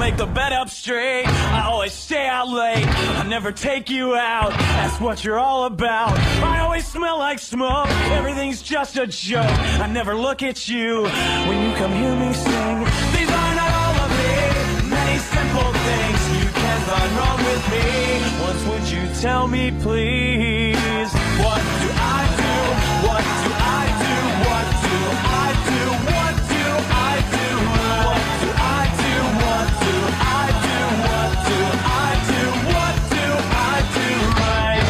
make the bed up straight. I always stay out late. I never take you out. That's what you're all about. I always smell like smoke. Everything's just a joke. I never look at you when you come hear me sing. These are not all of me. Many simple things you can find wrong with me. Once would you tell me, please? What do I do? What do I do? What do I do? What do I do? What do I do? What do I do? What do I do? What do I do right?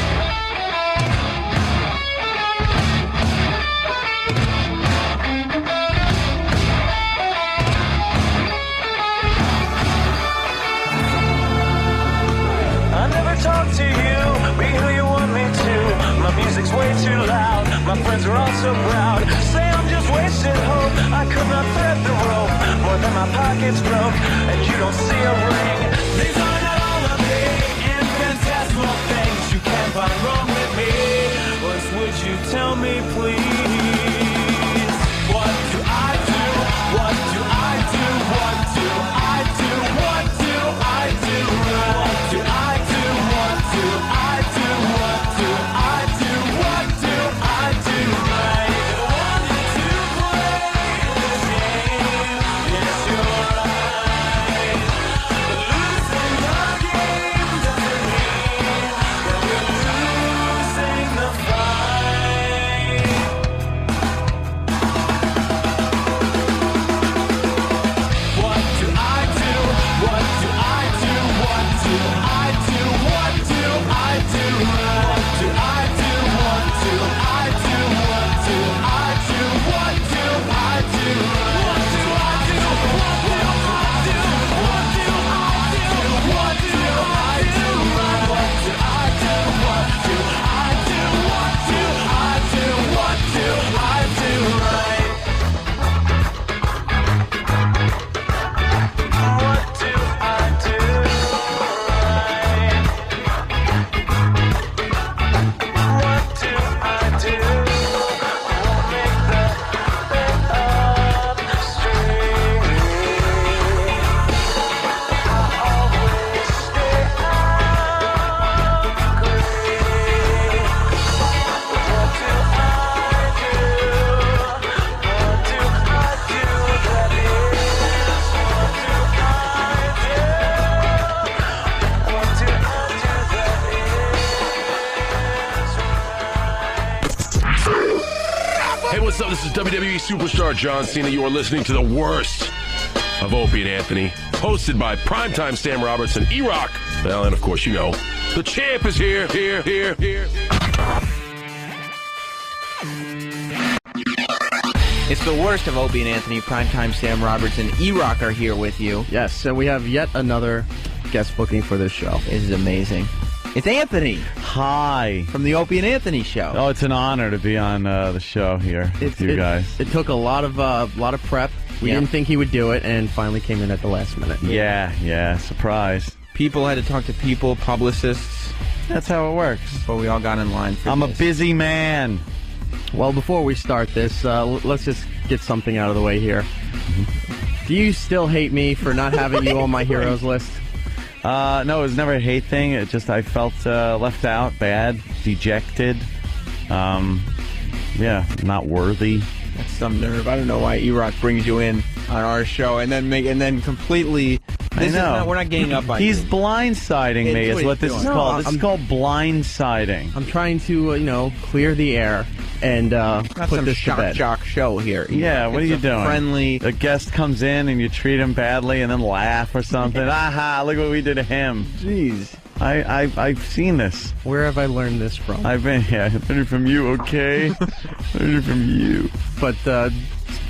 I never talk to you, be who you want me to. My music's way too loud, my friends are all so proud. Say I'm just wasting hope, I could not thread the rope. More than my pockets broke, and you don't see a ring. These are not all of me, infinitesimal things you can't find wrong with me. Once would you tell me please? What do I do? What do I do? What do I do? What do I do? What do I do? What do I do? What do I do? What do I do right? Wanted to play this game. Yes, you're right. Losing the game doesn't mean that we're losing the fight. What do I do? What do I do? What do I do? What do I do? What do I do? What do I do? What do I do? What do I do? What do I do? What do I do? What do I do? What do I do? What do I do? What do I do? What do I do? What do I do right? What do I do right? What do I do? Won't make the bed up straight. I always stay out gray. What do I do? What do I do that is? What do I do? What do I do that is? Hey, what's up? This is WWE superstar John Cena. You are listening to the worst of Opie and Anthony, hosted by primetime Sam Roberts and E-Rock. Well, and of course, you know, the champ is here. It's the worst of Opie and Anthony. Primetime Sam Roberts and E-Rock are here with you. Yes, so we have yet another guest booking for this show. This is amazing. It's Anthony Hi. from the Opie and Anthony show. Oh, it's an honor to be on the show here with you guys. It took a lot of prep. We didn't think he would do it, and finally came in at the last minute. Yeah, surprise. People had to talk to people, publicists, That's how it works. but we all got in line for I'm this. a busy man. Well, before we start this, let's just get something out of the way here. Do you still hate me for not having you on my heroes list? No, it was never a hate thing. It just I felt left out, bad, dejected. Not worthy. That's some nerve. I don't know why E-Rock brings you in on our show and then completely. This I know. Is not, we're not getting up on He's you. blindsiding me. It's Is what this doing. is No, called. This I'm- is called blindsiding. I'm trying to, clear the air and Not put some this to bed. shock show here. Yeah, what are It's you a doing? Friendly. A guest comes in and you treat him badly and then laugh or something. Aha! Look what we did to him. Jeez. I've seen this. Where have I learned this from? I learned it from you, okay? Learned it from you. But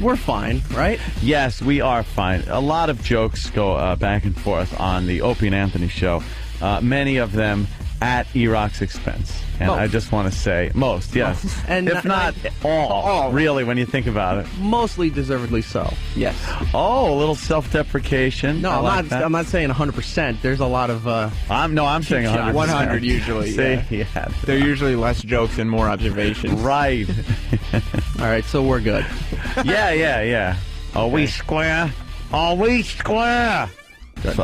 we're fine, right? Yes, we are fine. A lot of jokes go back and forth on the Opie and Anthony show. Many of them at E-Rock's expense. And Most. I just want to say, most, yes. And if not all, really, when you think about it. Mostly deservedly so. Yes. Oh, a little self-deprecation. No, I like I'm that. not saying 100%. There's a lot of I'm saying 100%. 100 usually. See, Yeah. They're usually less jokes and more observations. Right. All right, so we're good. Yeah. Are we square? Are we square?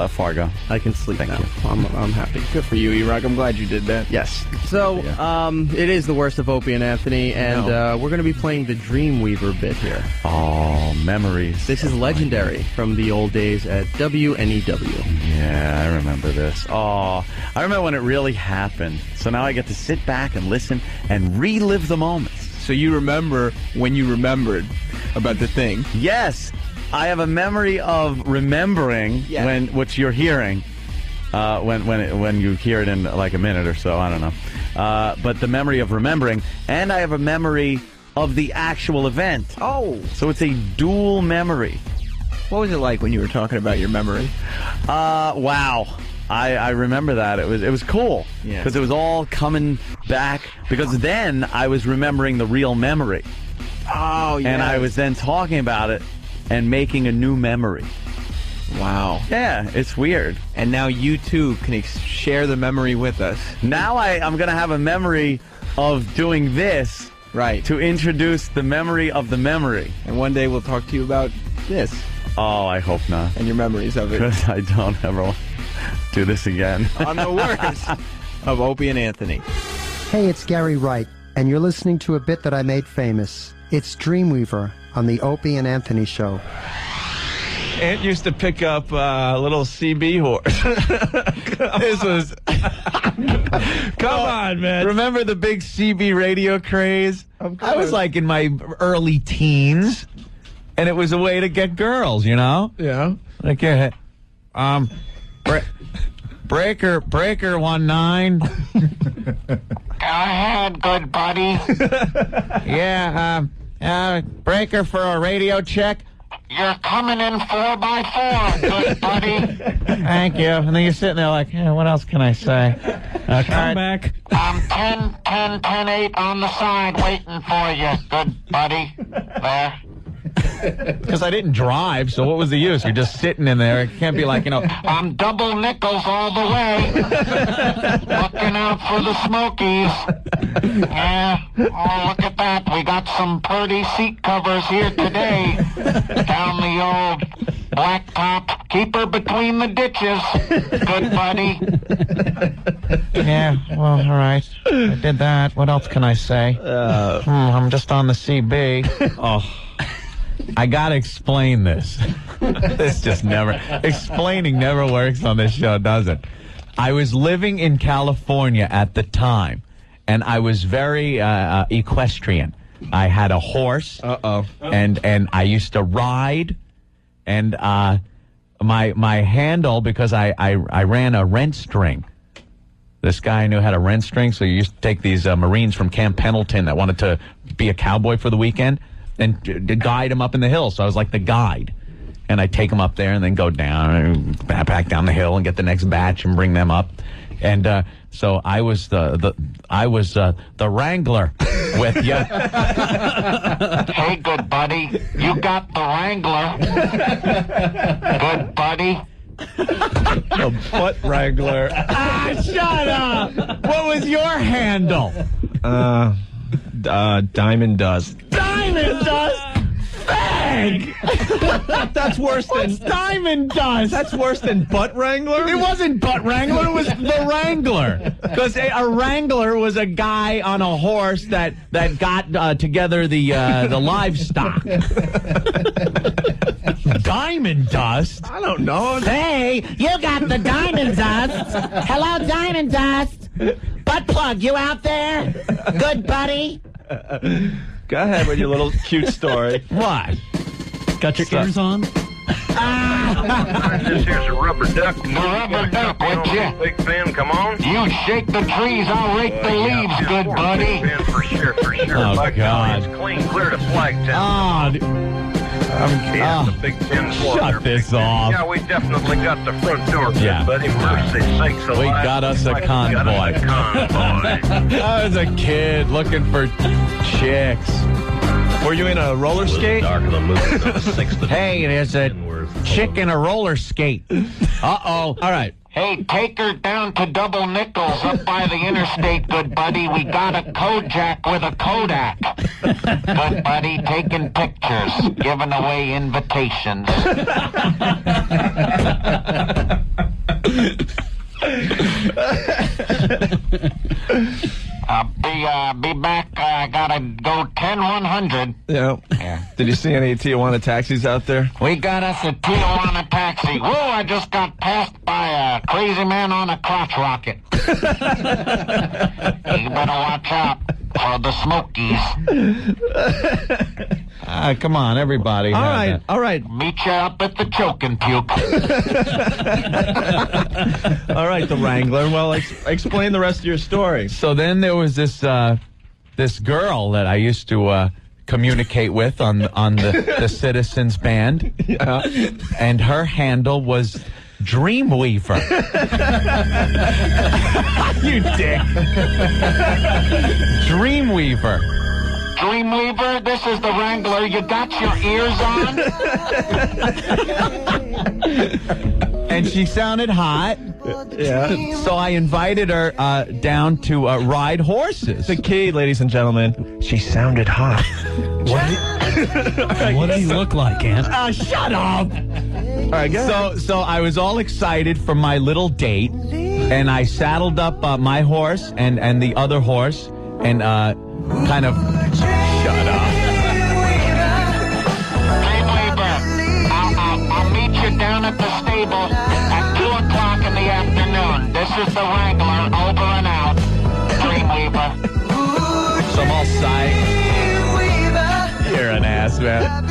Fargo. I can sleep now. you. I'm happy. Good for you, E-Rock. I'm glad you did that. Yes. So, it is the worst of Opie and Anthony, and we're going to be playing the Dreamweaver bit here. Oh, memories. This is legendary from the old days at WNEW. Yeah, I remember this. Oh, I remember when it really happened. So now I get to sit back and listen and relive the moments. So you remember when you remembered about the thing. Yes, I have a memory of remembering when what you're hearing. When you hear it in like a minute or so, I don't know. But the memory of remembering, and I have a memory of the actual event. Oh. So it's a dual memory. What was it like when you were talking about your memory? Wow. I remember that. It was cool. Yeah. Because it was all coming back. Because then I was remembering the real memory. Oh, yeah. And I was then talking about it and making a new memory. Wow. Yeah, it's weird. And now you, too, can share the memory with us. Now I'm going to have a memory of doing this. Right. To introduce the memory of the memory. And one day we'll talk to you about this. Oh, I hope not. And your memories of it. Because I don't ever want to do this again. On the worst of Opie and Anthony. Hey, it's Gary Wright, and you're listening to a bit that I made famous. It's Dreamweaver on the Opie and Anthony Show. Aunt used to pick up a little CB horse. This was... Come on, man. Remember the big CB radio craze? I was like in my early teens, and it was a way to get girls, you know? Yeah. Like, breaker 19. Go ahead, good buddy. Yeah, breaker for a radio check. You're coming in 4x4, good buddy. Thank you. And then you're sitting there like, yeah, what else can I say? Come back. I'm 10, 10, 10, 8 on the side waiting for you, good buddy. There. Because I didn't drive, so what was the use? You're just sitting in there. It can't be like, I'm double nickels all the way. Looking out for the Smokies. Yeah. Oh, look at that. We got some pretty seat covers here today. Down the old blacktop. Keep her between the ditches. Good buddy. yeah, well, all right. I did that. What else can I say? I'm just on the CB. Oh. I gotta explain this. This just never... Explaining never works on this show, does it? I was living in California at the time, and I was very equestrian. I had a horse. And I used to ride, and my handle, because I ran a rent string. This guy knew how to rent string, so you used to take these Marines from Camp Pendleton that wanted to be a cowboy for the weekend and guide them up in the hills. So I was like the guide. And I'd take them up there and then go down and back down the hill and get the next batch and bring them up. And so I was the wrangler with you. Hey, good buddy. You got the wrangler. Good buddy. The butt wrangler. Shut up! What was your handle? Diamond Dust. Diamond Dust? Fag! That's worse than Diamond Dust! That's worse than Butt Wrangler? It wasn't Butt Wrangler, it was the Wrangler. Because a Wrangler was a guy on a horse that got together the livestock. Diamond Dust? I don't know. Hey, you got the Diamond Dust. Hello, Diamond Dust. Butt plug, you out there? Good buddy? Go ahead with your little cute story. What? Got your ears on? This here's a rubber duck. The rubber duck, would you? Big fan, come on. You shake the trees, I'll rake the leaves, good buddy. Big fan for sure, for sure. Oh, By God. golly, it's clean, clear to Flagtown. Yeah, the Big Ten floor. Shut this off. Yeah, we definitely got the front door, good Yeah. buddy. Mercy sakes alive. We got us a convoy. Got us a convoy. I was a kid looking for chicks. Were you in a roller skate? Hey, there's a chick in a roller skate. Uh-oh. All right. Hey, take her down to Double Nickels up by the interstate, good buddy. We got a Kojak with a Kodak. Good buddy, taking pictures, giving away invitations. I'll be back. I gotta go 10-100. Yeah. Did you see any Tijuana taxis out there? We got us a Tijuana taxi. Whoa, I just got passed by a crazy man on a crotch rocket. You better watch out for the Smokies. Come on, everybody. All right. Meet you up at the Choke and Puke. All right, the Wrangler. Well, explain the rest of your story. So then there was this girl that I used to communicate with on the Citizens Band, and her handle was Dreamweaver. You dick. Dreamweaver. Dreamweaver, this is the Wrangler. You got your ears on? And she sounded hot. Yeah. So I invited her down to ride horses. The key, ladies and gentlemen. She sounded hot. What do you look like, Ant? Shut up. All right, go ahead. So I was all excited for my little date, and I saddled up my horse and the other horse, and kind of... Shut up. Dreamweaver, I'll meet you down at the stable at 2 o'clock in the afternoon. This is the Wrangler, over and out. Dreamweaver. So I'm all psyched. You're an ass, man.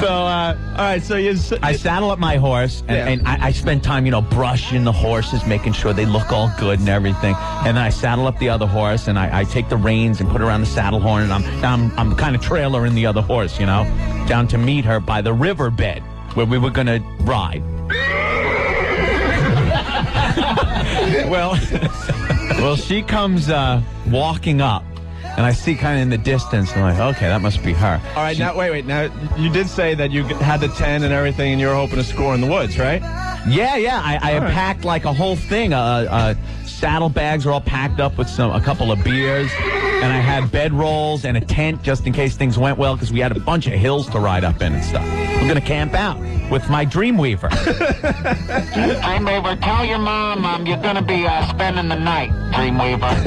All right, so I saddle up my horse, and I spend time, brushing the horses, making sure they look all good and everything. And then I saddle up the other horse, and I take the reins and put it around the saddle horn, and I'm kind of trailering the other horse, down to meet her by the riverbed where we were going to ride. Well, she comes walking up. And I see kind of in the distance, and I'm like, okay, that must be her. All right, now, wait. Now, you did say that you had the 10 and everything, and you were hoping to score in the woods, right? Yeah. I had packed like a whole thing. Saddlebags were all packed up with a couple of beers. And I had bedrolls and a tent just in case things went well, because we had a bunch of hills to ride up in and stuff. We're going to camp out with my Dreamweaver. Dreamweaver, tell your mom you're going to be spending the night, Dreamweaver.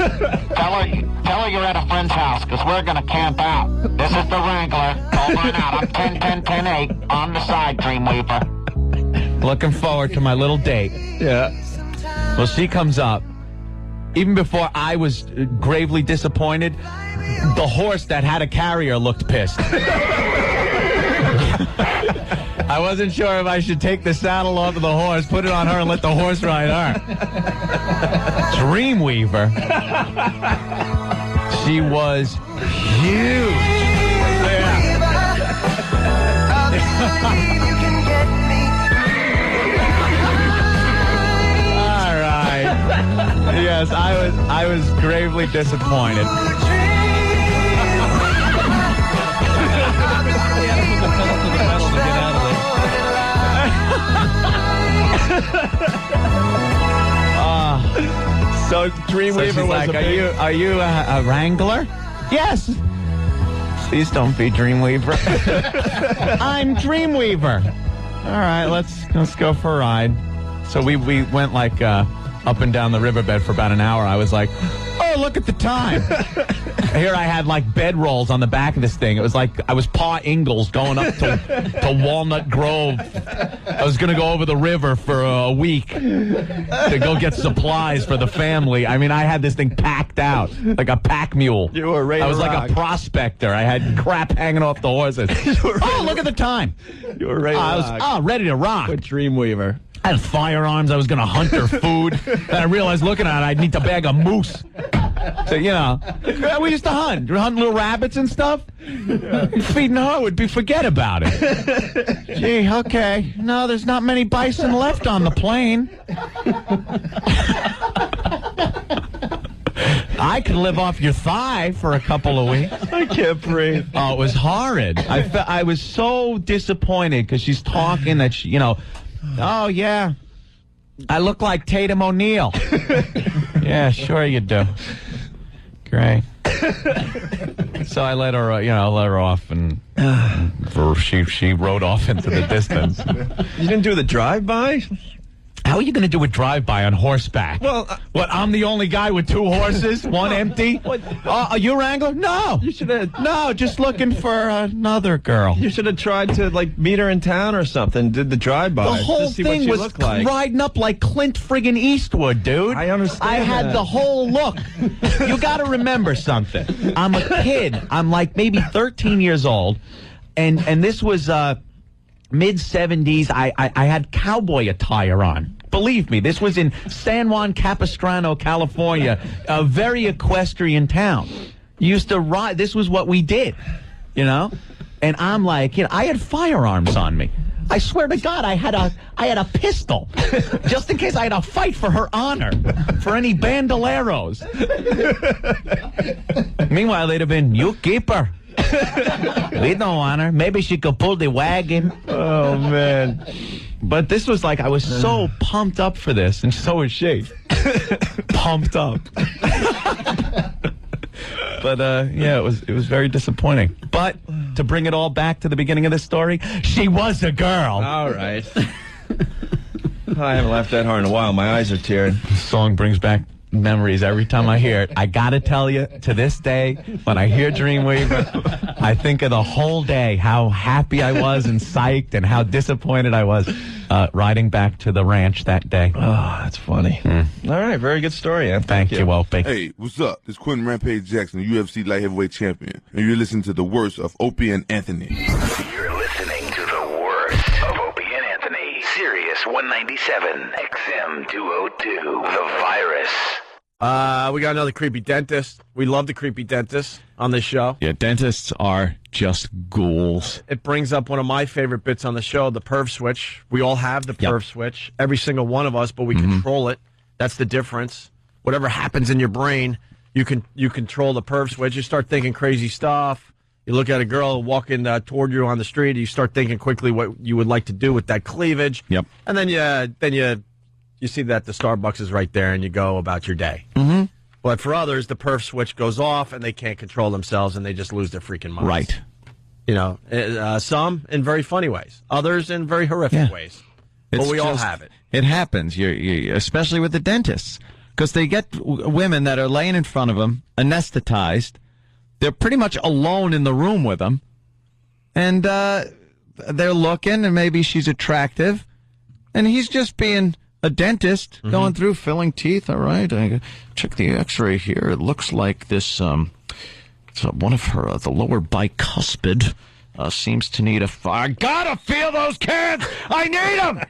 Tell her you're at a friend's house, because we're going to camp out. This is the Wrangler, over and out. I'm 10-10-10-8 on the side, Dreamweaver. Looking forward to my little date. Yeah. Well, she comes up. Even before I was gravely disappointed, the horse that had a carrier looked pissed. I wasn't sure if I should take the saddle off of the horse, put it on her, and let the horse ride her. Dreamweaver. She was huge. All right. Yes, I was gravely disappointed. So Dreamweaver was like, are you a Wrangler? Yes. Please don't be Dreamweaver. I'm Dreamweaver. All right, let's go for a ride. So we went like up and down the riverbed for about an hour. I was like, oh, look at the time. Here I had like bedrolls on the back of this thing. It was like I was Pa Ingalls going up to Walnut Grove. I was going to go over the river for a week to go get supplies for the family. I mean, I had this thing packed out like a pack mule. You were ready to rock. Like a prospector. I had crap hanging off the horses. Oh, look at the time. You were ready to rock. I was ready to rock. With Dreamweaver. I had firearms. I was going to hunt her food. Then I realized looking at it, I'd need to bag a moose. So, we used to hunt. Hunt little rabbits and stuff. Feeding her would be forget about it. Gee, okay. No, there's not many bison left on the plain. I could live off your thigh for a couple of weeks. I can't breathe. Oh, it was horrid. I was so disappointed because she's talking that she, oh, yeah, I look like Tatum O'Neal. Yeah, sure you do. Great. So I let her off, and she rode off into the distance. You didn't do the drive-by? How are you going to do a drive-by on horseback? Well, what? I'm the only guy with 2 horses, one empty. Are you Wrangler? No. You should have. No, just looking for another girl. You should have tried to meet her in town or something. Did the drive-by. The whole to see thing what she was looked like. riding up like Clint friggin' Eastwood, dude. I understand. I had that. the whole look. You got to remember something. I'm a kid. I'm like maybe 13 years old, and this was mid-'70s. I had cowboy attire on. Believe me, this was in San Juan Capistrano, California, a very equestrian town. You used to ride. This was what we did, And I'm like, I had firearms on me. I swear to God, I had a pistol, just in case I had to fight for her honor, for any bandoleros. Meanwhile, they'd have been, you keep her. We don't want her. Maybe she could pull the wagon. Oh, man. But this was like, I was so pumped up for this, and so was she. Pumped up. But, yeah, it was very disappointing. But to bring it all back to the beginning of this story, she was a girl. All right. I haven't laughed that hard in a while. My eyes are tearing. The song brings back memories every time I hear it. I gotta tell you, to this day, when I hear Dreamweaver, I think of the whole day, how happy I was and psyched and how disappointed I was riding back to the ranch that day. Oh, that's funny. All right, very good story, Ann. Thank you, Opie. Hey, what's up? This is Quentin Rampage Jackson, UFC light heavyweight champion, and you're listening to the worst of Opie and Anthony. You're listening to the worst of Opie and Anthony. Sirius 197, XM 202, The Virus. We got another creepy dentist. We love the creepy dentist on this show. Yeah, dentists are just ghouls. It brings up one of my favorite bits on the show, the perv switch. We all have the perv switch, every single one of us, but we control it. That's the difference. Whatever happens in your brain, you control the perv switch. You start thinking crazy stuff. You look at a girl walking toward you on the street, you start thinking quickly what you would like to do with that cleavage. Yep. And then you see that the Starbucks is right there, and you go about your day. Mm-hmm. But for others, the perf switch goes off, and they can't control themselves, and they just lose their freaking minds. Right. Some in very funny ways, others in very horrific ways. But we all have it. It happens, you especially with the dentists, because they get women that are laying in front of them, anesthetized. They're pretty much alone in the room with them, and they're looking, and maybe she's attractive, and he's just being a dentist going through filling teeth. All right, I check the X-ray here. It looks like this. It's one of her the lower bicuspid seems to need I gotta feel those kids. I need them.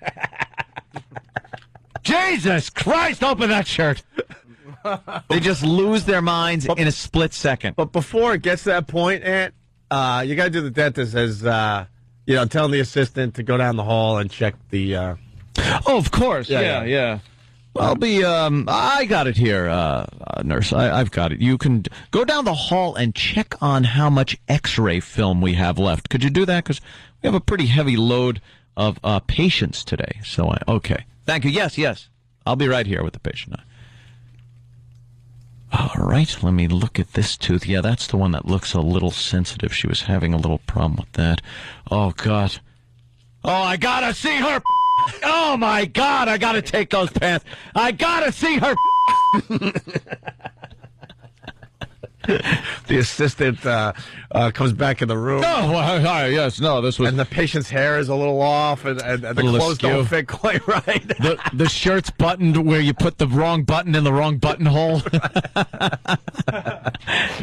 Jesus Christ! Open that shirt. They just lose their minds in a split second. But before it gets to that point, Ant, you got to do the dentist as telling the assistant to go down the hall and check the. Oh, of course. Yeah. Well, I got it here, nurse. I've got it. You can go down the hall and check on how much X-ray film we have left. Could you do that? Because we have a pretty heavy load of patients today. So, okay. Thank you. Yes. I'll be right here with the patient. All right. Let me look at this tooth. Yeah, that's the one that looks a little sensitive. She was having a little problem with that. Oh, God. Oh, I gotta see her. Oh, my God, I got to take those pants. I got to see her. The assistant comes back in the room. Yes, no, this was... And the patient's hair is a little off, and the clothes don't fit quite right. The shirt's buttoned where you put the wrong button in the wrong buttonhole.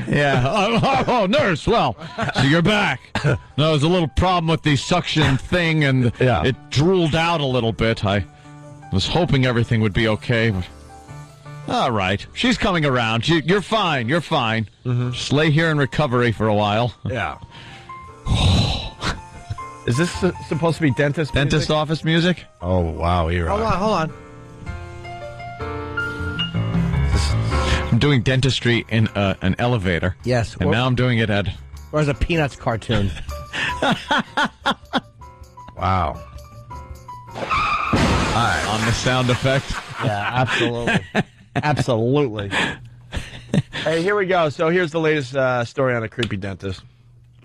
Yeah. Oh, nurse, well, so you're back. No, there's a little problem with the suction thing, and it drooled out a little bit. I was hoping everything would be okay, but... All right. She's coming around. You're fine. You're fine. Mm-hmm. Just lay here in recovery for a while. Yeah. Is this supposed to be dentist office music? Oh, wow. Hold on. I'm doing dentistry in an elevator. Yes. And now I'm doing it at... Or as a Peanuts cartoon. Wow. All right. On the sound effect. Yeah, absolutely. Absolutely. Hey, here we go. So here's the latest story on a creepy dentist.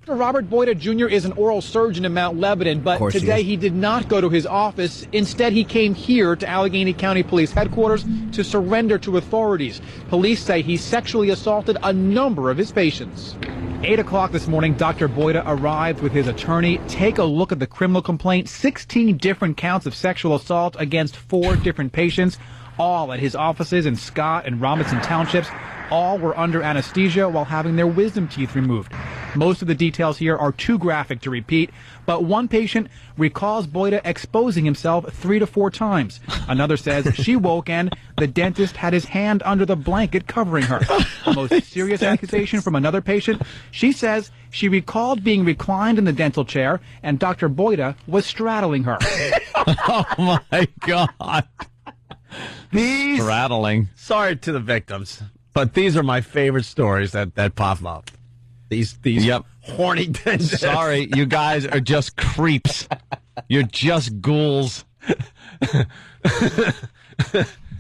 Robert Boyda Jr. is an oral surgeon in Mount Lebanon, but today he did not go to his office. Instead, he came here to Allegheny County Police Headquarters to surrender to authorities. Police say he sexually assaulted a number of his patients. 8 o'clock this morning, Dr. Boyda arrived with his attorney. Take a look at the criminal complaint. 16 different counts of sexual assault against 4 different patients, all at his offices in Scott and Robinson Townships. All were under anesthesia while having their wisdom teeth removed. Most of the details here are too graphic to repeat, but one patient recalls Boyda exposing himself 3 to 4 times. Another says she woke and the dentist had his hand under the blanket covering her. The most serious accusation from another patient, she says she recalled being reclined in the dental chair and Dr. Boyda was straddling her. Oh, my God. These... Straddling. Sorry to the victims, but these are my favorite stories that pop up. These horny dentists. Sorry, you guys are just creeps. You're just ghouls.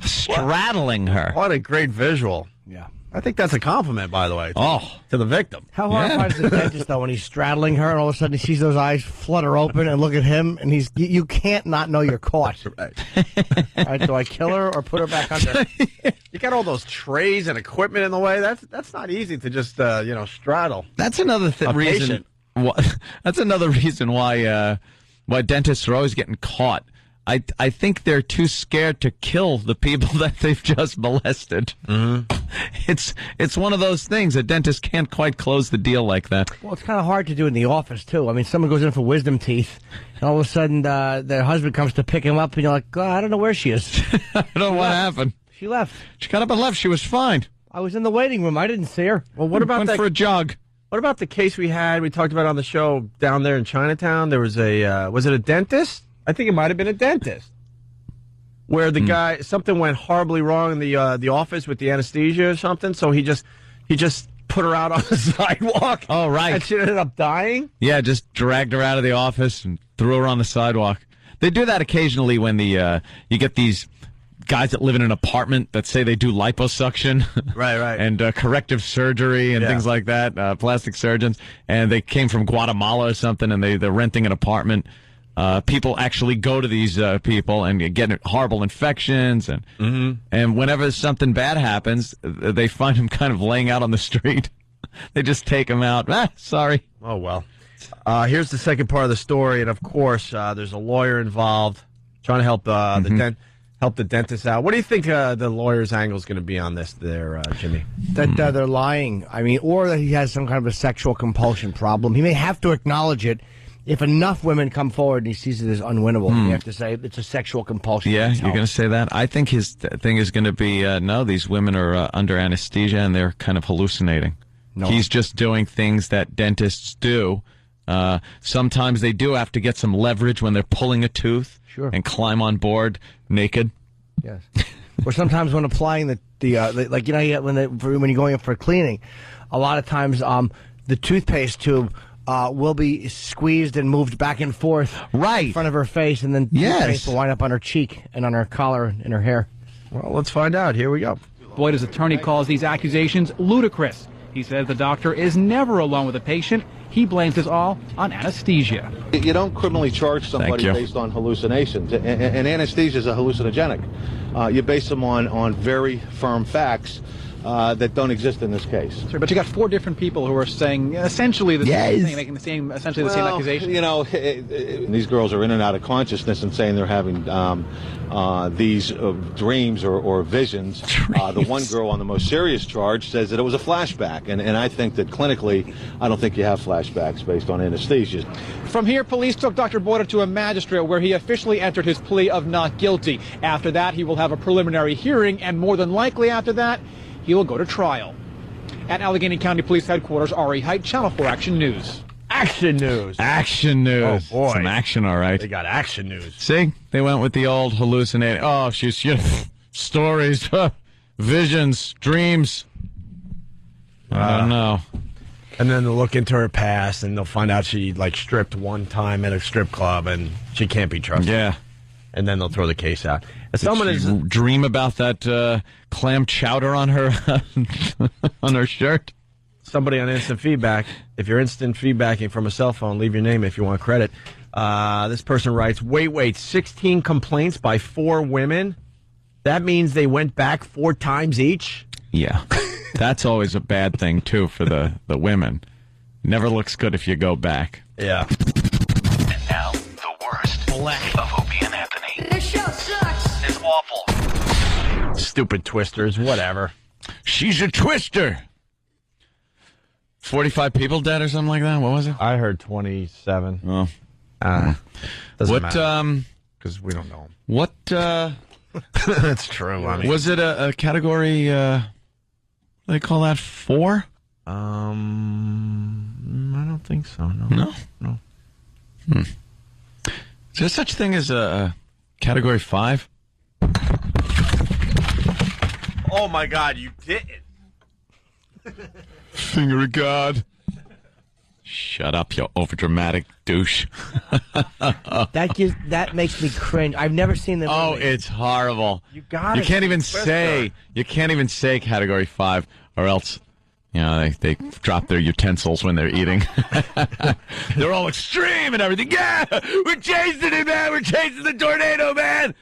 Straddling her. What a great visual. Yeah. I think that's a compliment, by the way, to the victim. How horrified is the dentist, though, when he's straddling her and all of a sudden he sees those eyes flutter open and look at him, and you can't not know you're caught. Right. All right, do I kill her or put her back under? You got all those trays and equipment in the way. That's not easy to just straddle. That's another reason. That's another reason why dentists are always getting caught. I think they're too scared to kill the people that they've just molested. Mm-hmm. It's one of those things. A dentist can't quite close the deal like that. Well, it's kind of hard to do in the office, too. I mean, someone goes in for wisdom teeth, and all of a sudden their husband comes to pick him up, and you're like, God, I don't know where she is. I don't know what happened. She left. She got up and left. She was fine. I was in the waiting room. I didn't see her. Well, what about Went for a jog. What about the case we talked about on the show down there in Chinatown? There was was it a dentist? I think it might have been a dentist. Where the guy, something went horribly wrong in the office with the anesthesia or something, so he just put her out on the sidewalk. Oh, right. And she ended up dying? Yeah, just dragged her out of the office and threw her on the sidewalk. They do that occasionally when you get these guys that live in an apartment that say they do liposuction. Right. And corrective surgery and things like that, plastic surgeons. And they came from Guatemala or something, and they're renting an apartment. People actually go to these people and get horrible infections, and whenever something bad happens, they find them kind of laying out on the street. They just take them out. Sorry. Oh, well. Here's the second part of the story, and of course, there's a lawyer involved trying to help help the dentist out. What do you think the lawyer's angle is going to be on this there, Jimmy? That they're lying. I mean, or that he has some kind of a sexual compulsion problem. He may have to acknowledge it. If enough women come forward and he sees it as unwinnable, you have to say it's a sexual compulsion. Yeah, you're going to say that? I think his thing is going to be, no, these women are under anesthesia and they're kind of hallucinating. No. He's just doing things that dentists do. Sometimes they do have to get some leverage when they're pulling a tooth and climb on board naked. Yes. Or sometimes when applying like, when you're going in for cleaning, a lot of times the toothpaste tube will be squeezed and moved back and forth in front of her face, and then toothpaste will wind up on her cheek and on her collar and her hair. Well, let's find out. Here we go. Boyd's attorney calls these accusations ludicrous. He says the doctor is never alone with a patient. He blames this all on anesthesia. You don't criminally charge somebody based on hallucinations, and anesthesia is a hallucinogenic. You base them on very firm facts that don't exist in this case. Sure, but you got 4 different people who are saying essentially the same thing, making the same accusation. You know, these girls are in and out of consciousness and saying they're having these dreams or visions. The one girl on the most serious charge says that it was a flashback, and I think that clinically, I don't think you have flashbacks based on anesthesia. From here, police took Dr. Boyda to a magistrate where he officially entered his plea of not guilty. After that, he will have a preliminary hearing, and more than likely after that, he will go to trial. At Allegheny County Police Headquarters, Ari Height, Channel 4 Action News. Action news. Action news. Oh, boy. Some action, all right. They got action news. See? They went with the old hallucinating. Oh, she's stories. visions, dreams. I don't know. And then they'll look into her past, and they'll find out she like stripped one time at a strip club, and she can't be trusted. Yeah. And then they'll throw the case out. Did she dream about that clam chowder on her on her shirt? Somebody on instant feedback. If you're instant feedbacking from a cell phone, leave your name if you want credit. This person writes, wait, 16 complaints by 4 women? That means they went back 4 times each? Yeah. That's always a bad thing, too, for the women. Never looks good if you go back. Yeah. And now, the worst of Opie and Anthony. This show sucks. It's awful. Stupid twisters, whatever. She's a twister. 45 people dead or something like that? What was it? I heard 27. Oh. Doesn't matter. Because we don't know. What, That's true. I mean, was it a category, they call that 4? I don't think so. No. Is there such thing as a category 5? Oh my God, you didn't. Finger of God. Shut up, you overdramatic douche. That makes me cringe. I've never seen the movie. Oh, it's horrible. You got You it. can't even say category 5, or else they drop their utensils when they're eating. They're all extreme and everything. Yeah, we're chasing it, man. We're chasing the tornado, man.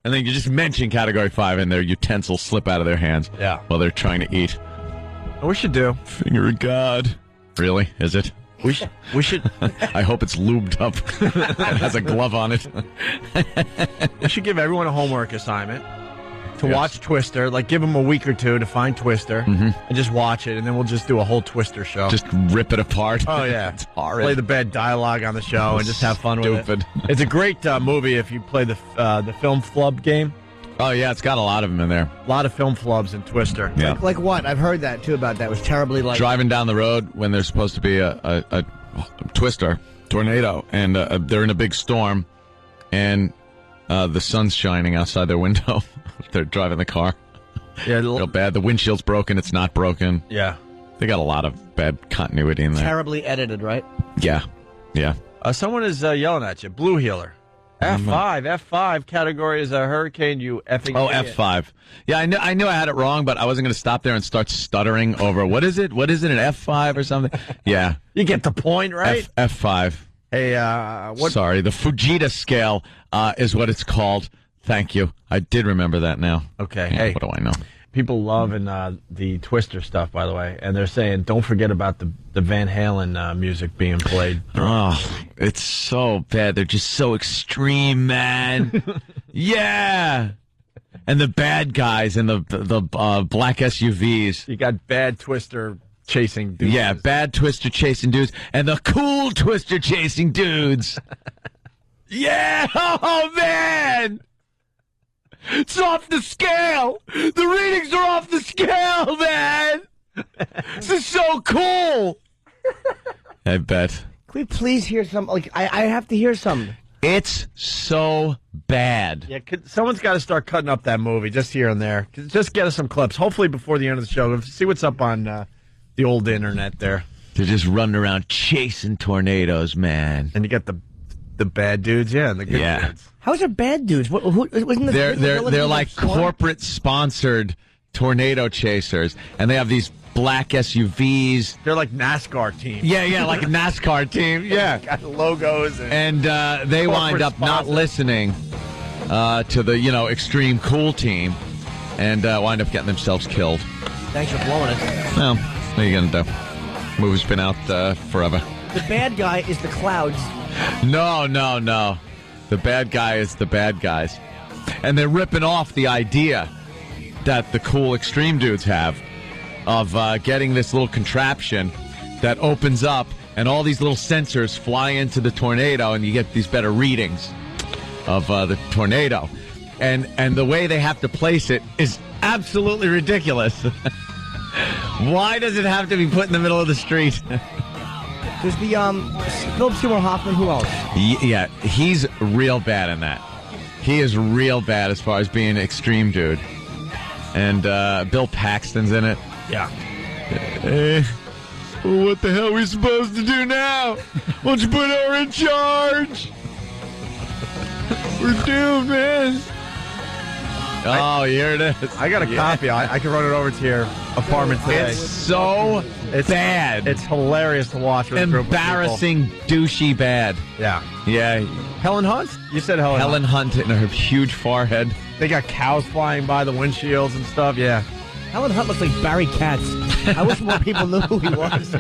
And then you just mention category 5, and their utensils slip out of their hands. Yeah. While they're trying to eat. We should do. Finger of God. Really? Is it? We should. I hope it's lubed up. It has a glove on it. We should give everyone a homework assignment to watch Twister. Like, give them a week or 2 to find Twister and just watch it, and then we'll just do a whole Twister show. Just rip it apart. Oh, yeah. It's horrid. Play the bad dialogue on the show and just have fun with it. Stupid. It's a great movie if you play the film flub game. Oh, yeah, it's got a lot of them in there. A lot of film flubs in Twister. Yeah. Like what? I've heard that, too, about that. It was terribly like... Driving down the road when there's supposed to be a twister, tornado, and they're in a big storm, and the sun's shining outside their window. They're driving the car. Yeah, real bad. The windshield's broken. It's not broken. Yeah. They got a lot of bad continuity in there. Terribly edited, right? Yeah. Yeah. Someone is yelling at you. Blue Healer. F5 category is a hurricane, you effing idiot. F5. Yeah, I knew I had it wrong, but I wasn't going to stop there and start stuttering over what is it, an F5 or something? Yeah. You get the point, right? F5. Hey, what? Sorry, the Fujita scale is what it's called. Thank you. I did remember that now. Okay. Yeah, hey, what do I know? People loving the Twister stuff, by the way, and they're saying don't forget about the Van Halen music being played. Oh, it's so bad. They're just so extreme, man. Yeah. And the bad guys and the black SUVs. You got bad Twister chasing dudes. Yeah, bad Twister chasing dudes and the cool Twister chasing dudes. Yeah. Oh, man. It's off the scale. The readings are off the scale, man. This is so cool. I bet. Can we please hear some? Like, I have to hear some. It's so bad. Yeah, someone's got to start cutting up that movie just here and there. Just get us some clips. Hopefully before the end of the show. See what's up on the old internet there. They're just running around chasing tornadoes, man. And you got the bad dudes, yeah, and the good dudes. How's it bad dudes? Wasn't they're like corporate sponsored tornado chasers, and they have these black SUVs. They're like NASCAR teams. Yeah, like a NASCAR team. Yeah, got logos and they wind up not listening to the extreme cool team, and wind up getting themselves killed. Thanks for blowing it. Well, what are you gonna do? Movie's been out forever. The bad guy is the clouds. No. The bad guy is the bad guys. And they're ripping off the idea that the cool extreme dudes have of getting this little contraption that opens up and all these little sensors fly into the tornado and you get these better readings of the tornado. And the way they have to place it is absolutely ridiculous. Why does it have to be put in the middle of the street? There's the Philip Seymour Hoffman. Who else? Yeah, he's real bad in that. He is real bad as far as being an extreme dude. And Bill Paxton's in it. Yeah. What the hell are we supposed to do now? Why don't you put her in charge? We're doomed, man. Oh, here it is. I got a copy. I can run it over to your apartment today. It's so bad. It's hilarious to watch. With Embarrassing, douchey bad. Yeah. Yeah. Helen Hunt? You said Helen Hunt and her huge forehead. They got cows flying by the windshields and stuff. Yeah. Helen Hunt looks like Barry Katz. I wish more people knew who he was.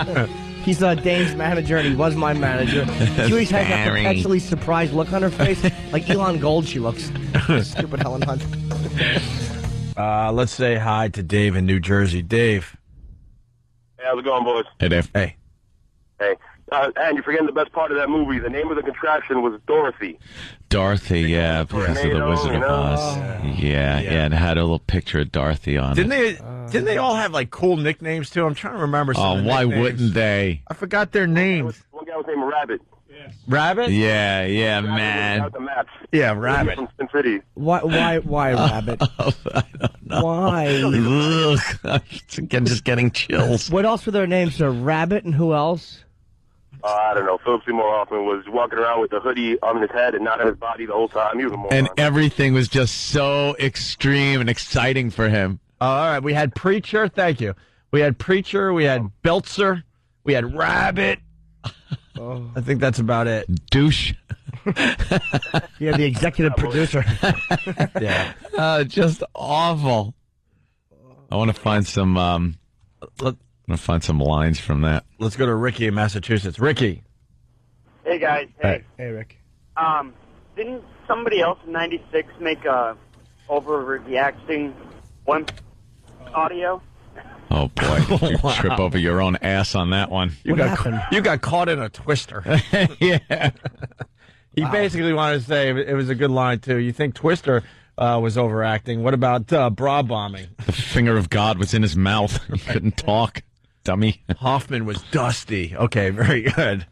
He's Dane's manager, and he was my manager. She always has that perpetually surprised look on her face. Like Elon Gold, she looks. Stupid Helen Hunt. Let's say hi to Dave in New Jersey. Dave. Hey, how's it going, boys? Hey, Dave. Hey. Hey. And you're forgetting the best part of that movie. The name of the contraption was Dorothy. Dorothy, yeah, because of the Wizard of Oz. Yeah, and it had a little picture of Dorothy on Didn't it. Didn't they all have like cool nicknames too? I'm trying to remember. Some of the why nicknames. wouldn't they? I forgot their names. One guy was named Rabbit. Rabbit? Yeah, man. The maps. Yeah, Rabbit. From Sin City. Why Rabbit? I don't know. Why? Ugh, again, just getting chills. What else were their names? Rabbit and who else? I don't know. Philip Seymour Hoffman was walking around with a hoodie on his head and not on his body the whole time. He was a moron. And everything was just so extreme and exciting for him. All right, we had Preacher. Thank you. We had Preacher. We had Belzer. We had Rabbit. I think that's about it. Douche. Yeah, the executive producer. Yeah. Just awful. I want to find some. I'm gonna find some lines from that. Let's go to Ricky in Massachusetts. Ricky. Hey guys. Hey. Hey, Rick. Didn't somebody else in '96 make a overreacting one audio? Oh boy! You trip over your own ass on that one. You got caught in a twister. Yeah. He basically wanted to say it was a good line too. You think Twister was overacting? What about bra bombing? The finger of God was in his mouth. He couldn't talk. Dummy. Hoffman was Dusty. Okay, very good.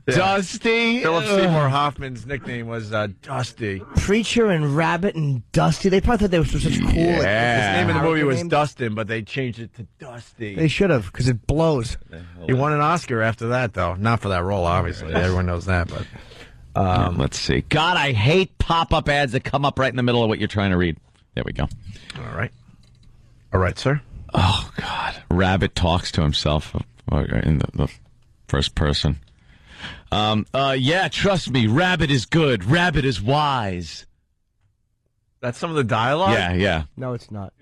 Dusty? Philip Seymour Hoffman's nickname was Dusty. Preacher and Rabbit and Dusty. They probably thought they were such cool. His name in the movie was Dustin, but they changed it to Dusty. They should have, because it blows. He won an Oscar after that, though. Not for that role, obviously. Everyone knows that, but... let's see. God, I hate pop-up ads that come up right in the middle of what you're trying to read. There we go. All right. All right, sir. Oh, God. Rabbit talks to himself in the first person. Yeah, trust me. Rabbit is good. Rabbit is wise. That's some of the dialogue? Yeah. No, it's not.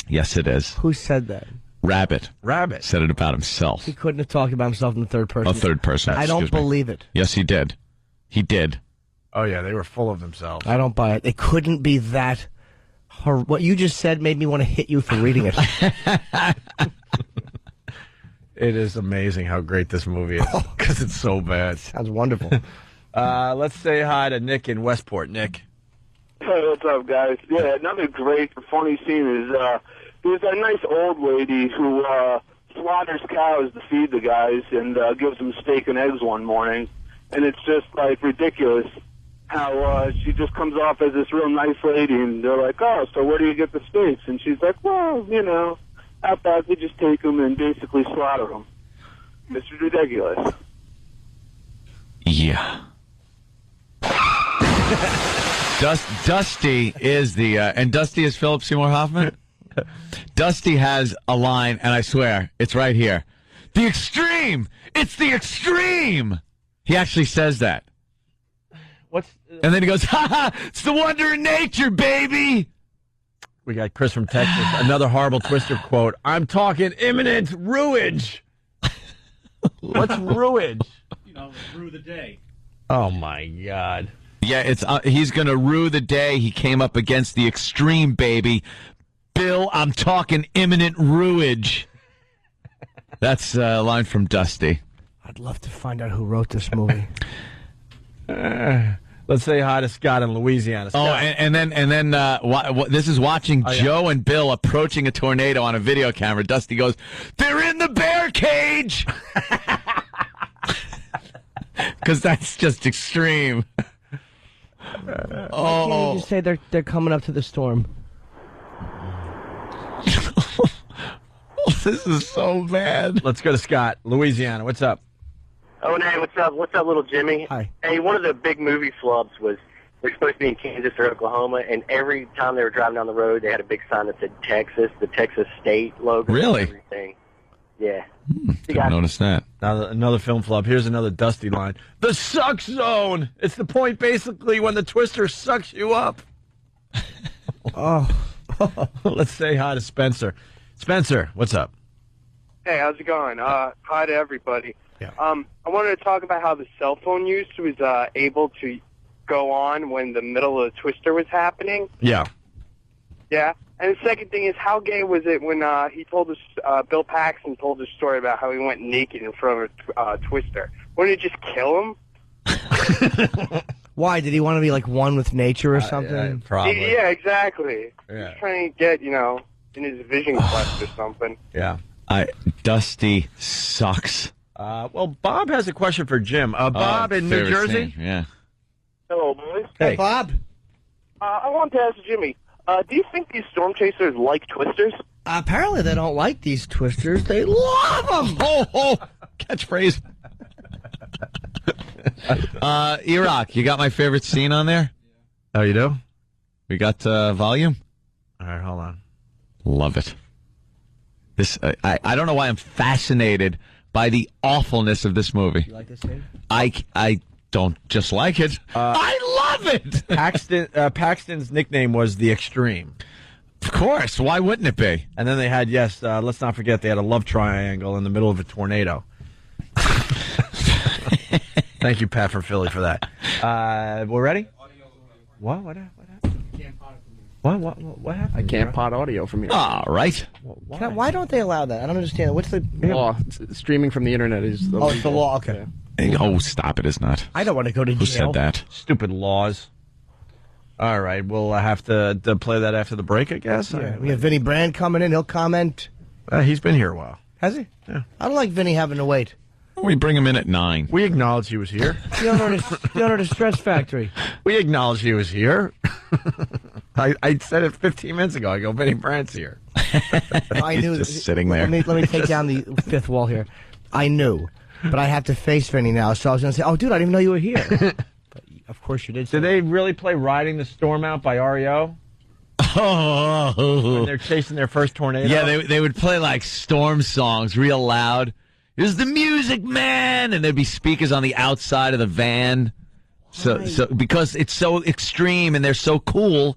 Yes, it is. Who said that? Rabbit. Rabbit. Said it about himself. He couldn't have talked about himself in the third person. A third person. I don't believe it. Yes, he did. He did. Oh, yeah, they were full of themselves. I don't buy it. It couldn't be that. What you just said made me want to hit you for reading it. It is amazing how great this movie is because it's so bad. Sounds wonderful. Let's say hi to Nick in Westport. Nick. Hey, what's up, guys? Yeah, another great, funny scene is there's that nice old lady who slaughters cows to feed the guys and gives them steak and eggs one morning. And it's just, like, ridiculous how she just comes off as this real nice lady, and they're like, oh, so where do you get the steaks? And she's like, well, you know, out back we just take them and basically slaughter them. It's ridiculous. Yeah. Dusty is the, and Dusty is Philip Seymour Hoffman? Dusty has a line, and I swear, it's right here. The extreme! It's the extreme! He actually says that. And then he goes, ha ha, it's the wonder of nature, baby! We got Chris from Texas. Another horrible Twister quote. I'm talking imminent ruage. What's ruage? You know, rue the day. Oh, my God. Yeah, it's he's going to rue the day he came up against the extreme, baby. Bill, I'm talking imminent ruage. That's a line from Dusty. I'd love to find out who wrote this movie. Let's say hi to Scott in Louisiana. Scott. Oh, and then this is watching Joe and Bill approaching a tornado on a video camera. Dusty goes, "They're in the bear cage," because that's just extreme. Why can't you just say they're coming up to the storm? This is so bad. Let's go to Scott, Louisiana. What's up? Oh, hey, what's up? What's up, little Jimmy? Hi. Hey, one of the big movie flubs was they're supposed to be in Kansas or Oklahoma, and every time they were driving down the road, they had a big sign that said Texas, the Texas State logo. Really? And everything. Yeah. Didn't notice that. Now, another film flub. Here's another Dusty line. The suck zone. It's the point, basically, when the twister sucks you up. Oh. Let's say hi to Spencer. Spencer, what's up? Hey, how's it going? Hi to everybody. Yeah. I wanted to talk about how the cell phone use was able to go on when the middle of the twister was happening. Yeah. Yeah. And the second thing is, how gay was it when he told us, Bill Paxton told his story about how he went naked in front of a twister? Wouldn't it just kill him? Why? Did he want to be like one with nature or something? Probably. Yeah, exactly. Yeah. He's trying to get, in his vision quest or something. Yeah. Dusty sucks. Well, Bob has a question for Jim. Bob in New favorite Jersey? scene, yeah. Hello, boys. Hey. Bob. I wanted to ask Jimmy, do you think these storm chasers like twisters? Apparently they don't like these twisters. They love them. Oh, catchphrase. Iraq, you got my favorite scene on there? Oh, you do? We got volume? All right, hold on. Love it. This I don't know why I'm fascinated by the awfulness of this movie. You like this scene? I don't just like it. I love it. Paxton's nickname was The Extreme. Of course. Why wouldn't it be? And then they had, let's not forget, they had a love triangle in the middle of a tornado. Thank you, Pat, from Philly, for that. We're ready? What happened? What happened? I can't pot audio from here. All right. Why don't they allow that? I don't understand. What's the Law. Streaming from the internet is the it's the law. Okay. Oh, stop it. It's not. I don't want to go to jail. Who said that? Stupid laws. All right, we'll have to play that after the break, I guess. Yeah. We have Vinny Brand coming in. He'll comment. He's been here a while. Has he? Yeah. I don't like Vinny having to wait. We bring him in at 9. We acknowledge he was here. The owner of the Stress Factory. We acknowledge he was here. I said it 15 minutes ago. I go, Vinny Brandt's here. I knew. Just sitting there. Let me take down the fifth wall here. I knew, but I have to face Vinny now, so I was going to say, oh, dude, I didn't even know you were here. But of course you did. Did they really play Riding the Storm Out by REO? When they're chasing their first tornado? Yeah, they would play like storm songs real loud. Here's the music, man! And there'd be speakers on the outside of the van. So because it's so extreme and they're so cool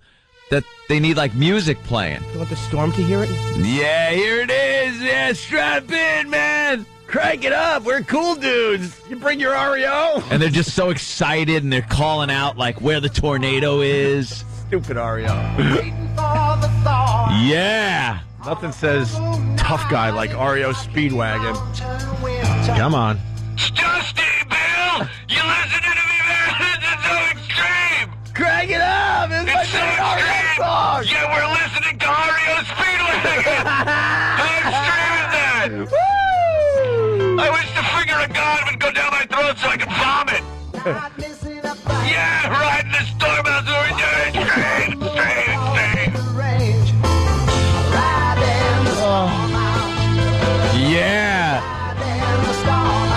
that they need like music playing. You want the storm to hear it? Yeah, here it is. Yeah, strap in, man. Crank it up. We're cool dudes. You bring your REO? And they're just so excited and they're calling out like where the tornado is. Stupid REO. Yeah. Nothing says tough guy like REO Speedwagon. Come on. Dusty, Bill! You listening to me, man? This is so extreme! Crank it up! It's my favorite REO song! Yeah, we're listening to REO Speedwagon! How extreme is that? Woo! I wish the finger of God would go down my throat so I could vomit! Yeah, riding the storm out so we're doing extreme. Yeah.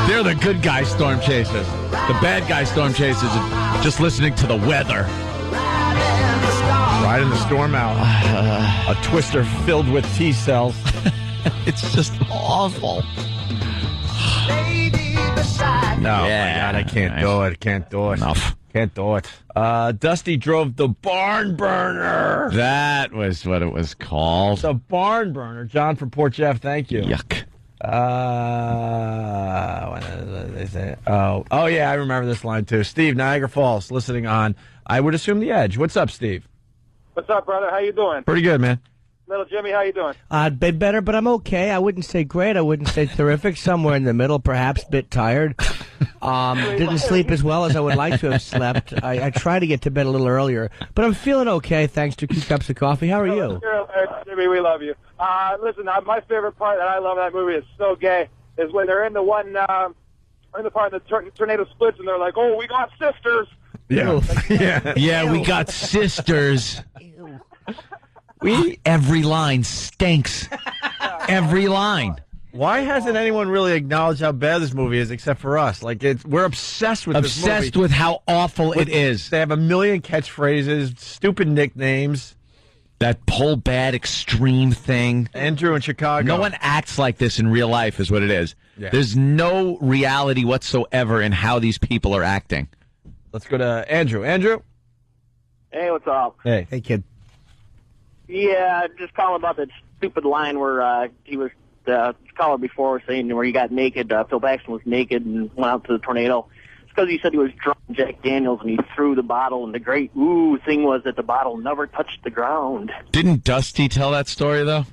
They're the good guy storm chasers. The bad guy storm chasers are just listening to the weather. Riding the storm out. A twister filled with T-cells. It's just awful. No, my God, I can't do it. Can't do it. Enough. Can't do it. Dusty drove the barn burner. That was what it was called. The barn burner. John from Port Jeff, thank you. Yuck. What did they say? Oh, yeah, I remember this line too. Steve, Niagara Falls, listening on, I would assume, The Edge. What's up, Steve? What's up, brother? How you doing? Pretty good, man. Little Jimmy, how you doing? I'd be better, but I'm okay. I wouldn't say great. I wouldn't say terrific. Somewhere in the middle, perhaps a bit tired. Didn't sleep as well as I would like to have slept. I try to get to bed a little earlier, but I'm feeling okay thanks to 2 cups of coffee. How are you? Jimmy, we love you. Listen, my favorite part that I love in that movie is so gay is when they're in the one, in the part of the tornado splits and they're like, oh, we got sisters. Yeah. Yeah, we got sisters. Every line stinks. every line. Why hasn't anyone really acknowledged how bad this movie is except for us? Like, we're obsessed with this movie. Obsessed with how awful it is. They have a million catchphrases, stupid nicknames. That whole bad extreme thing. Andrew in Chicago. No one acts like this in real life is what it is. Yeah. There's no reality whatsoever in how these people are acting. Let's go to Andrew. Andrew? Hey, what's up? Hey. Hey, kid. Yeah, just calling about that stupid line where he was, the caller before was saying where he got naked, Phil Paxton was naked and went out to the tornado. It's because he said he was drunk on Jack Daniels and he threw the bottle, and the great thing was that the bottle never touched the ground. Didn't Dusty tell that story, though?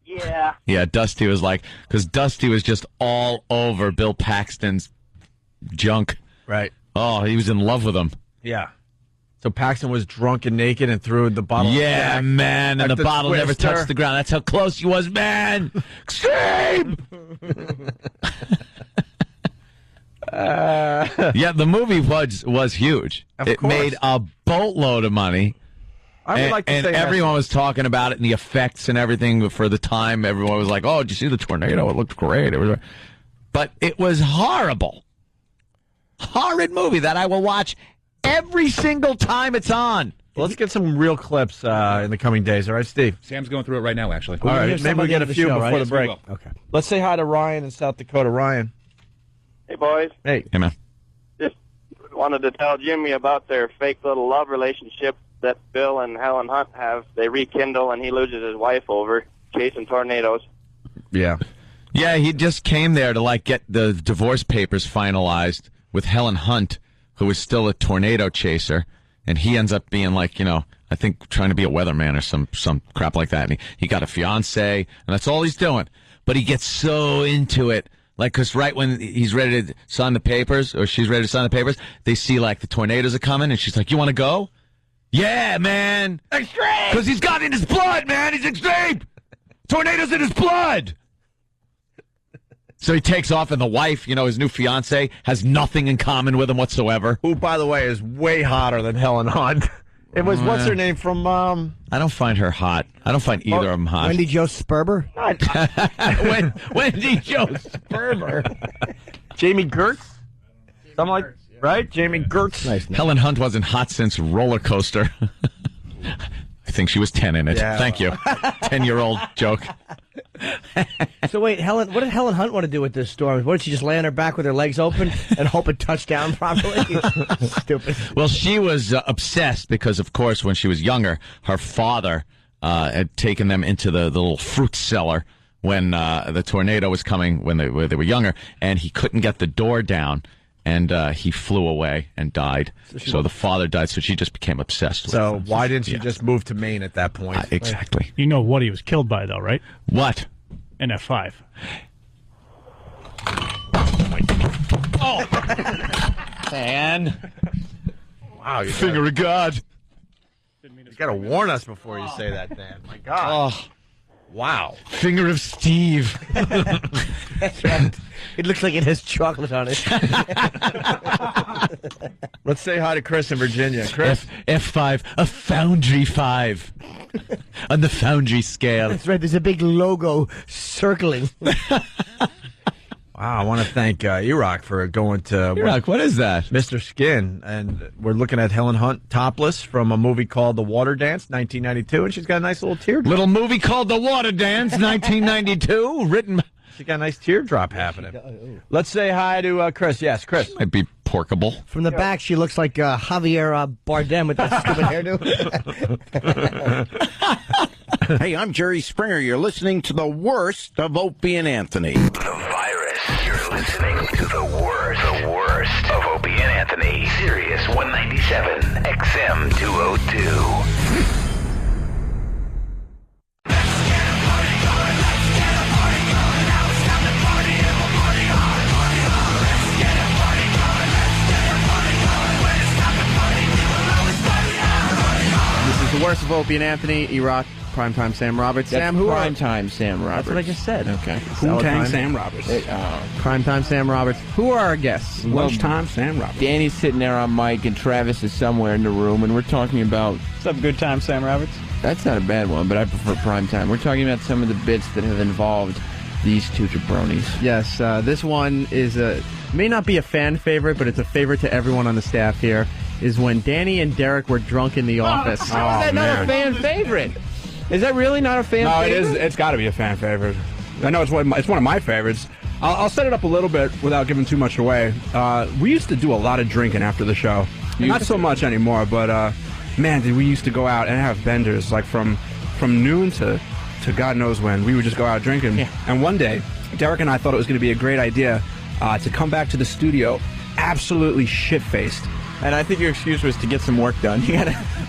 Yeah. Yeah, Dusty was like, because Dusty was just all over Bill Paxton's junk. Right. Oh, he was in love with him. Yeah. So Paxton was drunk and naked and threw the bottle. Yeah, man, and the bottle never touched the ground. That's how close he was, man. Extreme! Yeah, the movie was huge. It made a boatload of money. I would like to and say everyone was talking about it and the effects and everything for the time. Everyone was like, "Oh, did you see the tornado? It looked great." But it was horrible. Horrid movie that I will watch every single time it's on. Well, let's get some real clips in the coming days. All right, Steve? Sam's going through it right now, actually. All right, maybe we get a few before the break. Okay. Let's say hi to Ryan in South Dakota. Ryan. Hey, boys. Hey. Hey, man. Just wanted to tell Jimmy about their fake little love relationship that Bill and Helen Hunt have. They rekindle, and he loses his wife over chasing tornadoes. Yeah. Yeah, he just came there to, like, get the divorce papers finalized with Helen Hunt, who was still a tornado chaser, and he ends up being, like, I think trying to be a weatherman or some crap like that. And he got a fiance, and that's all he's doing. But he gets so into it. Like, because right when he's ready to sign the papers, or she's ready to sign the papers, they see, like, the tornadoes are coming, and she's like, "You want to go?" "Yeah, man." Extreme! Because he's got it in his blood, man. He's extreme. Tornadoes in his blood. So he takes off, and the wife, his new fiance, has nothing in common with him whatsoever. Who, by the way, is way hotter than Helen Hunt. It was, what's her name from... I don't find her hot. I don't find either of them hot. Wendy Jo Sperber? Wendy Jo Sperber. Jamie Gertz? Something like... Right? Jamie Gertz. Nice. Helen Hunt wasn't hot since Roller Coaster. I think she was 10 in it. Yeah. Thank you. 10-year-old joke. So wait, what did Helen Hunt want to do with this storm? What, did she just lay on her back with her legs open and hope it touched down properly? Stupid. Well, she was obsessed because, of course, when she was younger, her father had taken them into the little fruit cellar when the tornado was coming when they were younger, and he couldn't get the door down. And he flew away and died. So the father died, so she just became obsessed with him. So why didn't she just move to Maine at that point? Exactly. You know what he was killed by, though, right? What? An F5. Oh! Man. Wow. Finger of God. You got to warn us before you say that, Dan. My God. Oh. Wow. Finger of Steve. That's right. It looks like it has chocolate on it. Let's say hi to Chris in Virginia. Chris. F5, a Foundry 5. On the Foundry scale. That's right. There's a big logo circling. Wow, I want to thank E-Rock for going to... E-Rock, what is that? Mr. Skin. And we're looking at Helen Hunt topless from a movie called The Water Dance, 1992. And she's got a nice little teardrop. Little movie called The Water Dance, 1992. Written... She's got a nice teardrop happening. Let's say hi to Chris. Yes, Chris. Might be porkable. From the back, she looks like Javier Bardem with that stupid hairdo. Hey, I'm Jerry Springer. You're listening to the worst of Opie and Anthony. The Virus. You're listening to the worst of Opie and Anthony. Sirius 197, XM 202. The worst of Opie and Anthony, E-Rock. Primetime Sam Roberts. That's Sam, who are... Primetime Sam Roberts. That's what I just said. Okay. Wu-Tang Sam Roberts. Primetime Sam Roberts. Who are our guests? Lunchtime Sam Roberts. Danny's sitting there on mic, and Travis is somewhere in the room, and we're talking about... What's up, Good Time Sam Roberts? That's not a bad one, but I prefer Primetime. We're talking about some of the bits that have involved these two jabronis. Yes, this one is may not be a fan favorite, but it's a favorite to everyone on the staff here, is when Danny and Derek were drunk in the office. How is that not a fan favorite? Is that really not a fan favorite? No, it is. It's got to be a fan favorite. I know it's one of my favorites. I'll set it up a little bit without giving too much away. We used to do a lot of drinking after the show. Not so much anymore, but man, did we used to go out and have benders like from noon to God knows when. We would just go out drinking. Yeah. And one day, Derek and I thought it was going to be a great idea to come back to the studio absolutely shit-faced. And I think your excuse was to get some work done.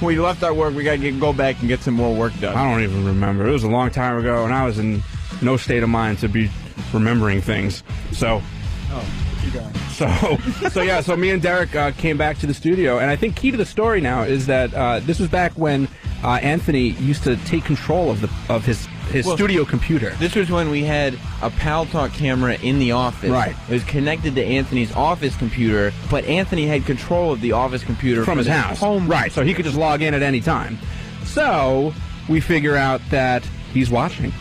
We left our work, we got to go back and get some more work done. I don't even remember. It was a long time ago, and I was in no state of mind to be remembering things. So... keep going. So me and Derek came back to the studio, and I think key to the story now is that this was back when Anthony used to take control of his studio computer. This was when we had a Pal Talk camera in the office. Right. It was connected to Anthony's office computer, but Anthony had control of the office computer from his house. Right, so he could just log in at any time. So we figure out that he's watching,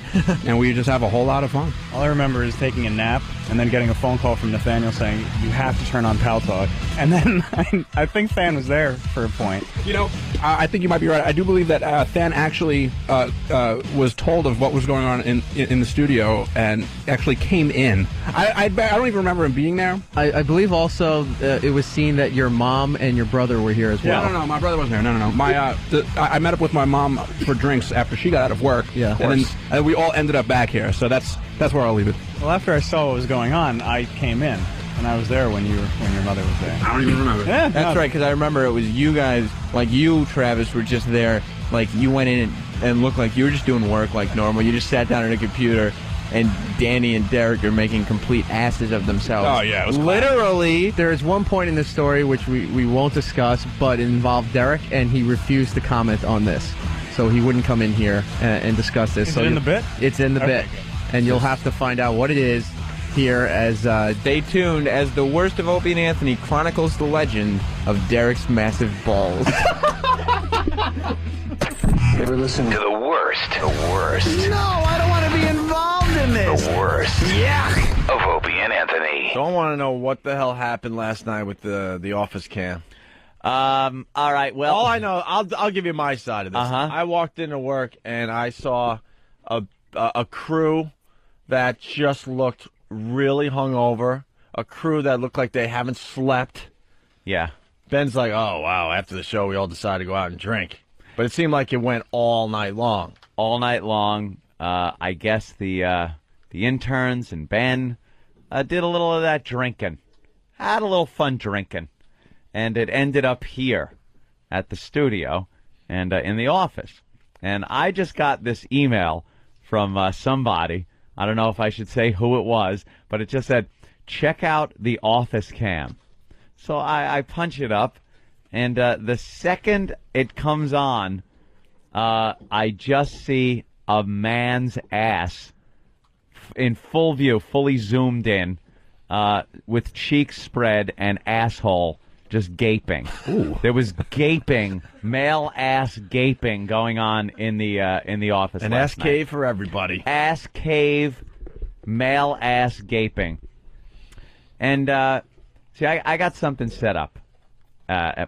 and we just have a whole lot of fun. All I remember is taking a nap and then getting a phone call from Nathaniel saying, you have to turn on Pal Talk. And then I think Than was there for a point. You know, I think you might be right. I do believe that Than actually was told of what was going on in the studio and actually came in. I don't even remember him being there. I believe also it was seen that your mom and your brother were here as well. Yeah, no, my brother wasn't there. No. I met up with my mom for drinks after she got out of work. Yeah, and then we all ended up back here. So that's where I'll leave it. Well, after I saw what was going on, I came in, and I was there when your mother was there. I don't even remember. Yeah, that's right, because I remember it was you guys, like you, Travis, were just there. Like you went in and looked like you were just doing work like normal. You just sat down at a computer, and Danny and Derek are making complete asses of themselves. Oh yeah, it was literally. There is one point in this story which we won't discuss, but it involved Derek, and he refused to comment on this, so he wouldn't come in here and discuss this. Is it in the bit? It's in the bit. Good. And you'll have to find out what it is here as... Stay tuned as the worst of Opie and Anthony chronicles the legend of Derek's massive balls. Ever listen to the worst? The worst. No, I don't want to be involved in this. The worst. Yuck. Of Opie and Anthony. Don't want to know what the hell happened last night with the office cam. All right, well... All I know, I'll give you my side of this. I walked into work, and I saw a crew that just looked really hungover, a crew that looked like they haven't slept. Yeah. Ben's like, oh, wow, after the show, we all decided to go out and drink. But it seemed like it went all night long. All night long. I guess the interns and Ben did a little of that drinking. Had a little fun drinking. And it ended up here at the studio and in the office. And I just got this email from somebody. I don't know if I should say who it was, but it just said, check out the office cam. So I punch it up, and the second it comes on, I just see a man's ass in full view, fully zoomed in, with cheeks spread and asshole just gaping. Ooh. There was gaping, male ass gaping going on in the office. An ass cave for everybody. Ass cave, male ass gaping. And see, I got something set up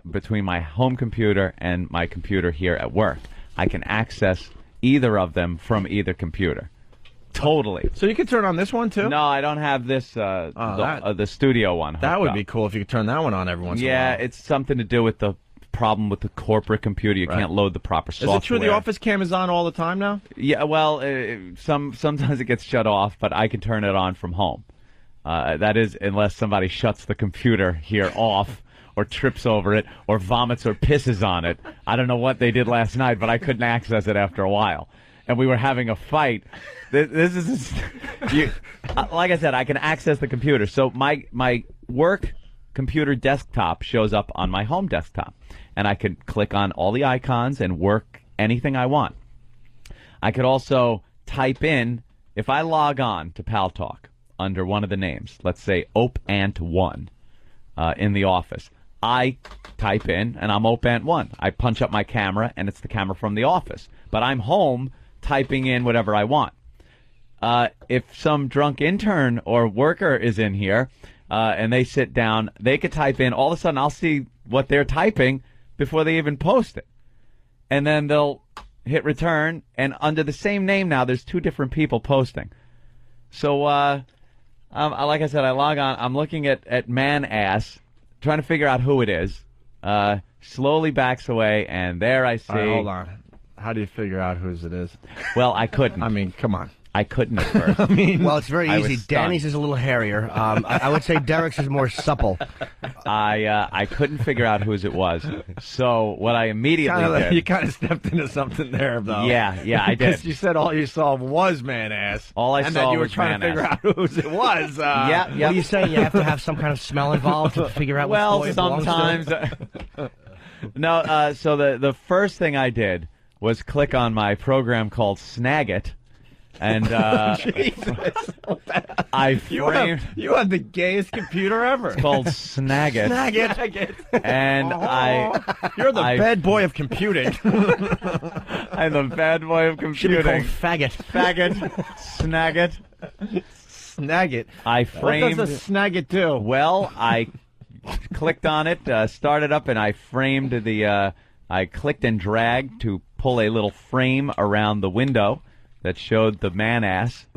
between my home computer and my computer here at work. I can access either of them from either computer. Totally. So you could turn on this one, too? No, I don't have this, the studio one. That would be cool if you could turn that one on every once in a while. Yeah, it's something to do with the problem with the corporate computer. You can't load the proper software. Is it true the office cam is on all the time now? Yeah, well, sometimes it gets shut off, but I can turn it on from home. That is, unless somebody shuts the computer here off or trips over it or vomits or pisses on it. I don't know what they did last night, but I couldn't access it after a while. And we were having a fight. This is, like I said, I can access the computer. So my work computer desktop shows up on my home desktop. And I can click on all the icons and work anything I want. I could also type in, if I log on to Pal Talk under one of the names, let's say OpAnt1 in the office, I type in, and I'm OpAnt1. I punch up my camera, and it's the camera from the office. But I'm home typing in whatever I want. If some drunk intern or worker is in here and they sit down, they could type in. All of a sudden, I'll see what they're typing before they even post it. And then they'll hit return, and under the same name now, there's two different people posting. So, like I said, I log on. I'm looking at man ass, trying to figure out who it is. Slowly backs away, and there I see. All right, hold on. How do you figure out whose it is? Well, I couldn't. I mean, come on. I couldn't at first. Well, it's very easy. Danny's is a little hairier. I would say Derek's is more supple. I couldn't figure out whose it was. So what I immediately did... You kind of stepped into something there, though. Yeah, I did. Because you said all you saw was man ass. All I and saw that you were was trying to man figure ass. out whose it was. Yeah. What are you saying? You have to have some kind of smell involved to figure out well, which boy it belongs sometimes. to? No, so the first thing I did was click on my program called Snagit. And I framed. You have the gayest computer ever. It's called Snagit. Snagit. And You're the bad boy of computing. I'm the bad boy of computing. Should be called faggot. Faggot. Snagit. Snagit. I framed. What does a Snagit do? Well, I clicked on it, started up, and I framed the. I clicked and dragged to pull a little frame around the window that showed the man ass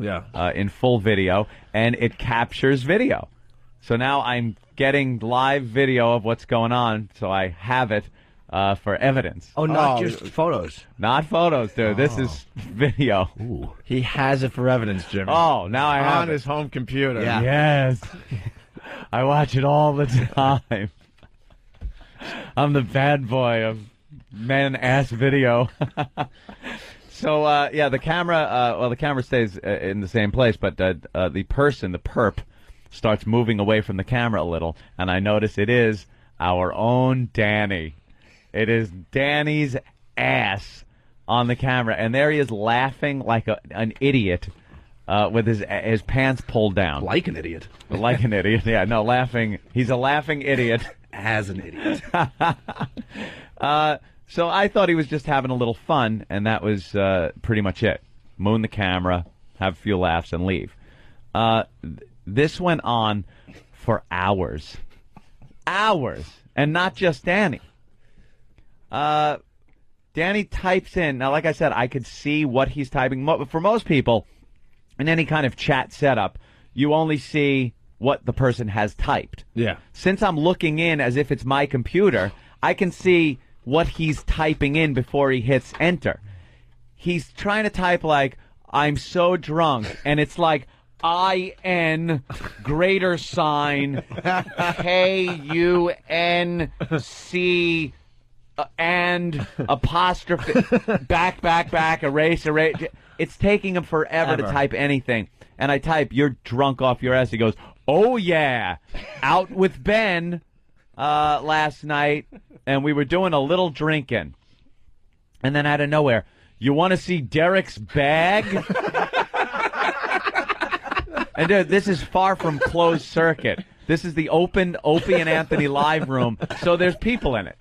in full video, and it captures video. So now I'm getting live video of what's going on, so I have it for evidence. Oh, not just photos. Not photos, dude. This is video. Ooh. He has it for evidence, Jimmy. Oh, now I have on it. his home computer. Yeah. Yes. I watch it all the time. I'm the bad boy of man ass video. So, the camera, the camera stays in the same place, but the person, the perp, starts moving away from the camera a little, and I notice it is our own Danny. It is Danny's ass on the camera, and there he is laughing like an idiot with his pants pulled down. Like an idiot. Like an idiot, yeah. No, laughing. He's a laughing idiot. As an idiot. So I thought he was just having a little fun, and that was pretty much it. Moon the camera, have a few laughs, and leave. This went on for hours. Hours. And not just Danny. Danny types in. Now, like I said, I could see what he's typing. For most people, in any kind of chat setup, you only see what the person has typed. Yeah. Since I'm looking in as if it's my computer, I can see what he's typing in before he hits enter. He's trying to type like, I'm so drunk, and it's like IN greater sign KUNC and apostrophe back erase. It's taking him forever to type anything. And I type, you're drunk off your ass. He goes, oh yeah, out with Ben last night, and we were doing a little drinking. And then out of nowhere, you want to see Derek's bag? And dude, this is far from closed circuit. This is the open Opie and Anthony live room, so there's people in it.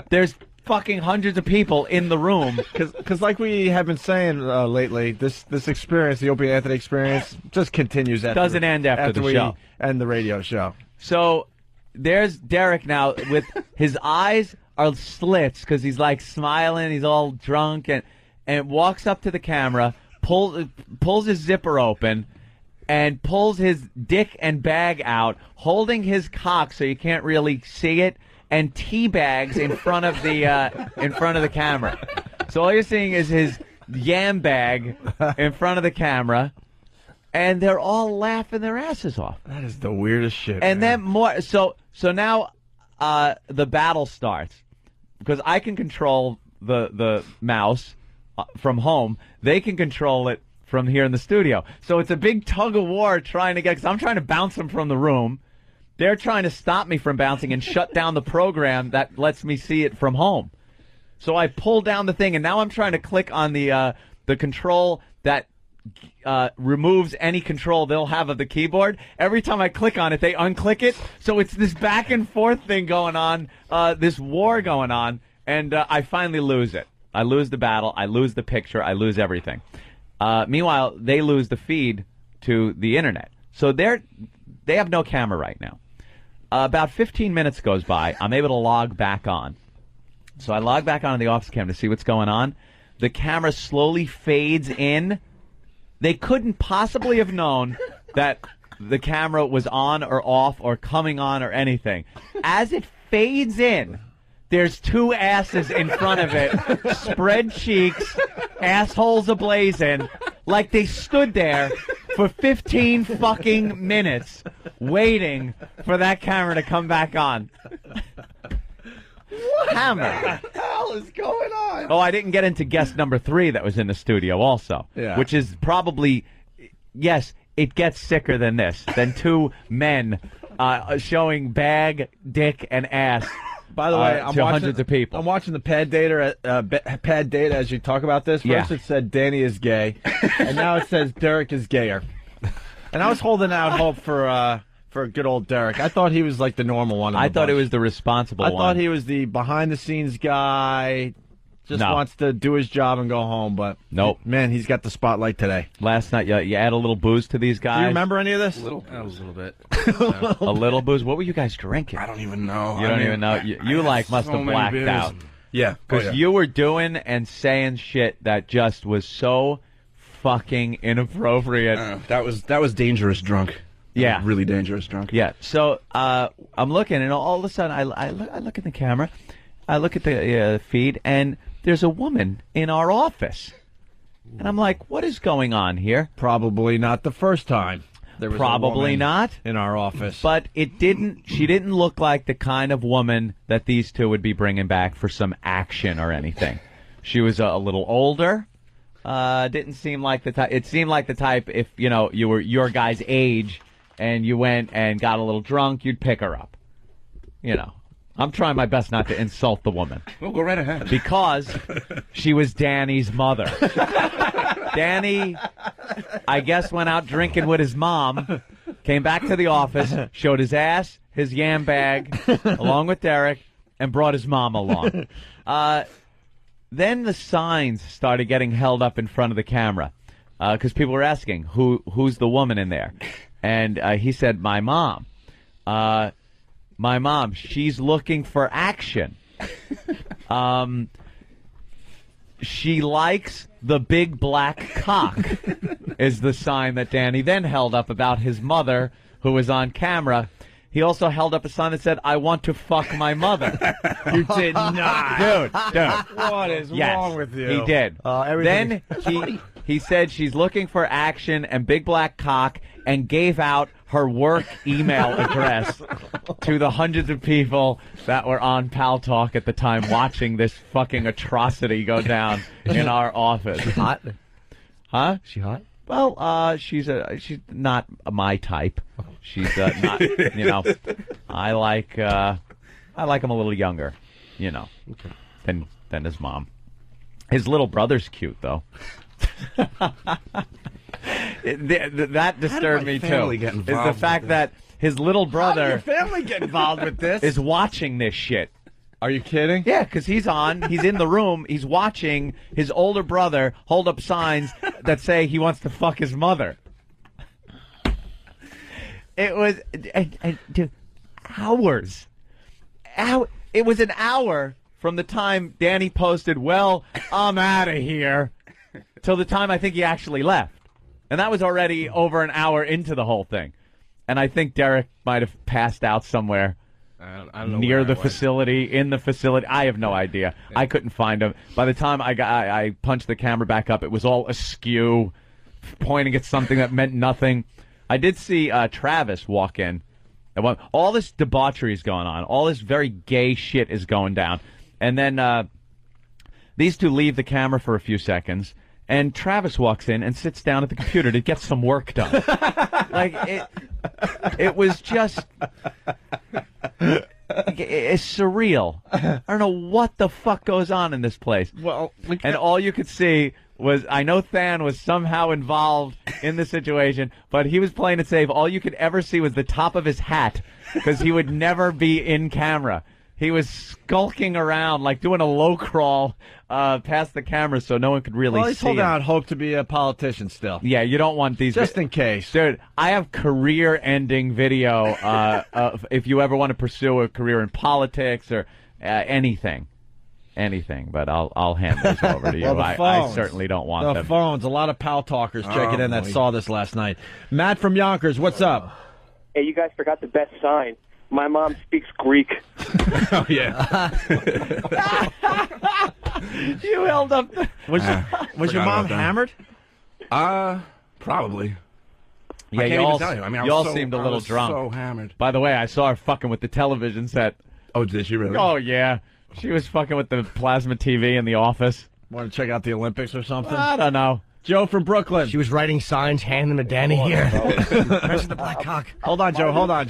There's fucking hundreds of people in the room. Because like we have been saying lately, this experience, the Opie and Anthony experience, just continues. Doesn't end after the show. And the radio show. So there's Derek now with his eyes are slits because he's like smiling, he's all drunk, and walks up to the camera, pulls his zipper open, and pulls his dick and bag out, holding his cock so you can't really see it, and teabags in front of the camera. So all you're seeing is his yam bag in front of the camera, and they're all laughing their asses off. That is the weirdest shit. And man. then more. So now the battle starts because I can control the mouse from home. They can control it from here in the studio. So it's a big tug of war trying to get, because I'm trying to bounce them from the room. They're trying to stop me from bouncing and shut down the program that lets me see it from home. So I pull down the thing, and now I'm trying to click on the the control that removes any control they'll have of the keyboard. Every time I click on it, they unclick it. So it's this back and forth thing going on, this war going on, and I finally lose it. I lose the battle. I lose the picture. I lose everything. Meanwhile, they lose the feed to the internet. So they have no camera right now. About 15 minutes goes by. I'm able to log back on. So I log back on the office cam to see what's going on. The camera slowly fades in. They couldn't possibly have known that the camera was on or off or coming on or anything. As it fades in, there's two asses in front of it, spread cheeks, assholes ablazing, like they stood there for 15 fucking minutes waiting for that camera to come back on. What Hammer. the hell is going on? Oh, I didn't get into guest number 3 that was in the studio also, which is probably, yes, it gets sicker than this, than two men showing bag, dick, and ass. By the way, to hundreds of people. I'm watching the pad data as you talk about this. First it said Danny is gay, and now it says Derek is gayer. And I was holding out hope for good old Derek. I thought he was like the normal one. I thought he was the responsible one. I thought he was the behind-the-scenes guy. Just wants to do his job and go home, but nope. Man, he's got the spotlight today. Last night, you add a little booze to these guys. Do you remember any of this? That was a little bit. A little booze? What were you guys drinking? I don't even know. You don't even know? You must have blacked out. Yeah. Because you were doing and saying shit that just was so fucking inappropriate. That was dangerous drunk. Yeah. Really dangerous drunk. Yeah. So I'm looking, and all of a sudden I look at the camera, I look at the feed, and there's a woman in our office. And I'm like, what is going on here? Probably not the first time. There was Probably not in our office. But she didn't look like the kind of woman that these two would be bringing back for some action or anything. She was a little older. Didn't seem like the type. It seemed like the type, if you were your guy's age and you went and got a little drunk, you'd pick her up. I'm trying my best not to insult the woman. Well, go right ahead. Because she was Danny's mother. Danny, I guess, went out drinking with his mom, came back to the office, showed his ass, his yam bag, along with Derek, and brought his mom along. Then the signs started getting held up in front of the camera because people were asking, who's the woman in there? And he said, my mom. My mom, she's looking for action. She likes the big black cock, is the sign that Danny then held up about his mother, who was on camera. He also held up a sign that said, I want to fuck my mother. You did not. Dude. What is wrong with you? He did. Then he said she's looking for action and big black cock, and gave out her work email address to the hundreds of people that were on Pal Talk at the time watching this fucking atrocity go down in our office. She hot? Huh? She hot? Well, she's not my type. She's not, I like him a little younger, than his mom. His little brother's cute though. That disturbed me too. Is the fact that his little brother, how did your family get involved with this? Is watching this shit. Are you kidding? Yeah, because he's in the room, he's watching his older brother hold up signs that say he wants to fuck his mother. It was dude, hours. It was an hour from the time Danny posted, well, I'm out of here, till the time I think he actually left. And that was already over an hour into the whole thing. And I think Derek might have passed out somewhere I don't know near the facility, in the facility. I have no idea. Yeah. I couldn't find him. By the time I punched the camera back up, it was all askew, pointing at something that meant nothing. I did see Travis walk in. All this debauchery is going on. All this very gay shit is going down. And then these two leave the camera for a few seconds. And Travis walks in and sits down at the computer to get some work done. It was just, it's surreal. I don't know what the fuck goes on in this place. Well, and all you could see Than was somehow involved in the situation, but he was playing it safe. All you could ever see was the top of his hat because he would never be in camera. He was skulking around, like doing a low crawl past the camera so no one could really see Well, he's holding him. out hope to be a politician still. Yeah, you don't want these. Just in case. Dude, I have career-ending video if you ever want to pursue a career in politics or anything. But I'll hand those over to you. Well, I certainly don't want the them. phones. A lot of pal talkers checking in that saw this last night. Matt from Yonkers, what's up? Hey, you guys forgot the best sign. My mom speaks Greek. Oh, yeah. You held up. Was your mom hammered? Probably. Yeah, I can't you even all, tell you. I mean, you all seemed a little drunk. So hammered. By the way, I saw her fucking with the television set. Oh, did she really? Oh, yeah. She was fucking with the plasma TV in the office. Want to check out the Olympics or something? I don't know. Joe from Brooklyn. She was writing signs, handing them to Danny here. Where's the black cock? Hold on, Joe. Hold on.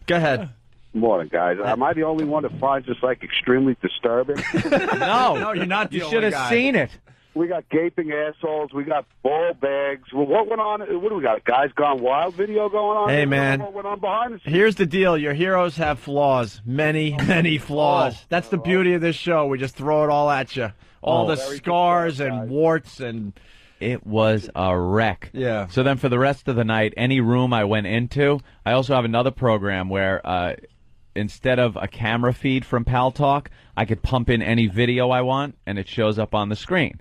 Go ahead. Morning, guys. Am I the only one that finds this like extremely disturbing? No, you're not. You should have seen it. We got gaping assholes. We got ball bags. Well, what went on? What do we got? Guys Gone Wild video going on? Hey, man. What went on behind the scenes? Here's the deal. Your heroes have flaws. Many, many flaws. That's the beauty of this show. We just throw it all at you. All the scars and warts and... It was a wreck. Yeah. So then for the rest of the night, any room I went into, I also have another program where instead of a camera feed from Pal Talk, I could pump in any video I want, and it shows up on the screen.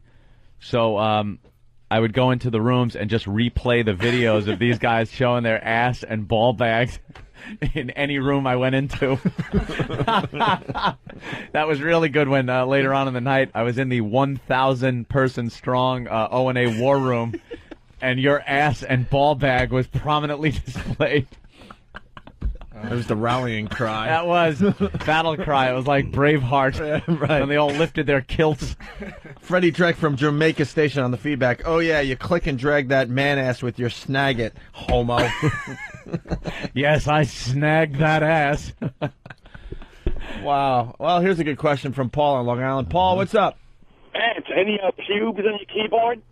So I would go into the rooms and just replay the videos of these guys showing their ass and ball bags in any room I went into. That was really good when later on in the night I was in the 1,000-person strong O&A war room, and your ass and ball bag was prominently displayed. It was the rallying cry. That was battle cry. It was like Braveheart. Right. And they all lifted their kilts. Freddie Drek from Jamaica Station on the feedback. Oh, yeah, you click and drag that man ass with your snag it, homo. Yes, I snagged that ass. Wow. Well, here's a good question from Paul on Long Island. Paul, what's up? Ant, any pubes on your keyboard?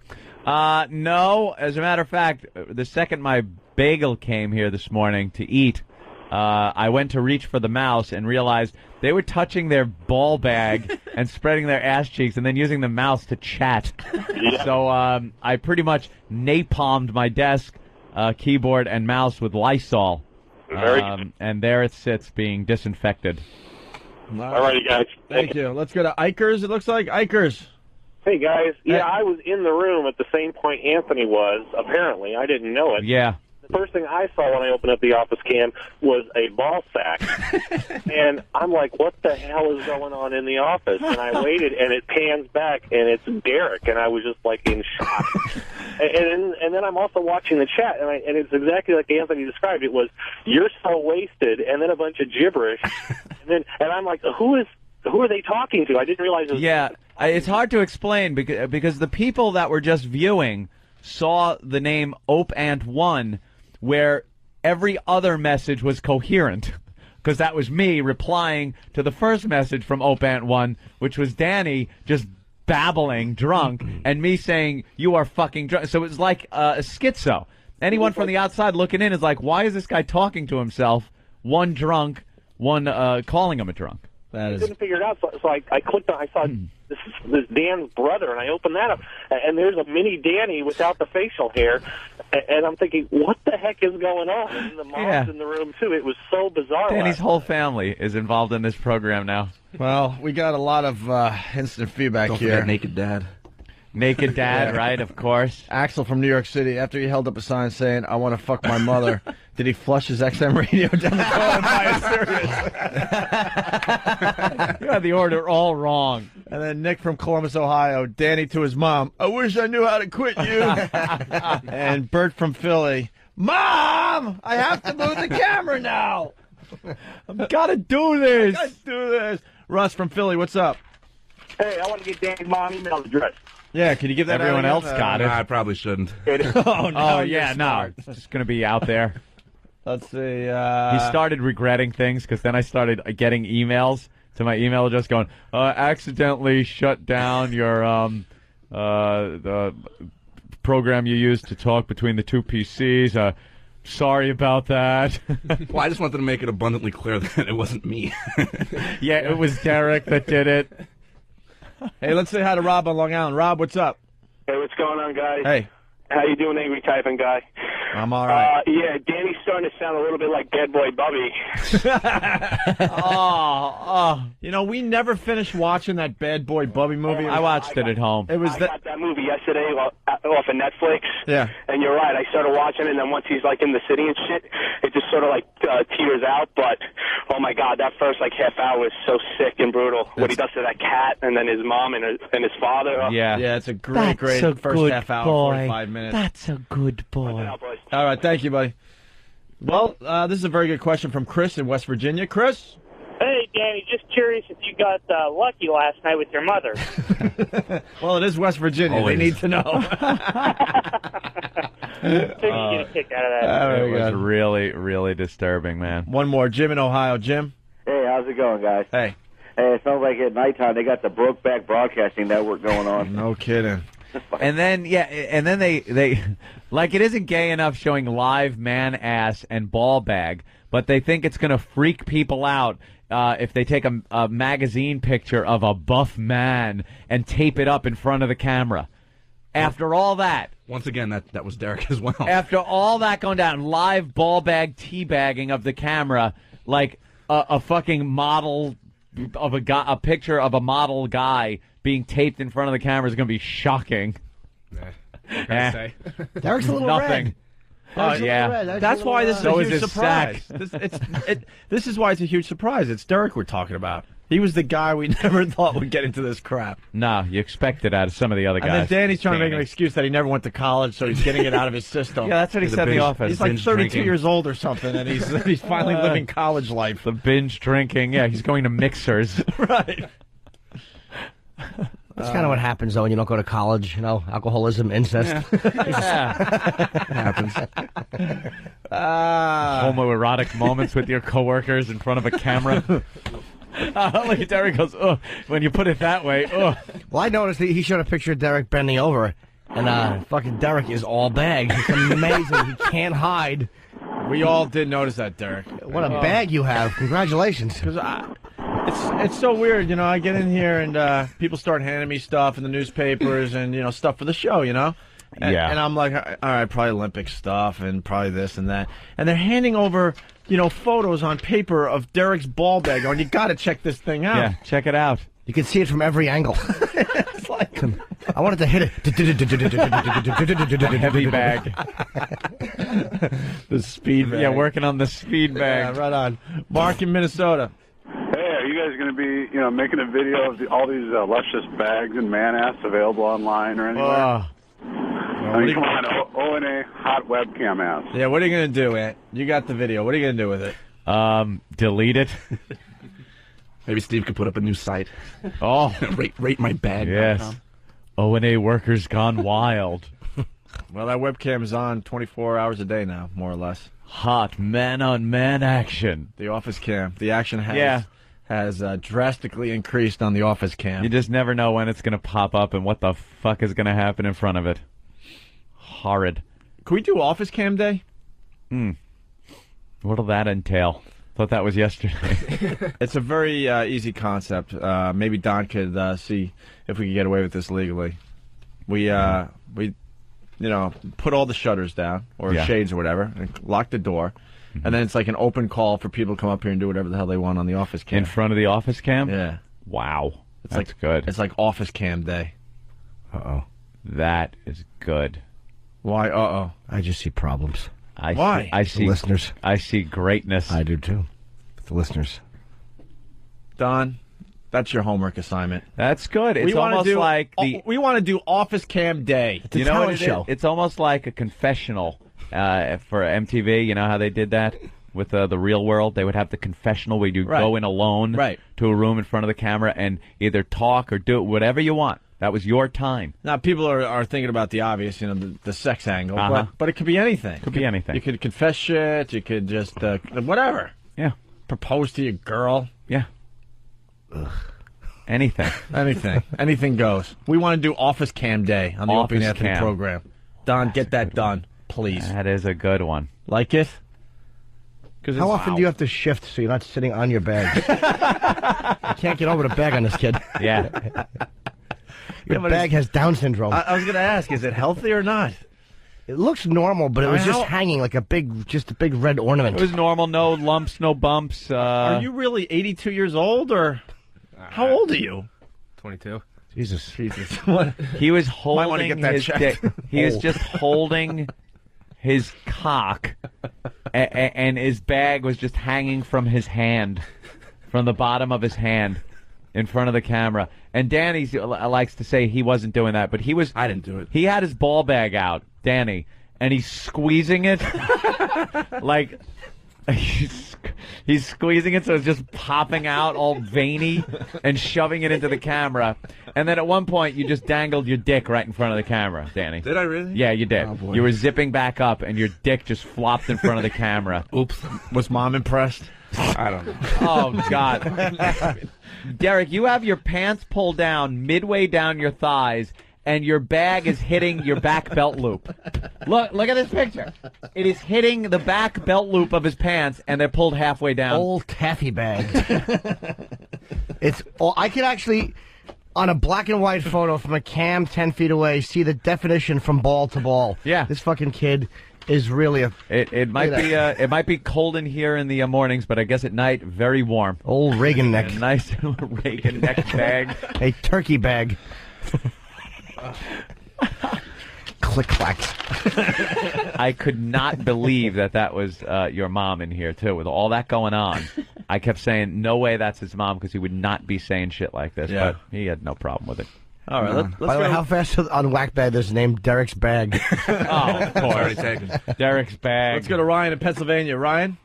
No. As a matter of fact, the second my bagel came here this morning to eat, I went to reach for the mouse and realized they were touching their ball bag and spreading their ass cheeks and then using the mouse to chat. Yeah. So I pretty much napalmed my desk, keyboard, and mouse with Lysol. And there it sits being disinfected. All righty, guys. Thank you. Let's go to Ikers. It looks like Ikers. Hey, guys. Yeah, I was in the room at the same point Anthony was, apparently. I didn't know it. Yeah. The first thing I saw when I opened up the office cam was a ball sack. And I'm like, what the hell is going on in the office? And I waited, and it pans back, and it's Derek. And I was just, like, in shock. And then I'm also watching the chat, and it's exactly like Anthony described. It was, you're so wasted, and then a bunch of gibberish. And I'm like, who are they talking to? I didn't realize it was... Yeah, it's hard to explain because the people that were just viewing saw the name OpeAnt1, where every other message was coherent, because that was me replying to the first message from OpeAnt1, which was Danny just babbling drunk, and me saying, you are fucking drunk. So it was like a schizo. Anyone from the outside looking in is like, why is this guy talking to himself? One drunk, one calling him a drunk. I didn't figure it out, so I clicked on. I saw this Dan's brother, and I opened that up, and there's a mini Danny without the facial hair, and I'm thinking, what the heck is going on? And the mom's in the room too. It was so bizarre. Danny's whole family is involved in this program now. Well, we got a lot of instant feedback Don't here. forget Naked Dad. Naked Dad, right? Of course. Axel from New York City. After he held up a sign saying, "I want to fuck my mother," did he flush his XM radio down the toilet and buy it serious? You had the order all wrong. And then Nick from Columbus, Ohio. Danny to his mom. I wish I knew how to quit you. And Bert from Philly. Mom, I have to move the camera now. I've got to do this. I got to do this. Russ from Philly, what's up? Hey, I want to get Danny's mom email address. Yeah, can you give that Everyone out else got it. I probably shouldn't. Oh, yeah, no. It's just going to be out there. Let's see. He started regretting things because then I started getting emails to my email address going, accidentally shut down your the program you used to talk between the two PCs. Sorry about that. Well, I just wanted to make it abundantly clear that it wasn't me. Yeah, it was Derek that did it. Hey, let's say hi to Rob on Long Island. Rob, what's up? Hey, what's going on, guys? Hey. How you doing, angry typing guy? I'm all right. Yeah, Danny's starting to sound a little bit like Bad Boy Bubby. You know, we never finished watching that Bad Boy Bubby movie. I watched it at home. It was I got that movie yesterday off of Netflix. Yeah. And you're right, I started watching it, and then once he's like in the city and shit, it just sort of like tears out. But oh my god, that first like half hour was so sick and brutal. What he does to that cat, and then his mom and his father. Yeah, it's a great first half hour, 45 minutes. That's a good boy. All right, thank you, buddy. Well, this is a very good question from Chris in West Virginia. Chris? Hey, Danny, just curious if you got lucky last night with your mother. Well, it is West Virginia. Always. They need to know. Figured you get a kick out of that. It was really, really disturbing, man. One more. Jim in Ohio. Jim? Hey, how's it going, guys? Hey. Hey, it sounds like at nighttime they got the Brokeback Broadcasting Network going on. No kidding. And then, they like, it isn't gay enough showing live man ass and ball bag, but they think it's going to freak people out if they take a magazine picture of a buff man and tape it up in front of the camera. After all that. Once again, that was Derek as well. After all that going down, live ball bag teabagging of the camera, like a fucking model of a picture of a model guy being taped in front of the camera is going to be shocking. Say. Derek's a little nothing. red. Oh yeah, That's why this is So a is huge his surprise. This is why it's a huge surprise. It's Derek we're talking about. He was the guy we never thought would get into this crap. No, you expect it out of some of the other guys. And then Danny's trying to make an excuse that he never went to college, so he's getting it out of his system. Yeah, that's what he said in the office. He's like Binge 32 drinking. years old or something, and he's finally living college life. The binge drinking. Yeah, he's going to mixers. Right. That's kind of what happens, though, when you don't go to college. You know, alcoholism, incest. Happens. Homoerotic moments with your coworkers in front of a camera. Look at Derek goes, ugh, when you put it that way, ugh. Well, I noticed that he showed a picture of Derek bending over, and fucking Derek is all bag. It's amazing. He can't hide. We all did notice that, Derek. What a bag you have. Congratulations. Because it's so weird, you know. I get in here and people start handing me stuff in the newspapers and, you know, stuff for the show, you know. And, Yeah. And I'm like, all right, probably Olympic stuff and probably this and that. And they're handing over, you know, photos on paper of Derek's ball bag. Going, you got to check this thing out. Yeah, check it out. You can see it from every angle. It's like I wanted to hit it. Heavy bag. The speed bag. Yeah, working on the speed bag. Yeah, right on. Mark in Minnesota. Hey, are you guys going to be, making a video of all these luscious bags and man ass available online or anywhere? Come on, O&A hot webcam ass. Yeah, what are you going to do, Ant? You got the video. What are you going to do with it? Delete it. Maybe Steve could put up a new site. Oh. rate my bag. Yes. O&A workers gone wild. Well, that webcam is on 24 hours a day now, more or less. Hot man-on-man action. The office cam. The action has drastically increased on the office cam. You just never know when it's going to pop up and what the fuck is going to happen in front of it. Horrid. Can we do office cam day? What'll that entail? Thought that was yesterday. It's a very easy concept. Maybe Don could see if we could get away with this legally. We put all the shutters down or shades or whatever, and lock the door, and then it's like an open call for people to come up here and do whatever the hell they want on the office cam. In front of the office cam? Yeah. Wow. That's good. It's like office cam day. Uh-oh. That is good. Why uh-oh? I just see problems. Why? I see the listeners. I see greatness. I do too. The listeners. Don, that's your homework assignment. That's good. It's almost like we want to do office cam day. It's a talent show. It's almost like a confessional for MTV. You know how they did that with the Real World? They would have the confessional where you go in alone to a room in front of the camera and either talk or do whatever you want. That was your time. Now, people are thinking about the obvious, the sex angle, but it could be anything. Could be anything. You could confess shit. You could just, whatever. Yeah. Propose to your girl. Yeah. Anything. Anything goes. We want to do office cam day on the Opie and Office Anthony cam. program. Don, get that done, please. That is a good one. Like it? How often do you have to shift so you're not sitting on your bag? I can't get over the bag on this kid. Yeah. Your bag has Down syndrome. I was going to ask, is it healthy or not? It looks normal, but it was just hanging like a big red ornament. It was normal, no lumps, no bumps. Are you really 82 years old, or how old are you? 22. Jesus. What? He was Might wanna holding get that his checked. dick. He was just holding his cock, and his bag was just hanging from his hand, from the bottom of his hand, in front of the camera. And Danny likes to say he wasn't doing that, but he was. I didn't do it. He had his ball bag out, Danny, and he's squeezing it like. He's squeezing it so it's just popping out all veiny and shoving it into the camera. And then at one point, you just dangled your dick right in front of the camera, Danny. Did I really? Yeah, you did. Oh, boy. You were zipping back up, and your dick just flopped in front of the camera. Oops. Was Mom impressed? I don't know. Oh, God. Derek, you have your pants pulled down midway down your thighs, and your bag is hitting your back belt loop. Look at this picture. It is hitting the back belt loop of his pants, and they're pulled halfway down. Old taffy bag. I could actually, on a black and white photo from a cam 10 feet away, see the definition from ball to ball. Yeah. This fucking kid is really a... It might be cold in here in the mornings, but I guess at night, very warm. Old Reagan neck. A nice Reagan neck bag. A turkey bag. Click clacks. I could not believe that was your mom in here too, with all that going on. I kept saying, "No way, that's his mom," because he would not be saying shit like this. Yeah. But he had no problem with it. All right, let's By the way, go. how fast on Whack Bag there's a name Derek's bag? Oh, of course. Already taken. Derek's bag. Let's go to Ryan in Pennsylvania. Ryan?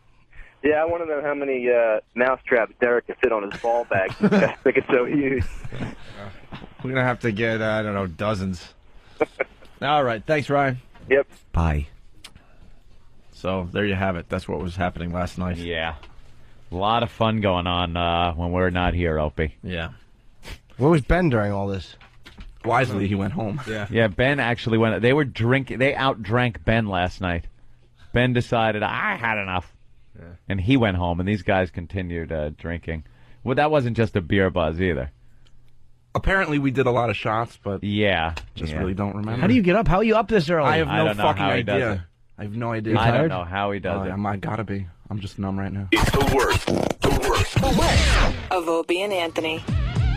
Yeah, I want to know how many mouse traps Derek can fit on his ball bag. I think it's so huge. We're going to have to get, I don't know, dozens. All right. Thanks, Ryan. Yep. Bye. So there you have it. That's what was happening last night. Yeah. A lot of fun going on when we're not here, Opie. Yeah. Where was Ben during all this? Wisely, he went home. Yeah. Yeah, Ben actually went. They were drinking. They outdrank Ben last night. Ben decided, I had enough. Yeah. And he went home, and these guys continued drinking. Well, that wasn't just a beer buzz either. Apparently, we did a lot of shots, but Yeah. really don't remember. How do you get up? How are you up this early? I have I no don't know fucking how he does it. idea. I have no idea. I don't know how he does it. I gotta be. I'm just numb right now. It's the worst. The worst. Of Opie and Anthony.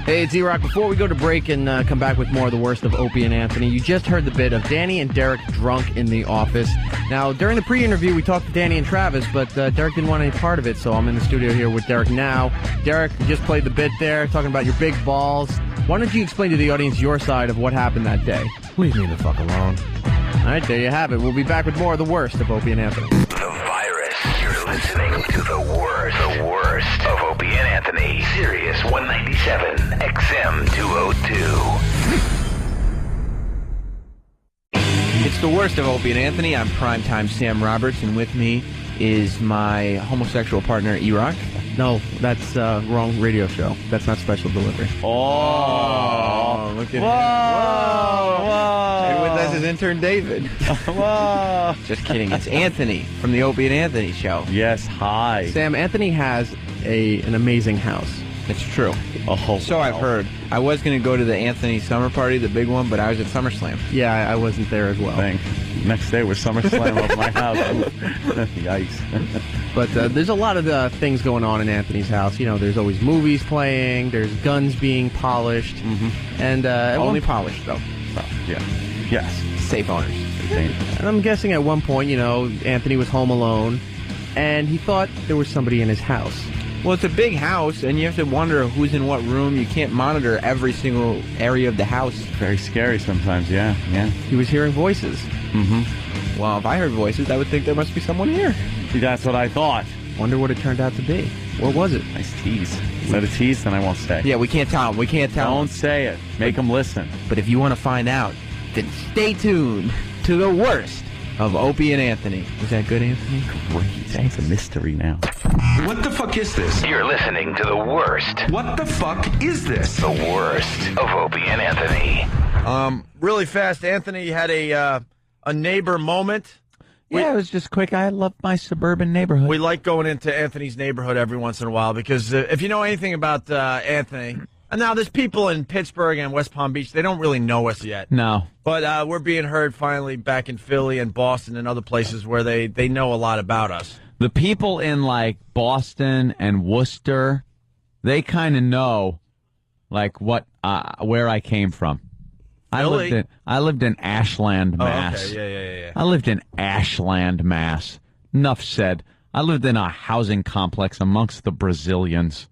Hey, it's E-Rock. Before we go to break and come back with more of the worst of Opie and Anthony, you just heard the bit of Danny and Derek drunk in the office. Now, during the pre-interview, we talked to Danny and Travis, but Derek didn't want any part of it, so I'm in the studio here with Derek now. Derek, you just played the bit there, talking about your big balls. Why don't you explain to the audience your side of what happened that day? Leave me the fuck alone. All right, there you have it. We'll be back with more of the worst of Opie and Anthony. The virus. You're listening to the worst of Opie and Anthony. Sirius 197, XM 202. It's the worst of Opie and Anthony. I'm primetime Sam Roberts, and with me is my homosexual partner, E-Rock. No, that's wrong radio show. That's not special delivery. Oh, look at him. And with us is intern David. Whoa. Just kidding. It's Anthony from the Opie and Anthony show. Yes, hi. Sam, Anthony has an amazing house. It's true. Oh, So I've heard. I was going to go to the Anthony summer party, the big one, but I was at SummerSlam. Yeah, I wasn't there as well. Thanks. Next day was SummerSlam of my house. Yikes. But there's a lot of things going on in Anthony's house. You know, there's always movies playing, there's guns being polished, and Only polished, though. Yeah. Yes. Safe owners. And I'm guessing at one point, you know, Anthony was home alone, and he thought there was somebody in his house. Well, it's a big house, and you have to wonder who's in what room. You can't monitor every single area of the house. Very scary sometimes, yeah. He was hearing voices. Well, if I heard voices, I would think there must be someone here. See, that's what I thought. Wonder what it turned out to be. What was it? Nice tease. Is that a tease? Then I won't say. Yeah, we can't tell him. We can't tell Don't him. say it. Make him listen. But if you want to find out, then stay tuned to the worst of Opie and Anthony. Was that good, Anthony? Great. That's a mystery now. What the fuck is this? You're listening to the worst. What the fuck is this? The worst of Opie and Anthony. Really fast, Anthony had a neighbor moment. Yeah, it was just quick. I love my suburban neighborhood. We like going into Anthony's neighborhood every once in a while because if you know anything about Anthony, and now there's people in Pittsburgh and West Palm Beach, they don't really know us yet. No. But we're being heard finally back in Philly and Boston and other places where they know a lot about us. The people in, like, Boston and Worcester, they kind of know, like, where I came from. Really? I lived in Ashland, Mass. Oh, okay. Yeah. I lived in Ashland, Mass. Enough said. I lived in a housing complex amongst the Brazilians,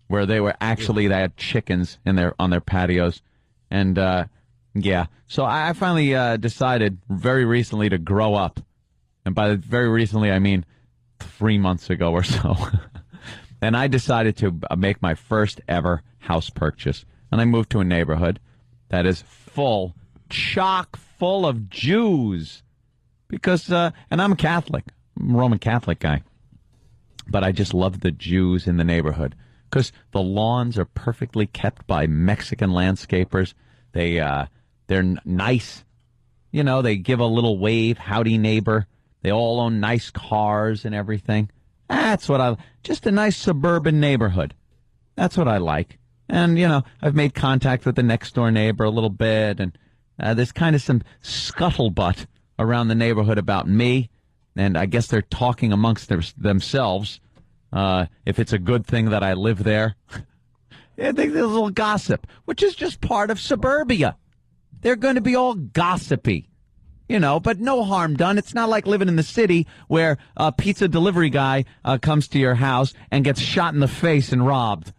where they had chickens on their patios, and yeah. So I finally decided very recently to grow up, and by very recently I mean 3 months ago or so, and I decided to make my first ever house purchase, and I moved to a neighborhood that is chock full of Jews, because and I'm Catholic, I'm a Roman Catholic guy, but I just love the Jews in the neighborhood. Because the lawns are perfectly kept by Mexican landscapers. They're nice. You know, they give a little wave, howdy neighbor. They all own nice cars and everything. That's what just a nice suburban neighborhood. That's what I like. And, you know, I've made contact with the next door neighbor a little bit. And there's kind of some scuttlebutt around the neighborhood about me. And I guess they're talking amongst themselves. If it's a good thing that I live there. I think there's a little gossip, which is just part of suburbia. They're going to be all gossipy, you know, but no harm done. It's not like living in the city where a pizza delivery guy comes to your house and gets shot in the face and robbed.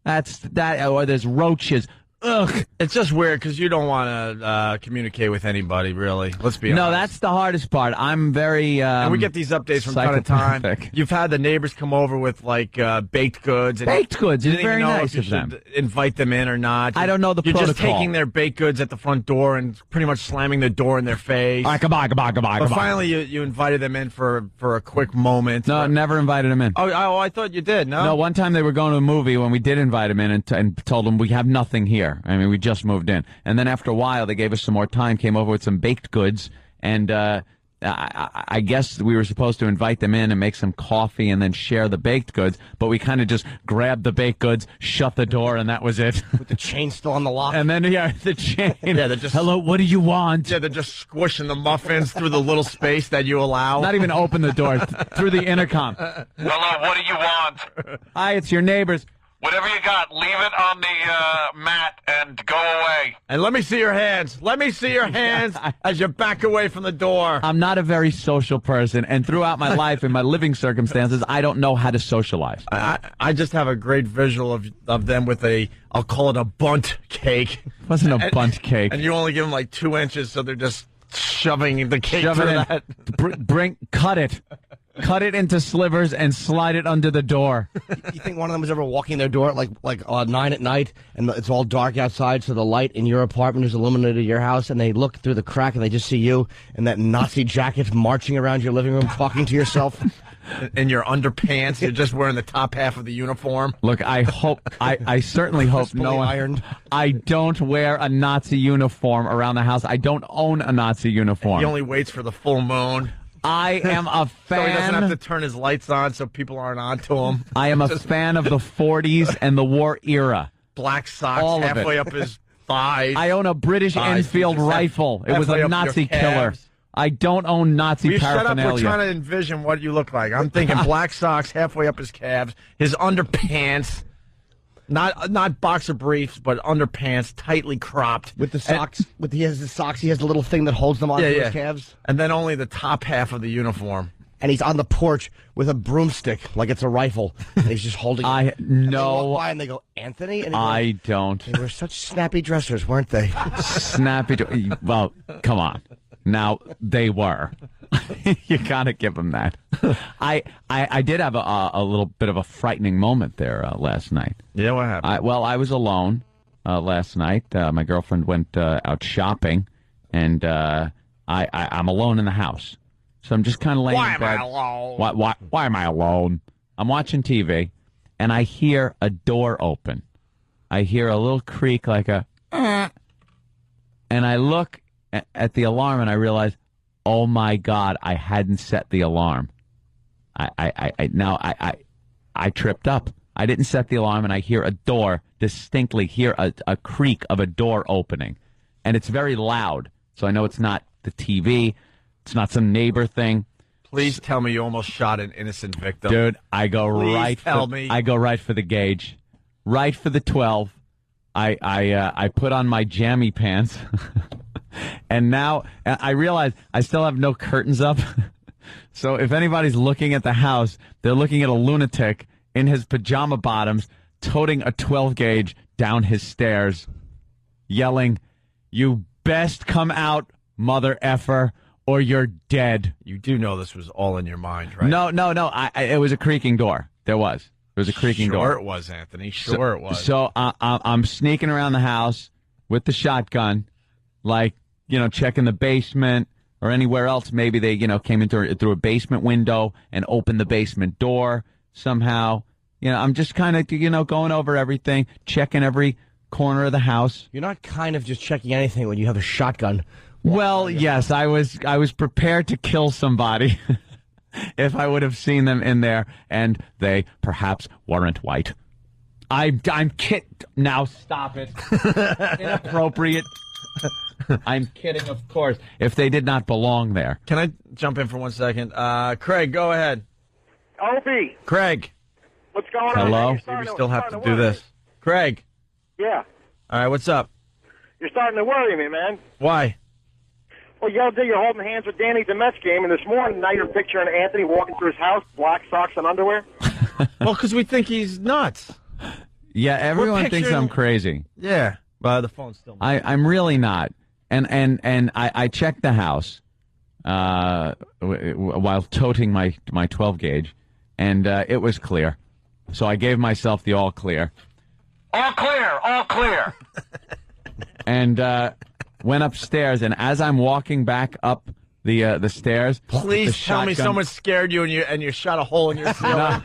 Or there's roaches. Ugh. It's just weird because you don't want to communicate with anybody, really. Let's be honest. No, that's the hardest part. I'm very and we get these updates from time to time. You've had the neighbors come over with, like, baked goods. And baked goods. You It's didn't very even know nice if of you them. should invite them in or not. I don't know the You're protocol. just taking their baked goods at the front door and pretty much slamming the door in their face. All right, goodbye. But finally, you invited them in for a quick moment. No, never invited them in. Oh, I thought you did, no? No, one time they were going to a movie when we did invite them in and told them we have nothing here. I mean, we just moved in. And then after a while, they gave us some more time, came over with some baked goods, and I guess we were supposed to invite them in and make some coffee and then share the baked goods, but we kind of just grabbed the baked goods, shut the door, and that was it. With the chain still on the lock. And then, the chain. Yeah, they're just... Hello, what do you want? Yeah, they're just squishing the muffins through the little space that you allow. Not even open the door, through the intercom. Hello, what do you want? Hi, it's your neighbors. Whatever you got, leave it on the mat and go away. And let me see your hands. Let me see your hands as you back away from the door. I'm not a very social person, and throughout my life, in my living circumstances, I don't know how to socialize. I just have a great visual of them with I'll call it a bunt cake. It wasn't a bunt cake. And you only give them like 2 inches, so they're just shoving the cake through that. Cut it. Cut it into slivers and slide it under the door. You think one of them was ever walking their door at like 9 at night, and it's all dark outside, so the light in your apartment is illuminated your house, and they look through the crack and they just see you in that Nazi jacket marching around your living room, talking to yourself? In your underpants, you're just wearing the top half of the uniform. Look, I certainly hope no one ironed. I don't wear a Nazi uniform around the house. I don't own a Nazi uniform. He only waits for the full moon. I am a fan. So he doesn't have to turn his lights on so people aren't onto him. I am a fan of the 40s and the war era. Black socks all halfway up his thighs. I own a British Enfield rifle. It was a Nazi killer. I don't own Nazi paraphernalia. Shut up. We're trying to envision what you look like. I'm thinking black socks halfway up his calves, his underpants. Not boxer briefs, but underpants, tightly cropped. With the socks, he has the socks. He has the little thing that holds them onto his calves. And then only the top half of the uniform. And he's on the porch with a broomstick, like it's a rifle. And he's just holding it. No. They walk by and they go, Anthony? And I don't. They were such snappy dressers, weren't they? Snappy. Well, come on. Now, they were. You gotta give them that. I did have a little bit of a frightening moment there last night. Yeah, what happened? I was alone last night. My girlfriend went out shopping, and I'm alone in the house. So I'm just kind of laying in bed. Why am I alone? I'm watching TV, and I hear a door open. I hear a little creak like a, and I look at the alarm, and I realize, oh my God, I hadn't set the alarm. I tripped up. I didn't set the alarm, and I hear a door, distinctly hear a creak of a door opening. And it's very loud, so I know it's not the TV. It's not some neighbor thing. Please tell me you almost shot an innocent victim. Dude, I go Please tell me. I go right for the gauge. Right for the 12. I put on my jammy pants. And now I realize I still have no curtains up. So if anybody's looking at the house, they're looking at a lunatic in his pajama bottoms, toting a 12 gauge down his stairs, yelling, "You best come out, mother effer, or you're dead." You do know this was all in your mind, right? No. It was a creaking door. There was a creaking door. Sure it was, Anthony. Sure it was. So I'm sneaking around the house with the shotgun, like, checking the basement or anywhere else. Maybe they, came in through a basement window and opened the basement door somehow. I'm just kind of, going over everything, checking every corner of the house. You're not kind of just checking anything when you have a shotgun. Well, yes, I was prepared to kill somebody if I would have seen them in there, and they perhaps weren't white. I'm kidding. Now stop it. Inappropriate. I'm kidding, of course, if they did not belong there. Can I jump in for 1 second? Craig, go ahead. Opie, Craig. what's going on? Hello? You're We still have to do worry this. Craig. Yeah, All right, what's up? you're starting to worry me, man. Why? Well, the other day you're holding hands with Danny at the Mets game, and this morning now you're picturing Anthony walking through his house, black socks and underwear. Well, because we think he's nuts. Yeah, everyone thinks I'm crazy. Yeah. The phone's still. I'm really not. And I checked the house while toting my 12 gauge, and it was clear. So I gave myself the all clear. All clear, all clear. And went upstairs, and as I'm walking back up the stairs, Please tell me someone scared you and you shot a hole in your ceiling.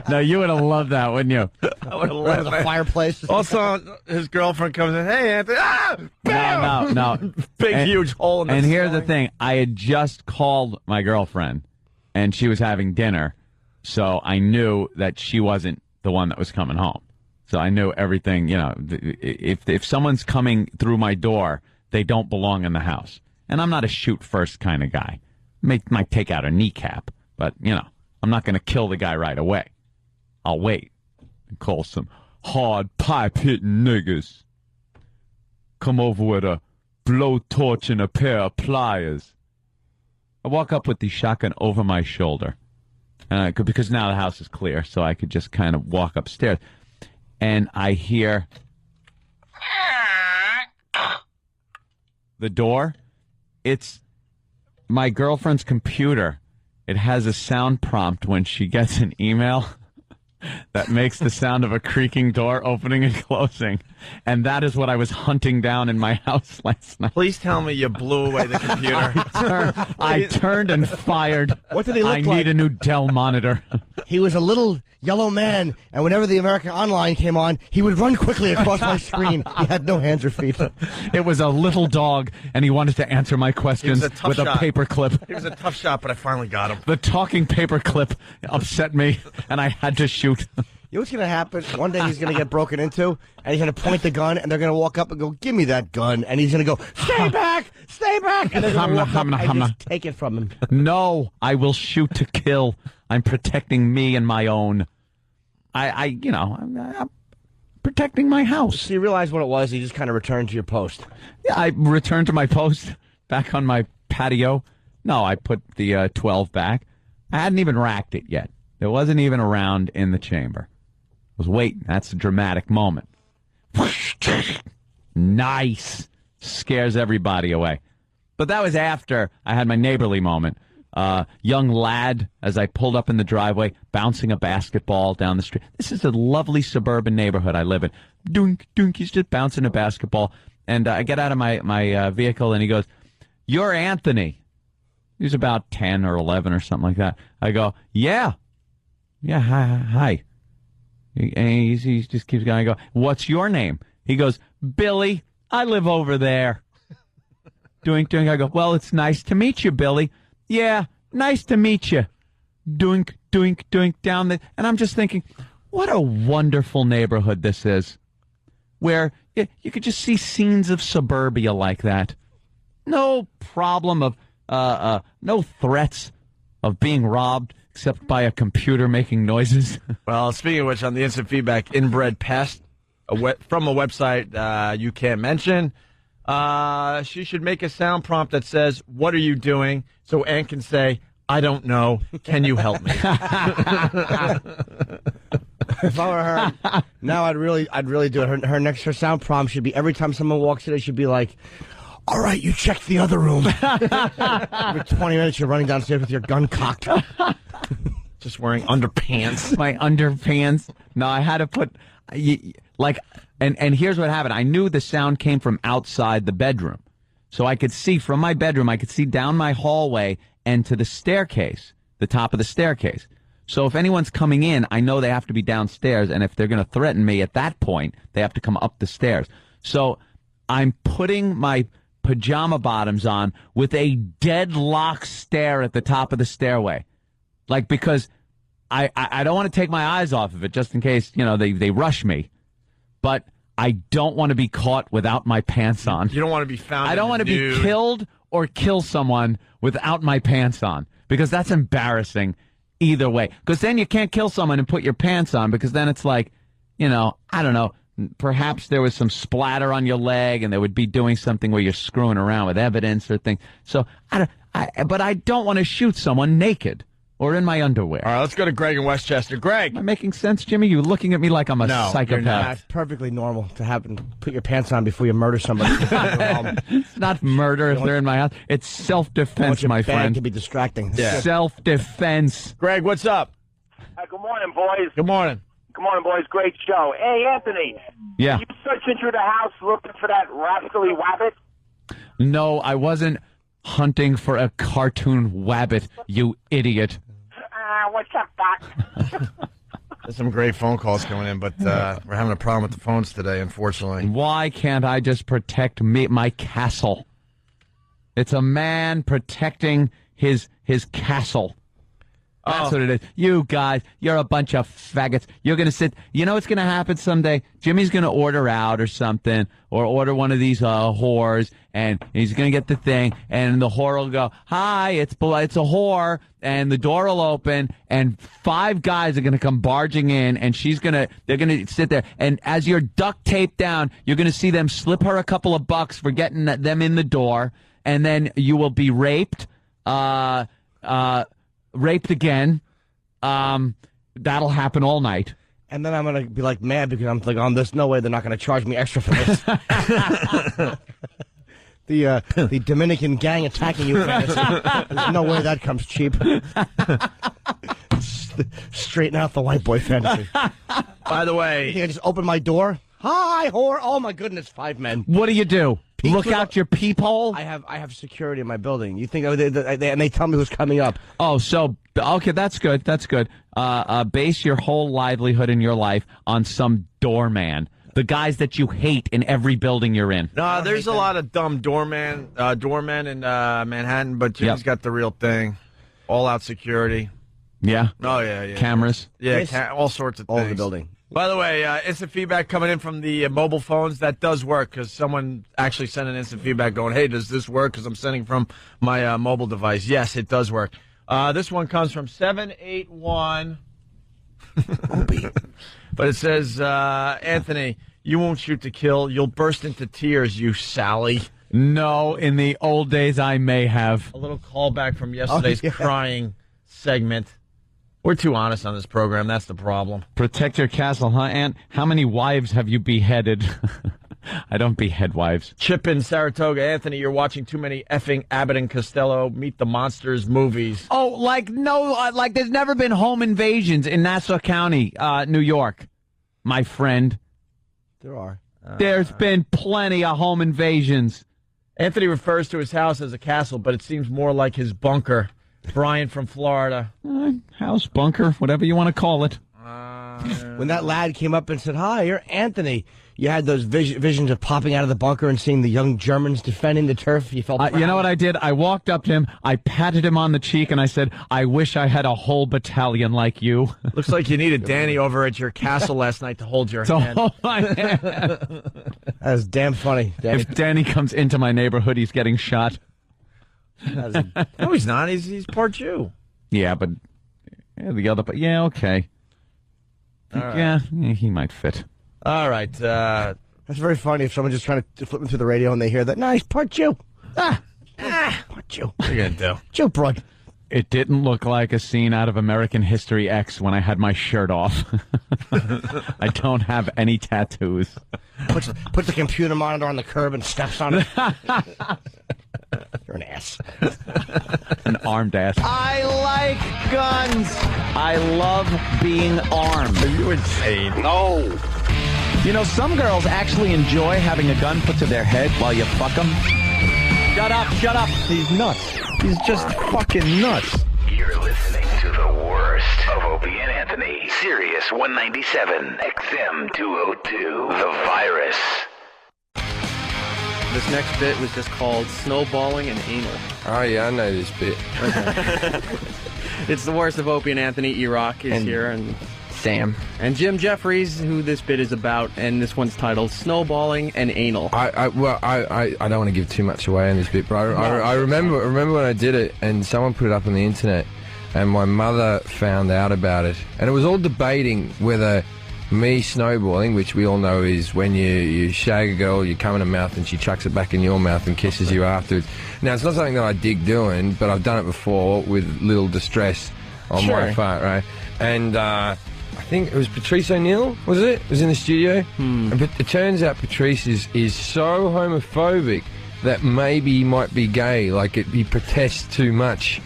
No, you would have loved that, wouldn't you? I would have loved The fireplace. Also, his girlfriend comes in. Hey, Anthony. Ah! Bam! No. Big, huge hole in the And here's ceiling. the thing. I had just called my girlfriend, and she was having dinner, so I knew that she wasn't the one that was coming home. So I knew everything, if someone's coming through my door, they don't belong in the house. And I'm not a shoot first kind of guy. Might take out a kneecap, but, I'm not going to kill the guy right away. I'll wait and call some hard pipe hitting niggas. Come over with a blowtorch and a pair of pliers. I walk up with the shotgun over my shoulder, because now the house is clear, so I could just kind of walk upstairs. And I hear the door. It's my girlfriend's computer. It has a sound prompt when she gets an email that makes the sound of a creaking door opening and closing. And that is what I was hunting down in my house last night. Please tell me you blew away the computer. I turned and fired. What did he look I like? need a new Dell monitor. He was a little yellow man, and whenever the American Online came on, he would run quickly across my screen. He had no hands or feet. It was a little dog, and he wanted to answer my questions He was a tough with shot. a paper clip. He was a tough shot, but I finally got him. The talking paper clip upset me, and I had to shoot. You know what's going to happen? One day he's going to get broken into, and he's going to point the gun, and they're going to walk up and go, "Give me that gun." And he's going to go, "Stay back! Stay back!" And they're going to walk up and just take it from him. No, I will shoot to kill. I'm protecting me and my own. I'm protecting my house. So you realize what it was? You just kind of returned to your post. Yeah, I returned to my post back on my patio. No, I put the 12 back. I hadn't even racked it yet. It wasn't even around in the chamber. I was waiting. That's a dramatic moment. Nice. Scares everybody away. But that was after I had my neighborly moment. Young lad, as I pulled up in the driveway, bouncing a basketball down the street. This is a lovely suburban neighborhood I live in. Dunk, dunk, he's just bouncing a basketball. And I get out of my vehicle, and he goes, you're Anthony. He was about 10 or 11 or something like that. I go, yeah. Yeah, hi. And he just keeps going. I go, what's your name? He goes, Billy. I live over there. Doink, doink. I go, well, it's nice to meet you, Billy. Yeah, nice to meet you. Doink, doink, doink down the... And I'm just thinking, what a wonderful neighborhood this is, where you could just see scenes of suburbia like that. No problem of, no threats of being robbed except by a computer making noises. Well, speaking of which, on the instant feedback, inbred pest from a website you can't mention, she should make a sound prompt that says, what are you doing? So Ann can say, I don't know. Can you help me? If I were her, now I'd really do it. Her sound prompt should be every time someone walks in, it should be like, all right, you checked the other room. Every 20 minutes, you're running downstairs with your gun cocked. Just wearing underpants. My underpants. No, I had to put, and here's what happened. I knew the sound came from outside the bedroom. So I could see from my bedroom, I could see down my hallway and to the staircase, the top of the staircase. So if anyone's coming in, I know they have to be downstairs, and if they're going to threaten me at that point, they have to come up the stairs. So I'm putting my pajama bottoms on with a deadlock stare at the top of the stairway. Like, because I don't want to take my eyes off of it just in case, they rush me. But I don't want to be caught without my pants on. You don't want to be found. I don't want to be killed or kill someone without my pants on, because that's embarrassing either way. Because then you can't kill someone and put your pants on, because then it's like, I don't know, perhaps there was some splatter on your leg and they would be doing something where you're screwing around with evidence or things. So, but I don't want to shoot someone naked or in my underwear. All right, let's go to Greg in Westchester. Greg. Am I making sense, Jimmy? You looking at me like I'm a psychopath. It's perfectly normal to happen. Put your pants on before you murder somebody. It's not murder if they're in my house. It's self-defense, my friend. It can be distracting. Yeah. Self-defense. Greg, what's up? Good morning, boys. Good morning. Good morning, boys. Great show. Hey, Anthony. Yeah. You searching through the house looking for that rascally wabbit? No, I wasn't hunting for a cartoon wabbit, you idiot. What's up, Doc? There's some great phone calls coming in, but we're having a problem with the phones today, unfortunately. Why can't I just protect my castle? It's a man protecting his castle. That's what it is. You guys, you're a bunch of faggots. You're going to sit. You know what's going to happen someday? Jimmy's going to order out or something, or order one of these whores, and he's going to get the thing, and the whore will go, hi, it's a whore, and the door will open, and 5 guys are going to come barging in, and they're going to sit there, and as you're duct taped down, you're going to see them slip her a couple of bucks for getting them in the door, and then you will be raped, raped again. That'll happen all night. And then I'm going to be mad because I'm there's no way they're not going to charge me extra for this. The Dominican gang attacking you fantasy. There's no way that comes cheap. Straighten out the white boy fantasy. By the way, you think I just open my door? Hi, whore. Oh my goodness, 5 men. What do? Look out your peephole? I have security in my building. You think and they tell me who's coming up. Oh, so okay, that's good. That's good. Base your whole livelihood in your life on some doorman. The guys that you hate in every building you're in. No, there's a lot of dumb doormen in Manhattan, but Jimmy's got the real thing. All out security. Yeah. Oh yeah. Cameras. Yeah, all sorts of things. All over the building. By the way, instant feedback coming in from the mobile phones. That does work, because someone actually sent an instant feedback going, hey, does this work? Because I'm sending from my mobile device. Yes, it does work. This one comes from 781. Opie. But it says, Anthony, you won't shoot to kill. You'll burst into tears, you Sally. No, in the old days I may have. A little callback from yesterday's crying segment. We're too honest on this program. That's the problem. Protect your castle, huh, Aunt? How many wives have you beheaded? I don't behead wives. Chip in Saratoga. Anthony, you're watching too many effing Abbott and Costello Meet the Monsters movies. Oh, there's never been home invasions in Nassau County, New York, my friend. There are. There's been plenty of home invasions. Anthony refers to his house as a castle, but it seems more like his bunker. Brian from Florida. House, bunker, whatever you want to call it. When that lad came up and said, "Hi, you're Anthony," you had those visions of popping out of the bunker and seeing the young Germans defending the turf. You felt proud. You know what I did? I walked up to him, I patted him on the cheek, and I said, "I wish I had a whole battalion like you." Looks like you needed Danny over at your castle last night to hold your hand. hold my hand. That was damn funny. Danny. If Danny comes into my neighborhood, he's getting shot. No, he's not. He's part Jew. Yeah, but the other, but yeah, okay. Right. Yeah, he might fit. All right. That's very funny if someone's just trying to flip them through the radio and they hear that. Nice, part Jew. Part Jew. What are you going to do? Jew broad. It didn't look like a scene out of American History X when I had my shirt off. I don't have any tattoos. Puts the computer monitor on the curb and steps on it. You're an ass. An armed ass. I like guns. I love being armed. Are you insane? No. You know, some girls actually enjoy having a gun put to their head while you fuck them. Shut up, shut up. He's nuts. He's just fucking nuts. You're listening to the worst of Opie and Anthony. Sirius 197, XM 202, The Virus. This next bit was just called Snowballing and Anal. Oh, yeah, I know this bit. Okay. It's the worst of Opie and Anthony. E-Rock is here, and Sam. And Jim Jeffries, who this bit is about, and this one's titled Snowballing and Anal. I don't want to give too much away on this bit, but I remember when I did it, and someone put it up on the internet, and my mother found out about it. And it was all debating whether me snowballing, which we all know is when you shag a girl, you come in her mouth and she chucks it back in your mouth and kisses you afterwards. Now, it's not something that I dig doing, but I've done it before with little distress on my part, right? And I think it was Patrice O'Neill, was it? It was in the studio. But it turns out Patrice is so homophobic that maybe he might be gay, like he protests too much.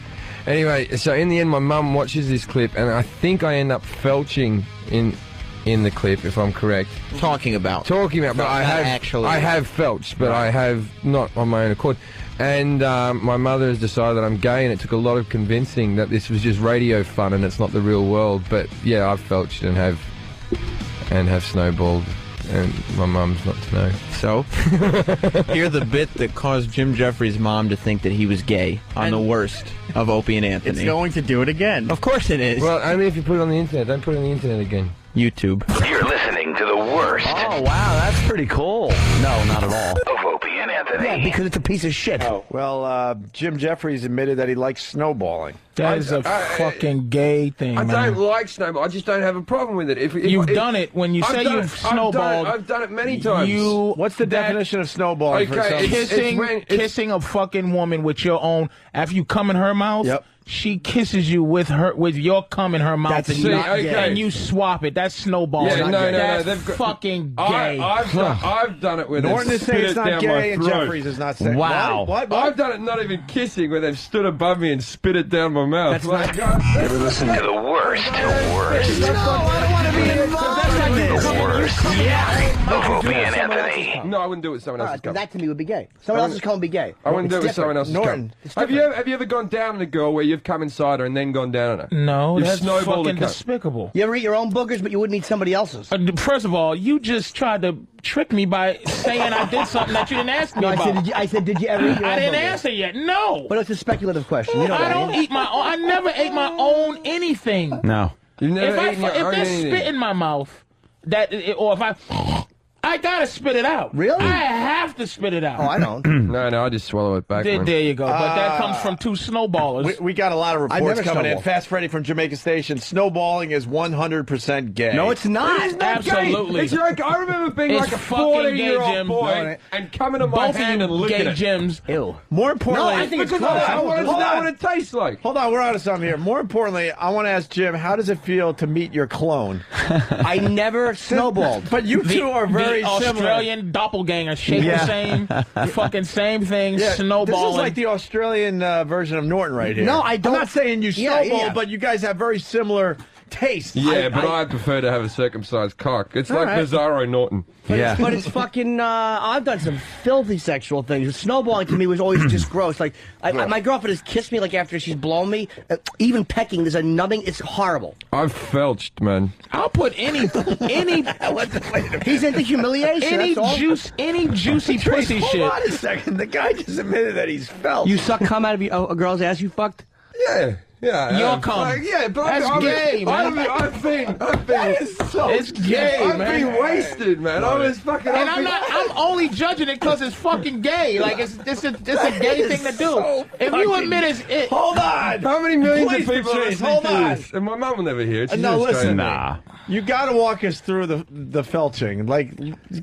Anyway, so in the end, my mum watches this clip, and I think I end up felching in the clip, if I'm correct. Talking about, but I have felched, but I have not on my own accord. And my mother has decided that I'm gay, and it took a lot of convincing that this was just radio fun and it's not the real world. But yeah, I've felched and have snowballed, and my mum's not to know. So, here's the bit that caused Jim Jeffries' mom to think that he was gay on the worst of Opie and Anthony. It's going to do it again. Of course it is. Well, only if you put it on the internet. Don't put it on the internet again. YouTube. You're listening to the worst. Oh, wow, that's pretty cool. No, not at all. Of Opie and Anthony. Yeah, because it's a piece of shit. Oh, well, Jim Jeffries admitted that he likes snowballing. That is a fucking gay thing, I man. don't like snowball. I just don't have a problem with it. If You've done it. When you say you've snowballed, I've done it many times. What's the definition of snowballing? Okay, kissing a fucking woman with your own after you come in her mouth. Yep. She kisses you with your cum in her mouth, and you swap it. That's snowballing. Yeah, no, that's fucking gay. I've done it with Norton is saying it's not gay, and Jeffries is not saying. Wow. What? I've done it not even kissing, where they've stood above me and spit it down my mouth. That's not You're listening to the worst. The worst. No, I don't want to be involved in this. The worst. Yeah. Of Opie and Anthony. No, I wouldn't do it with someone else's cum. That to me would be gay. Someone else's cum would be gay. I wouldn't do it with someone else's cum. Norton, Have you ever gone down on a girl where you've come inside her and then gone down on her? No, You've that's snowballed fucking a cum. despicable. You ever eat your own boogers, but you wouldn't eat somebody else's? First of all, you just tried to trick me by saying I did something that you didn't ask me about. I said, did you ever eat your own I didn't boogers? answer yet. No. But it's a speculative question. You know I that, don't ain't it? eat my own. I never ate my own anything. No. You've never If eaten your own there's anything. spit in my mouth, or if I gotta spit it out. Really? I have to spit it out. Oh, I don't. No, I just swallow it back. There you go. But that comes from two snowballers. We got a lot of I reports never coming in. snowball. Fast Freddy from Jamaica Station. Snowballing is 100% gay. No, it's not. It's not Absolutely. gay. It's like, I remember being It's like a fucking gay, 14-year-old Jim. boy and coming to my Both hand of and you licking gay it. Gyms. Ew. More importantly, No, I think it's Because close. I want to know what it tastes like. Hold on, we're on to something here. More importantly, I want to ask Jim, how does it feel to meet your clone? I never snowballed. But you two are very the similar. Australian doppelganger, shape the same, fucking same thing, snowballing. This is like the Australian version of Norton right here. No, I don't. I'm not saying you Yeah, snowball, yeah. but you guys have very similar taste. Yeah, but I prefer to have a circumcised cock. It's like right. Bizarro Norton. But it's fucking. I've done some filthy sexual things. Snowballing to me was always just gross. Like my girlfriend has kissed me like after she's blown me. Even pecking, there's a numbing. It's horrible. I've felched, man. I'll put any. He's into humiliation. Any juicy pussy shit. Hold on a second. The guy just admitted that he's felt. You suck cum out of a girl's ass you fucked? Yeah. Your cum. But That's gay, man. I've been. It's gay, I've man. been wasted, man. I was fucking. And I'm only judging it because it's fucking gay. Like it's a gay thing to do. So if you admit it. Hold on. How many millions Please, of people are Patrice, listening hold to on. this? And my mum will never hear it. She's No, in listen. Australia. You got to walk us through the felching. Like,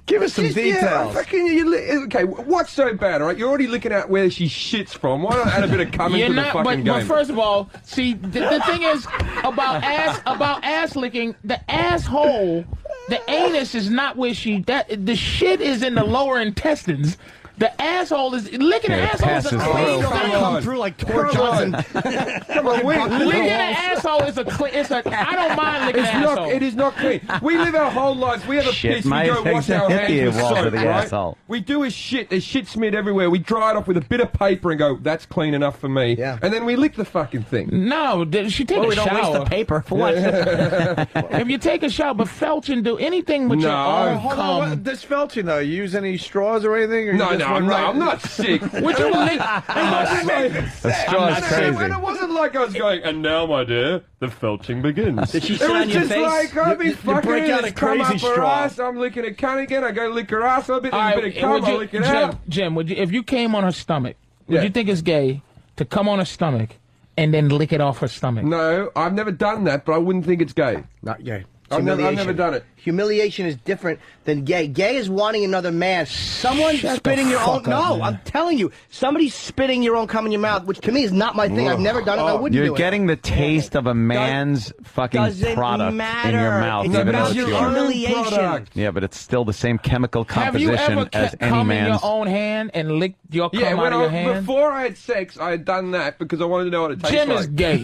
give us some details. Yeah, okay, what's so bad, all right? You're already looking at where she shits from. Why not add a bit of cum into the fucking game? But first of all, see, the thing is about ass licking, the asshole, the anus is not where the shit is in the lower intestines. The asshole is licking an asshole is a clean thing. Come through like Tor Johnson. Come on, licking an asshole is a clean. I don't mind licking an asshole. It is not clean. We live our whole lives. We have a piss. We go wash our hands with soap, right? Asshole. We do his shit. There's shit smeared everywhere. We dry it off with a bit of paper and go, that's clean enough for me. Yeah. And then we lick the fucking thing. No, she take a shower. We don't waste the paper for what? If you take a shower, but felching, do anything with your own Hold cum. on. This felching though, you use any straws or anything? Or No, I'm not sick. Would you lick? The straw's crazy. And it wasn't like I was going, and now, my dear, the felching begins. Did she sit on your face? It was just like, I'll be fucking break out a come up crazy her straw. ass, I'm licking a cunt again, I go lick her ass a bit, there's a bit of cum, I lick it out. Jim, would you, if you came on her stomach, would Yeah. you think it's gay to come on her stomach and then lick it off her stomach? No, I've never done that, but I wouldn't think it's gay. Not gay. I've never done it. Humiliation is different than gay. Gay is wanting another man. Someone spitting your own. No, I'm telling you, somebody spitting your own cum in your mouth, which to me is not my thing. I've never done it. I wouldn't do it. You're getting the taste of a man's fucking product in your mouth, It's even though about it's your yours. humiliation. Yeah, but it's still the same chemical Have you composition ever as any come in your man's. own hand and licked your cum Yeah, out of your hand? before I had sex, I had done that because I wanted to know what it tastes Jim like. is gay.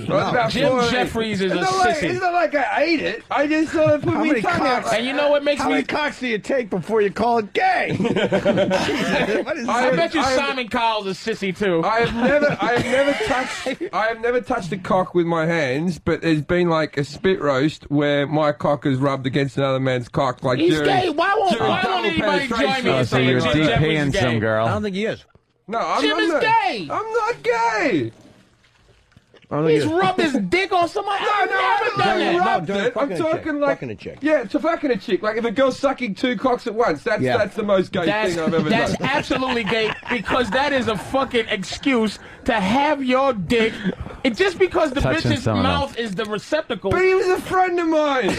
Jim Jeffries is a sissy. It's not like I ate it. I just sort of put How my many tongue out. cocks? And you know what makes How me... many cocks do you take before you call it gay? What is I bet you Simon Cowell's a sissy too. I have never touched a cock with my hands, but there's been like a spit roast where my cock has rubbed against another man's cock. Like He's during, gay. Why won't double anybody join me penetration. in So saying you're Jim deep Jeffries peeing is some gay? girl. I don't think he is. No, I'm Jim is not gay. I'm not gay. He's rubbed his dick on somebody. I've never done that. Rubbed it. I'm talking like fucking a chick. Yeah, it's a fucking a chick. Like if a girl's sucking two cocks at once, that's the most gay thing I've ever That's done. absolutely gay because that is a fucking excuse to have your dick. It just because the Touching bitch's someone mouth is the receptacle. But he was a friend of mine.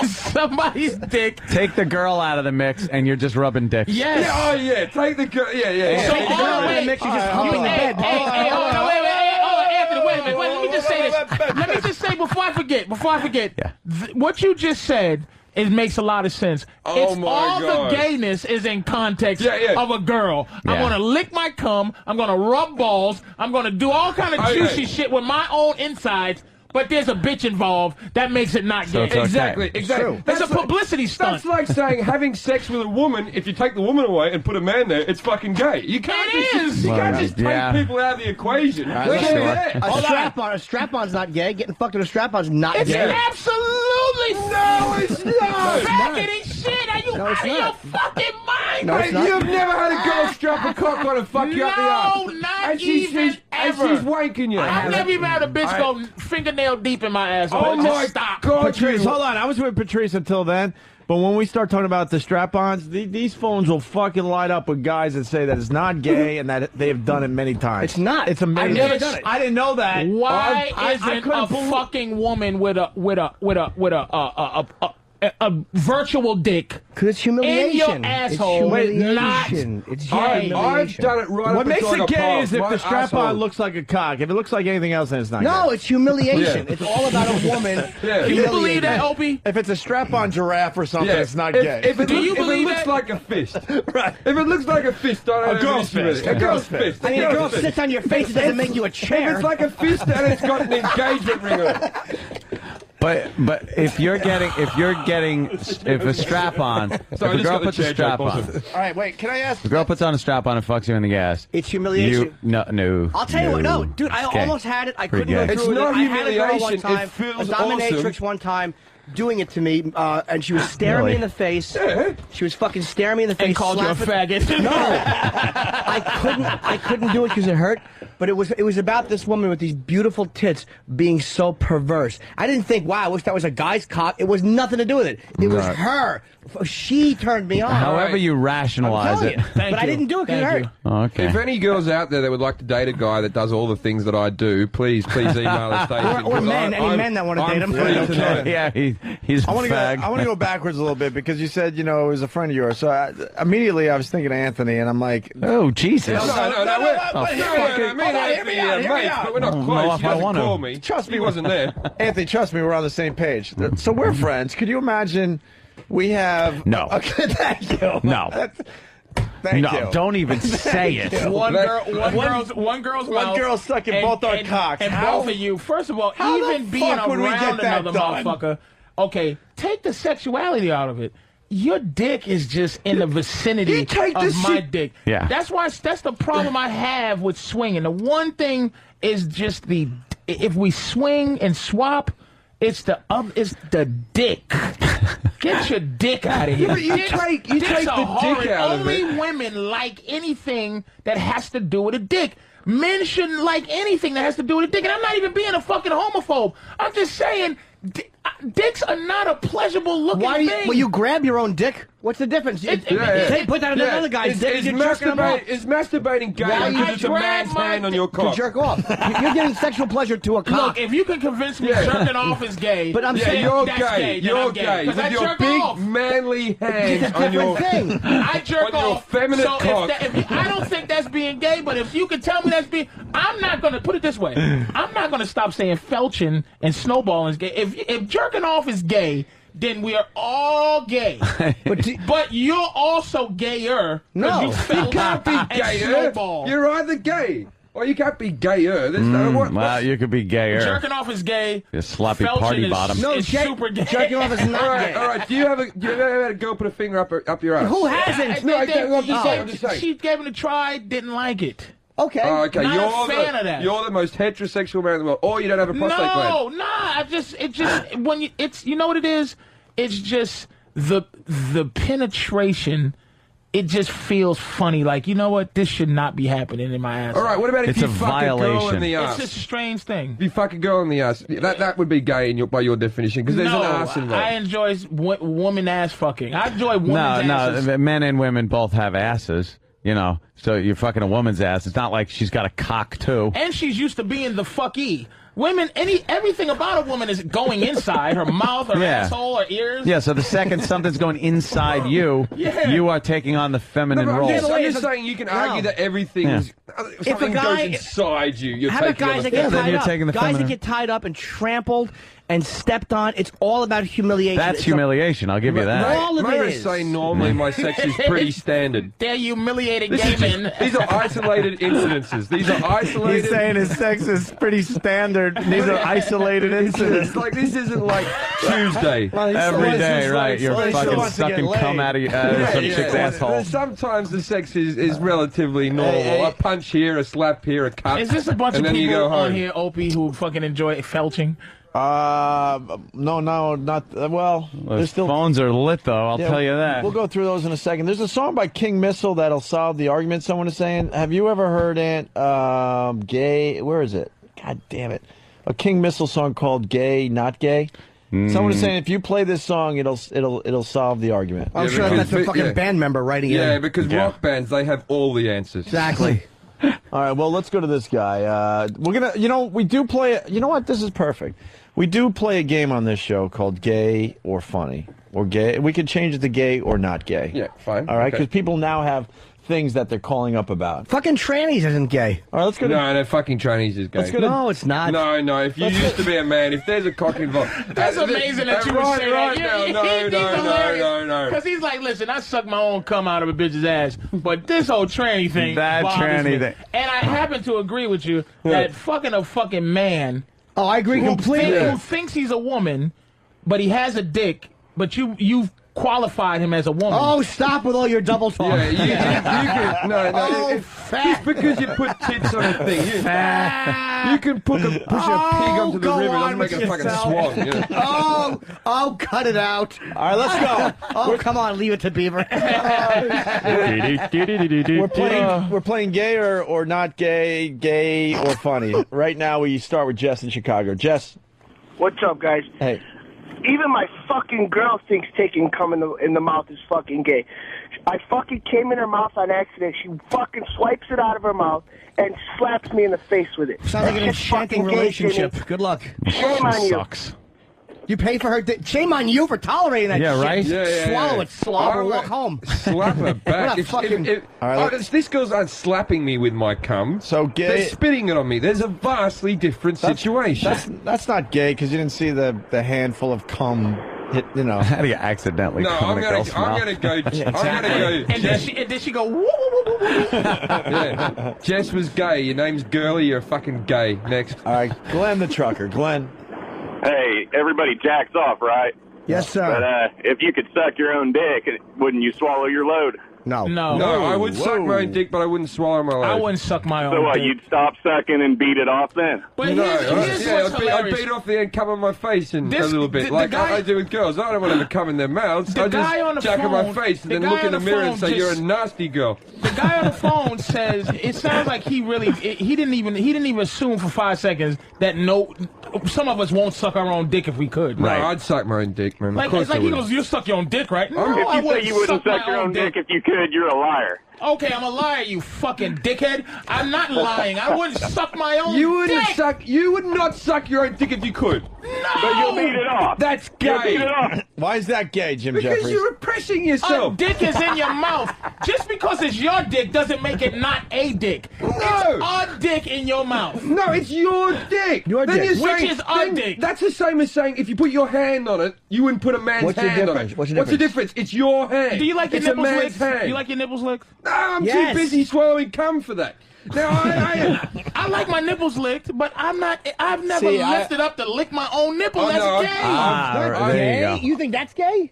Somebody's dick. Take the girl out of the mix, and you're just rubbing dicks. Yes. Yeah, oh yeah, take the girl. Yeah. So Take the all girl the way, in the mix, you're just humping humping the bed. Hey, hold on, wait, Anthony, wait a minute. Let me just say this. Let me just say before I forget. Yeah. What you just said. It makes a lot of sense. Oh It's my all God. the gayness is in context Yeah. of a girl. I'm Yeah. gonna lick my cum. I'm gonna rub balls. I'm gonna do all kind of juicy shit with my own insides. But there's a bitch involved. That makes it not So gay. it's okay. Exactly. It's That's a publicity stunt. That's like saying having sex with a woman. If you take the woman away and put a man there, it's fucking gay. You can't It just is. you can't Well, just take yeah. people out of the equation. Right, Look sure. at that. A strap-on's not gay. Getting fucked with a strap-on's not It's gay. absolutely No, it's not. Faggoty shit. Are you out of your fucking mind? No, it's Mate, not. you've never had a girl strap a cock on and fuck you up the ass. No, not and she's, even she's, ever. And she's wanking you. I've never even had a bitch go fingernail deep in my ass. Oh Just my stop. God, Patrice, hold on. I was with Patrice until then. But when we start talking about the strap-ons, these phones will fucking light up with guys that say that it's not gay and that they have done it many times. It's not. It's amazing. I've never done it. I didn't know that. Why I isn't couldn't a believe- fucking woman with a virtual dick Because it's humiliation. in your asshole It's not humiliation. It's I've humiliation. done it right What up makes until I it got gay past is if my the strap-on asshole. looks like a cock. If it looks like anything else, then it's not No, gay. it's humiliation. Yeah. It's all about a woman. Yeah. Do you believe that, Opie? If it's a strap-on giraffe or something, Yeah. it's not If- gay. If it, Do you if it believe looks that? like a fist, Right. If it looks like a fist, I don't have an girl's issue with fist. it. A girl's fist. I mean, a girl's girl fist. sits on your face. It doesn't make you a If chair. it's like a fist and it's got an engagement ring on it. But if a strap on, if a girl puts a strap on, All right, wait. Can I ask? the girl puts on a strap on and fucks you in the ass. It's humiliation. No. I'll tell you what. No, dude, I Okay. almost had it. I Pretty couldn't gay. go through It's it. not I had a girl one humiliation. time, It feels a dominatrix awesome. one time, doing it to me, and she was staring me in the face. She was fucking staring me in the face. And called you a slapping- faggot. No, I couldn't do it because it hurt. But it was about this woman with these beautiful tits being so perverse. I didn't think, wow, I wish that was a guy's cock. It was nothing to do with it. It was Right. her. She turned me on. However you rationalize it. But I didn't do it because it hurt. Okay. If any girls out there that would like to date a guy that does all the things that I do, please email us, Stacey. Or men, any men that want to date him. free to know. Yeah, he's a I want fag. to go backwards a little bit because you said it was a friend of yours. So immediately I was thinking of Anthony, and I'm like, oh Jesus! No, but we're not close. He doesn't call me. Trust me, He wasn't there. Anthony, trust me, we're on the same page. So we're friends. Could you imagine? We have No. Okay, thank you. No. Thank No, you. don't even say Thank it. you. One girl's one mouth, girl sucking both our cocks. And How- both of you, first of all, how the even being fuck would we around get that another done? motherfucker, okay, take the sexuality out of it. Your dick is just in the vicinity of my dick. Yeah. That's the problem I have with swinging. The one thing is just if we swing and swap, it's the dick. Get your dick out of here. Yeah, but you take the dick out of it. Only women like anything that has to do with a dick. Men shouldn't like anything that has to do with a dick. And I'm not even being a fucking homophobe. I'm just saying, dicks are not a pleasurable looking thing. Will you grab your own dick? What's the difference? Put that on another guy's dick. You're jerking him off. Is masturbating gay Why because you it's a man's hand on your To cock? jerk off. You're giving sexual pleasure to a cock. Look, if you can convince me jerking off is gay, But I'm saying you're that's gay. then You're I'm gay. Because I With your jerk big, off. manly hands It's a on your different thing. I jerk on your off. feminine So cock. I don't think that's being gay, but if you can tell me that's being, I'm not going to put it this way. I'm not going to stop saying felching and snowballing is gay. If jerking off is gay, then we are all gay. But you're also gayer. No. you can't be and gayer. snowball. You're either gay or you can't be gayer. There's no what. Well, you could be gayer. Jerking off is gay. You sloppy Felching party is- bottom. No, is super gay. jerking off is not gay. All right. Do you ever had a girl put a finger up your ass? Who hasn't? No, I'm just saying. She gave it a try, didn't like it. Okay. Oh, okay. Not a You're fan of that. You're the most heterosexual man in the world, or you don't have a prostate gland. When you know what it is? It's just the penetration. It just feels funny. Like, you know what? This should not be happening in my ass. All right. What about if It's you a fuck a girl in violation. the ass? It's just a strange thing. If you fuck a girl in the ass, that would be gay by your definition because there's no, an ass involved. I enjoy woman ass fucking. I enjoy women's asses. No, men and women both have asses. So you're fucking a woman's ass. It's not like she's got a cock too. And she's used to being the fucky. Women, everything about a woman is going inside her mouth, her asshole, her ears. Yeah, so the second something's going inside you, you are taking on the feminine No, but role. I'm just saying you can argue that everything's something goes inside you. You're How about taking on guys the that get feminine. tied you're up? taking the Guys that feminine. get tied up and trampled and stepped on. It's all about humiliation. That's humiliation. I'll give you that. All of May it I is. say normally my sex is pretty standard. They're humiliating gay men. These are isolated incidences. These are isolated. He's saying his sex is pretty standard. These are isolated incidents. It's like this isn't like Tuesday. Every day, right? You're fucking sucking cum out of some chick's asshole. Sometimes the sex is relatively normal. A punch here, a slap here, a cut. Is this a bunch and of then you people go home. on here, Opie, who fucking enjoy felching? No, not well. There's still Phones are lit, though. I'll tell you that. We'll go through those in a second. There's a song by King Missile that'll solve the argument. Someone is saying, have you ever heard gay? Where is it? God damn it! A King Missile song called "Gay Not Gay." Someone is saying if you play this song, it'll solve the argument. I'm sure that's a fucking band member writing it. Yeah, because rock bands, they have all the answers. Exactly. All right, well, let's go to this guy. We're gonna, we do play. You know what? This is perfect. We do play a game on this show called Gay or Funny or Gay. We could change it to Gay or Not Gay. Yeah, fine. All right, Okay. because people now have things that they're calling up about. Fucking trannies isn't gay. All right, let's go to. No, fucking Chinese is gay. Let's go to. No, it's not. No, if you used to be a man, if there's a cock involved. That's amazing that you would say right that. now, no. Because he's like, listen, I suck my own cum out of a bitch's ass, but this whole tranny thing That bothers tranny me. thing. And I happen to agree with you that fucking a fucking man Oh, I agree completely. Who thinks he's a woman, but he has a dick, but you've qualified him as a woman. Oh, stop with all your double talk. Yeah, you can, no. Oh, Just because you put tits on a thing, you can push a pig onto the river, doesn't make it a fucking swan. You know? Oh, cut it out. All right, let's go. Oh, come on, leave it to Beaver. We're playing gay or not gay or funny. Right now, we start with Jess in Chicago. Jess. What's up, guys? Hey. Even my fucking girl thinks taking cum in the mouth is fucking gay. I fucking came in her mouth on accident. She fucking swipes it out of her mouth and slaps me in the face with it. Sounds like an That's enchanting fucking gay, relationship. Jimmy. Good luck. Shame on you. Sucks. You pay for her. Shame on you for tolerating that. Yeah, shit. right? Yeah. Swallow it, slob, or walk home. Slap her back. These girls aren't slapping me with my cum. So gay. They're spitting it on me. There's a vastly different situation. That's not gay because you didn't see the handful of cum hit. You know. How do you accidentally come in a girl's mouth? I'm gonna go. And then she go, woo, woo, woo, woo, woo. Yeah. Jess was gay. Your name's Girly. You're fucking gay. Next. All right, Glenn the trucker. Glenn. Hey, everybody jacks off, right? Yes, sir. But if you could suck your own dick, wouldn't you swallow your load? No. No, I would suck my own dick, but I wouldn't swallow my load. I wouldn't suck my own So what, dick. you'd stop sucking and beat it off then? But here's what's I'd hilarious. beat off the end, come on my face and This- a little bit. the Like guy- I do with girls. I don't want them to come in their mouths. The I guy on the just jack on my phone- face and the then guy look in on the the mirror phone and say, you're a just- nasty girl. The guy on the phone says it sounds like he didn't even assume for 5 seconds that some of us won't suck our own dick if we could. No, I'd suck my own dick, man. Like, of course it's like I he would. goes, you suck your own dick, right? No, If I you say wouldn't you wouldn't suck suck your my own dick if you could, you're a liar. Okay, I'm a liar, you fucking dickhead. I'm not lying. I wouldn't suck my own You wouldn't dick. suck. You would not suck your own dick if you could. No. But you'll beat it off. That's You'll gay. beat it off. Why is that gay, Jim Because Jeffries? you're repressing A yourself. dick is in your mouth. Just because it's your dick doesn't make it not a dick. No. It's a dick in your mouth. No, it's your dick. Your Then dick. you're Which saying- is our then dick. That's the same as saying if you put your hand on it, you wouldn't put a man's What's the hand on difference? it. What's the What's the difference? difference? It's your hand. Do you like your it's nipples a man's licked? hand. Do you like your nipples licked? No, I'm Yes. too busy swallowing cum for that. Now, I like my nipples licked, but I've never See, lifted up to lick my own nipple. Oh, That's no, gay. That's there gay? You think that's gay?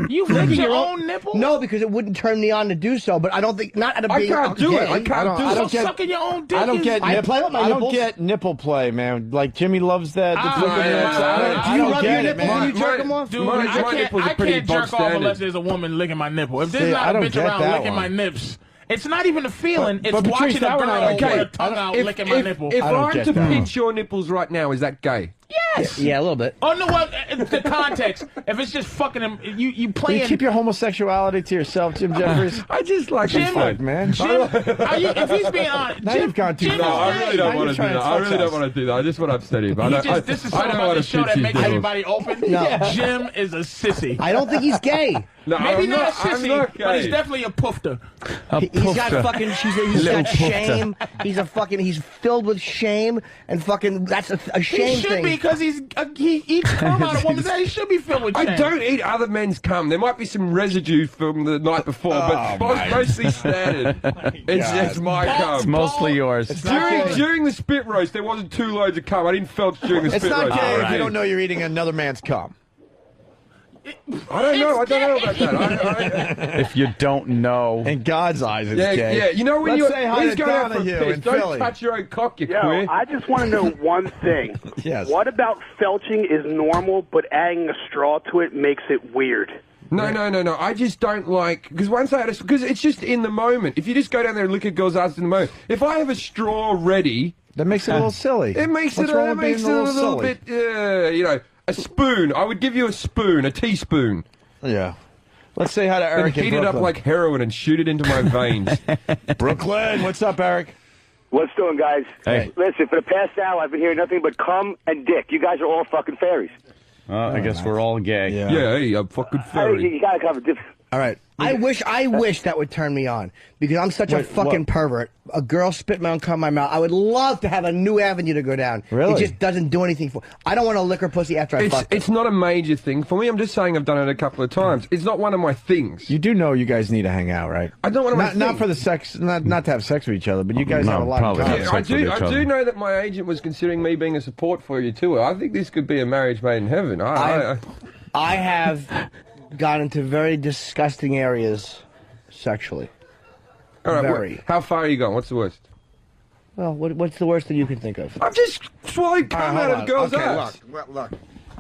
You lick your own nipple? No, because it wouldn't turn me on to do so. But I don't think not out of I being can't do gay. it. I can't do it. I don't So get- sucking your own dick I don't is- get. I play with my I don't nipples. get nipple play, man. Like Jimmy loves that. Ah, flipping yeah, nips. yeah, I yeah. don't Do you get rub your it, nipples man. when you jerk them off? Dude, My I nipples are can't pretty jerk bog off standard. unless there's a woman licking my nipple. If there's See, not I a don't bitch get around that licking my one. nips, it's not even a feeling. It's but watching Patrice, a that girl one I don't with get. a tongue out licking my nipple. If I don't I'm get to that. pinch your nipples right now, is that gay? Yes. Yeah, a little bit. Oh no! Well, the context. If it's just fucking him, you Will playing. you keep your homosexuality to yourself, Jim Jeffries? I just like Jim, Fuck, man. Jim, if he's being honest, Now Jim, you've gone too Jim far. No, I is really gay. don't Now want you're to do trying that. to I really touch don't us. want to do that. I just want to upset him. This is I something don't about want the to show that pinch his makes nipples. everybody open. No. Jim is a sissy. I don't think he's gay. No, Maybe I'm not a I'm sissy, not but he's gay. definitely a poofter. He's got fucking. He's Little got poofter. shame. He's filled with shame and fucking. That's a He shame should thing. be because he eats cum out of woman's head. He should be filled with shame. I don't eat other men's cum. There might be some residue from the night before, but mostly standard. It's my cum. It's mostly yours. During the spit roast, there wasn't 2 loads of cum. I didn't felch during the It's spit not roast. gay if you don't know you're eating another man's cum. I don't know. I don't know about that. If you don't know. In God's eyes, it's Yeah, gay. yeah. You know when Let's you're say hi when he's to going out for a Donahue piss, in don't Philly. touch your own cock, you Yo, queer. I just want to know one thing. Yes. What about felching is normal, but adding a straw to it makes it weird? No. I just don't like because once I had because it's just in the moment. If you just go down there and lick a girl's ass in the moment, if I have a straw ready, that makes it a little silly. It makes What's it wrong a with being little silly? bit. A spoon. I would give you a spoon, a teaspoon. Yeah. Let's say hi to And Eric in heat it up Brooklyn. like heroin and shoot it into my veins. Brooklyn, what's up, Eric? What's doing, guys? Hey. Listen, for the past hour, I've been hearing nothing but cum and dick. You guys are all fucking fairies. I guess we're all gay. Yeah, hey, I'm fucking I mean, fairy. you gotta cover. All right. I wish that would turn me on because I'm such a fucking pervert. A girl spit my own cum in my mouth. I would love to have a new avenue to go down. Really? It just doesn't do anything for. I don't want to lick her pussy after I fuck her. It's not a major thing for me. I'm just saying I've done it a couple of times. It's not one of my things. You do know you guys need to hang out, right? I don't want to. Not for the sex, not to have sex with each other, but you guys have a lot in common. I do know that my agent was considering me being a support for you too. I think this could be a marriage made in heaven. I have gone into very disgusting areas sexually. All right, very. How far are you going? What's the worst? Well, what's the worst that you can think of? I've just swallowed cum out of a girl's ass. Look.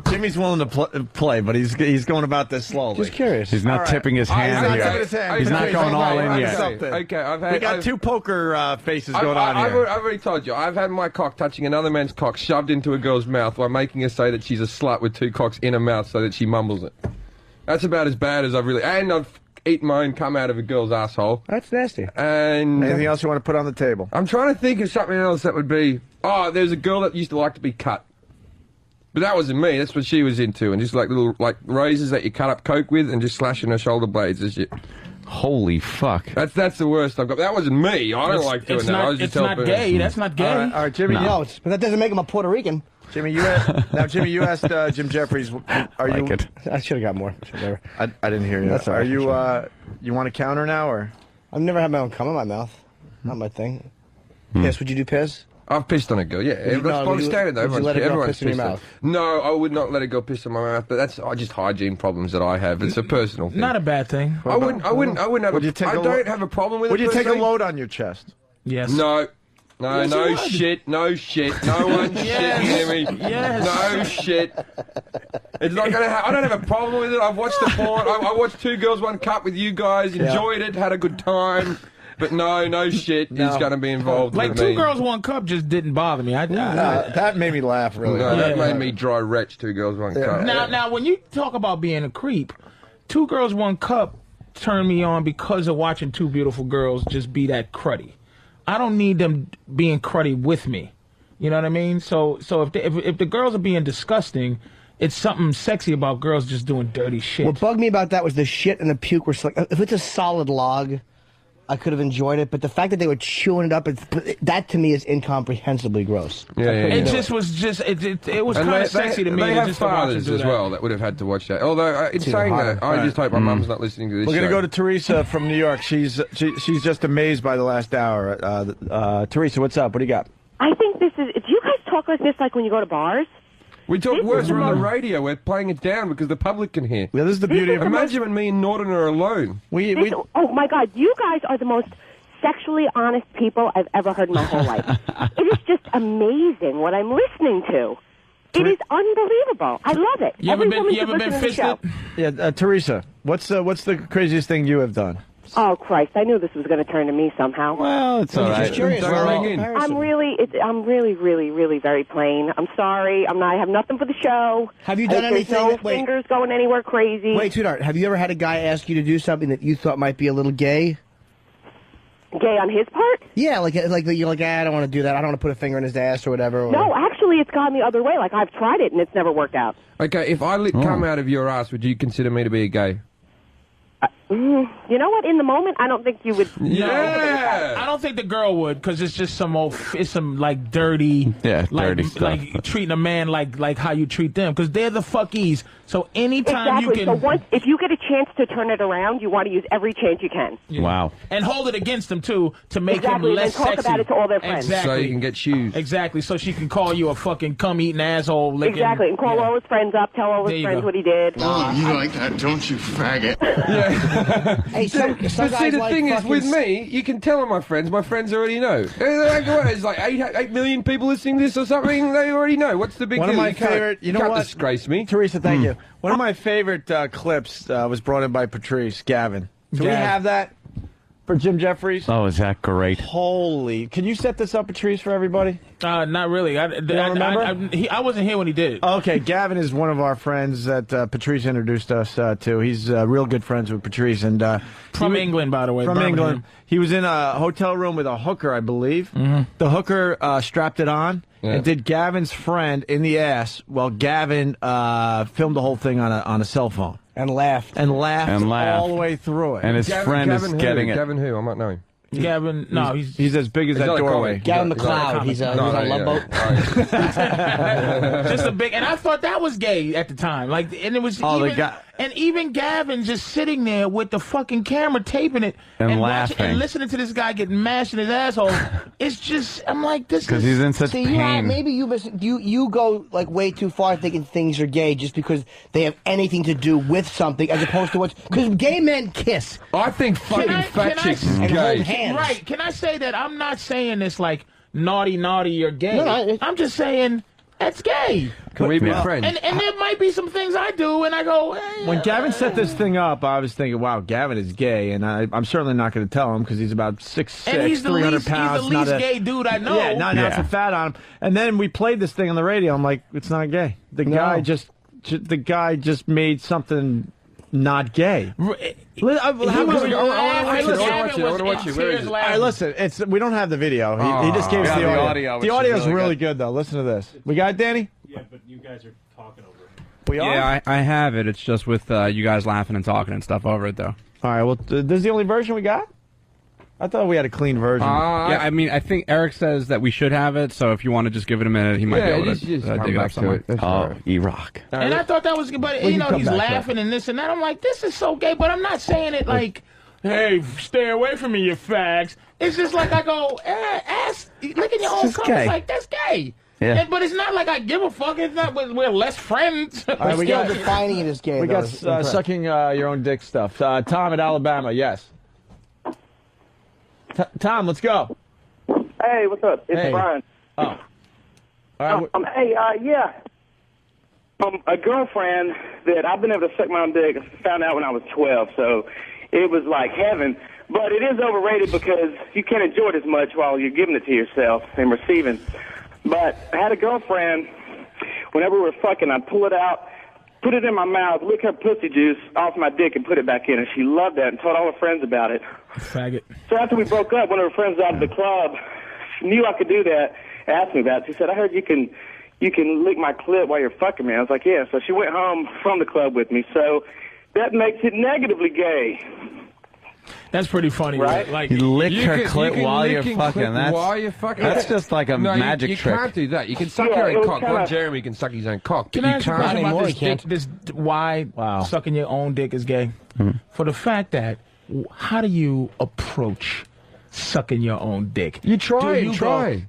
Jimmy's willing to play, but he's going about this slowly. Just curious. He's not tipping his hand yet. He's not going all in yet. Okay, we got two poker faces going on here. I've already told you. I've had my cock touching another man's cock shoved into a girl's mouth while making her say that she's a slut with two cocks in her mouth so that she mumbles it. That's about as bad as I've really... And I've eaten my own cum out of a girl's asshole. That's nasty. And anything else you want to put on the table? I'm trying to think of something else that would be... Oh, there's a girl that used to like to be cut. But that wasn't me. That's what she was into. And just like little razors that you cut up coke with and just slashing her shoulder blades and shit. Holy fuck. That's the worst I've got. That wasn't me. I don't like doing that. I was just not gay. That's not gay. All right, Jimmy. No, but that doesn't make him a Puerto Rican. Jimmy, you asked Jim Jeffries. Are you? It. I should have got more. I didn't hear you. That's all right. Are you? You want to counter now, or? I've never had my own cum in my mouth. Not my thing. Piss? Would you do piss? I've pissed on a girl, yeah. That's bog standard, though. Would you let a girl Everyone's piss in your pissed on- mouth? No, I would not let a girl piss in my mouth, but that's just hygiene problems that I have. It's a personal thing. Not a bad thing. I wouldn't have I don't have a problem with it. Would you take a personally. load on your chest? Yes. No. Yes, you No would. shit, no shit, no one shit, you hear me? Yes. No shit. It's not gonna happen. I don't have a problem with it. I've watched the porn. I watched Two Girls, One Cup with you guys, enjoyed it, had a good time. But no shit is going to be involved Like with me. Two Girls, One Cup just didn't bother me. That made me laugh, really. No, that made me dry retch, Two Girls, One Cup. Now, when you talk about being a creep, Two Girls, One Cup turned me on because of watching two beautiful girls just be that cruddy. I don't need them being cruddy with me. You know what I mean? So if the girls are being disgusting, it's something sexy about girls just doing dirty shit. What bugged me about that was the shit and the puke were like, if it's a solid log, I could have enjoyed it, but the fact that they were chewing it up, that to me is incomprehensibly gross. It just was kind of sexy to me. They have just to watch fathers them do as that. well that would have had to watch that. Although, in saying that, I just hope my mum's not listening to this We're show. going to go to Teresa from New York. She's just amazed by the last hour. Teresa, what's up? What do you got? I think this is. Do you guys talk like this like when you go to bars? We talk worse. We're on the radio. We're playing it down because the public can hear. Yeah, this is the beauty of it. Imagine when me and Norton are alone. Oh my God, you guys are the most sexually honest people I've ever heard in my whole life. It is just amazing what I'm listening to. It is unbelievable. I love it. You ever been fisted? Yeah, Teresa, what's the craziest thing you have done? Oh Christ! I knew this was going to turn to me somehow. Well, it's all right. I'm really very plain. I'm sorry. I have nothing for the show. Have you done anything? There's no fingers going anywhere crazy. Wait, sweetheart, have you ever had a guy ask you to do something that you thought might be a little gay? Gay on his part? Yeah, like you're like, I don't want to do that. I don't want to put a finger in his ass or whatever. Or... No, actually, it's gone the other way. Like I've tried it and it's never worked out. Okay, if I come out of your ass, would you consider me to be a gay? You know what? In the moment, I don't think you would. Yeah, I don't think the girl would because it's just some like dirty, dirty stuff. like treating a man like how you treat them because they're the fuckies. So anytime you can, So if you get a chance to turn it around, you want to use every chance you can. Wow. And hold it against them too to make Exactly, him less and talk sexy. about it to all their friends. Exactly. So you can get shoes. Exactly. So she can call you a fucking cum-eating asshole. Licking, Exactly, and call all his friends up, tell all There his you friends go. what he did. Oh, you like that, don't you, faggot? Hey, some But see, guys the like thing is, fucking with me, you can tell them my friends already know. There's like 8 million people listening to this or something. They already know. What's the big One deal? of my You can't- favorite, you know can't what? disgrace me. Teresa, thank you. One of my favorite clips was brought in by Patrice, Gavin. Do we Gavin. have that for Jim Jeffries? Oh, is that great? Holy. Can you set this up, Patrice, for everybody? Not really. I remember? I wasn't here when he did it. Okay, Gavin is one of our friends that Patrice introduced us to. He's real good friends with Patrice. And From England, by the way. From Birmingham. England. He was in a hotel room with a hooker, I believe. The hooker strapped it on and did Gavin's friend in the ass while Gavin filmed the whole thing on a cell phone. And laughed. And laughed. And laughed. all the way through it. And his friend is getting it. Gavin who? I might know him. Gavin, no, he's as big as that not a doorway. comic. Gavin He's not- McLeod. He's on no, Love yeah. Boat. just a big, and I thought that was gay at the time. Like, and it was even Gavin just sitting there with the fucking camera taping it And watching, laughing. and listening to this guy get mashed in his asshole. It's just, I'm like, this is Because he's in such See, pain. maybe you go like way too far thinking things are gay just because they have anything to do with something as opposed to what's because gay men kiss. I think fucking fat chicks is and hold gay. hands. Right? Can I say that I'm not saying this like naughty, you're gay. No, I'm just saying that's gay. Can we be friends? And there might be some things I do, and I go. Hey, When Gavin set this thing up, I was thinking, wow, Gavin is gay, and I'm certainly not going to tell him because he's about 6'6", and he's the 300 least, pounds. He's the least gay dude I know. Yeah, not a fat on him. And then we played this thing on the radio. I'm like, it's not gay. The guy just made something not gay. I want to watch it. Where is it? All right, listen. We don't have the video. He just gave us the audio. The audio is really good, though. Listen to this. We got it, Danny? Yeah, but you guys are talking over it. We are? Yeah, I have it. It's just with you guys laughing and talking and stuff over it, though. All right, well, this is the only version we got? I thought we had a clean version. Yeah, I mean, I think Eric says that we should have it, so if you want to just give it a minute, he might be able to dig it up somewhere. E-Rock. And I thought that was good, but you know, he's laughing and this and that. I'm like, this is so gay, but I'm not saying it like, hey, stay away from me, you fags. It's just like I go, ass, look at your own comments, like, that's gay. Yeah. But it's not like I give a fuck. It's not we're less friends. All right, we got defining it as gay. We got sucking your own dick stuff. Tom at Alabama, yes. Tom, let's go. Hey, what's up? It's Brian. Oh. All right. Yeah. A girlfriend that I've been able to suck my own dick found out when I was 12, so it was like heaven. But it is overrated because you can't enjoy it as much while you're giving it to yourself and receiving. But I had a girlfriend, whenever we were fucking, I'd pull it out, put it in my mouth, lick her pussy juice off my dick and put it back in. And she loved that and told all her friends about it. Faggot. So after we broke up, one of her friends out of the club knew I could do that, asked me about it. She said, I heard you can lick my clit while you're fucking me. I was like, yeah. So she went home from the club with me. So that makes it negatively gay. That's pretty funny, right? Like you lick her clit while you're fucking. That's just like a magic you trick. You can't do that. You can suck your own cock. Ron Jeremy can suck his own cock. Can you I ask you a question about this why sucking your own dick is gay? For the fact that, how do you approach sucking your own dick? You try and try.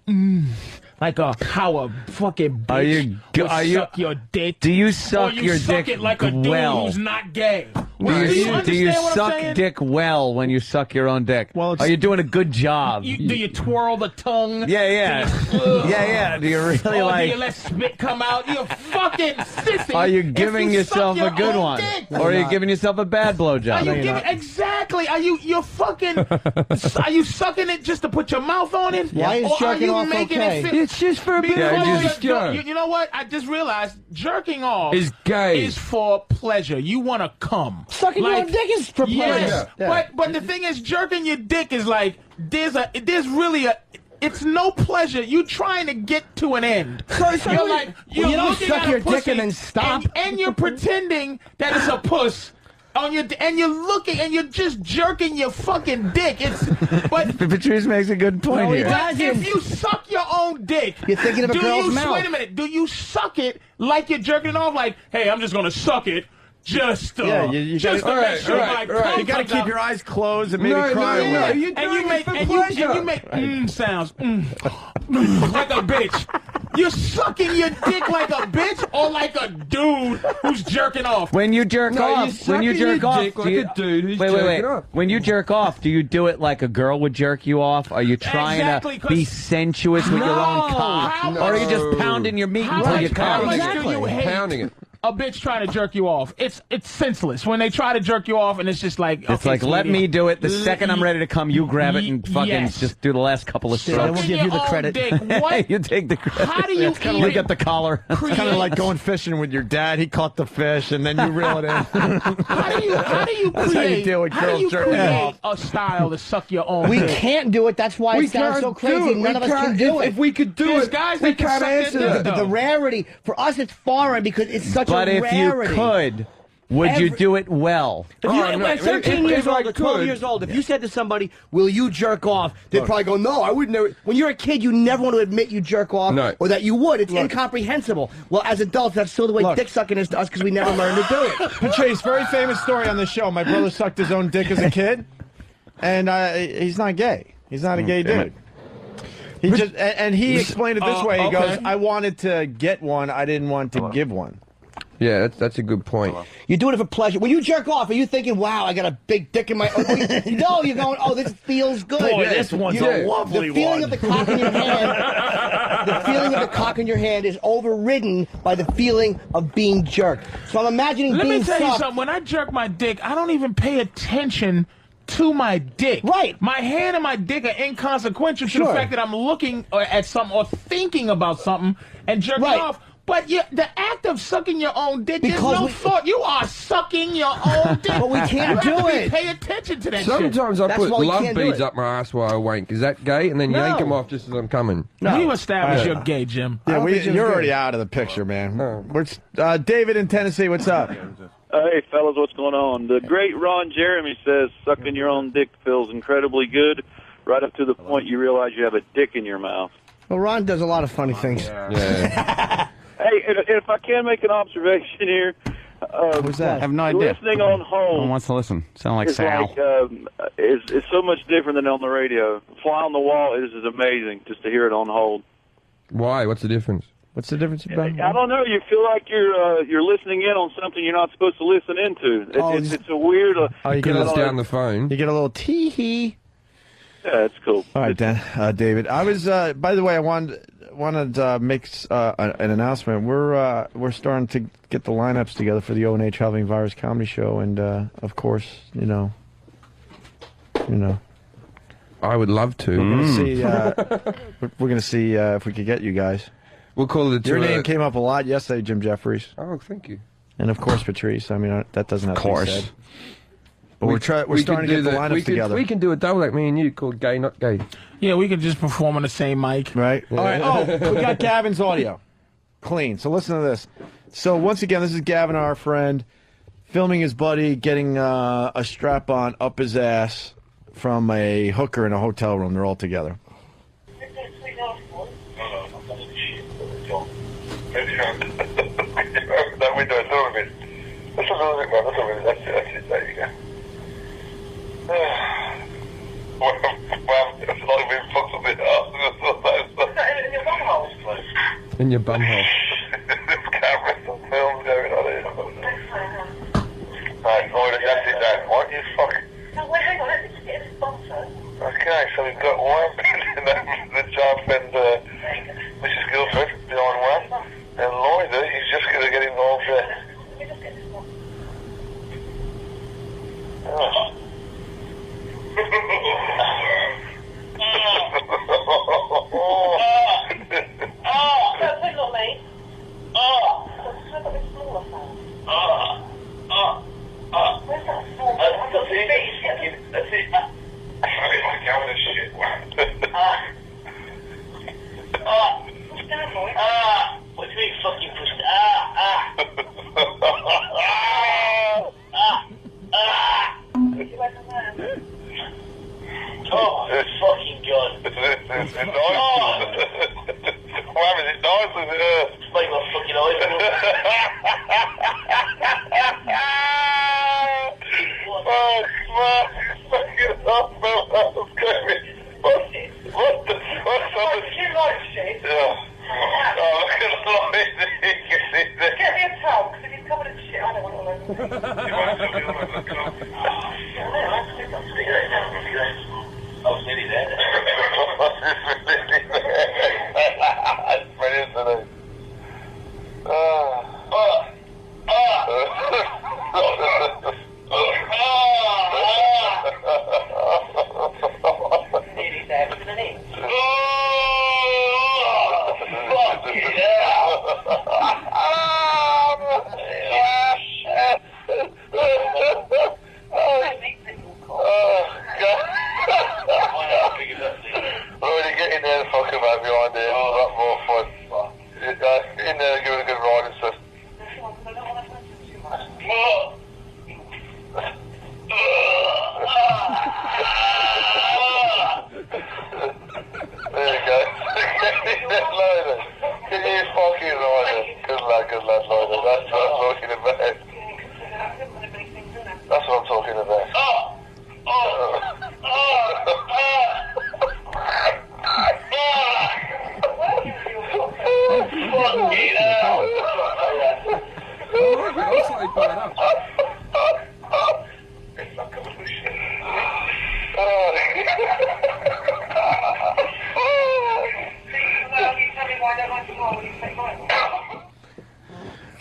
Like how a fucking bitch will suck your dick. Do you suck or you your suck dick it like a dude well? who's not gay? Do you understand what I'm suck saying? dick well when you suck your own dick? Well, are you doing a good job? Do you twirl the tongue? Yeah. Yeah. Do you really or like? do you let spit come out? You fucking sissy. Are you giving yourself a good one, or are you giving yourself a bad blowjob? Are you giving exactly? You're fucking? Are you sucking it just to put your mouth on it? Why is or jerking are you off making okay? it fit? It's just for a bit Because of you know what? I just realized jerking off is gay. Is for pleasure. You want to come. Sucking your own dick is for pleasure. Yes, Yeah. but the thing is, jerking your dick is like there's really a. It's no pleasure. You trying to get to an end. You're like you're you don't looking suck at a your dick pussy and then stop. and you're pretending that it's a puss. And you're looking and you're just jerking your fucking dick. But Patrice makes a good point here. but if you suck your own dick, You're thinking of a girl's mouth. Wait a minute. Do you suck it like you're jerking it off? Like, hey, I'm just gonna suck it. Just you just to make sure my cum You got to comes keep out. your eyes closed and maybe cry a no, little. you're doing it for pleasure. And you make sounds like a bitch. You're sucking your dick like a bitch or like a dude who's jerking off. When you jerk off, when you jerk off, dick like a dude who's wait. jerking off. When you jerk off, do you do it like a girl would jerk you off? Are you trying Exactly, to be sensuous with your own cock, or are you just pounding your meat until you How come? much do you hate Pounding it. a bitch trying to jerk you off? It's senseless when they try to jerk you off and it's just like It's like, let me do it. The second I'm ready to come, you grab it and fucking just do the last couple of strokes. Then we'll give you the credit. Dick. What? You take the credit. How do you You get the collar. It's kind of like going fishing with your dad. He caught the fish, and then you reel it in. How do you That's how you deal with girls jerking off. a style to suck your own We dick? can't do it. That's why it sounds so crazy. None of us can do it. If we could do There's it, guys we that can can't suck their answer dick, that. though. The rarity for us, it's foreign because it's such But a if you rarity. could, Would you do it well? If you, at 13 years old or 12 years old, if you said to somebody, will you jerk off, they'd probably go, no, I would never. When you're a kid, you never want to admit you jerk off or that you would. It's incomprehensible. Well, as adults, that's still the way dick sucking is to us because we never learned to do it. Patrice, very famous story on the show. My brother sucked his own dick as a kid, and he's not gay. He's not a gay dude. He just he explained it this way. He goes, I wanted to get one. I didn't want to give one. Yeah, that's a good point. You do it for pleasure. When you jerk off, are you thinking, wow, I got a big dick in my... No, you're going, oh, this feels good. Boy, this one's a lovely one. The feeling of the cock in your hand, the feeling of the cock in your hand is overridden by the feeling of being jerked. So I'm imagining Let being me tell you sucked. something. When I jerk my dick, I don't even pay attention to my dick. Right. My hand and my dick are inconsequential to the fact that I'm looking at something or thinking about something and jerking off. But the act of sucking your own dick, there's no thought. You are sucking your own dick. But we can't you do have to it. Pay attention to that Sometimes shit. I put love beads up my ass while I wank. Is that gay? And then yank them off just as I'm coming. No. You establish you're gay, Jim. Yeah, you're already out of the picture, man. David in Tennessee, what's up? Hey, fellas, what's going on? The great Ron Jeremy says sucking your own dick feels incredibly good, right up to the point you realize you have a dick in your mouth. Well, Ron does a lot of funny things. Yeah. Hey, if I can make an observation here. Who's that? I have no idea. Listening on hold. No one wants to listen. Sound like is Sal. is so much different than on the radio. Fly on the Wall is amazing just to hear it on hold. Why? What's the difference? What's the difference about? I don't know. You feel like you're listening in on something you're not supposed to listen into. It's a weird. You get down the phone. You get a little tee-hee. Yeah, that's cool. All right, David. I was. By the way, I wanted to make an announcement. We're starting to get the lineups together for the O&H Halving Virus Comedy Show, and of course, you know. I would love to. We're going to see if we could get you guys. We'll call it. Your name came up a lot yesterday, Jim Jeffries. Oh, thank you. And of course, Patrice. I mean, that doesn't have to be said. But we're starting to get the lineups together. We can do a double like me and you called Gay Not Gay. Yeah, we can just perform on the same mic. Right. Yeah. All right. Oh, we got Gavin's audio. Clean. So listen to this. So once again, this is Gavin, our friend, filming his buddy getting a strap-on up his ass from a hooker in a hotel room. They're all together. That window is over it. That's a little bit, man. That's over it. That's it. There you go. Well, it's a lot of being fucked a bit up. In your bumhole? In your bumhole. There's cameras and films going on here. Right, that's it, Dan. Why don't you fucking... No, wait, hang on. Let's just get a sponsor. Okay, so we've got one, the job and Mrs. Guilford behind one, and Lloyd, he's just going to get involved there. Oh. Don't look me. Where's that small? That's it. I mean, like, how this shit went. What's that, boy? What do you mean, fucking pussy? Oh, fucking God. It's nice. What is it nice with it? It's like my fucking Get me a towel, because if he's covered in shit, I don't want it all over me. I was nearly there. It's brilliant, isn't it? Nearly there, isn't it? Already get in there and fuck about behind there. It's a lot more fun. In there and give it a good ride and stuff.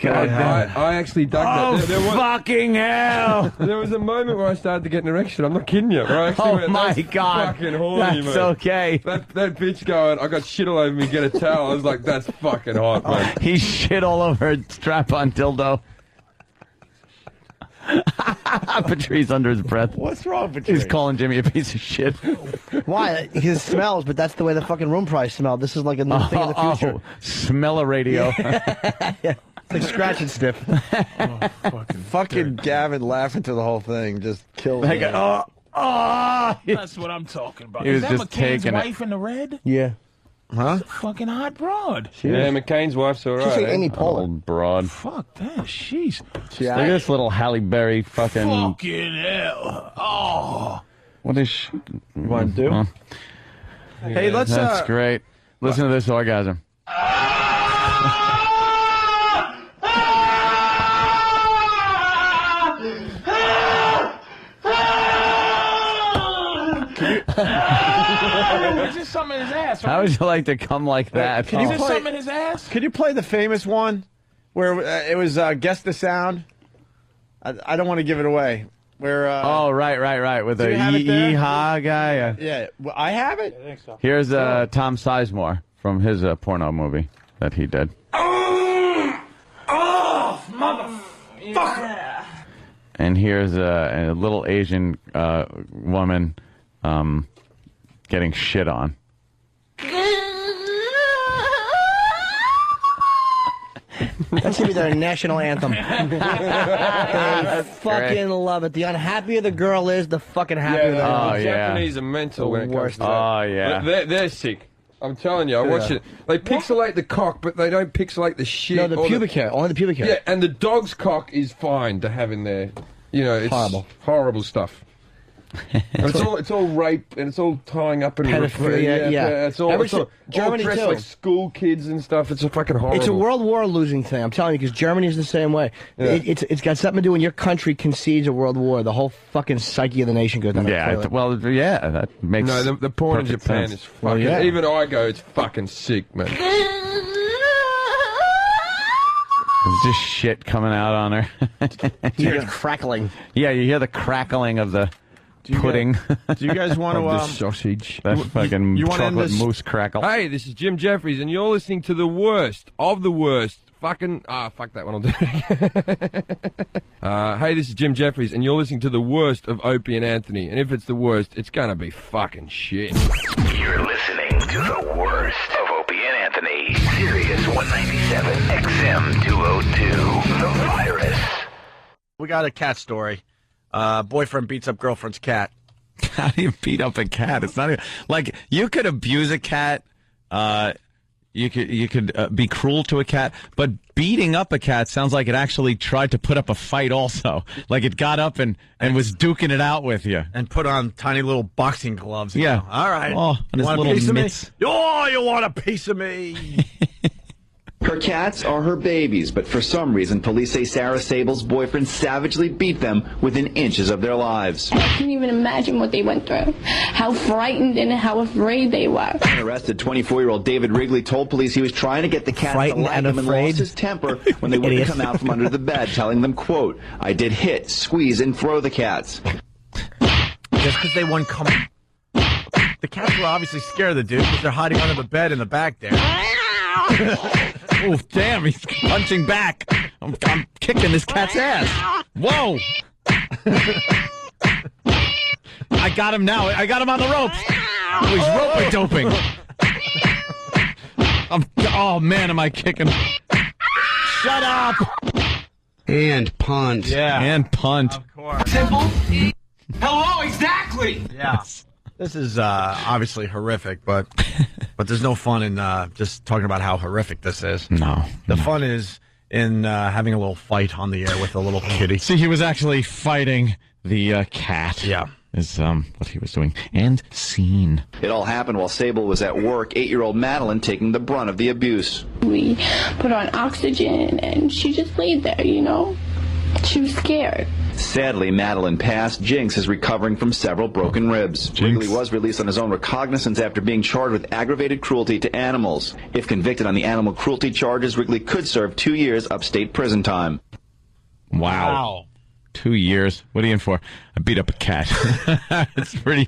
I actually dug that. There was, fucking hell! There was a moment where I started to get an erection. I'm not kidding you. Where I actually went, my that's God. fucking horny, That's man. okay. That bitch going, I got shit all over me, get a towel. I was like, that's fucking hot, man. He shit all over a strap-on dildo. Patrice under his breath. What's wrong, Patrice? He's calling Jimmy a piece of shit. Why? Because it smells, but that's the way the fucking room price smell. This is like a new thing in the future. Oh, smell a radio. It's like scratch and sniff. Fucking Gavin laughing to the whole thing just kills me. That's what I'm talking about. He was Is that just McCain's taking it. wife in the red? Yeah. Huh? Fucking hot broad. Yeah, McCain's wife's alright. She's like Amy Poehler. Old broad. Fuck that. She's Look at this little Halle Berry fucking. fucking hell. Oh. What is she? You want to do? Hey, let's. That's great. Listen to this orgasm. Is this something in his ass? Right? How would you like to come like that? Is this something in his ass? Could you play the famous one where it was Guess the Sound? I don't want to give it away. Where? Oh, right. With Do the you have it there? yeehaw guy. Yeah, well, I have it. I think so. Here's Tom Sizemore from his porno movie that he did. Oh, motherfucker. And here's a little Asian woman getting shit on. That should be their national anthem. They fucking love it. The unhappier the girl is, the fucking happier the girl. The Japanese are mental when it comes to that. Oh, yeah. They're sick. I'm telling you, I watch it. They pixelate the cock, but they don't pixelate the shit. No, the pubic hair. Only the pubic hair. Yeah, and the dog's cock is fine to have in there. You know, it's horrible stuff. And it's all rape and it's all tying up and pedophilia. Yeah. It's all Germany dressed too. like school kids and stuff. It's a fucking horrible. It's a World War losing thing. I'm telling you, because Germany is the same way. Yeah. It's got something to do when your country concedes a world war. The whole fucking psyche of the nation goes down the toilet. Well, yeah, that makes No, the porn in perfect Japan sense. is fucking. Even I go, it's fucking sick, man. There's just shit coming out on her. You hear crackling. Yeah, you hear the crackling of the pudding. Do you guys want to? The sausage. That fucking you wanna end chocolate this- mousse crackle. Hey, this is Jim Jeffries, and you're listening to the worst of the worst. Fucking fuck that one. I'll do it. Hey, this is Jim Jeffries, and you're listening to the worst of Opie and Anthony. And if it's the worst, it's gonna be fucking shit. You're listening to the worst of Opie and Anthony. Sirius 197 XM 202. The Virus. We got a cat story. Boyfriend beats up girlfriend's cat. How do you beat up a cat? It's not even like you could abuse a cat. You could be cruel to a cat, but beating up a cat sounds like it actually tried to put up a fight also. Like it got up and was duking it out with you. And put on tiny little boxing gloves. Yeah. All right. Oh, and his Want a little piece of me? mitts. Oh, you want a piece of me? Her cats are her babies, but for some reason, police say Sarah Sable's boyfriend savagely beat them within inches of their lives. I can't even imagine what they went through, how frightened and how afraid they were. Arrested 24-year-old David Wrigley told police he was trying to get the cats Frightened to like and him and afraid? lost his temper when they wouldn't Idiot. come out from under the bed, telling them, quote, I did hit, squeeze, and throw the cats. Just because they wouldn't come. The cats were obviously scared of the dude because they're hiding under the bed in the back there. Oh, damn, he's punching back. I'm kicking this cat's ass. Whoa. I got him now. I got him on the ropes. Oh, he's rope-a-doping. Oh, man, am I kicking. Shut up. And punt. Yeah. And punt. Of course. Simple. Hello, exactly. Yeah. This is obviously horrific, but there's no fun in just talking about how horrific this is. No. The fun is in having a little fight on the air with a little kitty. See, he was actually fighting the cat. Yeah. Is what he was doing. And scene. It all happened while Sable was at work, 8-year-old Madeline taking the brunt of the abuse. We put her on oxygen and she just laid there, you know. She was scared. Sadly, Madeline passed. Jinx is recovering from several broken ribs. Wrigley was released on his own recognizance after being charged with aggravated cruelty to animals. If convicted on the animal cruelty charges, Wrigley could serve 2 years upstate prison time. Wow. 2 years. What are you in for? I beat up a cat. That's pretty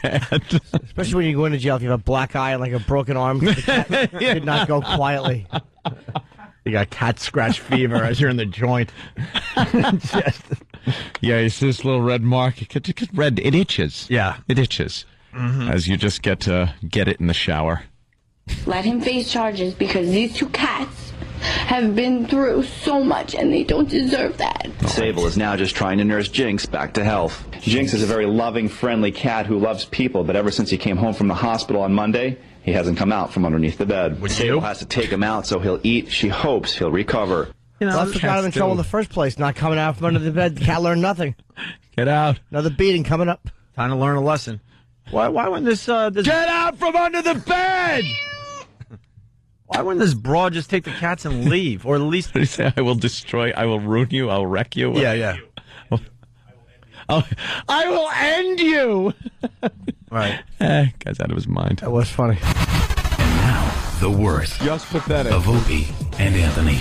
bad. Especially when you go into jail if you have a black eye and like a broken arm. The cat did not go quietly. You got cat scratch fever as you're in the joint. Yeah, you see this little red mark. It gets red. It itches. Yeah. It itches as you just get it in the shower. Let him face charges because these two cats have been through so much and they don't deserve that. Sable is now just trying to nurse Jinx back to health. Jinx is a very loving, friendly cat who loves people, but ever since he came home from the hospital on Monday, he hasn't come out from underneath the bed. Sable has to take him out so he'll eat. She hopes he'll recover. Well, that's what got him in trouble in the first place, not coming out from under the bed. The cat learned nothing. Get out. Another beating coming up. Time to learn a lesson. Why wouldn't this Get out from under the bed! Why wouldn't this broad just take the cats and leave? Or at least... What did he say? I will destroy, I will ruin you, I'll wreck you. Yeah. I will end you! Right. Guy's out of his mind. That was funny. And now, the worst Just pathetic. of Opie and Anthony.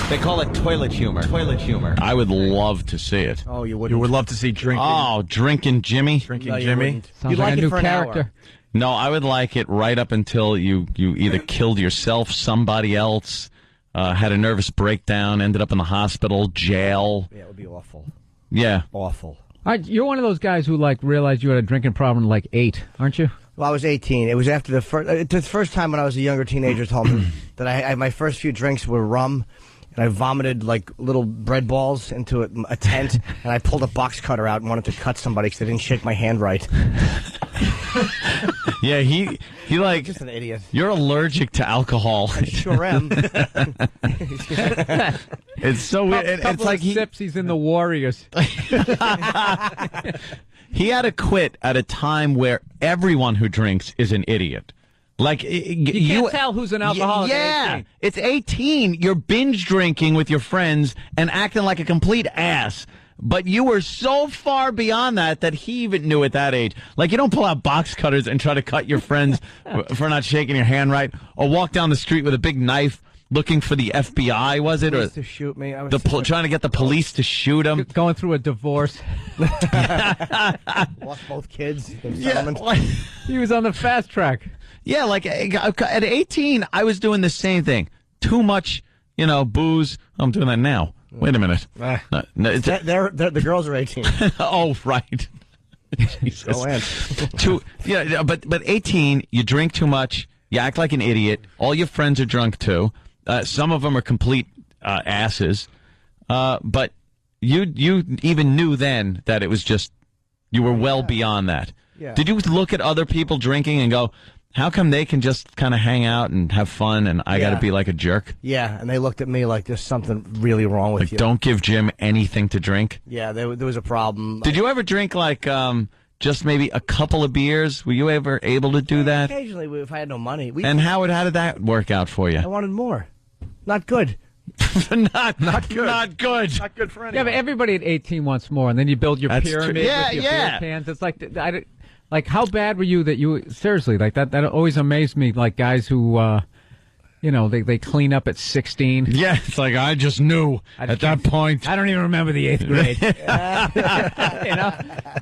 They call it toilet humor. Toilet humor. I would love to see it. Oh, you wouldn't. You would love to see drinking. Oh, drinking Jimmy? Drinking No, you Jimmy. wouldn't. Sounds You'd like like a it new for an character. hour. No, I would like it right up until you either killed yourself, somebody else, had a nervous breakdown, ended up in the hospital, jail. Yeah, it would be awful. Yeah. Awful. All right, you're one of those guys who realized you had a drinking problem at like 8, aren't you? Well, I was 18. It was after the first time when I was a younger teenager told me that I my first few drinks were rum, and I vomited like little bread balls into a tent, and I pulled a box cutter out and wanted to cut somebody because I didn't shake my hand right. Yeah, he like... Just an idiot. You're allergic to alcohol. I sure am. It's so weird. It's like sips, he's in the Warriors. He had to quit at a time where everyone who drinks is an idiot. Like you can't tell who's an alcoholic. Yeah, at 18. it's 18. You're binge drinking with your friends and acting like a complete ass. But you were so far beyond that he even knew at that age. Like, you don't pull out box cutters and try to cut your friends for not shaking your hand right, or walk down the street with a big knife looking for the FBI, was it? Or to shoot me. I was trying to get the police to shoot him. Going through a divorce. Lost both kids. He was on the fast track. Yeah, like at 18, I was doing the same thing. Too much, booze. I'm doing that now. Wait a minute. No, the girls are 18. Oh, right. Jesus. Go in. But 18, you drink too much. You act like an idiot. All your friends are drunk too. Some of them are complete asses. But you even knew then that it was just you were well beyond that. Yeah. Did you look at other people drinking and go, how come they can just kind of hang out and have fun and I got to be like a jerk? Yeah, and they looked at me like there's something really wrong with you. Don't give Jim anything to drink. Yeah, there was a problem. Did you ever drink like just maybe a couple of beers? Were you ever able to do that? Occasionally, if I had no money. And how did that work out for you? I wanted more. Not good. Not good. Not good for anyone. Yeah, but everybody at 18 wants more, and then you build your That's pyramid true. Yeah, with your yeah. beer cans. It's like how bad were you that you seriously like that? That always amazed me. Like guys who, they clean up at 16. Yeah, it's like I just knew at that point. I don't even remember the 8th grade.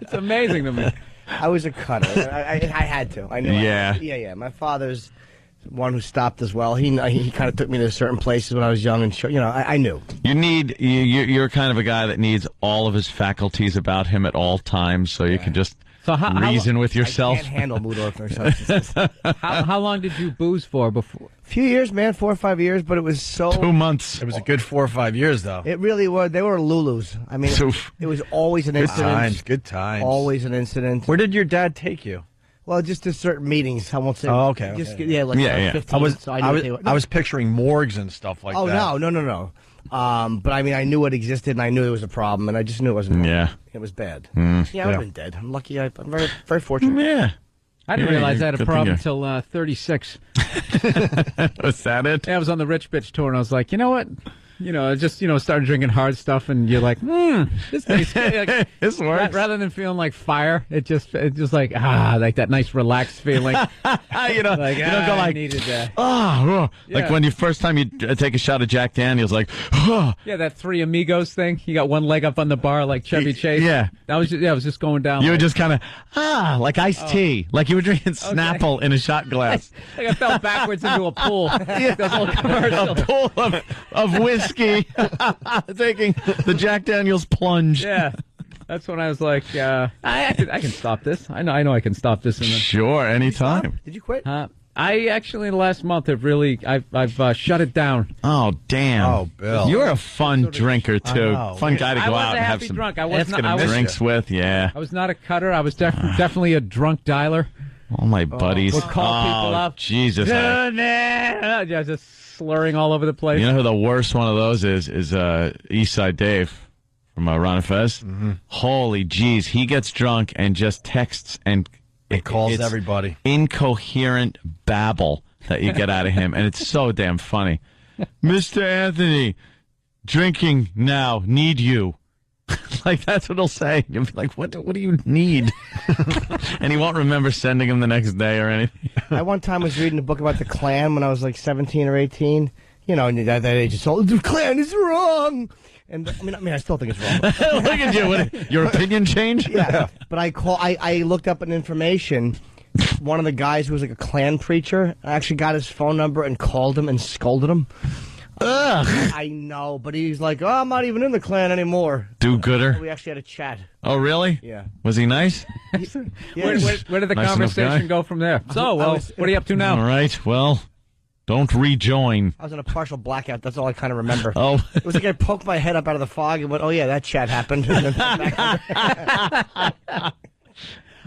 It's amazing to me. I was a cutter. I had to. I knew. Yeah. Yeah. My father's one who stopped as well. He kind of took me to certain places when I was young, and I knew. You're kind of a guy that needs all of his faculties about him at all times, so you can just reason with yourself. I can't handle mood substances. How long did you booze for before? A few years, man, 4 or 5 years, but it was so 2 months. It was a good 4 or 5 years, though. It really was. They were Lulus. I mean, it was always an incident. Good times. Always an incident. Where did your dad take you? Well, just to certain meetings. I won't say. Oh, okay. Just, okay. Yeah, like 15. I was picturing morgues and stuff like that. Oh, no. But I mean, I knew it existed, and I knew it was a problem, and I just knew it wasn't. Yeah. It was bad. Mm. Yeah, I would have been dead. I'm lucky. I'm very, very fortunate. Yeah. I didn't realize I had a good problem thing until 36. Was that it? Yeah, I was on the Rich Bitch tour, and I was like, you know what? just started drinking hard stuff, and you're like, this tastes good. Like, this works. Rather than feeling like fire, it's just like that nice relaxed feeling. You don't go I like, needed that. Like when you first time you take a shot of Jack Daniels, like, Yeah, that Three Amigos thing. You got one leg up on the bar like Chevy Chase. Yeah. I was just going down. You were just kind of like iced tea, like you were drinking Snapple in a shot glass. Like I fell backwards into a pool. Yeah. A pool of whiskey, taking the Jack Daniels plunge. Yeah. That's when I was like, I can stop this. I know I can stop this. Sure, anytime. Did you quit? I actually, in the last month, I've shut it down. Oh, damn. Oh, Bill. You're a fun drinker, too. Fun guy to go out and have some drunk. I was not, drinks with, yeah. I was not a cutter. I was definitely a drunk dialer. All my buddies. Would call people up. Jesus. Yeah, just slurring all over the place. You know who the worst one of those is Eastside Dave from Ron and Fez. Mm-hmm. Holy jeez, he gets drunk and just texts and calls it's everybody. Incoherent babble that you get out of him, and it's so damn funny. Mr. Anthony, drinking now, need you. Like, that's what he'll say. You'll be like, what do you need? And he won't remember sending him the next day or anything. I one time was reading a book about the Klan when I was like 17 or 18. And that age, it's all, the Klan is wrong. And I mean, I still think it's wrong. Look at you. What, your opinion changed? Yeah. But I looked up an information. One of the guys who was like a Klan preacher, I actually got his phone number and called him and scolded him. Ugh. I know, but he's like, I'm not even in the Klan anymore. Do-gooder? We actually had a chat. Oh, really? Yeah. Was he nice? Where did the Nice conversation go from there? So, what are you up to now? All right, well, don't rejoin. I was in a partial blackout. That's all I kind of remember. Oh. It was like I poked my head up out of the fog and went, oh, yeah, that chat happened.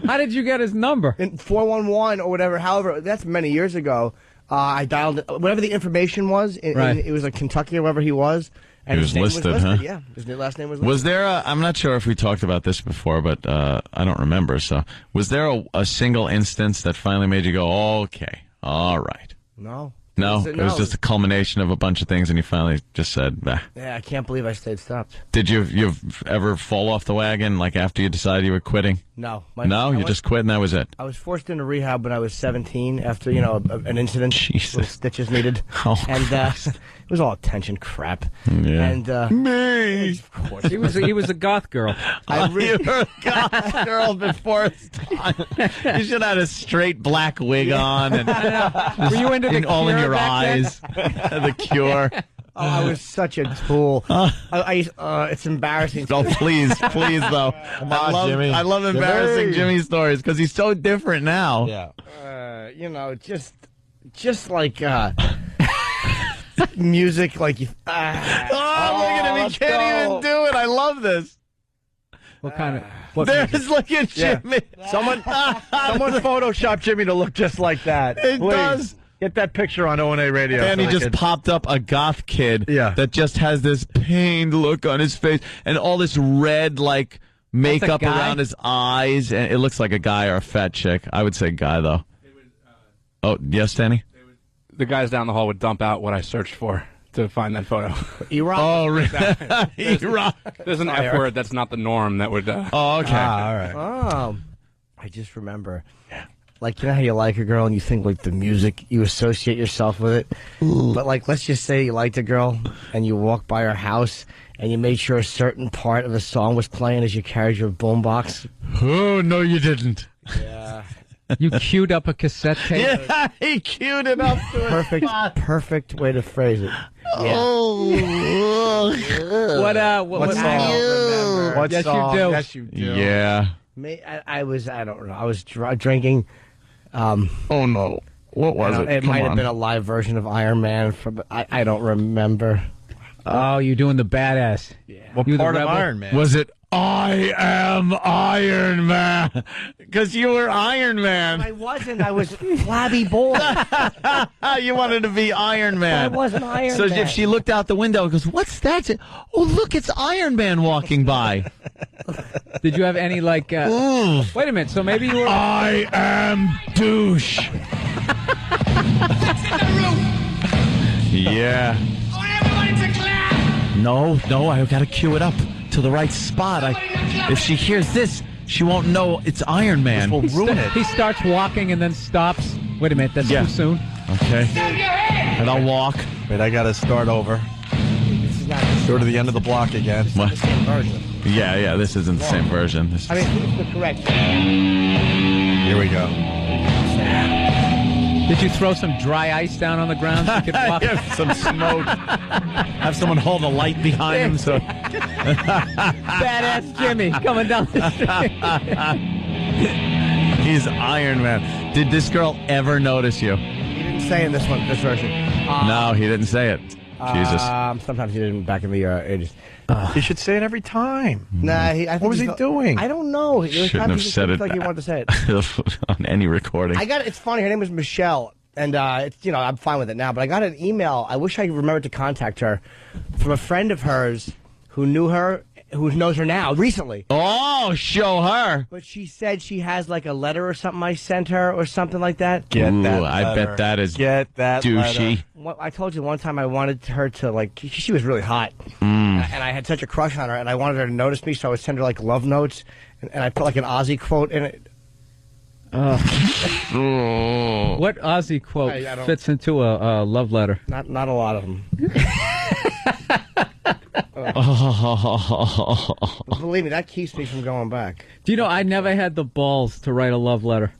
How did you get his number? In 411 or whatever, however, that's many years ago. I dialed whatever the information was. Right. It was like Kentucky or wherever he was. And He his was name listed, was listed, huh? yeah. His last name was listed. Was there I'm not sure if we talked about this before, but I don't remember. So, was there a single instance that finally made you go, okay, all right? No. No, it was just a culmination of a bunch of things, and you finally just said, bah. Yeah, I can't believe I stayed stopped. Did you ever fall off the wagon, like after you decided you were quitting? No. You just quit and that was it? I was forced into rehab when I was 17 after, an incident. Jesus. With stitches needed. Oh, and it was all attention crap. Yeah. And me. Of course. He was a goth girl. You were a goth girl before it's time. You should have had a straight black wig on. And Were you into the all in Cure your back then? eyes. The Cure. Oh, I was such a tool. It's embarrassing. Oh, please, though. Come on, Jimmy. I love embarrassing Jimmy stories because he's so different now. Yeah. Just like music, like you. Look at him! He can't even do it. I love this. What kind of? There's look at Jimmy. Someone photoshopped Jimmy to look just like that. It Please. does. Get that picture on O&A Radio. And he so just popped up a goth kid Yeah. that just has this pained look on his face and all this red, like, makeup guy? around his eyes. And it looks like a guy or a fat chick. I would say guy, though. Oh, yes, Danny? The guys down the hall would dump out what I searched for to find that photo. E-Rock? Oh, really? E-Rock. There's an F word that's not the norm that would... Oh, okay. all right. I just remember, like, you know how you like a girl and you think, like, the music, you associate yourself with it? But, like, let's just say you liked a girl and you walked by her house and you made sure a certain part of the song was playing as you carried your boombox. Oh, no, you didn't. Yeah. You queued up a cassette tape? Yeah, he queued it up to a Perfect way to phrase it. Oh. What song? What Yes, song? you do. Yes, you do. Yeah. I don't know. I was drinking. Oh, no. What was it? It Come might have on. been a live version of Iron Man. I don't remember. Oh, you're doing the badass. Yeah. What part of Iron Man? Was it I am Iron Man? Because you were Iron Man. I wasn't. I was flabby boy. You wanted to be Iron Man. I wasn't Iron So Man. if she looked out the window and goes, what's that? Oh, look, it's Iron Man walking by. Did you have any, like... wait a minute, so maybe you were... I am douche. Yeah. No, I got to cue it up to the right spot. If she hears this, she won't know it's Iron Man. Will ruin it. He starts walking and then stops. Wait a minute, that's too soon. Okay. And I'll walk. Wait, I got to start over. Go to the end of the block again. The same version. Yeah, this isn't the same version. I mean, who's the correct? Here we go. Did you throw some dry ice down on the ground so you could walk? Some smoke. Have someone hold a light behind him. So Badass Jimmy coming down the street. He's Iron Man. Did this girl ever notice you? He didn't say in this version. No, he didn't say it. Jesus. Sometimes he didn't back in the 80s. He should say it every time. Nah, what was he doing? I don't know. Shouldn't have said it like he wanted to say it. on any recording. It's funny. Her name was Michelle, and I'm fine with it now. But I got an email. I wish I remembered to contact her from a friend of hers who knew her, who knows her now recently. Oh, show her. But she said she has like a letter or something I sent her or something like that. Get that letter. I bet that is douchey. I told you one time I wanted her to she was really hot. And I had such a crush on her, and I wanted her to notice me, so I would send her like love notes, and I put like an Ozzy quote in it. What Ozzy quote fits into a love letter? Not a lot of them. Believe me, that keeps me from going back. Do you know I never had the balls to write a love letter?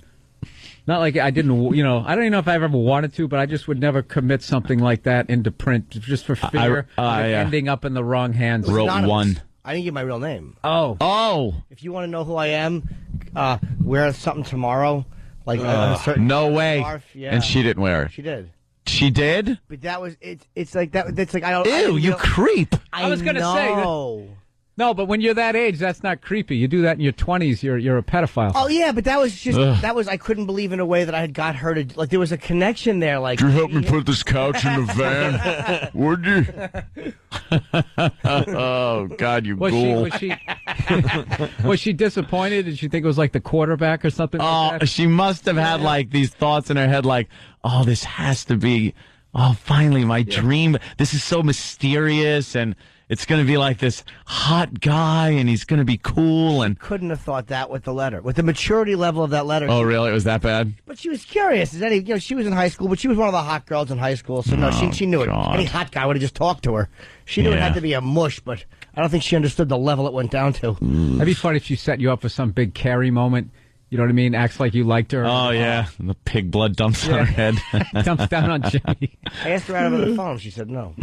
Not like I didn't, I don't even know if I ever wanted to, but I just would never commit something like that into print just for fear of it ending up in the wrong hands. Wrote one. I didn't give my real name. Oh. If you want to know who I am, wear something tomorrow. Like a certain no way. Scarf. Yeah. And she didn't wear it. She did. She did? But that was it's like that. That's like I don't. Ew, you creep. I was gonna say that. No, but when you're that age, that's not creepy. You do that in your 20s, you're a pedophile. Oh yeah, but that was just I couldn't believe in a way that I had got her to there was a connection there. Like, could you help me put this couch in the van? Would you? Oh God, you ghoul. Was she disappointed? Did she think it was like the quarterback or something? Like that? She must have had like these thoughts in her head, like, oh, this has to be. Oh, finally, my dream. This is so mysterious and. It's going to be like this hot guy, and he's going to be cool. And couldn't have thought that with the letter, with the maturity level of that letter. Oh, really? It was that bad? But she was curious. She was in high school, but she was one of the hot girls in high school. So no, she knew it. Any hot guy would have just talked to her. She knew it had to be a mush, but I don't think she understood the level it went down to. That'd be funny if she set you up for some big Carrie moment. You know what I mean? Acts like you liked her. Oh, yeah. And the pig blood dumps on her head. Dumps down on Jimmy. I asked her out over the phone. She said no.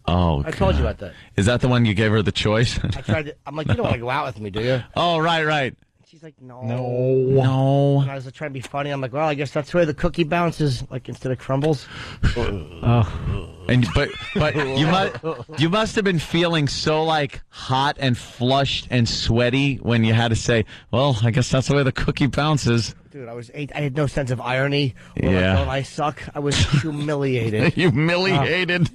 Oh, I told you about that. Is that the one you gave her the choice? I tried to, I'm like, you don't want to go out with me, do you? Oh, right. She's like, no. And I was trying to be funny. I'm like, well, I guess that's where the cookie bounces, like instead of crumbles. And but you must have been feeling so like hot and flushed and sweaty when you had to say, well, I guess that's the way the cookie bounces. Dude, I was 8. I had no sense of irony. I suck. I was humiliated. Humiliated.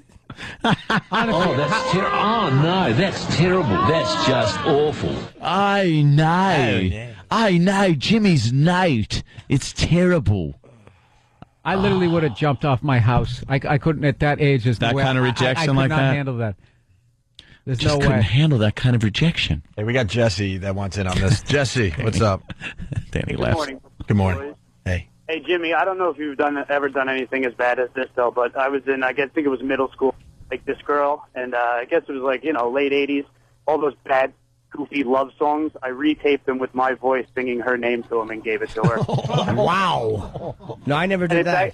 That's terrible. Oh, no, that's terrible. That's just awful. I know. Jimmy's note. It's terrible. I literally would have jumped off my house. I couldn't at that age. That kind of rejection I like that? I could not handle that. There's Just no couldn't way. handle that kind of rejection. Hey, we got Jesse that wants in on this. Jesse, what's up? Danny Good morning. Good morning. Hey. Hey, Jimmy, I don't know if you've ever done anything as bad as this, though, but I was in, I think it was middle school, like this girl, and I guess it was like, late 80s, all those bad, goofy love songs. I retaped them with my voice singing her name to him and gave it to her. Wow. No, I never did that.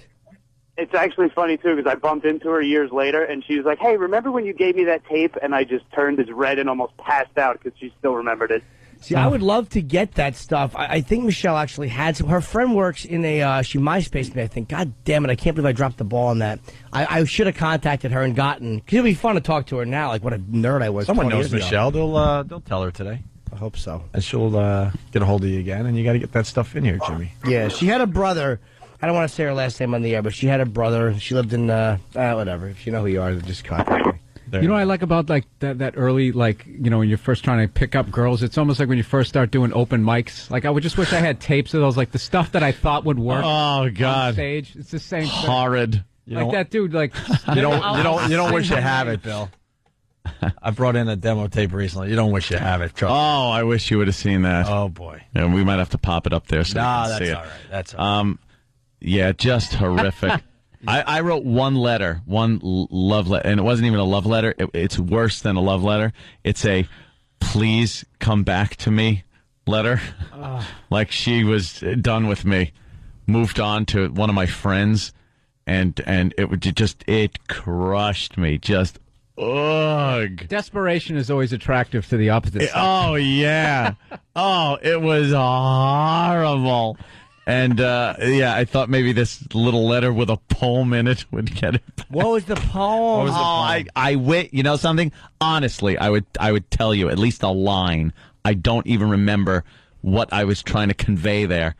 It's actually funny, too, because I bumped into her years later, and she was like, hey, remember when you gave me that tape? And I just turned as red and almost passed out because she still remembered it. See, I would love to get that stuff. I think Michelle actually had some. Her friend works in she MySpace me, I think. God damn it, I can't believe I dropped the ball on that. I should have contacted her and gotten, because it would be fun to talk to her now, like what a nerd I was. Someone 20 knows years Michelle. ago. They'll tell her today. I hope so. And she'll get a hold of you again, and you got to get that stuff in here, Jimmy. Yeah, she had a brother. I don't want to say her last name on the air, but she had a brother. She lived in, whatever. If you know who you are, just contact me. You know what I like about like that early, like, when you're first trying to pick up girls, it's almost like when you first start doing open mics. Like, I would just wish I had tapes of those, like the stuff that I thought would work. Oh God, on stage. It's the same thing. Horrid. Like that dude, like you don't wish you have it, Bill. I brought in a demo tape recently. You don't wish you have it. Trust me. Oh, I wish you would have seen that. Oh, boy. Yeah, we might have to pop it up there so Nah, we can that's see it. all right. That's all right. Yeah, just horrific. I wrote one letter, love letter, and it wasn't even a love letter. It's worse than a love letter. It's a please come back to me letter. Like she was done with me, moved on to one of my friends, and it crushed me. Just ugh. Desperation is always attractive to the opposite sex. Oh yeah. Oh, it was horrible. And I thought maybe this little letter with a poem in it would get it. What was the poem? I you know something? Honestly, I would tell you at least a line. I don't even remember what I was trying to convey there.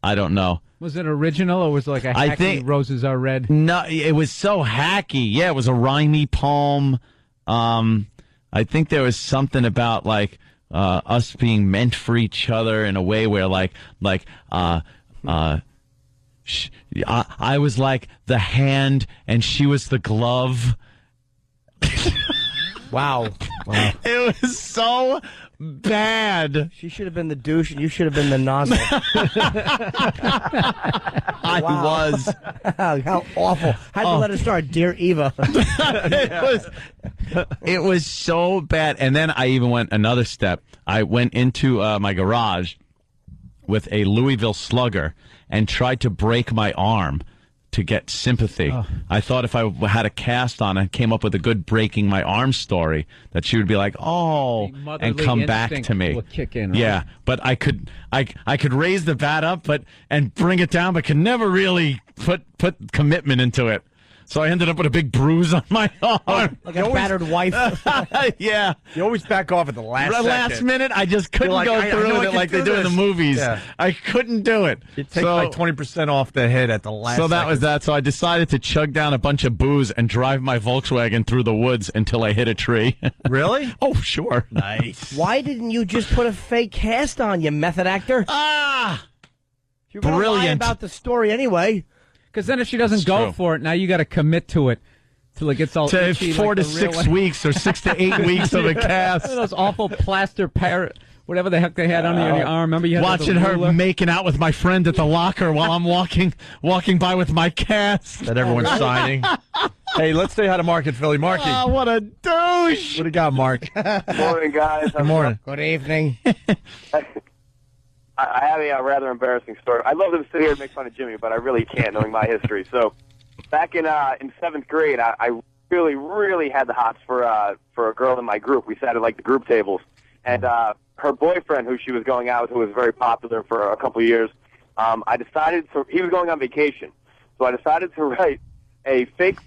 I don't know. Was it original or was it like a hacky Roses Are Red? No, it was so hacky. Yeah, it was a rhymey poem. I think there was something about like us being meant for each other in a way where I was like the hand and she was the glove. Wow. It was so bad. She should have been the douche and you should have been the nozzle. I was. How awful. How'd you let her start? Dear Eva. It was so bad. And then I even went another step. I went into my garage with a Louisville Slugger and tried to break my arm to get sympathy. I thought if I had a cast on and came up with a good breaking my arm story, that she would be like, oh, and come back to me. Will kick in, right? Yeah, but I could raise the bat up and bring it down, but could never really put commitment into it. So I ended up with a big bruise on my arm. Like a battered wife. Yeah. You always back off at the last minute. I just couldn't go through with it like they do in the movies. Yeah. I couldn't do it. You take like 20% off the hit at the last So that second. was that. So I decided to chug down a bunch of booze and drive my Volkswagen through the woods until I hit a tree. Really? Oh, sure. Nice. Why didn't you just put a fake cast on, you method actor? You're gonna lie Brilliant. about the story anyway. Because then if she doesn't go for it, now you got to commit to it till it gets all to itchy, 4 like to the real 6 weeks or 6 to 8 weeks of a cast. Those awful plaster whatever the heck they had on your arm. Remember you had watching her making out with my friend at the locker while I'm walking by with my cast that everyone's signing. Hey, let's say hi to Mark at Philly. Marky. Oh, what a douche! What do you got, Mark? Good morning, guys. Good morning. Good evening. I have a rather embarrassing story. I'd love to sit here and make fun of Jimmy, but I really can't, knowing my history. So, back in 7th grade, I really had the hots for a girl in my group. We sat at like the group tables, and her boyfriend, who she was going out with, who was very popular for a couple of years, he was going on vacation, so I decided to write a fake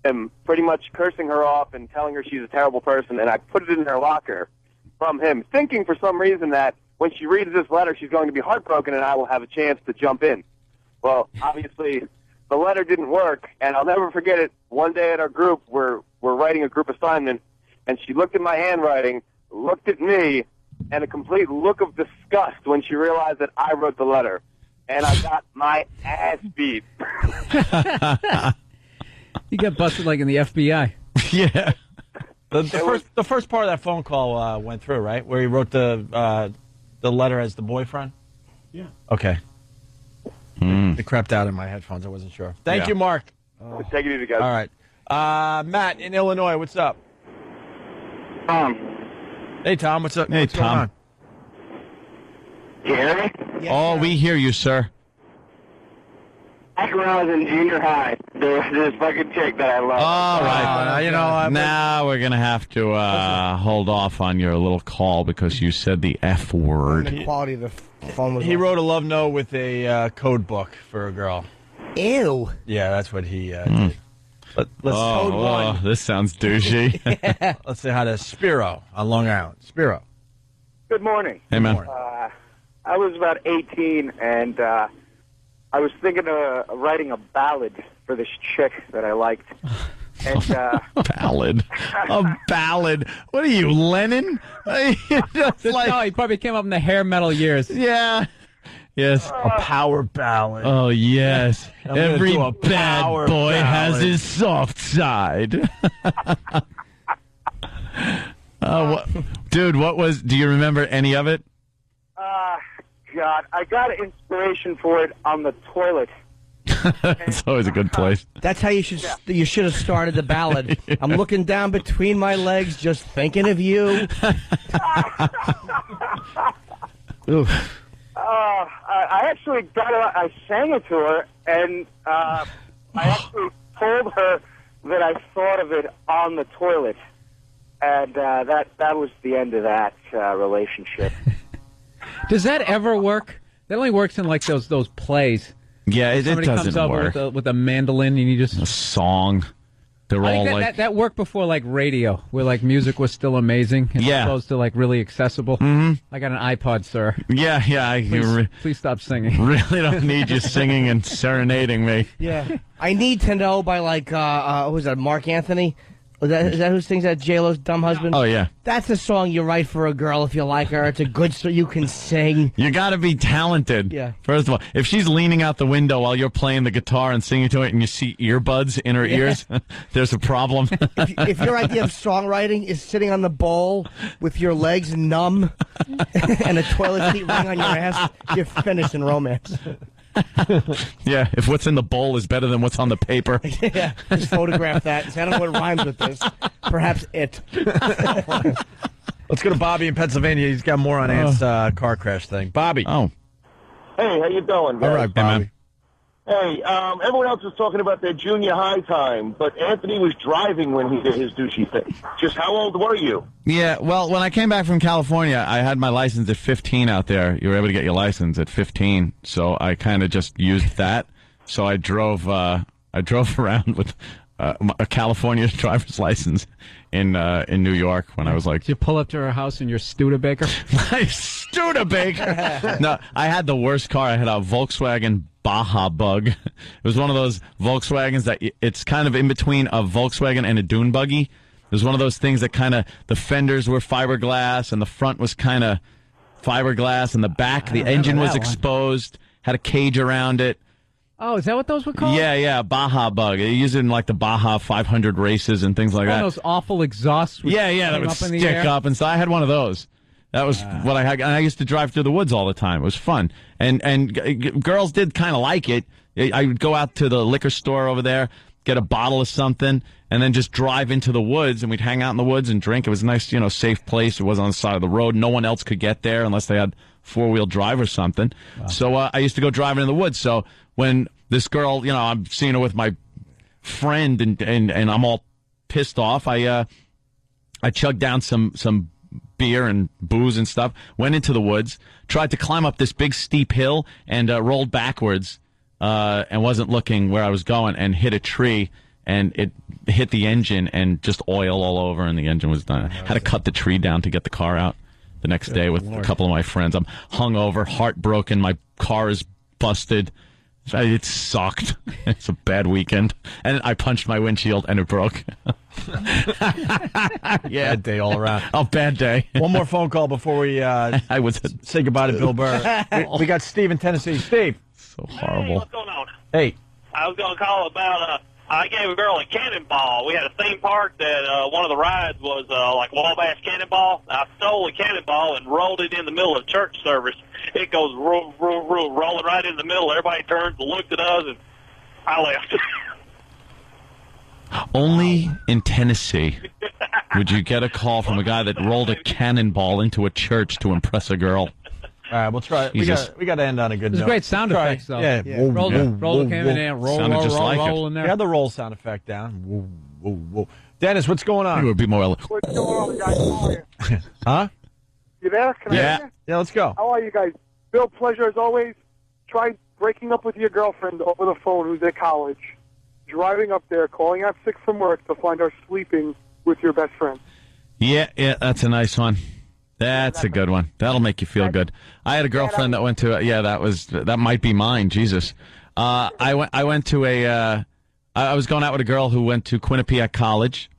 him, pretty much cursing her off and telling her she's a terrible person, and I put it in her locker from him, thinking for some reason that when she reads this letter, she's going to be heartbroken and I will have a chance to jump in. Well, obviously, the letter didn't work, and I'll never forget it. One day at our group, we're writing a group assignment, and she looked at my handwriting, looked at me, and a complete look of disgust when she realized that I wrote the letter. And I got my ass beat. You got busted like in the FBI. Yeah. The first part of that phone call went through, right? Where he wrote the letter as the boyfriend? Yeah. Okay. It crept out in my headphones. I wasn't sure. Thank you, Mark. Take it easy, guys. All right. Matt in Illinois, what's up? Hey, Tom, what's up? Hey, what's Tom. Going on? You hear me? Yes, we hear you, sir. Back when I was in junior high, there was this fucking chick that I loved. All right. You know, now we're going to have to hold off on your little call because you said the F word. The quality of the phone was He off. wrote a love note with a code book for a girl. Ew. Yeah, that's what he did. Let's code one. This sounds douchey. Let's say hi to Spiro on Long Island. Spiro. Good morning. Hey, man. I was about 18, and I was thinking of writing a ballad for this chick that I liked. And Ballad. A ballad. What are you, Lennon? No, he probably came up in the hair metal years. Yeah. Yes. A power ballad. Oh, yes. gonna Every do a bad power boy has ballad. his soft side. Dude, do you remember any of it? God, I got inspiration for it on the toilet. It's always a good place. That's how you should have started the ballad. I'm looking down between my legs, just thinking of you. Oof. I actually I sang it to her, and I actually told her that I thought of it on the toilet, and that was the end of that relationship. Does that ever work? That only works in like those plays. Yeah, it Somebody doesn't comes up work. with a mandolin, and you just a song. They're I all think like that worked before like radio, where like music was still amazing as opposed to like really accessible. Mm-hmm. I got an iPod, sir. Yeah. Please stop singing. Really don't need you singing and serenading me. Yeah, I Need to Know by like who was that? Mark Anthony. Is that who sings that? J-Lo's dumb husband. Oh yeah, that's a song you write for a girl if you like her. It's a good song. You can sing. You got to be talented. Yeah. First of all, if she's leaning out the window while you're playing the guitar and singing to it, and you see earbuds in her ears, there's a problem. If your idea of songwriting is sitting on the bowl with your legs numb and a toilet seat ring on your ass, you're finished in romance. Yeah, if what's in the bowl is better than what's on the paper. Yeah, just photograph that and say, I don't know what rhymes with this. Perhaps it. Let's go to Bobby in Pennsylvania. He's got more on Ant's car crash thing. Bobby. Oh. Hey, how you doing, guys? All right, Bobby. Hey, everyone else was talking about their junior high time, but Anthony was driving when he did his douchey thing. Just how old were you? Yeah, well, when I came back from California, I had my license at 15 out there. You were able to get your license at 15, so I kind of just used that. So I drove around with a California driver's license in New York when I was like... Did you pull up to her house in your Studebaker? My Studebaker? No, I had the worst car. I had a Volkswagen Baja Bug. It was one of those Volkswagens that it's kind of in between a Volkswagen and a dune buggy. It was one of those things that kind of, the fenders were fiberglass and the front was kind of fiberglass and the back, the engine was exposed, had a cage around it. Oh, is that what those were called? Yeah, Baja Bug. They use it in like the Baja 500 races and things like that. Those awful exhausts. That would stick up. And so I had one of those. That was what I had. And I used to drive through the woods all the time. It was fun. And girls did kind of like it. I would go out to the liquor store over there, get a bottle of something, and then just drive into the woods, and we'd hang out in the woods and drink. It was a nice, safe place. It wasn't on the side of the road. No one else could get there unless they had four-wheel drive or something. Wow. So I used to go driving in the woods. So when this girl, I'm seeing her with my friend, and I'm all pissed off, I chugged down some beer and booze and stuff, went into the woods, tried to climb up this big steep hill, and rolled backwards and wasn't looking where I was going, and hit a tree, and it hit the engine and just oil all over, and the engine was done. I had to cut the tree down to get the car out the next day with a couple of my friends. I'm hungover, heartbroken, my car is busted. It sucked. It's a bad weekend. And I punched my windshield and it broke. Bad day all around. Oh, bad day. One more phone call before we say goodbye to Bill Burr. We got Steve in Tennessee. Steve. So horrible. Hey, what's going on? Hey. I was going to call about, I gave a girl a cannonball. We had a theme park that one of the rides was like Wabash Cannonball. I stole a cannonball and rolled it in the middle of church service. It goes rolling right in the middle. Everybody turns and looked at us, and I left. Only in Tennessee would you get a call from a guy that rolled a cannonball into a church to impress a girl. All right, we'll try. We got to end on a good note. There's great sound effects, though. Yeah. Roll the cannon in, roll in there. We had the roll sound effect down. Whoa, whoa, whoa. Dennis, what's going on? It would be more. What's going on, guys? How are you? Huh? You there? Can I hear you? Yeah, let's go. How are you guys? Bill, pleasure as always. Try breaking up with your girlfriend over the phone who's at college, driving up there, calling out sick from work to find her sleeping with your best friend. Yeah, that's a nice one. That's a good one. That'll make you feel good. I had a girlfriend that went to that might be mine. Jesus. I went to I was going out with a girl who went to Quinnipiac College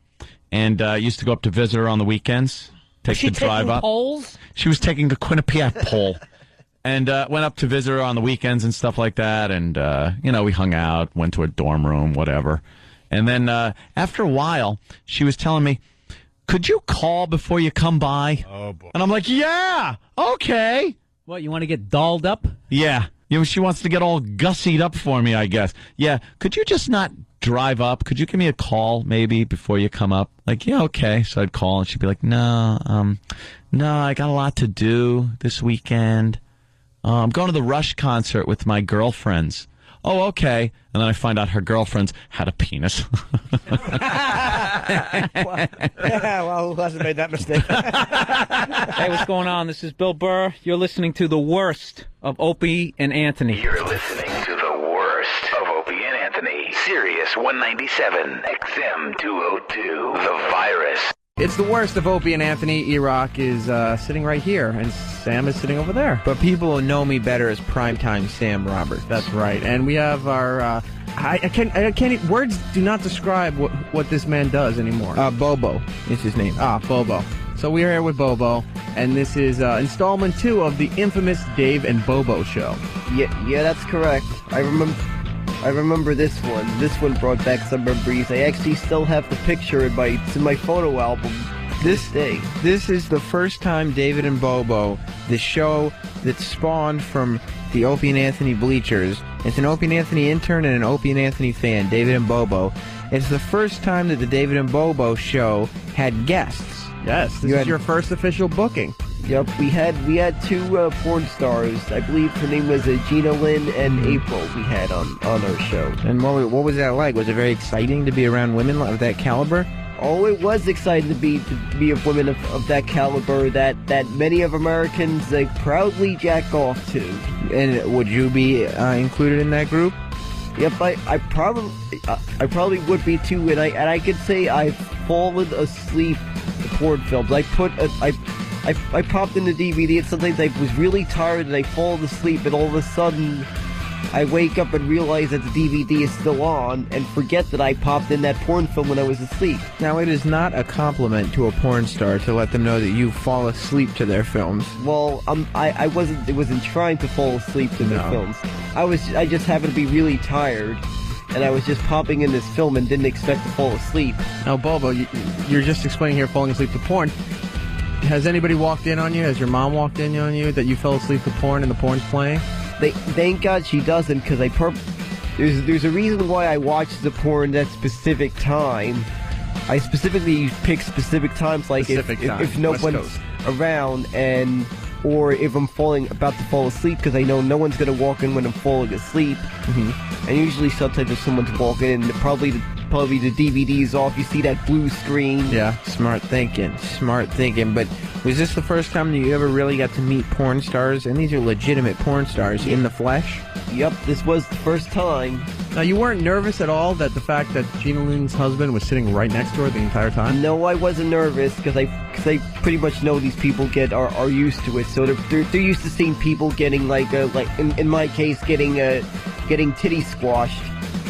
and used to go up to visit her on the weekends. Take the drive up. Polls? She was taking the Quinnipiac poll. And went up to visit her on the weekends and stuff like that. And, we hung out, went to a dorm room, whatever. And then after a while, she was telling me, could you call before you come by? Oh, boy. And I'm like, yeah, okay. What, you want to get dolled up? Yeah. She wants to get all gussied up for me, I guess. Yeah. Could you just not drive up? Could you give me a call maybe before you come up? Like, yeah, okay. So I'd call and she'd be like, no, I got a lot to do this weekend. I'm going to the Rush concert with my girlfriends. Oh, okay. And then I find out her girlfriends had a penis. Well, who hasn't made that mistake? Hey, what's going on? This is Bill Burr. You're listening to the worst of Opie and Anthony. You're listening to the worst of Opie and Anthony. Sirius 197, XM 202, The Virus. It's the worst of Opie and Anthony. E-Rock is sitting right here, and Sam is sitting over there. But people know me better as Primetime Sam Roberts. That's right. And we have our... I can't... Words do not describe what this man does anymore. Bobo is his name. Bobo. So we are here with Bobo, and this is installment 2 of the infamous Dave and Bobo show. Yeah, that's correct. I remember this one. This one brought back some memories. I actually still have the picture in my photo album. This day. This is the first time David and Bobo, the show that spawned from the Opie and Anthony bleachers. It's an Opie and Anthony intern and an Opie and Anthony fan, David and Bobo. It's the first time that the David and Bobo show had guests. Yes, this is your first official booking. Yep, we had two porn stars. I believe her name was Gina Lynn and April. We had on our show. And what was that like? Was it very exciting to be around women of that caliber? Oh, it was exciting to be a woman of that caliber that many of Americans proudly jack off to. And would you be included in that group? Yep, I probably would be too. And I could say I've fallen asleep to porn films. I popped in the DVD, and sometimes I was really tired and I fall asleep, and all of a sudden I wake up and realize that the DVD is still on and forget that I popped in that porn film when I was asleep. Now, it is not a compliment to a porn star to let them know that you fall asleep to their films. Well, I wasn't trying to fall asleep to their films. I just happened to be really tired, and I was just popping in this film and didn't expect to fall asleep. Now, Bobo, you're just explaining here falling asleep to porn. Has anybody walked in on you? Has your mom walked in on you that you fell asleep to porn and the porn's playing? Thank God she doesn't, because there's a reason why I watch the porn that specific time. I specifically pick specific times, like if no one's around, or if I'm about to fall asleep, because I know no one's going to walk in when I'm falling asleep. Mm-hmm. And usually sometimes if someone's walking in, probably the DVD's off, you see that blue screen. Yeah, smart thinking. But was this the first time that you ever really got to meet porn stars? And these are legitimate porn stars in the flesh? Yep, this was the first time. Now, you weren't nervous at all that the fact that Gina Lynn's husband was sitting right next to her the entire time? No, I wasn't nervous, because I pretty much know these people are used to it. So they're used to seeing people getting in my case getting titty squashed.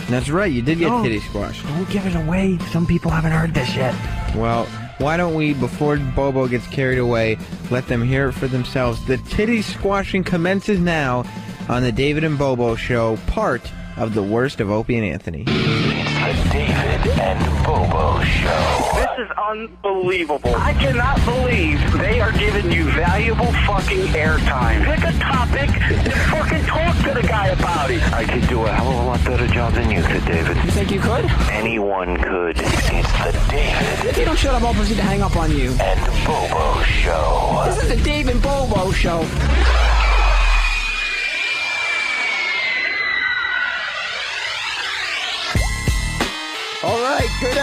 That's right, you did get titty squashed. Don't give it away. Some people haven't heard this yet. Well, why don't we, before Bobo gets carried away, let them hear it for themselves. The titty squashing commences now on the David and Bobo show, part of the worst of Opie and Anthony. It's the David and Bobo show. This is unbelievable. I cannot believe they are giving you valuable fucking airtime. Pick a topic and fucking talk to the guy about it. I could do a hell of a lot better job than you could, David. You think you could? Anyone could. It's the David. If you don't shut up, I'll proceed to hang up on you. And Bobo show. This is the Dave and Bobo show. All right, good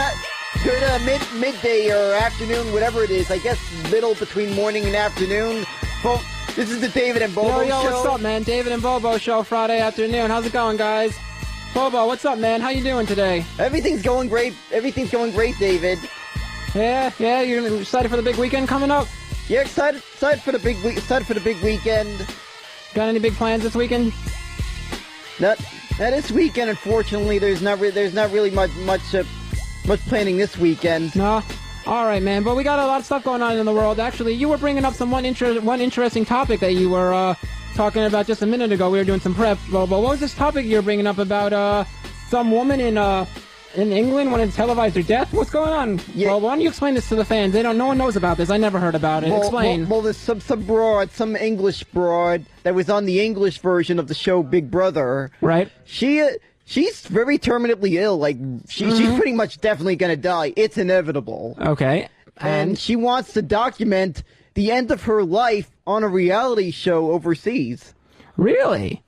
midday or afternoon, whatever it is. I guess middle between morning and afternoon. Well, this is the David and Bobo show. What's up, man? David and Bobo show Friday afternoon. How's it going, guys? Bobo, what's up, man? How you doing today? Everything's going great. Everything's going great, David. Yeah. You're excited for the big weekend coming up? Yeah, excited for the big weekend. Got any big plans this weekend? Not this weekend, unfortunately. There's not really much planning this weekend. No. All right, man. But we got a lot of stuff going on in the world. Actually, you were bringing up one interesting topic that you were talking about just a minute ago. We were doing some prep. But what was this topic you were bringing up about some woman in in England want to televise her death? What's going on? Yeah. Well, why don't you explain this to the fans? No one knows about this. I never heard about it. Explain. Well, there's some English broad that was on the English version of the show Big Brother. Right. She's very terminally ill. Like, she's pretty much definitely going to die. It's inevitable. Okay. And she wants to document the end of her life on a reality show overseas. Really?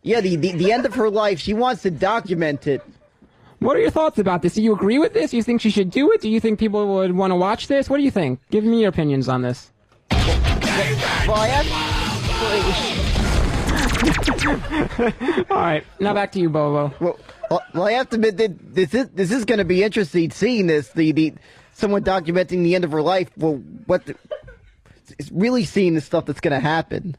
Yeah, the end of her life. She wants to document it. What are your thoughts about this? Do you agree with this? Do you think she should do it? Do you think people would want to watch this? What do you think? Give me your opinions on this. Well, all right, now back to you, Bobo. Well, I have to admit that this is going to be interesting. Seeing this, someone documenting the end of her life. Well, it's really seeing the stuff that's going to happen.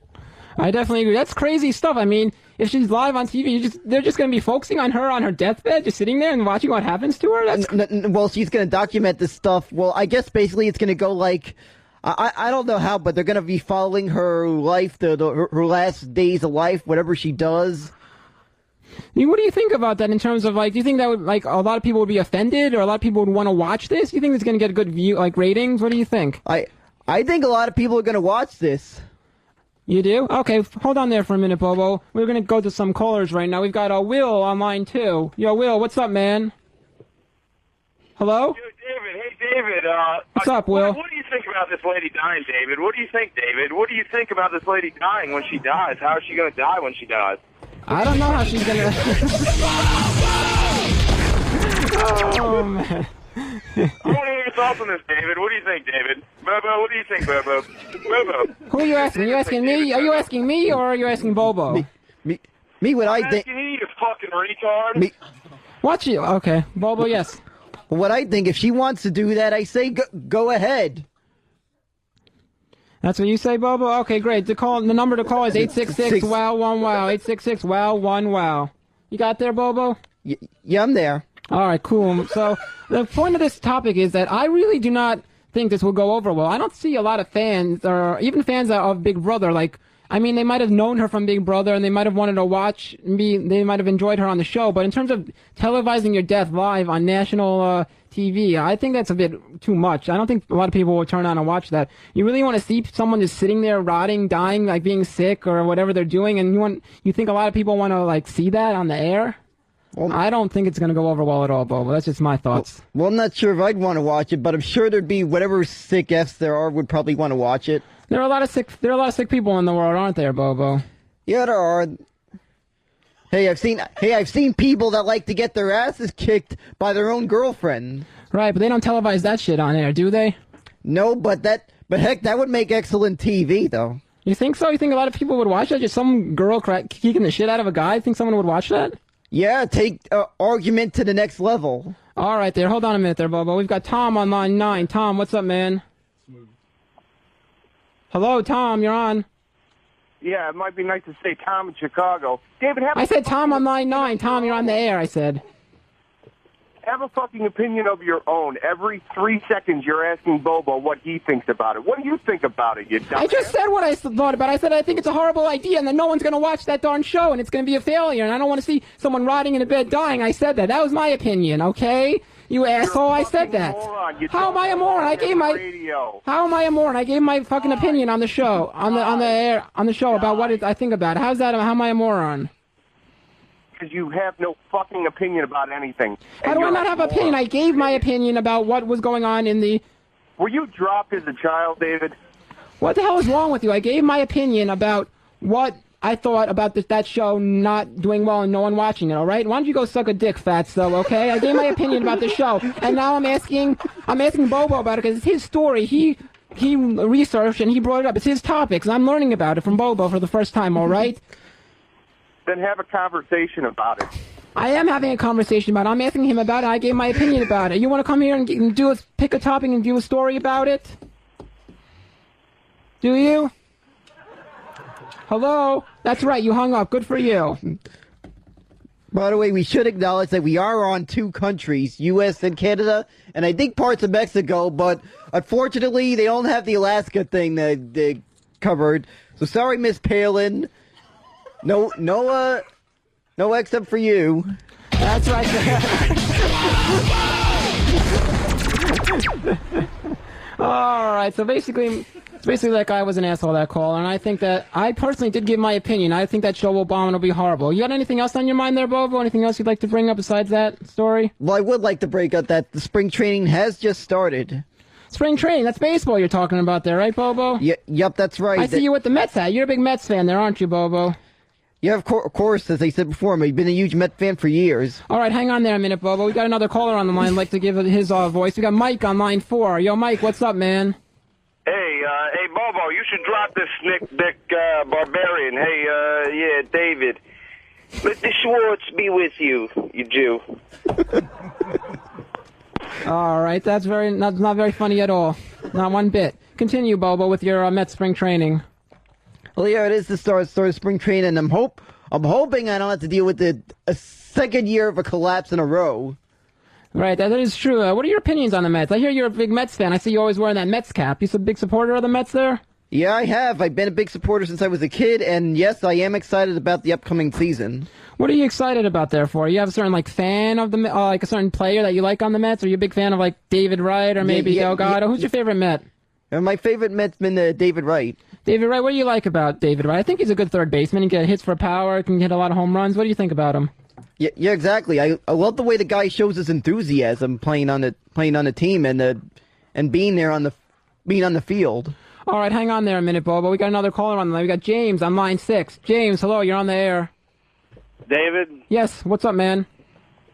I definitely agree. That's crazy stuff. I mean, if she's live on TV, they're just going to be focusing on her on her deathbed, just sitting there and watching what happens to her? Well, she's going to document this stuff. Well, I guess basically it's going to go like, I don't know how, but they're going to be following her life, her last days of life, whatever she does. What do you think about that in terms of, like, do you think that would, like, a lot of people would be offended or a lot of people would want to watch this? Do you think it's going to get a good view, like, ratings? What do you think? I think a lot of people are going to watch this. You do? Okay, hold on there for a minute, Bobo. We're going to go to some callers right now. We've got Will on line 2. Yo, Will, what's up, man? Hello? Yo, David. Hey, David. What's up, Will? What do you think about this lady dying, David? What do you think, David? What do you think about this lady dying when she dies? How is she going to die when she dies? I don't know how she's going to... Oh, man. I want to hear your thoughts on this, David. What do you think, David? Bobo, what do you think, Bobo? Bobo. Who are you asking? Are you asking me? Are you asking me or are you asking Bobo? Me, what I think... I'm asking you, you fucking retard. Watch you. Okay. Bobo, yes. What I think, if she wants to do that, I say go ahead. That's what you say, Bobo? Okay, great. The number to call is 866-WOW-1-WOW. 866-WOW-1-WOW. You got there, Bobo? Yeah, I'm there. All right, cool. So the point of this topic is that I really do not think this will go over well. I don't see a lot of fans, or even fans of Big Brother, like, I mean, they might have known her from Big Brother, and they might have wanted to watch me, they might have enjoyed her on the show, but in terms of televising your death live on national TV, I think that's a bit too much. I don't think a lot of people will turn on and watch that. You really want to see someone just sitting there rotting, dying, like being sick or whatever they're doing, and you think a lot of people want to, like, see that on the air? Well, I don't think it's going to go over well at all, Bobo. That's just my thoughts. Well, I'm not sure if I'd want to watch it, but I'm sure there'd be whatever sick Fs there are would probably want to watch it. There are a lot of sick people in the world, aren't there, Bobo? Yeah, there are. Hey, I've seen people that like to get their asses kicked by their own girlfriend. Right, but they don't televise that shit on air, do they? No, but heck, that would make excellent TV, though. You think so? You think a lot of people would watch that? Just some girl kicking the shit out of a guy? Think someone would watch that? Yeah, take argument to the next level. All right, there. Hold on a minute there, Bobo. We've got Tom on line 9. Tom, what's up, man? Hello, Tom. You're on. Yeah, it might be nice to say Tom in Chicago. David, I said Tom on line 9. Tom, you're on the air, I said. Have a fucking opinion of your own. Every 3 seconds you're asking Bobo what he thinks about it. What do you think about it, you dumbass? I just said what I thought about it. I said I think it's a horrible idea and that no one's going to watch that darn show and it's going to be a failure and I don't want to see someone rotting in a bed dying. I said that. That was my opinion, okay? You asshole, I said that. How am I a moron? I gave my How am I a moron? I gave my fucking opinion on the show, on the air, on the show about what I think about it. How's that? How am I a moron? Because you have no fucking opinion about anything. How do I not have an opinion? I gave my opinion about what was going on in the... Were you dropped as a child, David? What the hell is wrong with you? I gave my opinion about what I thought about that show not doing well and no one watching it, all right? Why don't you go suck a dick, fatso, okay? I gave my opinion about the show, and now I'm asking Bobo about it because it's his story. He researched and he brought it up. It's his topics. I'm learning about it from Bobo for the first time, all right? Then have a conversation about it. I am having a conversation about it. I'm asking him about it. I gave my opinion about it. You want to come here and pick a topic and do a story about it? Do you? Hello? That's right. You hung up. Good for you. By the way, we should acknowledge that we are on 2 countries, U.S. and Canada, and I think parts of Mexico, but unfortunately, they don't have the Alaska thing that they covered. So sorry, Miss Palin. No, except for you. That's right there. All right, so basically, that guy was an asshole, that caller, and I think that I personally did give my opinion. I think that show will bomb and it'll be horrible. You got anything else on your mind there, Bobo? Anything else you'd like to bring up besides that story? Well, I would like to break up that the spring training has just started. Spring training, that's baseball you're talking about there, right, Bobo? Yep, that's right. I see you with the Mets hat. You're a big Mets fan there, aren't you, Bobo? Yeah, of course, as I said before, I've been a huge Met fan for years. All right, hang on there a minute, Bobo. We got another caller on the line. I'd like to give his voice. We got Mike on line 4. Yo, Mike, what's up, man? Hey, Bobo, you should drop this Nick Dick Barbarian. Hey, yeah, David. Let the Schwartz be with you, you Jew. All right, that's not very funny at all. Not one bit. Continue, Bobo, with your Mets spring training. Well, yeah, it is the start of spring training, and I'm hoping I don't have to deal with a second year of a collapse in a row. Right, that is true. What are your opinions on the Mets? I hear you're a big Mets fan. I see you always wearing that Mets cap. You a big supporter of the Mets there? Yeah, I have. I've been a big supporter since I was a kid, and yes, I am excited about the upcoming season. What are you excited about there for? You have a certain fan of the like a certain player that you like on the Mets? Are you a big fan of like David Wright or maybe Delgado? Who's your favorite Met? My favorite Met's been David Wright. David Wright, what do you like about David Wright? I think he's a good third baseman. He can get hits for power, can hit a lot of home runs. What do you think about him? Yeah, exactly. I love the way the guy shows his enthusiasm playing on the team and being there on the field. All right, hang on there a minute, Bobo. We got another caller on the line. We got James on line 6. James, hello, you're on the air. David? Yes, what's up, man?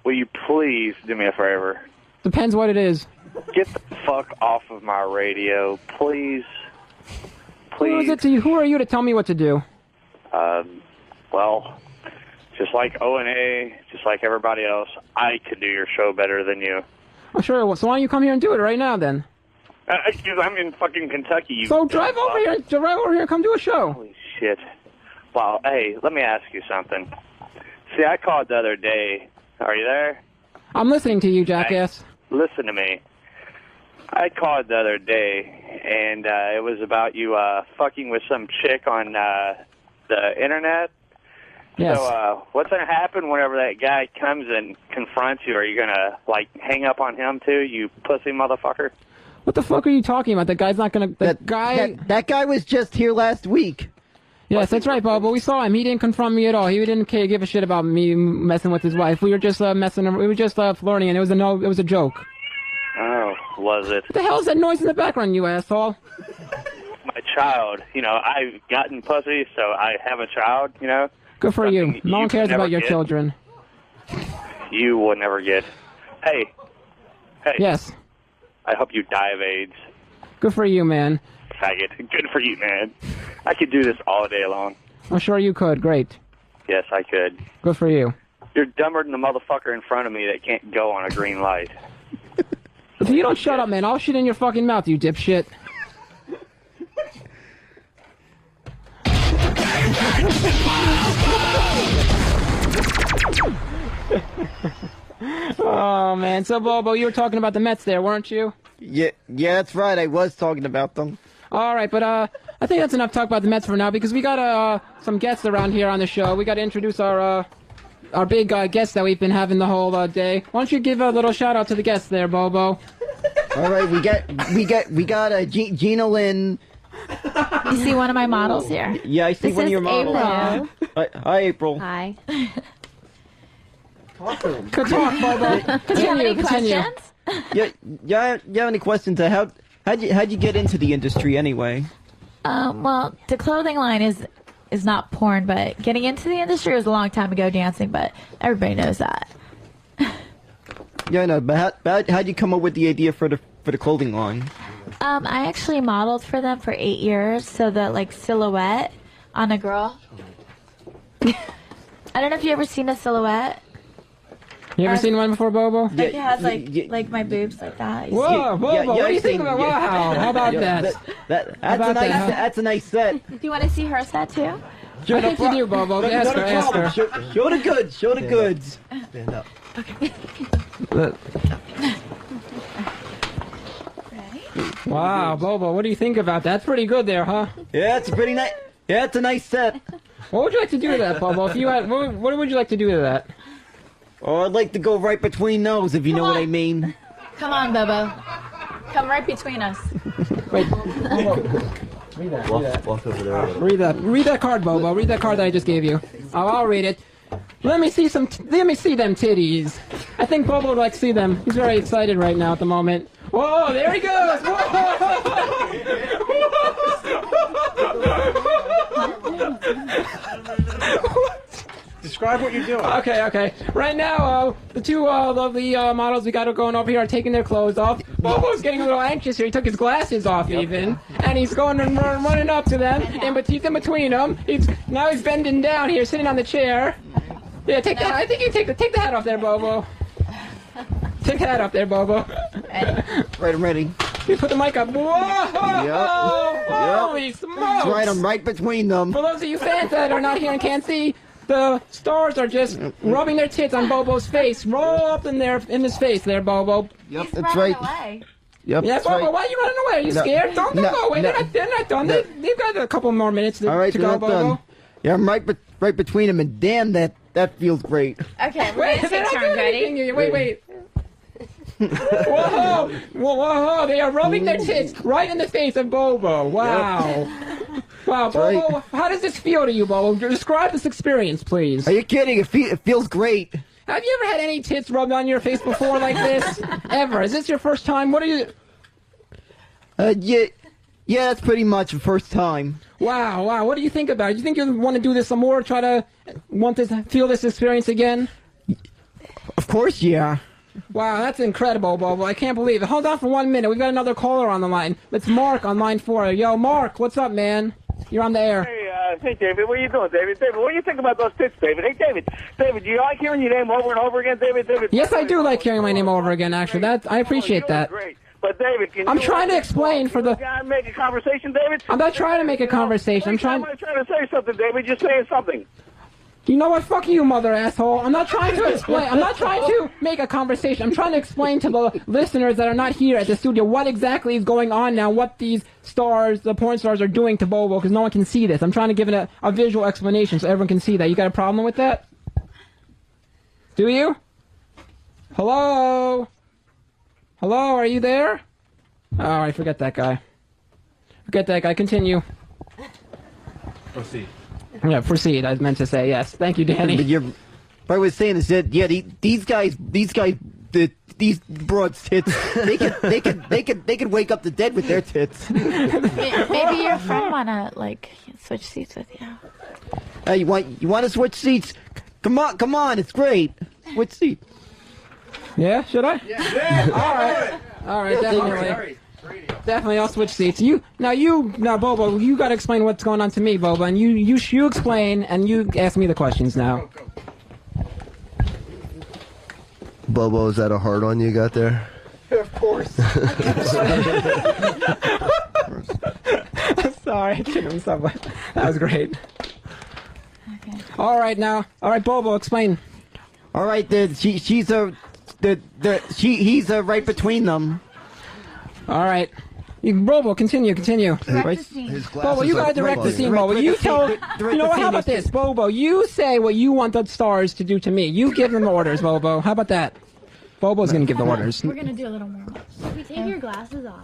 Will you please do me a favor? Depends what it is. Get the fuck off of my radio, please. Who is it to you? Who are you to tell me what to do? Well, just like O&A, just like everybody else, I could do your show better than you. Oh, sure. Well, so why don't you come here and do it right now, then? I'm in fucking Kentucky. You so drive over here, come do a show. Holy shit. Well, hey, let me ask you something. See, I called the other day. Are you there? I'm listening to you, jackass. Listen to me. I called the other day, and it was about you fucking with some chick on the internet. Yes. So what's going to happen whenever that guy comes and confronts you? Are you going to, like, hang up on him, too, you pussy motherfucker? What the fuck are you talking about? That guy's not going to... That guy was just here last week. Yes, that's right, Bobo. We saw him. He didn't confront me at all. He didn't give a shit about me messing with his wife. We were just messing. We were just flirting, and it was a joke. Oh, was it? What the hell is that noise in the background, you asshole? My child. You know, I've gotten pussy, so I have a child, you know? Good for you. No one cares about your children. You will never get. Hey. Yes. I hope you die of AIDS. Good for you, man. Faggot. Good for you, man. I could do this all day long. I'm sure you could. Great. Yes, I could. Good for you. You're dumber than the motherfucker in front of me that can't go on a green light. If you don't shut up, man, I'll shit in your fucking mouth, you dipshit. Oh, man. So, Bobo, you were talking about the Mets there, weren't you? Yeah, that's right. I was talking about them. All right, but I think that's enough talk about the Mets for now because we got some guests around here on the show. We got to introduce our big guests that we've been having the whole day. Why don't you give a little shout out to the guests there, Bobo? All right, we got Gina Lynn. You see one of my models here? Yeah, I see one of your models. April. Hi, April. Hi. Talk to him. Good talk, Bobo. Do you have any questions? Yeah. You have any questions? How'd you get into the industry anyway? Well, the clothing line is not porn, but getting into the industry was a long time ago dancing, but everybody knows that. Yeah, I know, but how'd you come up with the idea for the clothing line? I actually modeled for them for 8 years, so the like silhouette on a girl. I don't know if you ever seen a silhouette. You ever seen one before, Bobo? Like it has like my boobs like that. Whoa, Bobo, what do you think about wow? How about that? That's a nice set. Do you want to see her set too? I think you do, Bobo. Ask her. Show the goods. Show the goods. Stand up. Okay. Wow, Bobo, what do you think about that? That's pretty good there, huh? Yeah, it's a pretty nice. Yeah, it's a nice set. What would you like to do to that, Bobo? If you had, what would you like to do to that? Or I'd like to go right between those, if you know what I mean. Come on, Bobo. Come right between us. Wait. Walk over there. Read that card, Bobo. Read that card that I just gave you. I'll read it. Let me see them titties. I think Bobo would like to see them. He's very excited right now at the moment. Whoa, there he goes! Describe what you're doing. Okay. Right now, the two lovely models we got going over here are taking their clothes off. Bobo's getting a little anxious here. He took his glasses off even, and he's going and running up to them, and he's in between them. He's bending down here, sitting on the chair. Yeah, I think you take the hat off there, Bobo. Take the hat off there, Bobo. Right, I'm ready. You put the mic up. Whoa! Holy smokes! That's right, I'm right between them. For those of you fans that are not here and can't see, the stars are just rubbing their tits on Bobo's face. Roll up in his face there, Bobo. Yep, that's right. Away. Yep, yeah, that's Bobo, right. why are you running away? Are you scared? Don't go away. They're not done. They've got a couple more minutes to All right, go, they're not Bobo. done. Yeah, I'm right between them, and damn, that feels great. Okay, we're going to take turns. Ready? Wait. Whoa! They are rubbing their tits right in the face of Bobo. Wow. Yep. Wow, Bobo, right. How does this feel to you, Bobo? Describe this experience, please. Are you kidding? It feels great. Have you ever had any tits rubbed on your face before like this? Ever? Is this your first time? What are you... Yeah, that's pretty much the first time. Wow. What do you think about it? Do you think you want to do this some more? Feel this experience again? Of course, yeah. Wow, that's incredible, Bobo. I can't believe it. Hold on for 1 minute. We've got another caller on the line. It's Mark on line 4. Yo, Mark, what's up, man? You're on the air. Hey, David, what are you doing, David? David, what do you think about those tits, David? Hey, David, do you like hearing your name over and over again, David? Yes, I do like hearing my name over again, actually. I appreciate that. Great. But, David, I'm trying to explain for the... Make a conversation, David? I'm not trying to make a conversation. I'm trying to say something, David. Just saying something. You know what? Fuck you, mother asshole. I'm not trying to explain. I'm not trying to make a conversation. I'm trying to explain to the listeners that are not here at the studio what exactly is going on now, what these stars, the porn stars, are doing to Bobo, because no one can see this. I'm trying to give it a visual explanation so everyone can see that. You got a problem with that? Do you? Hello? Hello, are you there? All right, forget that guy. Continue. Proceed. Yeah, proceed. I meant to say yes. Thank you, Danny. What I was saying is that these broads tits, they could wake up the dead with their tits. Maybe your friend wanna switch seats with you. You want to switch seats? Come on, it's great. Switch seats. Yeah, should I? Yeah. All right, definitely. Definitely, I'll switch seats. Now, Bobo, you got to explain what's going on to me, Bobo, and you explain, and you ask me the questions now. Bobo, is that a hard on you got there? Of course. Sorry, I kidded myself. That was great. Okay. All right, Bobo, explain. All right, he's right between them. All right. Bobo, continue. Bobo, you gotta direct the scene, Bobo. You tell... You know what, how about this? Bobo, you say what you want the stars to do to me. You give them orders, Bobo. How about that? Bobo's gonna give the orders. We're gonna do a little more. Should we take your glasses off?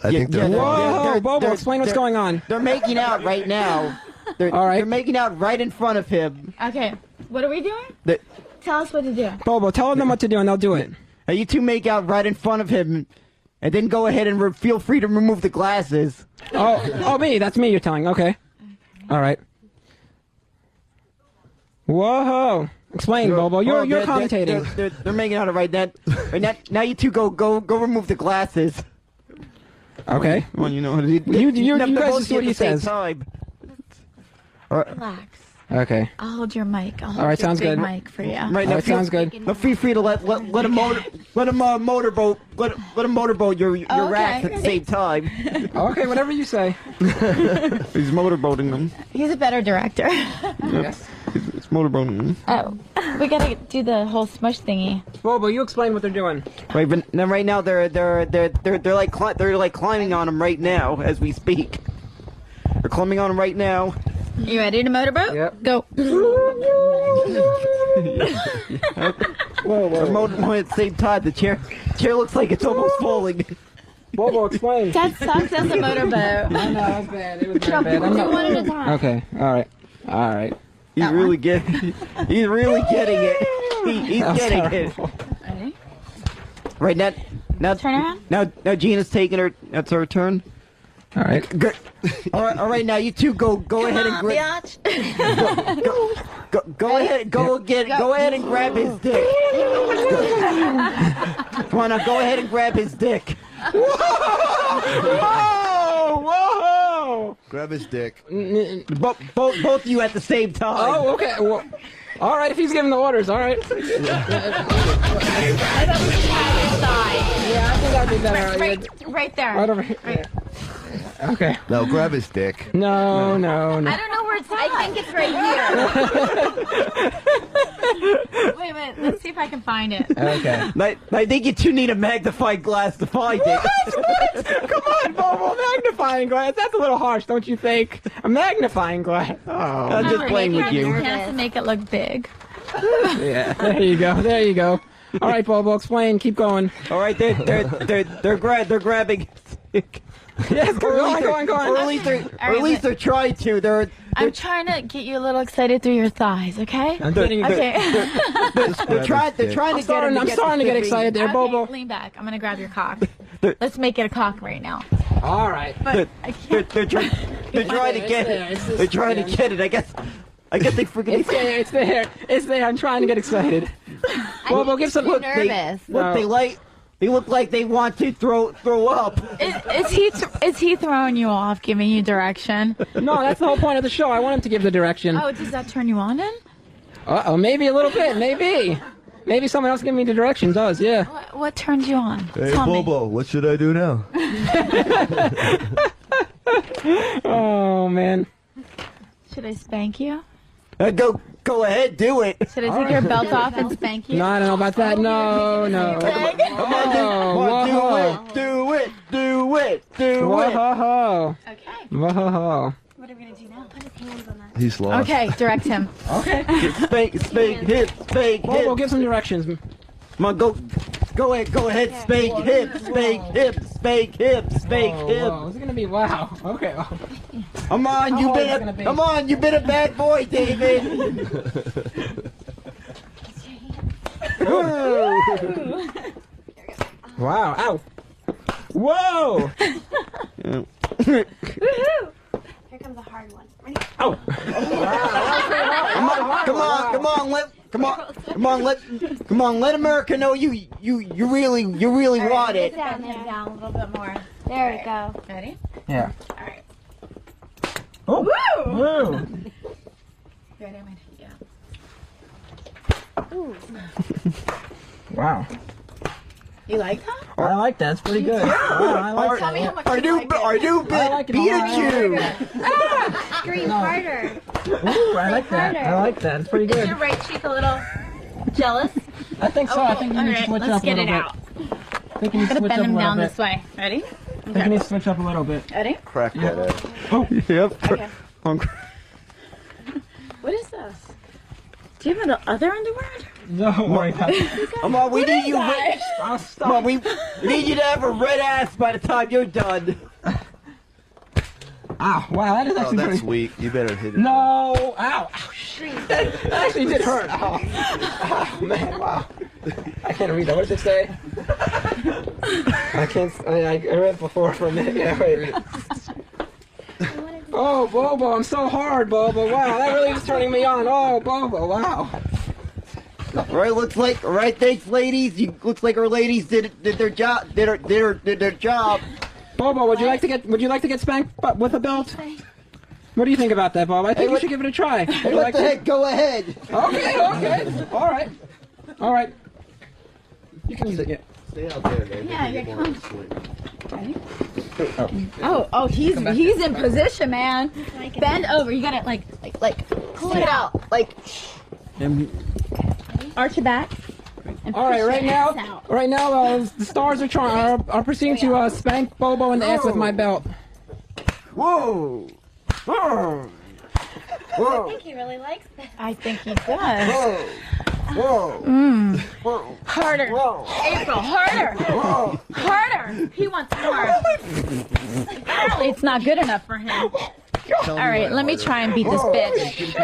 I think they're... Whoa, Bobo, explain what's going on. They're making out right now. All right. They're making out right in front of him. Okay. What are we doing? Tell us what to do. Bobo, tell them what to do and they'll do it. Hey, you two make out right in front of him, and then go ahead and feel free to remove the glasses. Oh, me. That's me you're telling. Okay. All right. Whoa. Explain, Bobo. You're commentating. They're making out right now. Now you two go remove the glasses. Okay. Well, you know what it is. You guys see what he says. Time. Relax. Okay. I'll hold your mic. I'll hold All right, your sounds big good. mic for you. Right now, sounds good. Now feel free to let him motorboat your racks at the same time. Okay, whatever you say. He's motorboating them. He's a better director. Yes. He's motorboating them. Oh, we gotta do the whole smush thingy. Bobo, you explain what they're doing. Right, but now right now they're like climbing on him right now as we speak. They're climbing on him right now. You ready to motorboat? Yep. Go. Whoa. We're mowing at the same time. The chair looks like it's almost falling. Bobo, explain. That sucks as a motorboat. I know, that was bad. It was very bad. Do one at a time. Okay, all right. He's really getting it. He's getting it. Ready? Right now, Turn around. Now Gina's taking her. That's her turn. All right. All right. Now you two go ahead and grab. Go ahead. Go ahead and grab his dick. Come on now. Go ahead and grab his dick. Whoa! Grab his dick. Both of you at the same time. Oh, okay. Well, all right. If he's giving the orders, all right. I think I'd be better. Right there. Right over here. Right. Okay. No, grab his dick. No. I don't know where it's at. I think it's right here. Wait a minute. Let's see if I can find it. Okay. I think you two need a magnifying glass to find it. What? Come on, Bobo. Magnifying glass. That's a little harsh, don't you think? A magnifying glass. Oh. I'm just playing with you. Has to make it look big. Yeah. There you go. All right, Bobo. Explain. Keep going. All right. They're grabbing. Yes, go on. Or at least they're trying to. I'm trying to get you a little excited through your thighs, okay? I'm getting okay. They're trying to get him. I'm starting to get excited there, Bobo. Lean back. I'm gonna grab your cock. Let's make it a cock right now. All right. But I can't. They're trying to get it. They're trying to get it. I guess they forget. It's there. I'm trying to get excited. Bobo, give some. Nervous. They look like they want to throw up. Is he throwing you off, giving you direction? No, that's the whole point of the show. I want him to give the direction. Oh, does that turn you on then? Maybe a little bit. Maybe someone else giving me the direction does. Yeah. What turns you on? Hey, Tell Bobo, what should I do now? Oh man. Should I spank you? Go ahead, do it. Should I take your belt off and spank you? No, I don't know about that. No. Come on, do it. Whoa. Okay. Whoa. What are we gonna do now? Put his hands on that. He's lost. Okay, direct him. Okay. Spank, hip. Bobo, give some directions. Come on, go ahead, spank hip. Whoa, is it gonna be wow? Okay. Come on, you've been a bad boy, David. Wow! Ow! Whoa! Woohoo! Here comes a hard one. Ready? Oh! Come on, let America know you really want it. Down a little bit more. There we go. Ready? Yeah. All right. Oh! Woo! Ready? I'm gonna yeah. Ooh. Wow. You like that? I like that. It's pretty good. Wow, I like Tell that. me how much Are you you Pikachu? Scream harder. Ooh, I like that. I like that. It's pretty Is good. your right cheek a little jealous? I think so. I think you need to switch let's up a get little it bit. out. I think you need to I'm switch gonna up a bend him little down bit. this way. Ready? I think you need to switch up a little bit. Ready? Crack that egg. Oh, yep. Okay. What is this? Do you have other underwear? No, worry about it. Come on, we need you. I'll stop. Come on, we need you to have a red ass by the time you're done. Ow! Wow, that is Oh, actually that's pretty. weak. You better hit it. No! Ow! Ow! Shit! That actually did hurt. Ow! Oh man! Wow! I can't read that. What does it say? I can't. I read before for a minute. Yeah, wait. Oh, Bobo! I'm so hard, Bobo. Wow, that really is turning me on. Oh, Bobo! Wow. Right, thanks, ladies. Looks like our ladies did their job. Did their job. Bobo, would you like to get spanked with a belt? What do you think about that, Bob? I think you should give it a try. Hey, what the heck? Go ahead. Okay. All right. You can use it. Yeah. Stay out there, man. Yeah, here comes. Ready? Oh, he's in position, man. Bend over. You gotta like pull it out. Like arch your back. All right, right now, the stars are proceeding to spank Bobo in the ass with my belt. Whoa! I think he really likes that. I think he does. Mm. Harder. April, harder. Harder. He wants more. Apparently it's not good enough for him. All right, let me try and beat this bitch.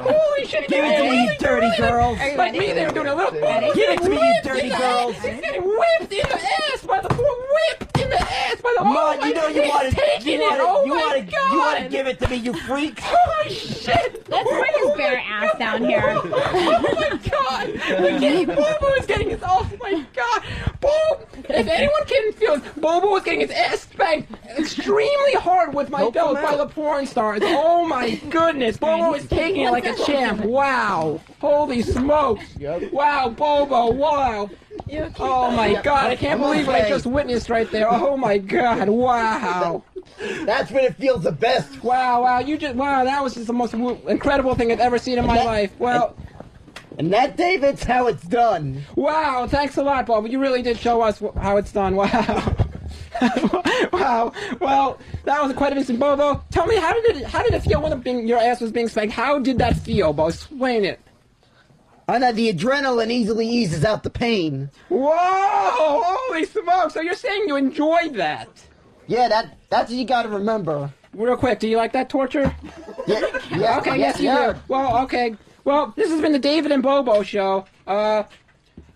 Holy shit! Give it to me, you dirty girls. Are you Like ready? me, they were doing a little. Give it to me, you dirty girls. She's getting whipped in the ass by the whipped in the ass by the. Mom, you know you want to. You want to give it to me, you freaks. Holy shit! Let's bring his bare ass down here. Oh my god! Bobo is getting his. Oh my god! Bobo! If anyone can feel it, Bobo was getting his ass spanked extremely hard with my belt by the porn stars. Oh my goodness! Bobo is taking it like a champ. Wow! Holy smokes! Wow, Bobo! Wow! Oh my god! I can't believe what I just witnessed right there. Oh my god! Wow! That's when it feels the best. Wow! Wow! Wow! That was just the most incredible thing I've ever seen in my life. Well. And that, David's how it's done. Wow, thanks a lot, Bob. You really did show us how it's done. Wow. Wow. Well, that was quite amazing. Bobo, tell me, how did it feel when your ass was being spanked? How did that feel, Bo? Explain it. I know the adrenaline easily eases out the pain. Whoa! Holy smokes! So you're saying you enjoyed that? Yeah, that's what you got to remember. Real quick, do you like that torture? Yeah. Okay, yes, you do. Well, okay. Well, this has been the David and Bobo Show. I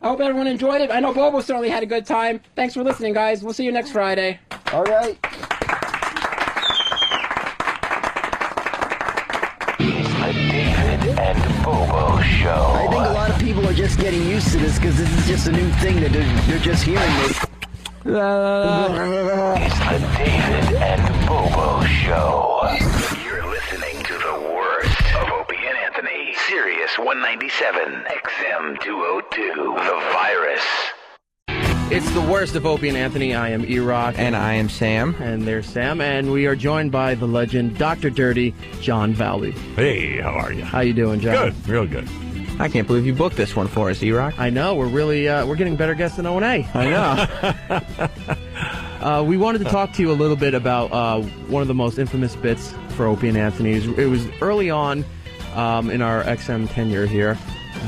hope everyone enjoyed it. I know Bobo certainly had a good time. Thanks for listening, guys. We'll see you next Friday. All right. It's the David and Bobo Show. I think a lot of people are just getting used to this because this is just a new thing that they're just hearing this. It's the David and Bobo Show. You're listening to the worst of Opie and Anthony. Sirius 197, XM 202, The Virus. It's the worst of Opie and Anthony. I am E-Rock. And I am Sam. And there's Sam. And we are joined by the legend, Dr. Dirty, John Valby. Hey, how are you? How you doing, John? Good, real good. I can't believe you booked this one for us, E-Rock. I know. We're really, we're getting better guests than O&A. I know. We wanted to talk to you a little bit about one of the most infamous bits for Opie and Anthony. It was early on in our XM tenure here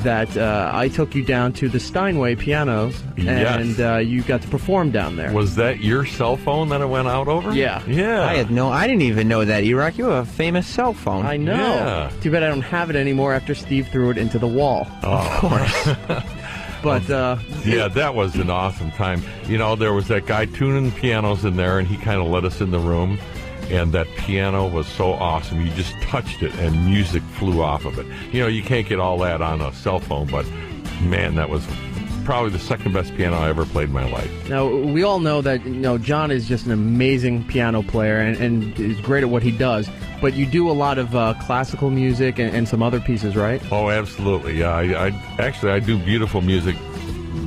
that I took you down to the Steinway pianos, and you got to perform down there. Was that your cell phone that it went out over? Yeah. Yeah. I didn't even know that, E-Rock. You have a famous cell phone. I know. Yeah. Too bad I don't have it anymore after Steve threw it into the wall. Oh. Of course. But, yeah, that was an awesome time. You know, there was that guy tuning pianos in there, and he kind of let us in the room. And that piano was so awesome. You just touched it, and music flew off of it. You know, you can't get all that on a cell phone, but, man, that was probably the second best piano I ever played in my life. Now, we all know that, John is just an amazing piano player and is great at what he does. But you do a lot of classical music and some other pieces, right? Oh, absolutely. Yeah, I do beautiful music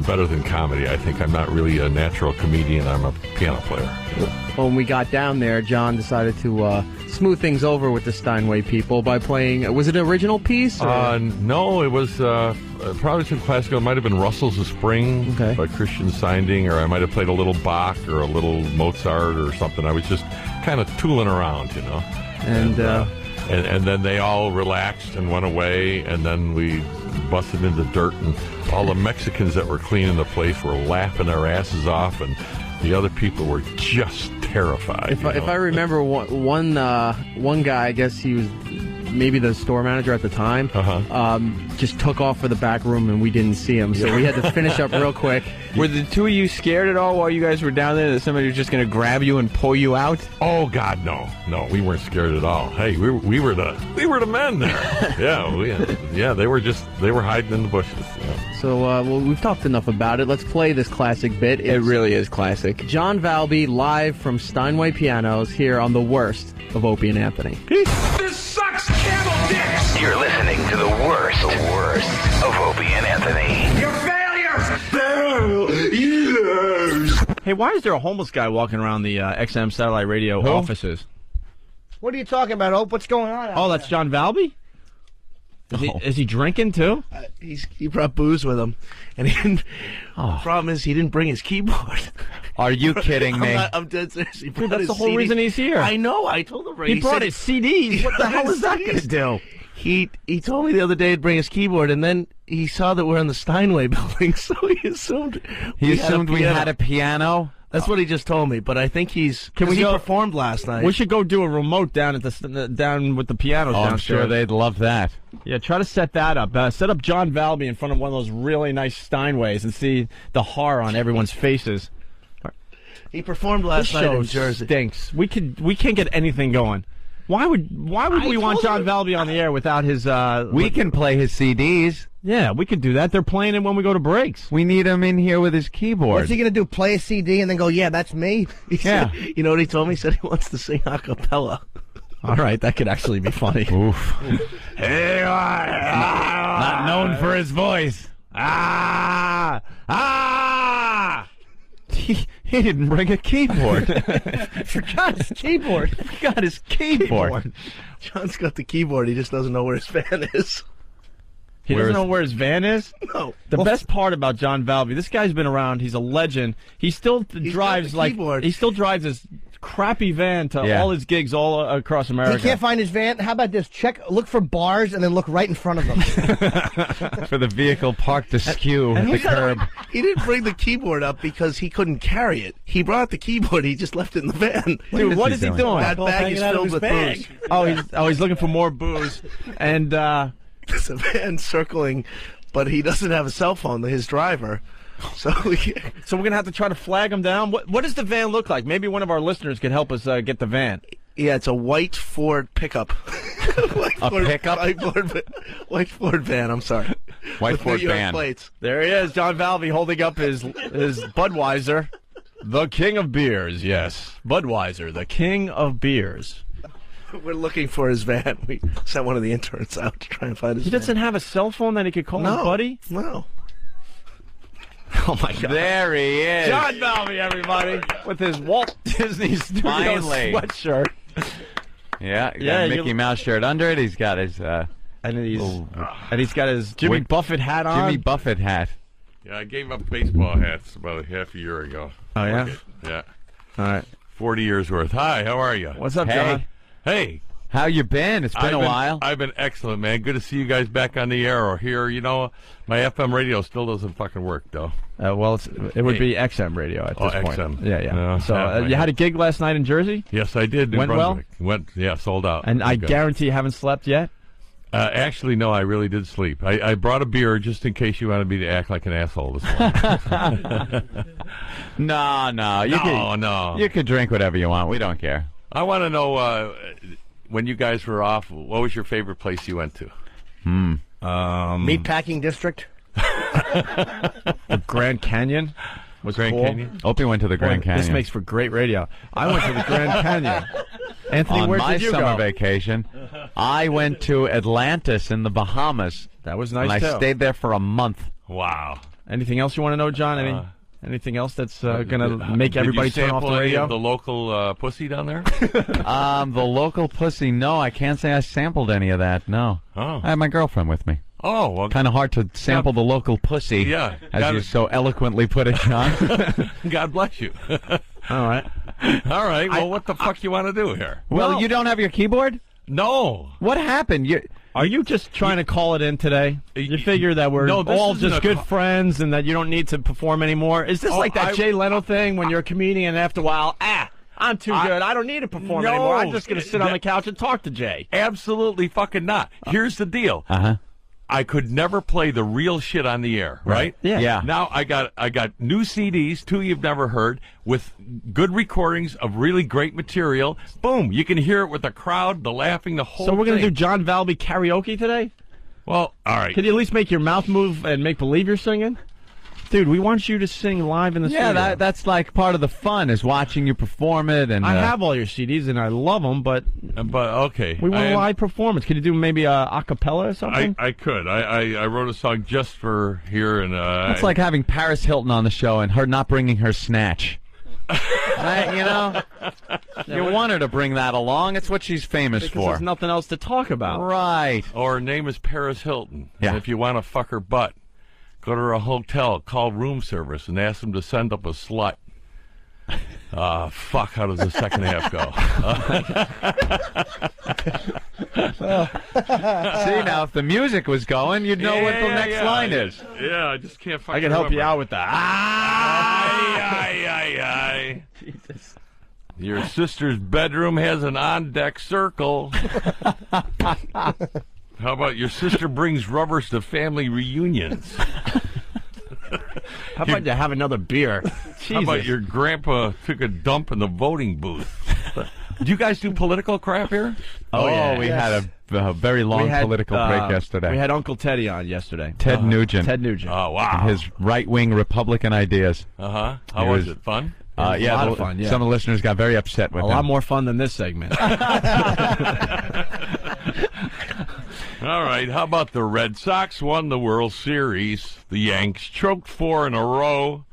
better than comedy. I think I'm not really a natural comedian. I'm a piano player. When we got down there, John decided to smooth things over with the Steinway people by playing. Was it an original piece? No, it was probably some classical. It might have been Russell's The Spring by Christian Sinding, or I might have played a little Bach or a little Mozart or something. I was just kind of tooling around, And then they all relaxed and went away, and then we busted into dirt, and all the Mexicans that were cleaning the place were laughing their asses off, and the other people were just terrified. If I remember, one guy, I guess he was maybe the store manager at the time, just took off for the back room, and we didn't see him, so we had to finish up real quick. Were the two of you scared at all while you guys were down there that somebody was just going to grab you and pull you out? Oh God, no, we weren't scared at all. Hey, we were the men there. Yeah, they were hiding in the bushes. So, well, we've talked enough about it. Let's play this classic bit. It really is classic. John Valby live from Steinway Pianos here on the worst of Opie and Anthony. This sucks, camel dicks! You're listening to the worst of Opie and Anthony. You're failures! Hey, why is there a homeless guy walking around the XM Satellite Radio offices? What are you talking about, Ope? What's going on? Oh, that's John Valby? Is he drinking too? He brought booze with him, and the problem is he didn't bring his keyboard. Are you kidding me? I'm dead serious. Dude, that's the whole reason he's here. I know. I told him. He brought his CDs. What the hell is that going to do? He told me the other day to bring his keyboard, and then he saw that we're in the Steinway building, so he assumed we had a piano. That's what he just told me, but I think he's... He performed last night. We should go do a remote down at down with the pianos downstairs. I'm sure they'd love that. Yeah, try to set that up. Set up John Valby in front of one of those really nice Steinways and see the horror on everyone's faces. He performed last night in Jersey. Stinks. We can't get anything going. Why would we want John Valby on the air without his... we can play his CDs. Yeah, we could do that. They're playing it when we go to breaks. We need him in here with his keyboard. What's he going to do, play a CD and then go, yeah, that's me? Said, you know what he told me? He said he wants to sing a cappella. All right, that could actually be funny. Oof. Hey, not known for his voice. He didn't bring a keyboard. Forgot his keyboard. Forgot his keyboard. John's got the keyboard. He just doesn't know where his van is. He doesn't know where his van is? No. The best part about John Valby, this guy's been around. He's a legend. He still drives he still drives his crappy van to all his gigs all across America. He can't find his van. How about this? Look for bars and then look right in front of them. For the vehicle parked askew at the curb. He didn't bring the keyboard up because he couldn't carry it. He brought the keyboard. He just left it in the van. Dude, what is he doing? That bag is filled with booze. He's looking for more booze. And there's a van circling, but he doesn't have a cell phone, his driver. So we're going to have to try to flag him down. What does the van look like? Maybe one of our listeners could help us get the van. Yeah, it's a white Ford pickup. Pickup? White Ford van, I'm sorry. White Ford van. Plates. There he is, John Valby holding up his Budweiser. The king of beers, yes. Budweiser, the king of beers. We're looking for his van. We sent one of the interns out to try and find his van. He doesn't have a cell phone that he could call his buddy? No. Oh, my God. There he is. John Valby, everybody, with his Walt Disney Studios sweatshirt. Yeah, Mickey Mouse shirt under it. He's got his... and he's got his Jimmy Buffett hat on. Jimmy Buffett hat. Yeah, I gave up baseball hats about half a year ago. Oh, yeah? Yeah. All right. 40 years worth. Hi, how are you? What's up, John? Hey. How you been? It's been a while. I've been excellent, man. Good to see you guys back on the air or here. You know, my FM radio still doesn't fucking work, though. Well, it would be XM radio at this point. XM. Yeah. So you had a gig last night in Jersey? Yes, I did. Went well? Sold out. And I guarantee you haven't slept yet? Actually, no, I really did sleep. I brought a beer just in case you wanted me to act like an asshole this morning. No. You can drink whatever you want. We don't care. I want to know, when you guys were off, what was your favorite place you went to? Meatpacking District. The Grand Canyon was Grand cool. Canyon? Opie went to the Grand Canyon. This makes for great radio. I went to the Grand Canyon. Anthony, on where my did you summer go? vacation, I went to Atlantis in the Bahamas. That was nice, and too. I stayed there for a month. Wow. Anything else you want to know, John? Anything else that's going to make everybody turn off the radio? The local pussy down there? The local pussy, no. I can't say I sampled any of that, no. Oh. I had my girlfriend with me. Oh, well. Kind of hard to sample the local pussy. Yeah. As you so eloquently put it, John. God bless you. All right. All right. Well, what the fuck you want to do here? Well, you don't have your keyboard? No. What happened? Are you just trying to call it in today? You figure that we're all just good friends and that you don't need to perform anymore? Is this like that Jay Leno thing when you're a comedian and after a while, I'm too good. I don't need to perform anymore. I'm just going to sit on the couch and talk to Jay. Absolutely fucking not. Here's the deal. I could never play the real shit on the air, right? Yeah. Now I got new CDs, 2 you've never heard, with good recordings of really great material. Boom, you can hear it with the crowd, the laughing, the whole So we're going to thing. do John Valby karaoke today? Well, all right. Can you at least make your mouth move and make believe you're singing? Dude, we want you to sing live in the studio. Yeah, that's like part of the fun is watching you perform it. And I have all your CDs and I love them, but okay, we want a live performance. Can you do maybe a cappella or something? I could. I wrote a song just for here, and it's like having Paris Hilton on the show and her not bringing her snatch. You want her to bring that along. It's what she's famous because for. There's nothing else to talk about. Right. Or her name is Paris Hilton. Yeah. And if you want to fuck her butt, go to a hotel, call room service, and ask them to send up a slut. Fuck, how does the second half go? See, now, if the music was going, you'd know what the next line is. Yeah, I just can't fucking I can help you remember. out with that. Aye. Jesus. Your sister's bedroom has an on-deck circle. How about your sister brings rubbers to family reunions? How about you have another beer? How about your grandpa took a dump in the voting booth? Do you guys do political crap here? Oh, yeah. We had a very long political break yesterday. We had Uncle Teddy on yesterday. Ted Nugent. Ted Nugent. Oh, wow. And his right-wing Republican ideas. Uh-huh. How was it? Fun? Yeah, a lot of fun, yeah. Some of the listeners got very upset with A him. lot more fun than this segment. All right, how about the Red Sox won the World Series? The Yanks choked 4 in a row.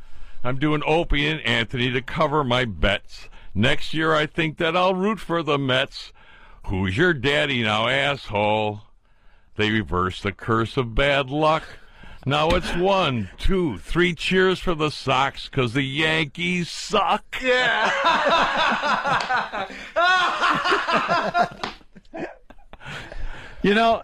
I'm doing Opie and Anthony to cover my bets. Next year, I think that I'll root for the Mets. Who's your daddy now, asshole? They reversed the curse of bad luck. Now it's 1, 2, 3 cheers for the Sox, 'cause the Yankees suck. Yeah. You know,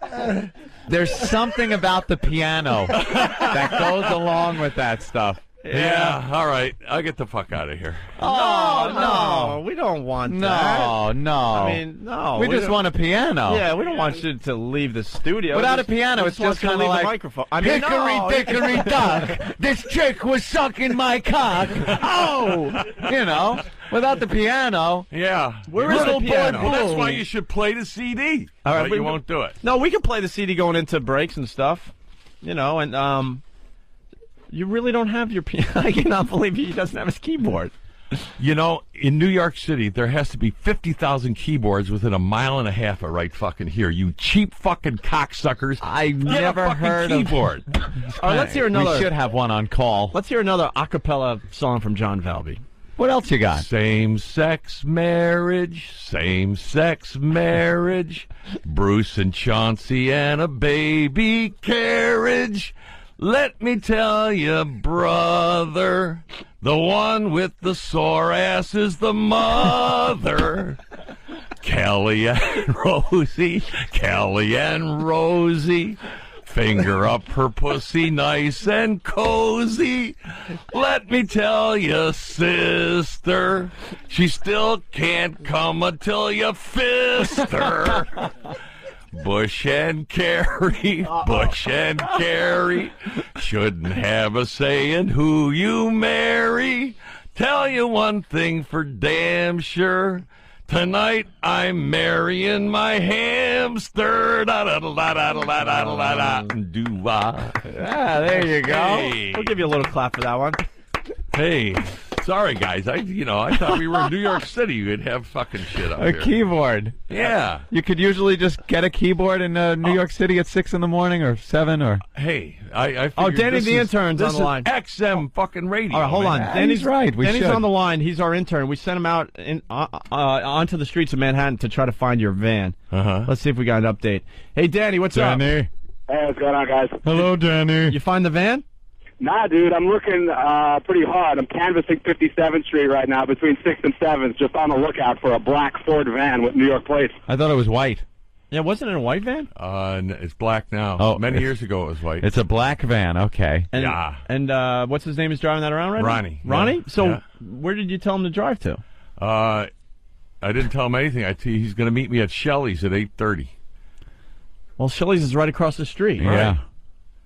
there's something about the piano that goes along with that stuff. Yeah, all right. I'll get the fuck out of here. No, we don't want that. No. I mean, no. We just want a piano. Yeah, we don't want you to leave the studio. Without a piano, it's just kind of like, the microphone. I mean, hickory dickory dock, this chick was sucking my cock. Oh! You know, without the piano. Yeah. Where is the piano? Well, that's why you should play the CD. All right, but you won't do it. No, we can play the CD going into breaks and stuff. You know, and you really don't have your piano. I cannot believe he doesn't have his keyboard. You know, in New York City, there has to be 50,000 keyboards within a mile and a half of right fucking here. You cheap fucking cocksuckers. I've Get never a fucking heard keyboard. All right, let's hear another. We should have one on call. Let's hear another a cappella song from John Valby. What else you got? Same-sex marriage, same-sex marriage, Bruce and Chauncey and a baby carriage. Let me tell you, brother, the one with the sore ass is the mother. Kelly and Rosie, finger up her pussy nice and cozy. Let me tell you, sister, she still can't come until you fist her. Bush and Carey shouldn't have a say in who you marry. Tell you one thing for damn sure, tonight I'm marrying my hamster. Yeah, there you go. Hey. We'll give you a little clap for that one. Hey, sorry guys. I thought we were in New York City. You'd have fucking shit up A here. keyboard. Yeah. You could usually just get a keyboard in New York City at 6 in the morning or 7 or. Hey, I Oh, figured Danny this the is- intern's this on the line. is XM fucking radio. All right, hold on. man. Danny's right. We Danny's should. on the line. He's our intern. We sent him out onto the streets of Manhattan to try to find your van. Uh-huh. Let's see if we got an update. Hey, Danny, what's up? Danny. Hey, what's going on, guys? Hello, Danny. You find the van? Nah, dude, I'm looking pretty hard. I'm canvassing 57th Street right now between 6th and 7th, just on the lookout for a black Ford van with New York plates. I thought it was white. Yeah, wasn't it a white van? It's black now. Oh, Many years ago it was white. It's a black van. Okay. And, Yeah. And what's his name is driving that around right Ronnie. now? Ronnie? Yeah. So Yeah. where did you tell him to drive to? I didn't tell him anything. He's going to meet me at Shelley's at 8:30. Well, Shelley's is right across the street. Yeah.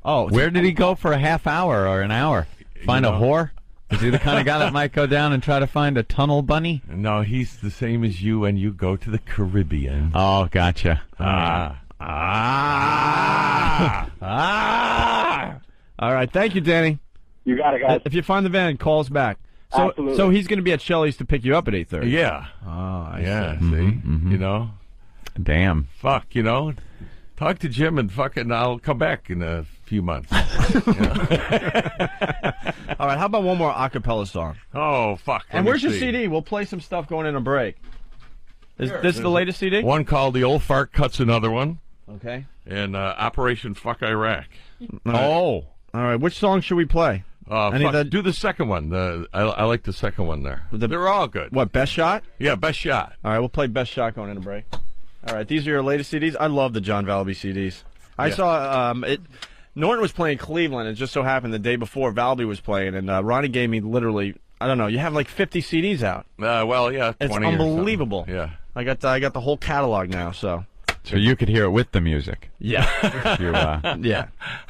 Oh, Where did he go for a half hour or an hour? Find a whore? Is he the kind of guy that might go down and try to find a tunnel bunny? No, he's the same as you when you go to the Caribbean. Oh, gotcha. All right, thank you, Danny. You got it, guys. If you find the van, call us back. So, Absolutely. so he's going to be at Shelley's to pick you up at 8:30. Yeah. Oh, I Yeah, see. see? You know? Damn. Fuck, you know? Talk to Jim and fucking I'll come back in a few months. All right, how about one more a cappella song? Oh, fuck. And let me where's your see. CD? We'll play some stuff going in a break. Is this the latest CD? One called The Old Fart Cuts Another One. Okay. And Operation Fuck Iraq. Oh. All right, which song should we play? Do the second one. I like the second one there. They're all good. What, Best Shot? Yeah, Best Shot. All right, we'll play Best Shot going in a break. All right, these are your latest CDs. I love the John Valby CDs. I saw Norton was playing Cleveland. It just so happened the day before Valby was playing, and Ronnie gave me literally, I don't know, you have like 50 CDs out. Well, yeah, 20 it's unbelievable. Yeah, I got the whole catalog now. So you could hear it with the music. Yeah. Yeah.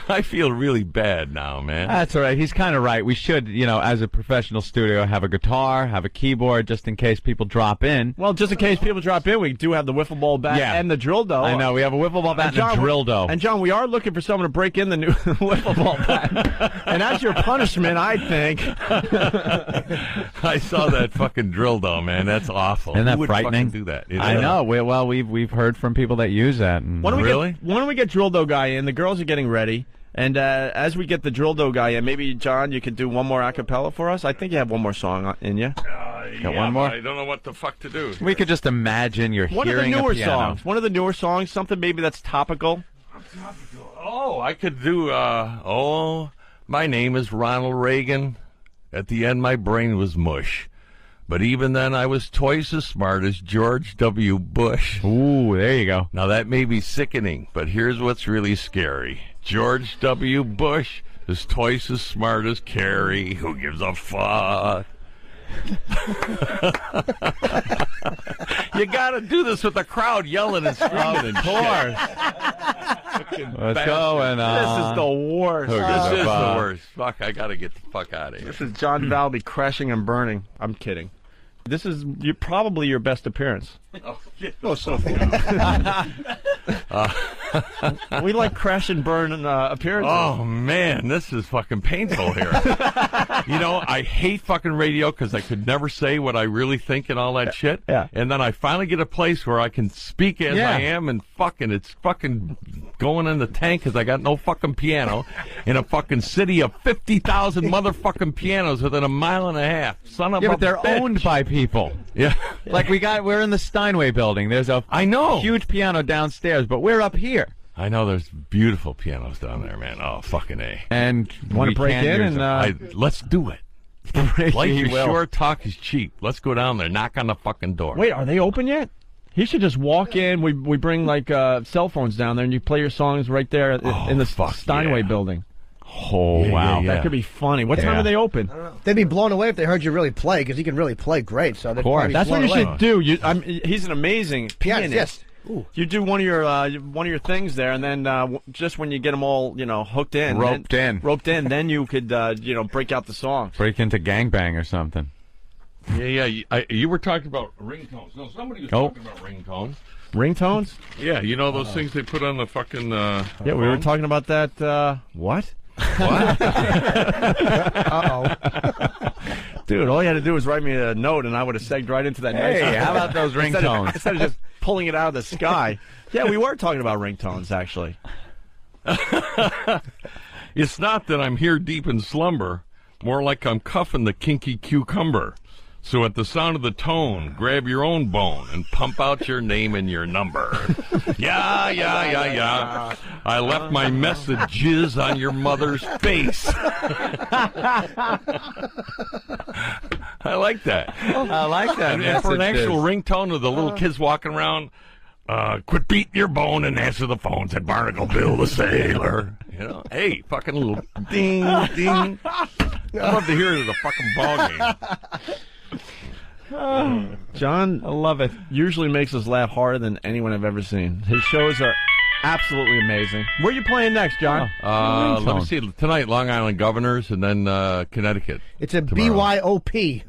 I feel really bad now, man. That's all right. He's kind of right. We should, as a professional studio, have a guitar, have a keyboard, just in case people drop in. Well, just in case people drop in, we do have the wiffle ball bat and the drill dough. I know. We have a wiffle ball bat and a drill dough. And, John, we are looking for someone to break in the new wiffle ball bat. And that's your punishment, I think. I saw that fucking drill dough, man. That's awful. Isn't that Who would frightening? fucking do that? I know. We've heard from people that use that. And Why don't we get drill dough guy in? The girls are getting ready. And as we get the drill dough guy in, maybe, John, you could do one more a cappella for us? I think you have one more song in you. Got one more? I don't know what the fuck to do. We could just imagine you're one hearing of the newer a piano. songs. One of the newer songs, something maybe that's topical. Oh, I could do, my name is Ronald Reagan. At the end, my brain was mush. But even then, I was twice as smart as George W. Bush. Ooh, there you go. Now, that may be sickening, but here's what's really scary. George W. Bush is twice as smart as Kerry. Who gives a fuck? You got to do this with the crowd yelling and screaming and shit. What's going on? This is the worst. This is the worst. Fuck, I got to get the fuck out of here. This is John Valby crashing and burning. I'm kidding. This is probably your best appearance. So we like crash and burn appearances. Oh, man, this is fucking painful here. I hate fucking radio because I could never say what I really think and all that shit. Yeah. And then I finally get a place where I can speak as I am, and it's fucking going in the tank because I got no fucking piano in a fucking city of 50,000 motherfucking pianos within a mile and a half. Son of a but they're bitch. owned by people. Yeah. Like we're in the Steinway building. There's a huge piano downstairs, but we're up here. I know there's beautiful pianos down there, man. Oh, fucking A. And want to break in and let's do it. Life is short, talk is cheap. Let's go down there, knock on the fucking door. Wait, are they open yet? He should just walk in. We bring like cell phones down there, and you play your songs right there in the Steinway building. Oh, wow. That could be funny. What time are they open? They'd be blown away if they heard you really play, because he can really play great. So of course, that's what you should do. He's an amazing pianist. Yes. You do one of your things there, and then just when you get them all hooked in, roped in, then you could break out the songs. Break into Gangbang or something. Yeah. You were talking about ringtones. No, somebody was talking about ringtones. Ringtones? Yeah, those things they put on the fucking. Yeah, we were talking about that. What? What? Uh-oh. Dude, all you had to do was write me a note, and I would have segged right into that. Hey, how about those ringtones? Instead of just pulling it out of the sky. Yeah, we were talking about ringtones, actually. It's not that I'm here deep in slumber, more like I'm cuffing the kinky cucumber. So at the sound of the tone, grab your own bone and pump out your name and your number. Yeah. I left my messages on your mother's face. I like that. I like that. And for an actual ringtone of the little kids walking around, quit beating your bone and answer the phone, said Barnacle Bill the sailor. Hey, fucking little ding, ding. I'd love to hear it at a fucking ball game. John, I love it. Usually makes us laugh harder than anyone I've ever seen. His shows are absolutely amazing. Where are you playing next, John? Let me see. Tonight, Long Island Governors, and then Connecticut. It's a tomorrow. BYOP.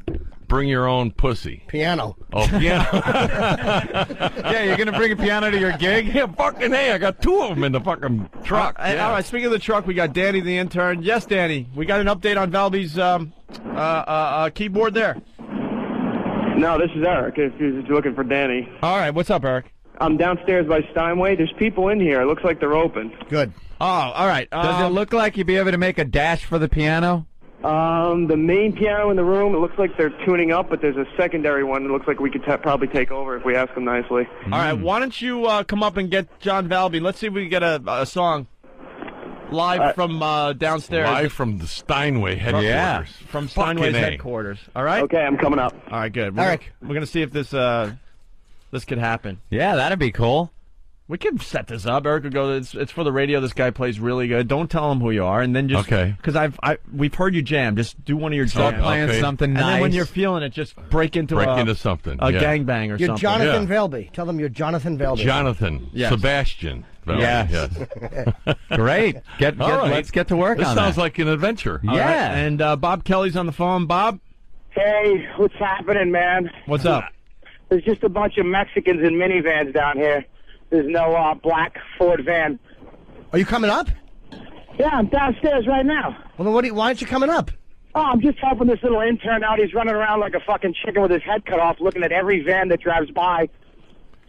Bring your own pussy. Piano. Oh, piano. Yeah, you're going to bring a piano to your gig? Yeah, fucking hey, I got two of them in the fucking truck. All right, speaking of the truck, we got Danny the intern. Yes, Danny, we got an update on Valby's keyboard there. No, this is Eric, if you're looking for Danny. All right, what's up, Eric? I'm downstairs by Steinway. There's people in here. It looks like they're open. Good. Oh, all right. Does it look like you'd be able to make a dash for the piano? The main piano in the room, it looks like they're tuning up, but there's a secondary one. It looks like we could probably take over if we ask them nicely. All right, why don't you come up and get John Valby? Let's see if we can get a song. live from downstairs. Live from the Steinway headquarters. Yeah, from Steinway's headquarters. All right? Okay, I'm coming up. All right, good. Eric. We're going to see if this could happen. Yeah, that'd be cool. We can set this up. Eric would go, it's for the radio. This guy plays really good. Don't tell him who you are. And then just, because we've heard you jam. Just do one of your jams. Start playing something nice. And then when you're feeling it, just break into something. A gangbang or You're something. Jonathan Velby. Tell them you're Jonathan Velby. Jonathan. Yes. Sebastian. Velby. Yes. Great. Let's get to work on this. that. Sounds like an adventure. All right. And Bob Kelly's on the phone. Bob? Hey, what's happening, man? What's up? There's just a bunch of Mexicans in minivans down here. There's no black Ford van. Are you coming up? Yeah, I'm downstairs right now. Well, then why aren't you coming up? Oh, I'm just helping this little intern out. He's running around like a fucking chicken with his head cut off, looking at every van that drives by.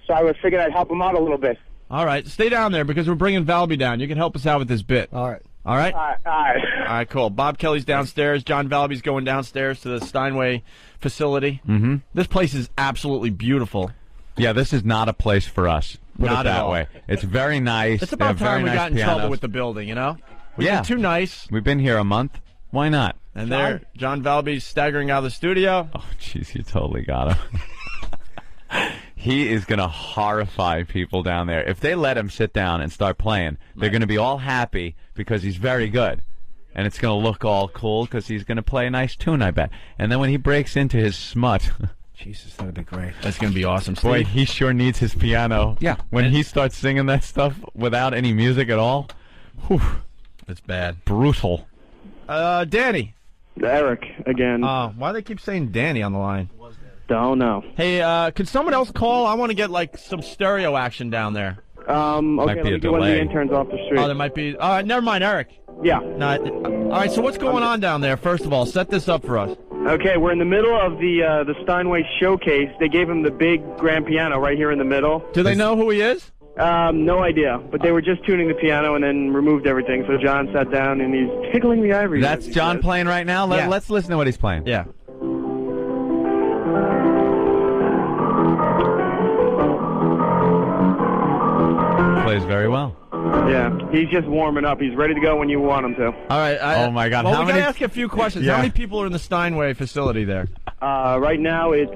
So I figured I'd help him out a little bit. All right, stay down there because we're bringing Valby down. You can help us out with this bit. All right. All right? All right. All right, cool. Bob Kelly's downstairs. John Valby's going downstairs to the Steinway facility. Mm-hmm. This place is absolutely beautiful. Yeah, this is not a place for us. Put Not it at that all. way. It's very nice. It's about time we got in trouble pianos. with the building, you know? We've been too nice. We've been here a month. Why not? And there, John Valby's staggering out of the studio. Oh, jeez, you totally got him. He is going to horrify people down there. If they let him sit down and start playing, they're going to be all happy because he's very good. And it's going to look all cool because he's going to play a nice tune, I bet. And then when he breaks into his smut... Jesus, that'd be great. That's going to be awesome. Steve. Boy, he sure needs his piano. Yeah. When he starts singing that stuff without any music at all, whew, it's bad. Brutal. Danny. Eric, again. Why do they keep saying Danny on the line? Don't know. Hey, can someone else call? I want to get, like, some stereo action down there. Okay, let me get one of the interns off the street. Oh, there might be. All right, never mind, Eric. Yeah. No, all right, so what's going on down there, first of all? Set this up for us. Okay, we're in the middle of the Steinway showcase. They gave him the big grand piano right here in the middle. Do they know who he is? No idea, but they were just tuning the piano and then removed everything. So John sat down and he's tickling the ivory. That's John playing right now? Let's listen to what he's playing. Yeah. Plays very well. Yeah, he's just warming up. He's ready to go when you want him to. All right. Oh, my God. Well, How we many... got to ask you a few questions. Yeah. How many people are in the Steinway facility there? Right now it's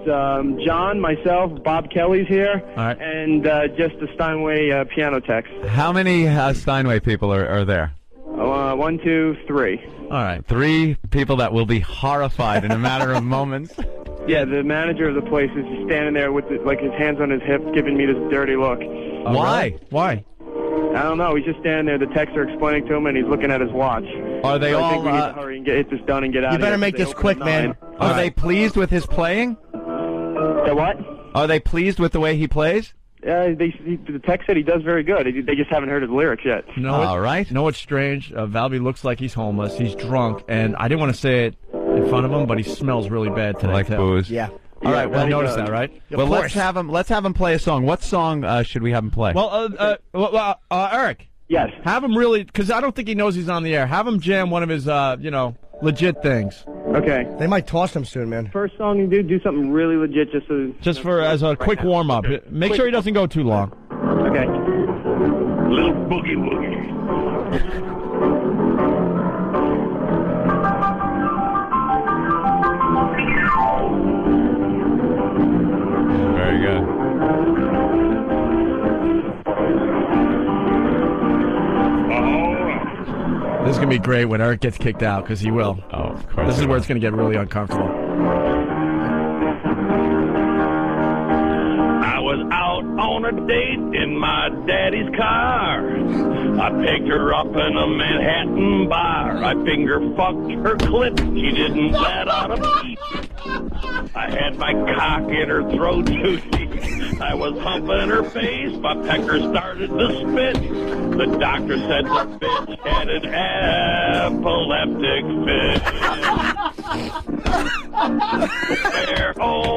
John, myself, Bob Kelly's here, right. and just the Steinway piano techs. How many Steinway people are there? 1, 2, 3. All right. 3 people that will be horrified in a matter of moments. Yeah, the manager of the place is just standing there with his hands on his hips, giving me this dirty look. Why? Really? Why? I don't know. He's just standing there. The techs are explaining to him, and he's looking at his watch. Are they so all? I think we need to hurry and get this done and get out. You better of here. make this quick, man. Are they pleased with his playing? The what? Are they pleased with the way he plays? The tech said he does very good. They just haven't heard his lyrics yet. All right. You know what's strange? Valby looks like he's homeless. He's drunk, and I didn't want to say it in front of him, but he smells really bad today. Like too. booze. Yeah. All right. Well, he notice does. that, right? Well, let's have him play a song. What song should we have him play? Well, Eric. Yes. Have him really, because I don't think he knows he's on the air. Have him jam one of his, legit things. Okay. They might toss him soon, man. First song you do something really legit, just for as a quick warm up. Make sure he doesn't go too long. Okay. Little boogie woogie. Very good. This is going to be great when Eric gets kicked out, because he will. Oh, of course. This is where it's going to get really uncomfortable. I was out on a date in my daddy's car. I picked her up in a Manhattan bar. I finger fucked her clit. She didn't let out a peep. I had my cock in her throat too deep. I was humping her face. My pecker started to spit. The doctor said the bitch had an epileptic fit.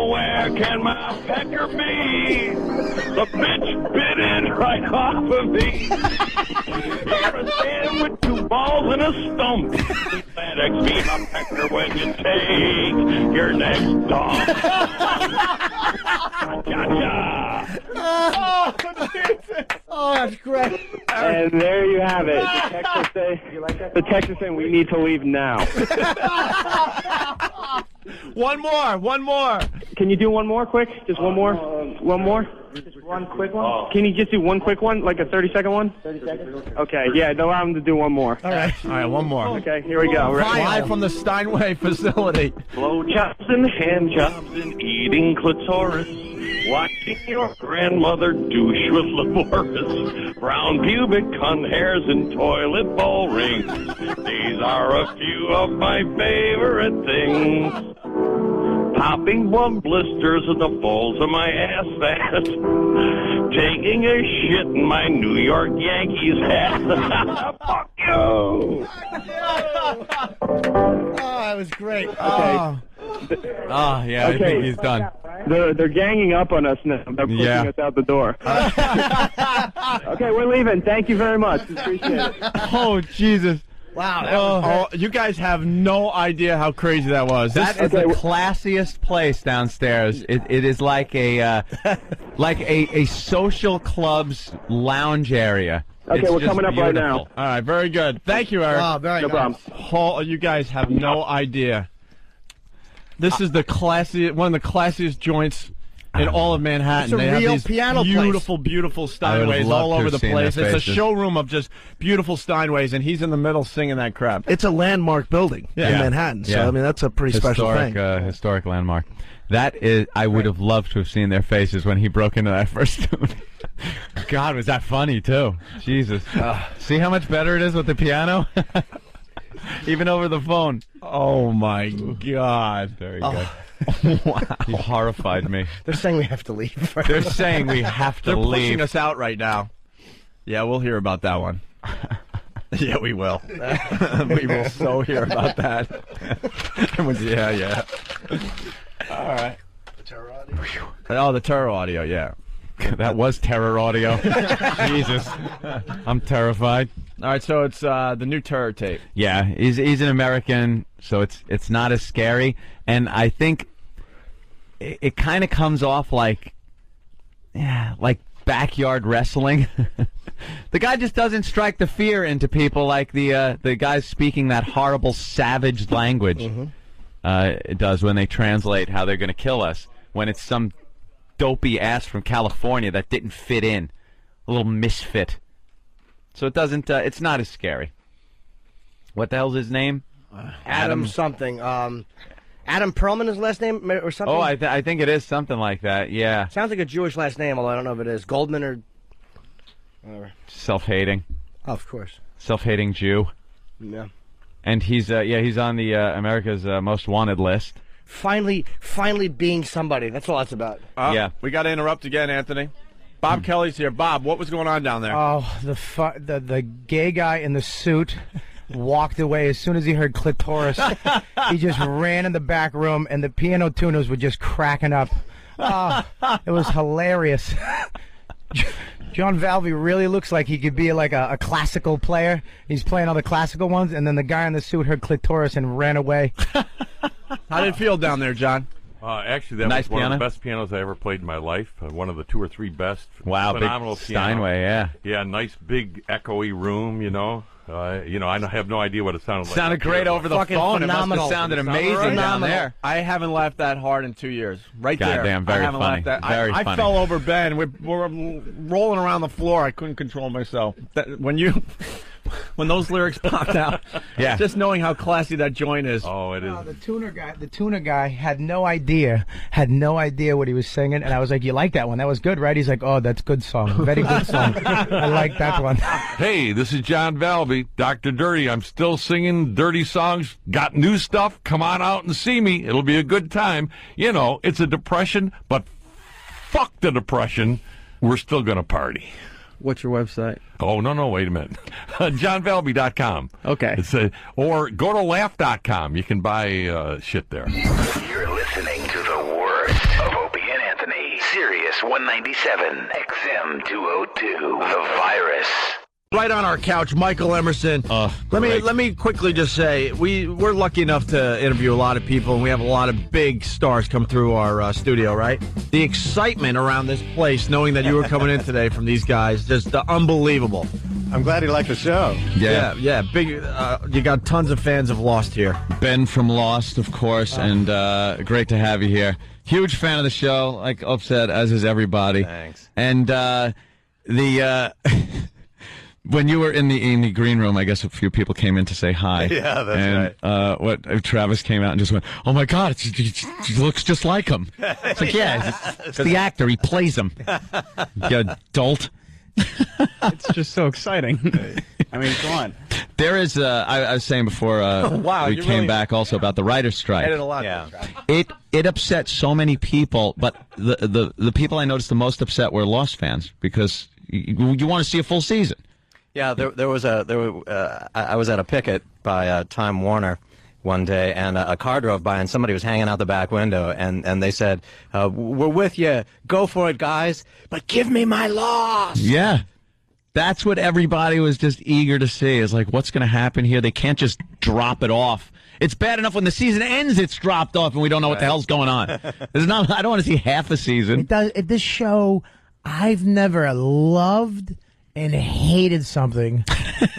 Where can my pecker be? The bitch bit it right off of me. Here I stand with 2 balls and a stump. FedEx me my pecker when you take your next dump. Oh, that's great. And there you have it. The Texas saying we need to leave now. One more. Can you do one more quick? Just one more? One more? Just one quick one? Can you just do one quick one, like a 30-second one? 30 seconds? Okay, yeah, allow him to do one more. All right, one more. Okay, here we go. Live from the Steinway facility. Blow chops and hand jobs and eating clitoris. Watching your grandmother douche with laborious. Brown pubic cunt hairs and toilet bowl rings. These are a few of my favorite things. Popping blood blisters in the folds of my ass fat. Taking a shit in my New York Yankees hat. Fuck you! Oh, that was great. Okay. Yeah, I think he's done. They're ganging up on us now. They're pushing us out the door. Okay, we're leaving. Thank you very much. Appreciate it. Oh, Jesus. Wow. You guys have no idea how crazy that was. That is the classiest place downstairs. It is like a social club's lounge area. Okay, It's we're just coming up right now. beautiful. All right, very good. Thank you, Eric. Oh, very No nice. problem. You guys have no idea. This is one of the classiest joints in all of Manhattan. It's a they have real these piano place. beautiful I would Steinways love all to over have the seen place. their It's a faces. showroom of just beautiful Steinways, and he's in the middle singing that crap. It's a landmark building in Manhattan, so I mean that's a pretty special thing. Historic landmark. That is, I would have loved to have seen their faces when he broke into that first tune. God, was that funny too? Jesus. See how much better it is with the piano? Even over the phone. Oh my God. Very good. Wow. You horrified me. They're saying we have to leave. They're saying we have to They're leave. pushing us out right now. Yeah, we'll hear about that one. Yeah, we will. We will so hear about that. Yeah. All right. Oh, the terror audio, yeah. That was terror audio. Jesus. I'm terrified. All right, so it's the new terror tape. Yeah, he's an American, so it's not as scary. And I think it kind of comes off like backyard wrestling. The guy just doesn't strike the fear into people like the guys speaking that horrible savage language it does when they translate how they're going to kill us, when it's some dopey ass from California that didn't fit in, a little misfit. So it doesn't. It's not as scary. What the hell's his name? Adam something. Adam Perlman is his last name or something? Oh, I think it is something like that. Yeah. Sounds like a Jewish last name, although I don't know if it is. Goldman or whatever. Self-hating. Oh, of course. Self-hating Jew. Yeah. And he's on the America's Most Wanted list. Finally being somebody. That's all that's about. Yeah. We got to interrupt again, Anthony. Bob Kelly's here. Bob, what was going on down there? Oh, the gay guy in the suit walked away as soon as he heard clitoris. He just ran in the back room, and the piano tuners were just cracking up. It was hilarious. John Valvey really looks like he could be like a classical player. He's playing all the classical ones, and then the guy in the suit heard clitoris and ran away. How did it feel down there, John? Actually, that was one of the best pianos I ever played in my life. One of the 2 or 3 best. Wow, phenomenal big piano. Steinway, yeah. Yeah, nice, big, echoey room, you know. I have no idea what it sounded like. Sounded great over the phone. It must have sounded amazing down there. I haven't laughed that hard in 2 years. Right there. Goddamn, very I haven't funny. laughed that. Very I funny. fell over Ben. We're rolling around the floor. I couldn't control myself. When those lyrics popped out, yeah. Just knowing how classy that joint is. Oh, it is. The tuner guy had no idea what he was singing, and I was like, "You like that one? That was good, right?" He's like, "Oh, that's good song, very good song. I like that one." Hey, this is John Valvey, Dr. Dirty. I'm still singing dirty songs. Got new stuff? Come on out and see me. It'll be a good time. You know, it's a depression, but fuck the depression. We're still gonna party. What's your website? Oh, no, wait a minute. JohnValby.com. Okay. Or go to laugh.com. You can buy shit there. You're listening to the worst of Opie and Anthony. Sirius 197, XM 202, The Virus. Right on our couch, Michael Emerson. Let me quickly just say we're lucky enough to interview a lot of people, and we have a lot of big stars come through our studio. Right, the excitement around this place, knowing that you were coming in today from these guys, just unbelievable. I'm glad you like the show. Yeah. Big. You got tons of fans of Lost here. Ben from Lost, of course, and great to have you here. Huge fan of the show, like Op said, as is everybody. Thanks. And when you were in the green room, I guess a few people came in to say hi. Yeah, that's right. Travis came out and just went, "Oh my God, it looks just like him." It's like, it's the actor. He plays him. You adult. It's just so exciting. I mean, come on. There is, I was saying before we came back also about the writer's strike. It upset so many people, but the people I noticed the most upset were Lost fans because you want to see a full season. Yeah, I was at a picket by Time Warner one day, and a car drove by, and somebody was hanging out the back window, and they said, "We're with you. Go for it, guys. But give me my Lost." Yeah. That's what everybody was just eager to see. Is like, what's going to happen here? They can't just drop it off. It's bad enough when the season ends, it's dropped off, and we don't know what the hell's going on. I don't want to see half a season. This show, I've never loved and hated something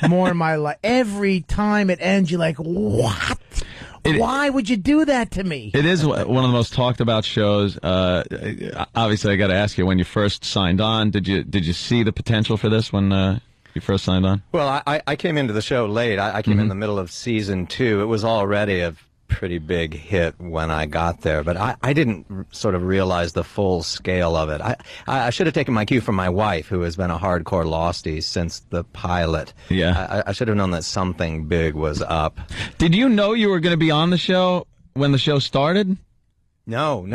more in my life. Every time it ends, you're like, what? Why would you do that to me? It is one of the most talked about shows. Obviously, I got to ask you, when you first signed on, did you see the potential for this when you first signed on? Well, I came into the show late. I came in the middle of season 2. It was already a pretty big hit when I got there, but I didn't sort of realize the full scale of it. I should have taken my cue from my wife, who has been a hardcore Lostie since the pilot. Yeah. I should have known that something big was up. Did you know you were going to be on the show when the show started? No.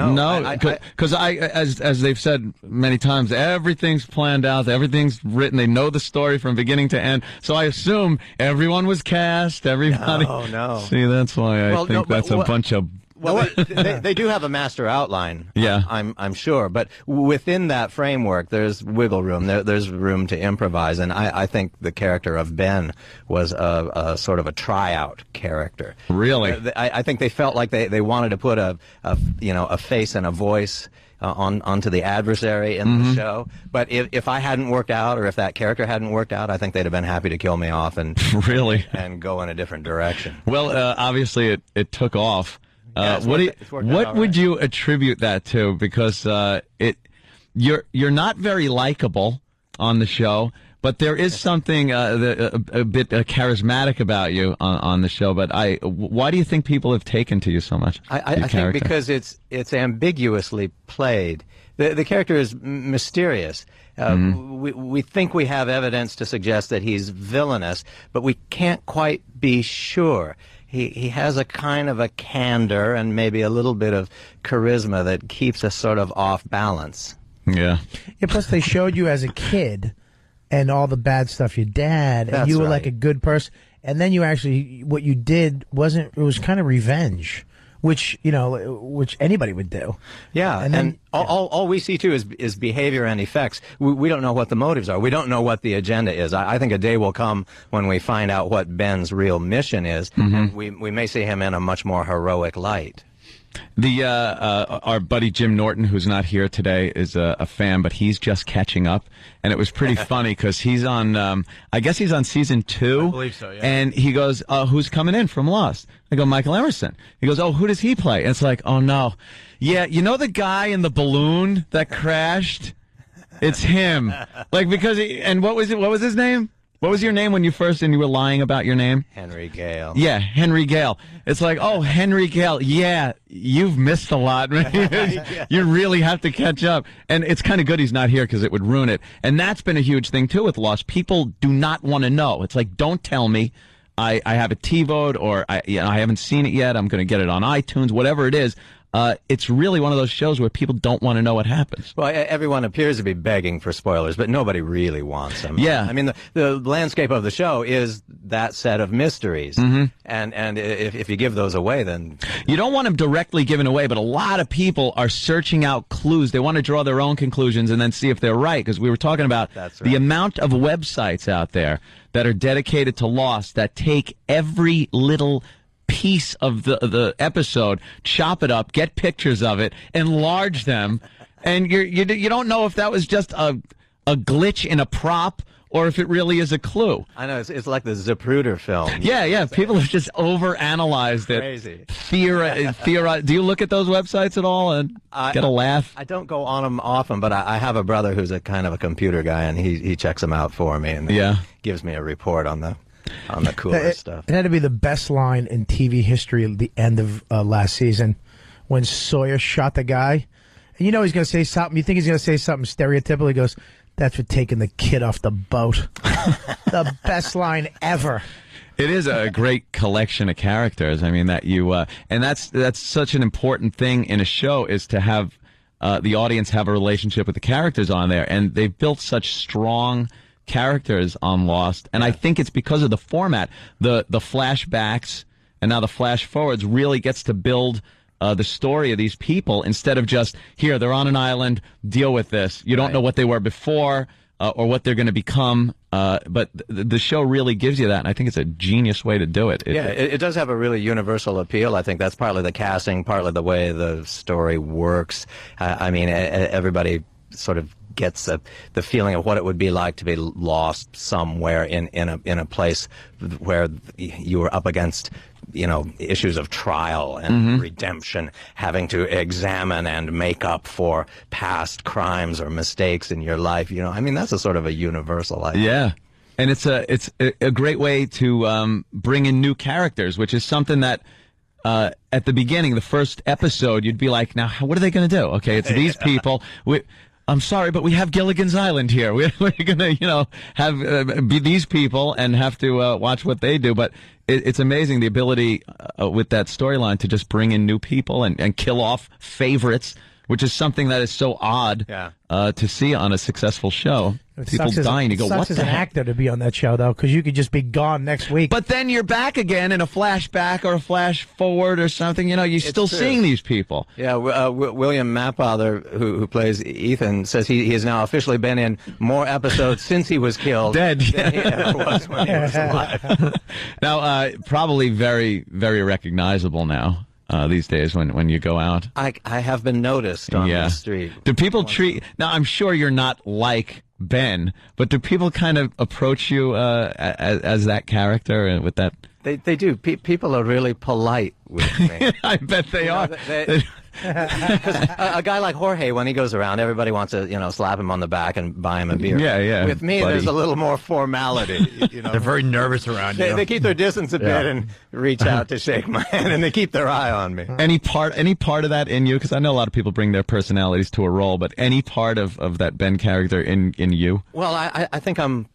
Because as they've said many times, everything's planned out, everything's written. They know the story from beginning to end. So I assume everyone was cast. Everybody. No. See, that's why I think that's a bunch of. Well, they do have a master outline. Yeah, I'm sure, but within that framework, there's wiggle room. There's room to improvise, and I think the character of Ben was a sort of a tryout character. Really, I think they felt like they wanted to put a face and a voice onto the adversary in the show. But if I hadn't worked out, or if that character hadn't worked out, I think they'd have been happy to kill me off and really and go in a different direction. Well, obviously it took off. What would you attribute that to? Because you're not very likable on the show, but there is something a bit charismatic about you on the show. But why do you think people have taken to you so much? I think because it's ambiguously played. The character is mysterious. We think we have evidence to suggest that he's villainous, but we can't quite be sure. He has a kind of a candor and maybe a little bit of charisma that keeps us sort of off balance. Yeah. Plus, they showed you as a kid and all the bad stuff you did, and you were like a good person. And then you actually, what you did it was kind of revenge, which anybody would do. Yeah, and then all we see too is behavior and effects. We don't know what the motives are. We don't know what the agenda is. I think a day will come when we find out what Ben's real mission is, and we may see him in a much more heroic light. Our buddy Jim Norton, who's not here today, is a fan, but he's just catching up. And it was pretty funny because he's on, I guess he's on season 2. I believe so, yeah. And he goes, who's coming in from Lost? I go, Michael Emerson. He goes, who does he play? And it's like, oh no. Yeah, you know the guy in the balloon that crashed? It's him. Like, because what was his name? What was your name when you were lying about your name? Henry Gale. Yeah, Henry Gale. It's like, Henry Gale. Yeah, you've missed a lot. You really have to catch up. And it's kind of good he's not here because it would ruin it. And that's been a huge thing, too, with Lost. People do not want to know. It's like, don't tell me. I have a TiVoed or I haven't seen it yet. I'm going to get it on iTunes, whatever it is. it's really one of those shows where people don't want to know what happens. Well, everyone appears to be begging for spoilers, but nobody really wants them. Yeah. I mean, the landscape of the show is that set of mysteries. Mhm. And if you give those away, then... You don't want them directly given away, but a lot of people are searching out clues. They want to draw their own conclusions and then see if they're right, because we were talking about the amount of websites out there that are dedicated to Lost that take every little piece of the episode, chop it up, get pictures of it, enlarge them, and you don't know if that was just a glitch in a prop or if it really is a clue. I know, it's like the Zapruder film. Yeah, people have just overanalyzed it. Crazy. Do you look at those websites at all and get a laugh? I don't go on them often, but I have a brother who's a kind of a computer guy, and he checks them out for me and gives me a report on the cooler stuff. It had to be the best line in TV history at the end of last season when Sawyer shot the guy. And you know he's going to say something. You think he's going to say something stereotypical. He goes, "That's for taking the kid off the boat." The best line ever. It is a great collection of characters. I mean, that you and that's such an important thing in a show, is to have the audience have a relationship with the characters on there, and they've built such strong characters on Lost, and I think it's because of the format. The flashbacks and now the flash forwards really gets to build the story of these people, instead of just, here, they're on an island, deal with this. You don't know what they were before or what they're going to become, but the show really gives you that, and I think it's a genius way to do it. It does have a really universal appeal. I think that's partly the casting, partly the way the story works. I mean, everybody sort of gets the feeling of what it would be like to be lost somewhere in a place where you were up against, issues of trial and redemption, having to examine and make up for past crimes or mistakes in your life. I mean, that's a sort of a universal idea. Yeah. And it's a great way to bring in new characters, which is something that at the beginning, the first episode, you'd be like, now, what are they going to do? Okay, it's these people. I'm sorry, but we have Gilligan's Island here. We're going to, have be these people and have to watch what they do. But it's amazing, the ability with that storyline to just bring in new people and kill off favorites, which is something that is so odd to see on a successful show. People dying. You go, what the heck? It sucks as an actor to be on that show, though, because you could just be gone next week. But then you're back again in a flashback or a flash forward or something. You're still seeing these people. Yeah, William Mapother, who plays Ethan, says he has now officially been in more episodes since he was killed than he ever was when he was alive. Now, probably very, very recognizable now. These days when you go out. I have been noticed on the street. Do people treat... Now, I'm sure you're not like Ben, but do people kind of approach you as that character and with that... They do. People are really polite with me. I bet they are. Because a guy like Jorge, when he goes around, everybody wants to, slap him on the back and buy him a beer. Yeah. With me, there's a little more formality. They're very nervous around you. They keep their distance a bit and reach out to shake my hand, and they keep their eye on me. Any part of that in you? Because I know a lot of people bring their personalities to a role, but any part of that Ben character in you? Well, I think I'm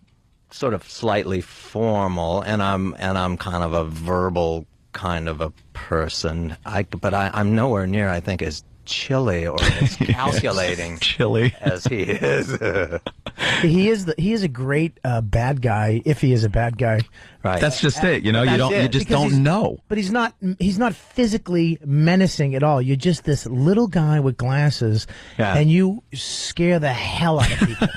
sort of slightly formal, and I'm kind of a verbal kind of a person. But I'm nowhere near, I think, as chilly or as calculating chilly as he is. He is a great bad guy, if he is a bad guy. Right. That's just it. You just don't know. But he's not physically menacing at all. You're just this little guy with glasses, and you scare the hell out of people.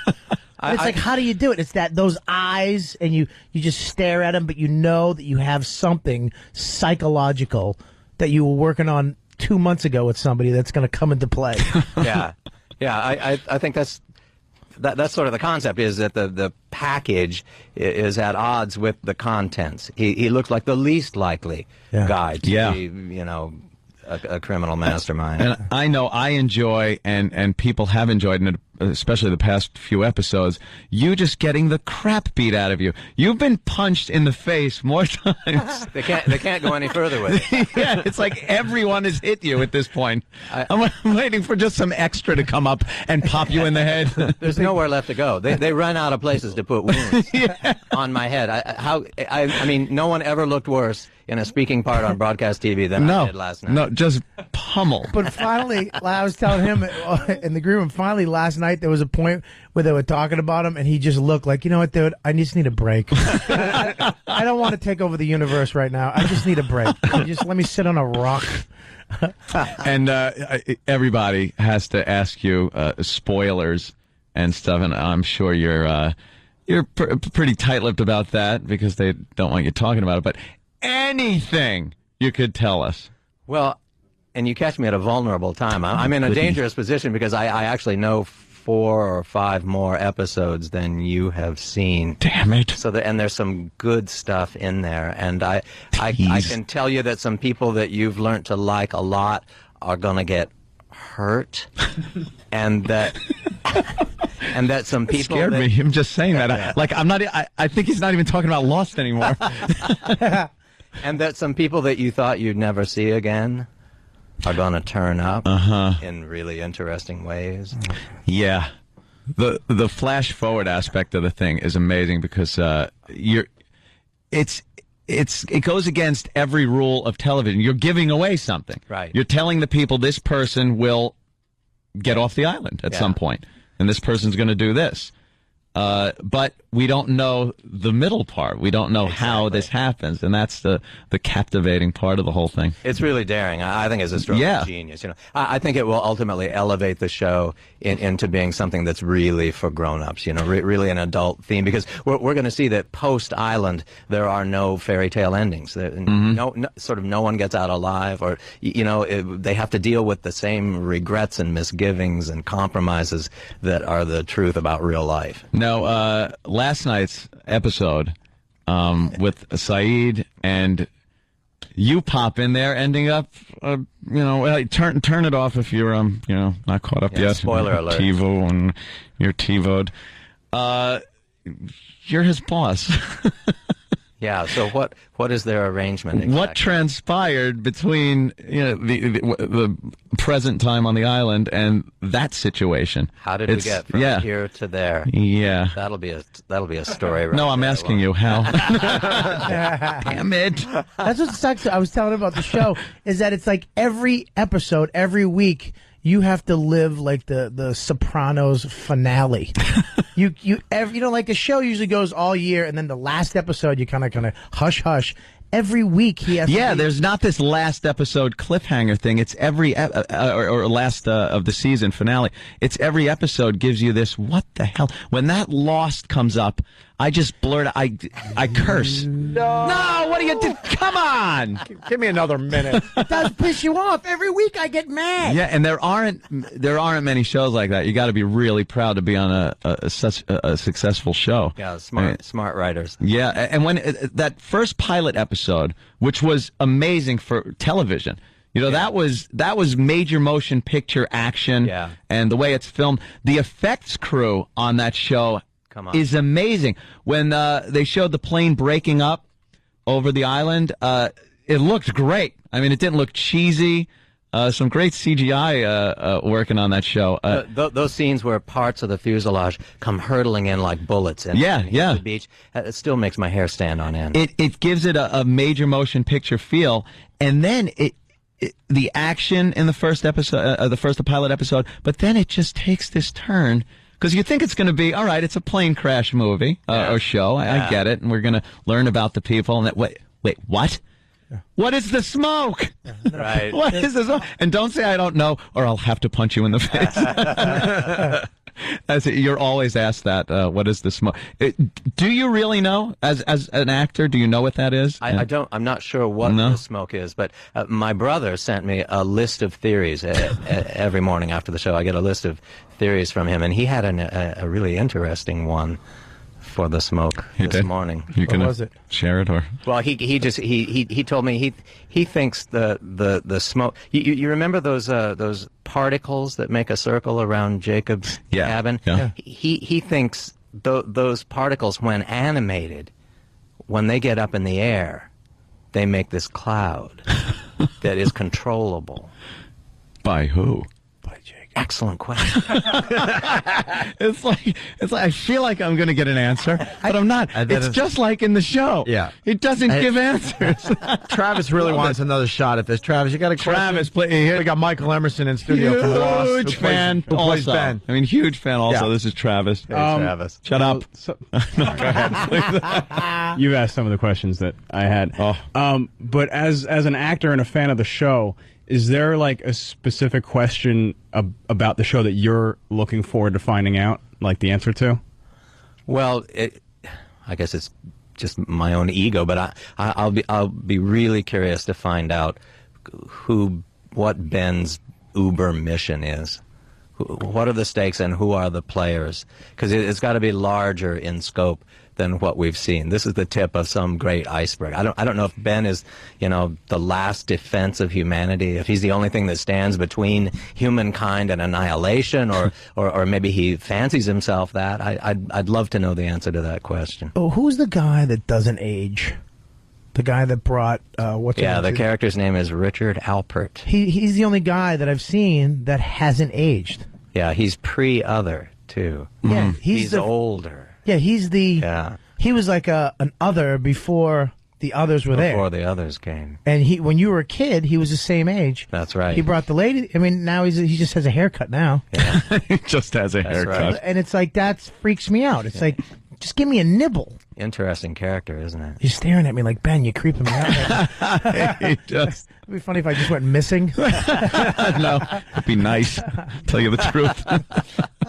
It's like, how do you do it? It's those eyes, and you just stare at them, but you know that you have something psychological that you were working on 2 months ago with somebody that's going to come into play. Yeah. I think that's sort of the concept, is that the package is at odds with the contents. He looks like the least likely guy to be, a criminal mastermind. And I know I enjoy, and people have enjoyed, and especially the past few episodes, you just getting the crap beat out of you. You've been punched in the face more times. They can't go any further with it. Yeah, it's like everyone has hit you at this point. I'm waiting for just some extra to come up and pop you in the head. There's nowhere left to go. They run out of places to put wounds on my head. I mean, no one ever looked worse in a speaking part on broadcast TV than I did last night. No, just pummeled. But finally, I was telling him in the group, and finally last night there was a point where they were talking about him, and he just looked like, you know what, dude, I just need a break. I don't want to take over the universe right now. I just need a break. Just let me sit on a rock. And everybody has to ask you spoilers and stuff, and I'm sure you're pretty tight-lipped about that because they don't want you talking about it. But anything you could tell us. Well, and you catch me at a vulnerable time. I'm in a dangerous position because I actually know 4 or 5 more episodes than you have seen. Damn it! So and there's some good stuff in there, and I can tell you that some people that you've learned to like a lot are gonna get hurt, and that some people scared me. Him just saying that. Yeah. I think he's not even talking about Lost anymore. And that some people that you thought you'd never see again are going to turn up in really interesting ways. Yeah. The flash forward aspect of the thing is amazing because it goes against every rule of television. You're giving away something. Right. You're telling the people this person will get off the island at some point, and this person's going to do this. But we don't know the middle part. We don't know how this happens, and that's the captivating part of the whole thing. It's really daring. I think it's a stroke of genius. You know, I think it will ultimately elevate the show into being something that's really for grown-ups. You know, really an adult theme, because we're going to see that post-Island there are no fairy tale endings. No one gets out alive, or they have to deal with the same regrets and misgivings and compromises that are the truth about real life. No, last night's episode with Saeed and you pop in there, ending up, turn it off if you're, not caught up yet. Spoiler alert. TiVo and you're TiVo'd. You're his boss. Yeah. So what is their arrangement exactly? What transpired between the present time on the island and that situation? How did we get from here to there? Yeah. That'll be a story. Right no, I'm asking you how. Damn it. That's what sucks. I was telling about the show is that it's like every episode, every week, you have to live like the Sopranos finale. Like a show usually goes all year, and then the last episode you kind of hush hush. Every week he has. Yeah, there's not this last episode cliffhanger thing. It's every or last of the season finale. It's every episode gives you this. What the hell? When that Lost comes up, I just blurt. I curse. No, what do you do? Come on, give me another minute. It does piss you off. Every week I get mad. Yeah, and there aren't many shows like that. You got to be really proud to be on such a successful show. Yeah, smart writers. Yeah, and when that first pilot episode, which was amazing for television. That was major motion picture action, and the way it's filmed. The effects crew on that show is amazing. When they showed the plane breaking up over the island, it looked great. I mean, it didn't look cheesy. Some great CGI working on that show. Those scenes where parts of the fuselage come hurtling in like bullets into the beach, it still makes my hair stand on end. It gives it a major motion picture feel, and then the action in the first episode, the first pilot episode, but then it just takes this turn. Because you think it's going to be, all right, it's a plane crash movie or show. I get it. And we're going to learn about the people. And wait, what? Yeah. What is the smoke? Right. What is the smoke? And don't say I don't know, or I'll have to punch you in the face. You're always asked that. What is the smoke? Do you really know, as an actor? Do you know what that is? I don't. I'm not sure what the smoke is, but my brother sent me a list of theories every morning after the show. I get a list of theories from him, and he had a really interesting one for the smoke this morning. What was it? Share it or? Well, he told me he thinks the smoke. You remember those particles that make a circle around Jacob's cabin? Yeah. He thinks those particles, when animated, when they get up in the air, they make this cloud that is controllable. By who? Excellent question. It's like I feel like I'm going to get an answer, but I'm not. It's just like in the show. Yeah, it doesn't give answers. Travis really wants another shot at this. Travis, you got a question? Travis, we got Michael Emerson in studio from Lost. Huge fan. Who plays Also, Ben. I mean, huge fan. Also, Yeah. This is Travis. Hey, Travis. Shut up. So, Go ahead. you asked some of the questions that I had. But as an actor and a fan of the show, is there like a specific question about the show that you're looking forward to finding out, like the answer to? Well, I guess it's just my own ego, but I'll be really curious to find out what Ben's Uber mission is. What are the stakes and who are the players? Because it's got to be larger in scope than what we've seen. This is the tip of some great iceberg. I don't know if Ben is, the last defense of humanity, if he's the only thing that stands between humankind and annihilation, or maybe he fancies himself that. I'd love to know the answer to that question. Oh, who's the guy that doesn't age? The guy that brought the character's name is Richard Alpert. He's the only guy that I've seen that hasn't aged. Yeah, he's pre-other too. Yeah, he's older. Yeah, he was like an other before the others were there. Before the others came. And when you were a kid, he was the same age. That's right. He brought the lady. I mean, now he just has a haircut now. Yeah. He just has a haircut. Right. And it's like, that freaks me out. It's like, just give me a nibble. Interesting character, isn't it? You're staring at me like, Ben, you're creeping me out. It'd be funny if I just went missing. No, it'd be nice. Tell you the truth.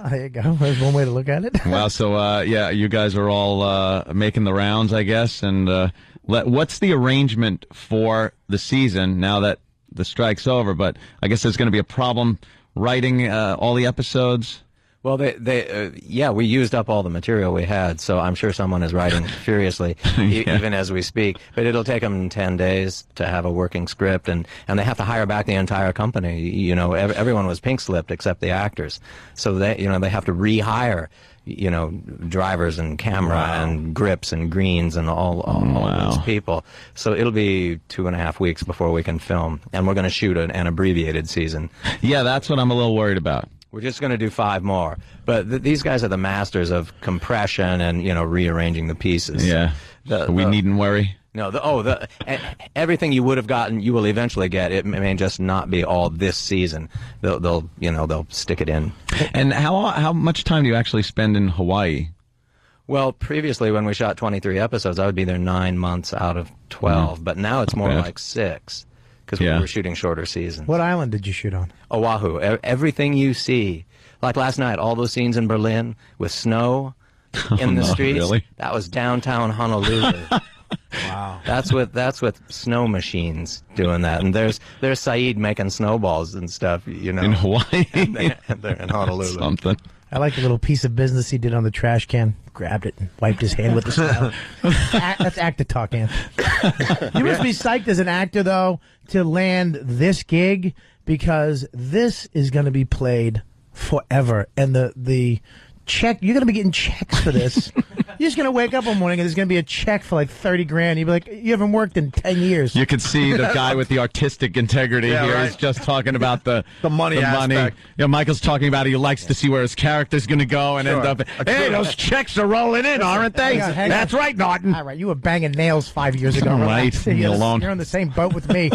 There you go. There's one way to look at it. Wow. So, you guys are all making the rounds, I guess. And what's the arrangement for the season now that the strike's over? But I guess there's going to be a problem writing all the episodes. Well, we used up all the material we had, so I'm sure someone is writing furiously, even as we speak. But it'll take them 10 days to have a working script, and they have to hire back the entire company. Everyone was pink-slipped except the actors, so they have to rehire, drivers and camera and grips and greens and all those people. So it'll be 2.5 weeks before we can film, and we're going to shoot an abbreviated season. Yeah, that's what I'm a little worried about. We're just going to do 5 more. But these guys are the masters of compression and, rearranging the pieces. Yeah. We needn't worry. No, everything you would have gotten, you will eventually get. It may just not be all this season. They'll stick it in. And how much time do you actually spend in Hawaii? Well, previously when we shot 23 episodes, I would be there 9 months out of 12. Mm-hmm. But now it's more like 6. Because we were shooting shorter seasons. What island did you shoot on? Oahu. Everything you see. Like last night, all those scenes in Berlin with snow in the streets. Really? That was downtown Honolulu. Wow. That's with snow machines doing that. And there's Saeed making snowballs and stuff, In Hawaii? They're in Honolulu. Something. I like the little piece of business he did on the trash can. Grabbed it and wiped his hand with the snow. That's actor talk, man. You must be psyched as an actor, though, to land this gig, because this is going to be played forever. And the check, you're going to be getting checks for this. You're just going to wake up one morning and there's going to be a check for like $30,000. You'd be like, you haven't worked in 10 years. You could see the guy with the artistic integrity here. Right. He's just talking about the money aspect. Michael's talking about he likes to see where his character's going to go and end up, hey, those checks are rolling in, aren't they? That's right, Norton. All right, you were banging nails 5 years ago. Right, leave me alone. You're on the same boat with me.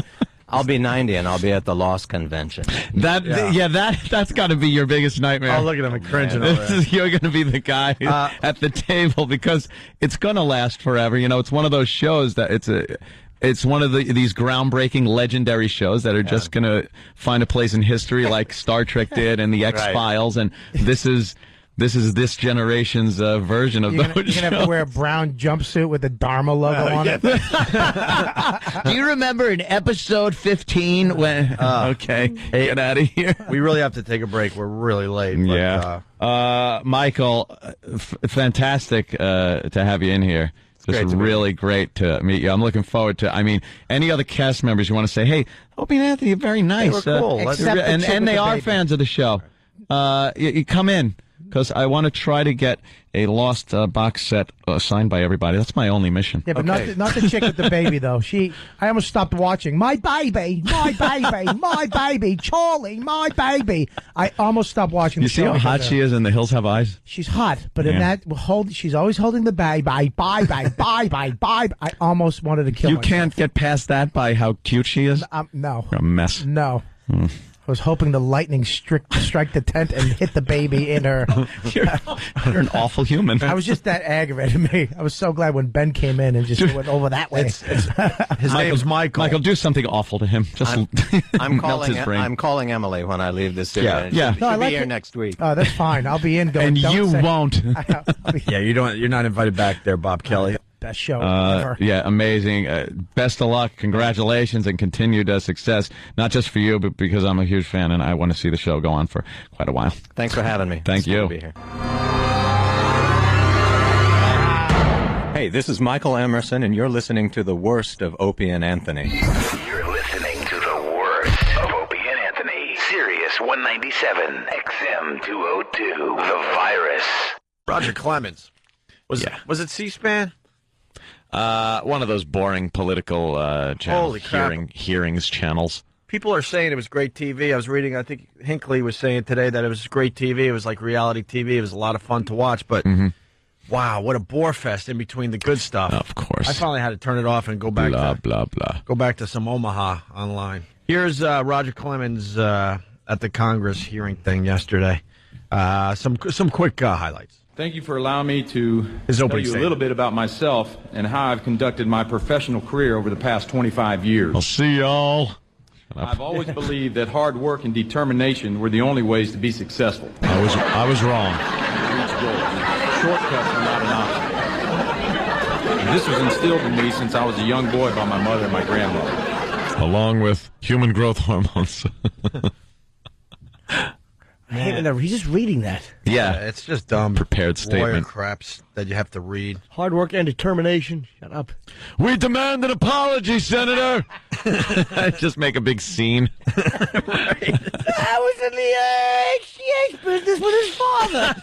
I'll be 90 and I'll be at the Lost convention. That's got to be your biggest nightmare. Oh, look at him cringing over there. You're going to be the guy at the table, because it's going to last forever. It's one of those shows that it's one of these groundbreaking, legendary shows that are just going to find a place in history, like Star Trek did and the X-Files, and this is this generation's version of those shows. You're going to have to wear a brown jumpsuit with the Dharma logo on it. Do you remember in episode 15 when... okay, get out of here. We really have to take a break. We're really late. But, Michael, fantastic to have you in here. It's really great to meet you. I'm looking forward to, any other cast members you want to say, hey, Opie and Anthony are very nice. They were cool. And they are fans of the show. You come in. because I want to try to get a Lost box set signed by everybody. That's my only mission. Yeah, but not the chick with the baby though. I almost stopped watching. My baby, my baby, Charlie, my baby. I almost stopped watching. You see how hot she is in The Hills Have Eyes? She's hot, but in that she's always holding the baby. Bye. I almost wanted to kill. You myself. can't get past that by how cute she is. No, You're a mess. no. I was hoping the lightning strike the tent and hit the baby in her. You're an awful human. I was just that aggravated me. I was so glad when Ben came in and just went over that way. His name's Michael. Michael, do something awful to him. Just I'm melt his brain. I'm calling Emily when I leave this studio. Yeah. She'll be here next week. Oh, that's fine. I'll be in. And you won't. Yeah, you're not invited back there, Bob Kelly. Best show ever. Yeah, amazing. Best of luck. Congratulations and continued success. Not just for you, but because I'm a huge fan and I want to see the show go on for quite a while. Thanks for having me. Thank It's good you. to be here. Hey, this is Michael Emerson, and you're listening to the worst of Opie and Anthony. You're listening to the worst of Opie and Anthony. Sirius 197, XM 202, The Virus. Roger Clemens. Was it C-SPAN? One of those boring political Holy crap. hearings channels. People are saying it was great TV. I was reading, I think Hinckley was saying today that it was great TV. It was like reality TV. It was a lot of fun to watch, but wow, what a bore fest in between the good stuff. Of course. I finally had to turn it off and go back Go back to some Omaha online. Here's Roger Clemens at the Congress hearing thing yesterday. Some quick highlights. Thank you for allowing me to tell you a little bit about myself and how I've conducted my professional career over the past 25 years. I'll see y'all. I've always believed that hard work and determination were the only ways to be successful. I was wrong. Reach goals. Shortcuts are not an option. And this was instilled in me since I was a young boy by my mother and my grandmother. Along with human growth hormones. He's just reading that. Yeah, it's just dumb. Prepared lawyer statement. craps that you have to read. Hard work and determination. Shut up. We demand an apology, Senator. Just make a big scene. I was in the XCH business with his father.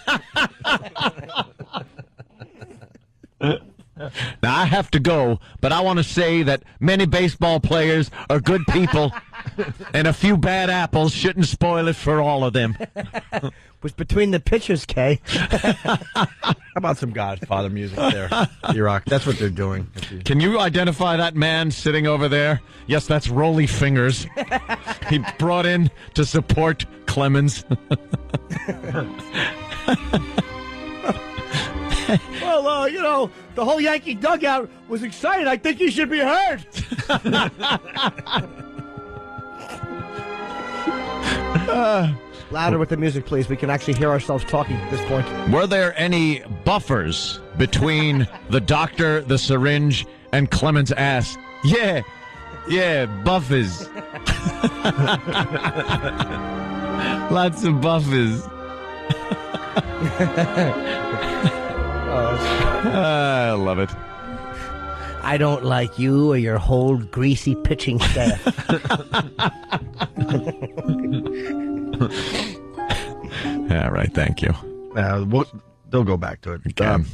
Now, I have to go, but I want to say that many baseball players are good people, and a few bad apples shouldn't spoil it for all of them. Was between the pitchers, Kay. How about some Godfather music there, E-Rock? That's what they're doing. Can you identify that man sitting over there? Yes, that's Rolly Fingers. He brought in to support Clemens. Well, the whole Yankee dugout was excited. I think he should be heard. Louder with the music, please. We can actually hear ourselves talking at this point. Were there any buffers between the doctor, the syringe, and Clemens' ass? Yeah, buffers. Lots of buffers. I love it. I don't like you or your whole greasy pitching staff. Yeah, right. Thank you. They'll go back to it. Again,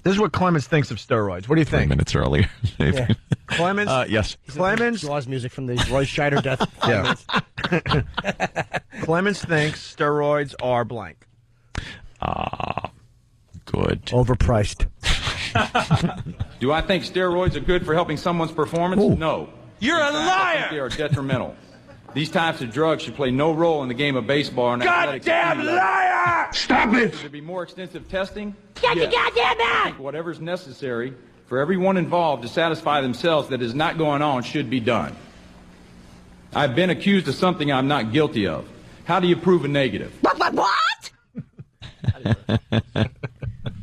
This is what Clemens thinks of steroids. What do you 3 think? minutes earlier. Yeah. Clemens? Yes. Clemens? Jaws music from the Roy Scheider death. Yeah. Clemens thinks steroids are blank. Good. Overpriced. Do I think steroids are good for helping someone's performance? Ooh. No. You're a In fact, I liar! think they are detrimental. These types of drugs should play no role in the game of baseball. And Goddamn liar! Stop it! Should there be more extensive testing? Shut your goddamn I think whatever's necessary for everyone involved to satisfy themselves that is not going on should be done. I've been accused of something I'm not guilty of. How do you prove a negative? What?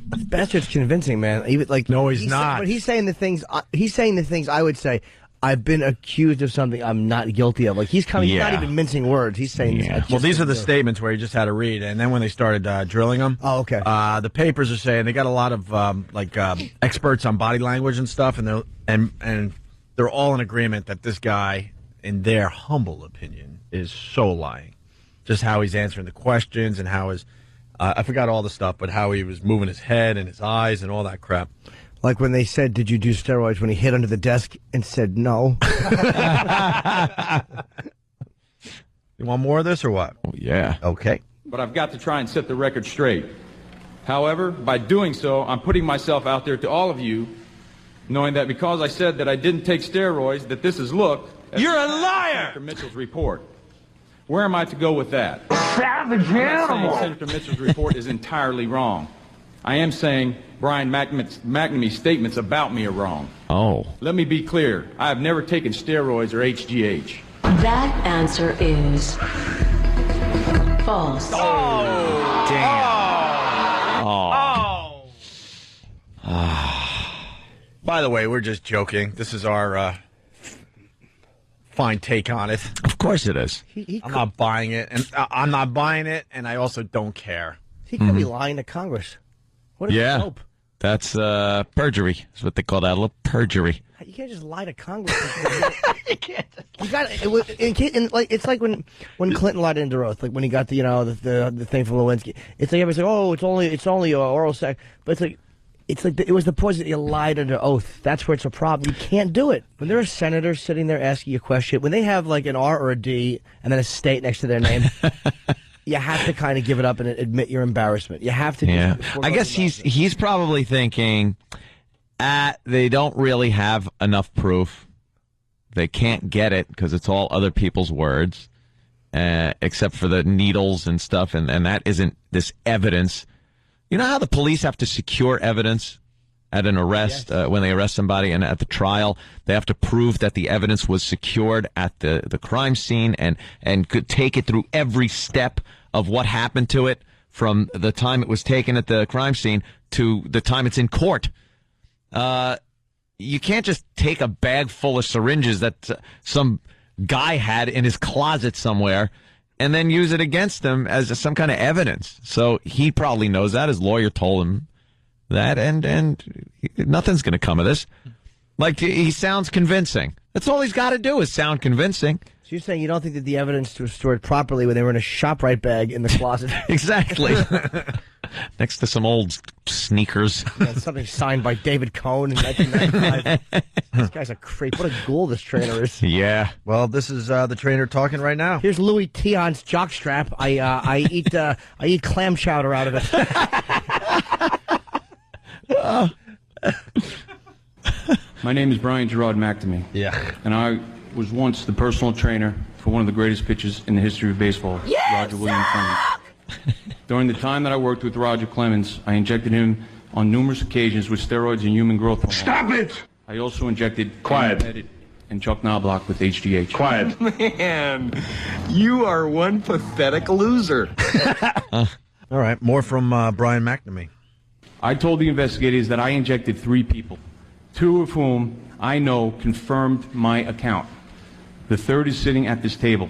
This bastard's convincing, man. No, he's not. But he's saying the things. He's saying the things I would say. I've been accused of something I'm not guilty of. Like he's coming. He's not even mincing words. He's saying. Well, these are the statements where he just had to read, and then when they started drilling them, okay. The papers are saying they got a lot of experts on body language and stuff, and they're all in agreement that this guy, in their humble opinion, is so lying. Just how he's answering the questions and how his I forgot all the stuff, but how he was moving his head and his eyes and all that crap. Like when they said, "Did you do steroids?" when he hid under the desk and said no. You want more of this or what? Oh, yeah. Okay. But I've got to try and set the record straight. However, by doing so, I'm putting myself out there to all of you, knowing that because I said that I didn't take steroids, that this is looked. You're a liar! Senator Mitchell's report. Where am I to go with that? Savage animal! Senator Mitchell's report is entirely wrong. I am saying Brian McNamee's statements about me are wrong. Oh. Let me be clear. I have never taken steroids or HGH. That answer is false. Oh, damn. By the way, we're just joking. This is our fine take on it. Of course it is. I'm not buying it, and I'm not buying it, and I also don't care. He could be lying to Congress. What a Yeah. dope. That's perjury. That's what they call that. A little perjury. You can't just lie to Congress. You got it's like when Clinton lied under oath, like when he got the the thing from Lewinsky. It's like everybody's like, oh, it's only oral sex, but it's like it was the poison that you lied under oath. That's where it's a problem. You can't do it. When there are senators sitting there asking you a question, when they have like an R or a D and then a state next to their name. You have to kind of give it up and admit your embarrassment. You have to. Yeah, I guess he's probably thinking, they don't really have enough proof. They can't get it because it's all other people's words, except for the needles and stuff, and that isn't this evidence. You know how the police have to secure evidence at an arrest, when they arrest somebody, and at the trial, they have to prove that the evidence was secured at the crime scene and could take it through every step of what happened to it from the time it was taken at the crime scene to the time it's in court. You can't just take a bag full of syringes that some guy had in his closet somewhere and then use it against him as some kind of evidence. So he probably knows that. His lawyer told him that, and nothing's going to come of this. Like, he sounds convincing. That's all he's got to do is sound convincing. So you're saying you don't think that the evidence was stored properly when they were in a ShopRite bag in the closet? Exactly. Next to some old sneakers. Yeah, something signed by David Cohn in 1995. This guy's a creep. What a ghoul this trainer is. Yeah. Well, this is the trainer talking right now. Here's Louis Tion's jockstrap. I eat clam chowder out of it. My name is Brian Gerard McNamee. Yeah. And I was once the personal trainer for one of the greatest pitchers in the history of baseball, Roger William Clemens. During the time that I worked with Roger Clemens, I injected him on numerous occasions with steroids and human growth hormone. Stop it! I also injected Quiet. and Chuck Knobloch with HGH. Quiet. Man, you are one pathetic loser. All right, more from Brian McNamee. I told the investigators that I injected 3 people, 2 of whom I know confirmed my account. The 3rd is sitting at this table.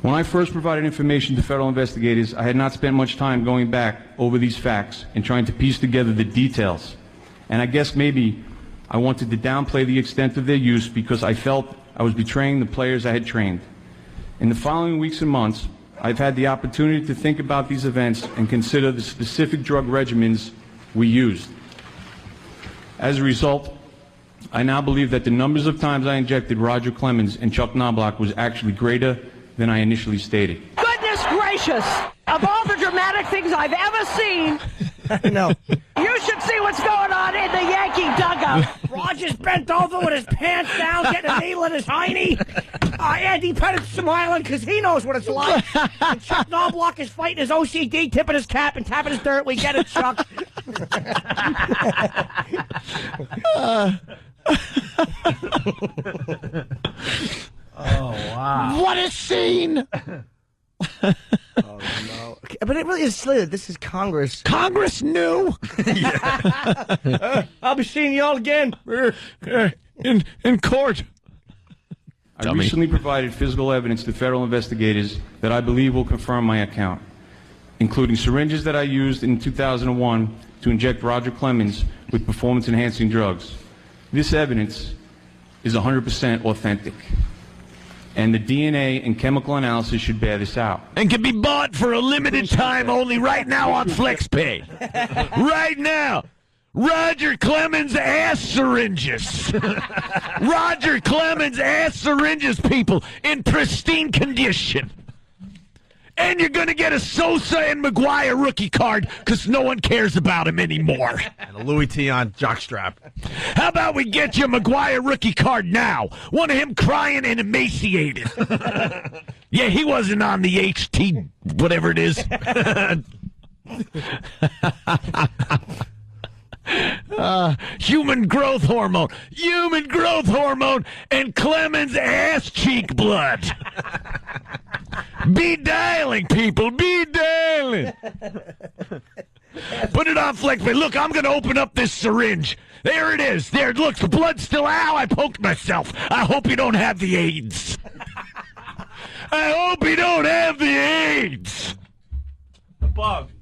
When I first provided information to federal investigators, I had not spent much time going back over these facts and trying to piece together the details. And I guess maybe I wanted to downplay the extent of their use because I felt I was betraying the players I had trained. In the following weeks and months, I've had the opportunity to think about these events and consider the specific drug regimens we used. As a result, I now believe that the numbers of times I injected Roger Clemens and Chuck Knobloch was actually greater than I initially stated. Goodness gracious! Of all the dramatic things I've ever seen, No. you should see what's going on in the Yankee dugout. Roger's bent over with his pants down, getting a needle in his hiney. Andy Pettit's smiling because he knows what it's like. And Chuck Knobloch is fighting his OCD, tipping his cap and tapping his dirt. We get it, Chuck. Oh, wow. What a scene! Oh, no. Okay, but it really is silly that this is Congress. Congress knew! I'll be seeing y'all again. In court. I recently provided physical evidence to federal investigators that I believe will confirm my account, including syringes that I used in 2001 to inject Roger Clemens with performance-enhancing drugs. This evidence is 100% authentic. And the DNA and chemical analysis should bear this out. And can be bought for a limited time only right now on FlexPay. Right now. Roger Clemens ass syringes. Roger Clemens ass syringes, people, in pristine condition. And you're going to get a Sosa and McGuire rookie card because no one cares about him anymore. And a Louis T on jockstrap. How about we get you a McGuire rookie card now? One of him crying and emaciated. Yeah, he wasn't on the HT, whatever it is. Human growth hormone, and Clemens ass cheek blood. Be dialing, people. Be dialing. Put it on FlexPay. Look, I'm going to open up this syringe. There it is. There, look, the blood's still out. I poked myself. I hope you don't have the AIDS. I hope you don't have the AIDS. Above.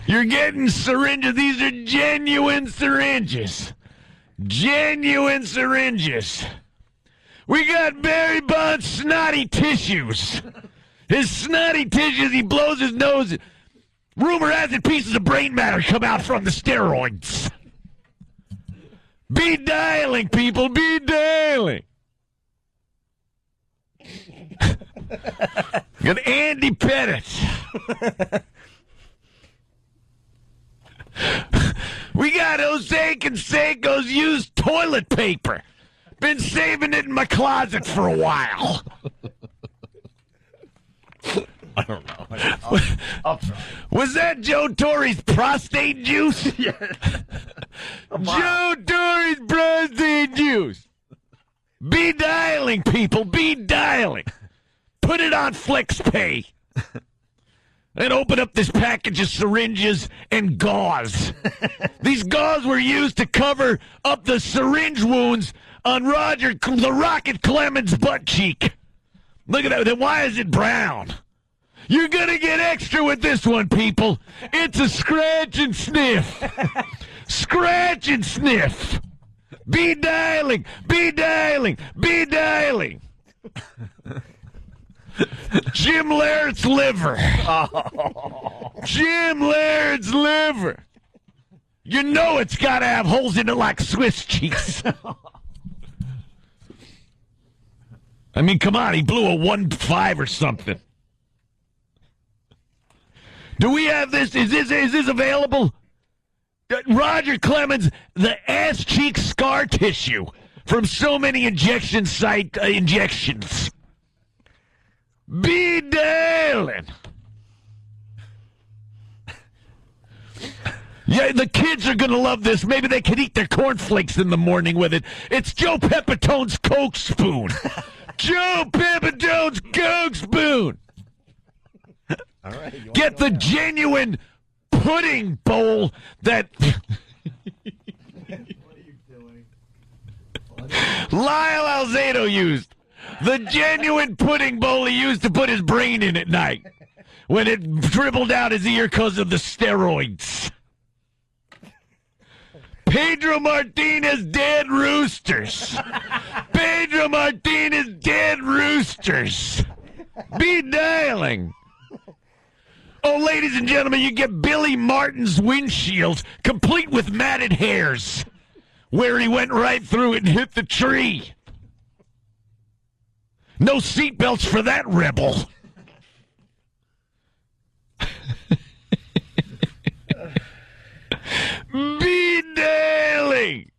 You're getting syringes. These are genuine syringes. Genuine syringes. We got Barry Bonds' snotty tissues. His snotty tissues, he blows his nose. Rumor has it pieces of brain matter come out from the steroids. Be dialing, people. Be dialing. Got Andy Pettit. We got Jose Canseco's used toilet paper. Been saving it in my closet for a while. I don't know. I'll try. Was that Joe Torre's prostate juice? Yeah. Joe Torre's prostate juice. Be dialing, people. Be dialing. Put it on FlexPay. And open up this package of syringes and gauze. These gauze were used to cover up the syringe wounds on Roger the Rocket Clemens' butt cheek. Look at that. Then why is it brown? You're going to get extra with this one, people. It's a scratch and sniff. Scratch and sniff. Be dialing. Be dialing. Be dialing. Jim Laird's liver. Jim Laird's liver. You know it's got to have holes in it like Swiss cheese. I mean, come on, he blew a 1.5 or something. Do we have this? Is this available? Roger Clemens, the ass cheek scar tissue from so many injection site injections. Be dialing. Yeah, the kids are going to love this. Maybe they could eat their cornflakes in the morning with it. It's Joe Pepitone's Coke Spoon. Joe Pepitone's Coke Spoon. All right. Get the genuine pudding bowl that Lyle Alzado used. The genuine pudding bowl he used to put his brain in at night when it dribbled out his ear because of the steroids. Pedro Martinez dead roosters. Pedro Martinez dead roosters. Be dialing. Oh, ladies and gentlemen, you get Billy Martin's windshield complete with matted hairs where he went right through it and hit the tree. No seatbelts for that rebel. Be daily.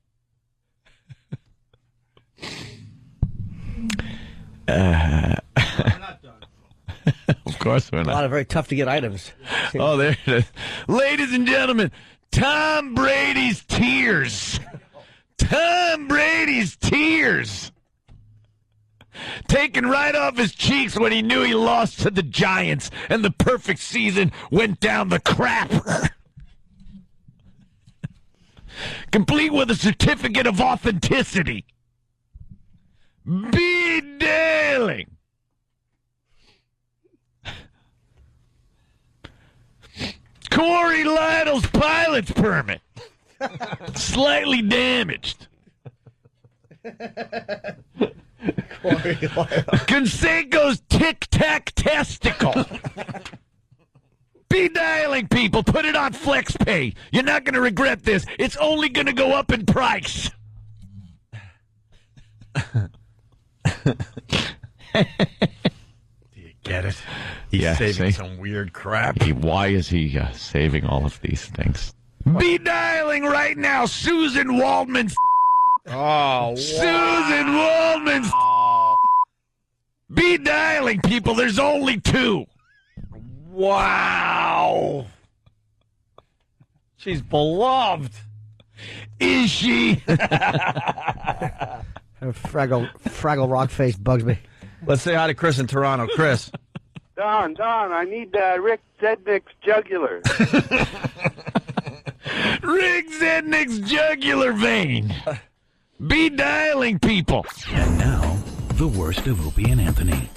Of course we're not. A lot of very tough to get items. Oh, there it is. Ladies and gentlemen, Tom Brady's tears. Tom Brady's tears. Taken right off his cheeks when he knew he lost to the Giants and the perfect season went down the crapper. Complete with a certificate of authenticity. Be daily. Corey Lytle's pilot's permit. Slightly damaged. Canseco's tic-tac testicle. Be dialing, people. Put it on FlexPay. You're not going to regret this. It's only going to go up in price. Get it? He's saving some weird crap. Why is he saving all of these things? Be dialing right now, Susan Waldman. Oh, Susan Waldman. Be dialing, people. There's only 2. Wow. She's beloved. Is she? Her Fraggle Rock face bugs me. Let's say hi to Chris in Toronto. Chris. Don, I need Rick Zednick's jugular. Rick Zednick's jugular vein. Be dialing, people. And now, the worst of Opie and Anthony.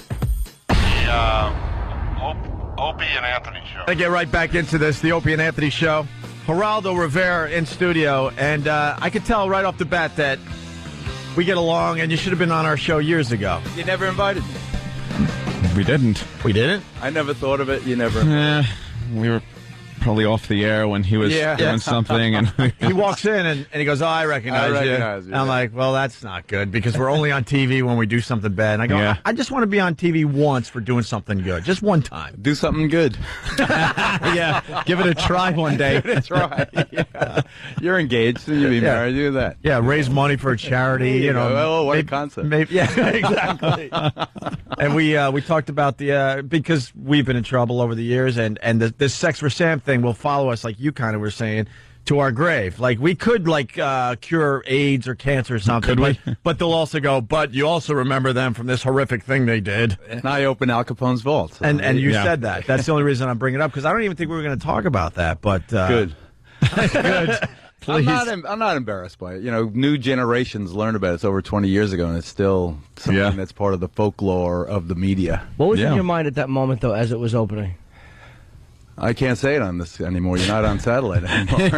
Opie and Anthony show. I get right back into this, the Opie and Anthony show. Haraldo Rivera in studio, and I could tell right off the bat that we get along, and you should have been on our show years ago. You never invited me. We didn't. We didn't? I never thought of it. You never. We were probably off the air when he was doing something. And he walks in and he goes, "Oh, I recognize you." you. I'm like, "Well, that's not good because we're only on TV when we do something bad." And I go, "I just want to be on TV once for doing something good, just one time. Do something good." Yeah, give it a try one day. That's right. Yeah. You're engaged and you'll be married. Do that. Yeah, raise money for a charity. You know, oh, what a concept. Yeah, exactly. And we talked about the because we've been in trouble over the years, and this Sex for Sam thing will follow us, like you kind of were saying, to our grave. Like we could cure AIDS or cancer or something, but they'll also go, but you also remember them from this horrific thing they did. And I opened Al Capone's vault. So and you said that. That's the only reason I'm bringing it up, because I don't even think we were going to talk about that. But good. Good. I'm not embarrassed by it. You know, new generations learned about it. It's over 20 years ago, and it's still something that's part of the folklore of the media. What was in your mind at that moment, though, as it was opening? I can't say it on this anymore. You're not on satellite anymore.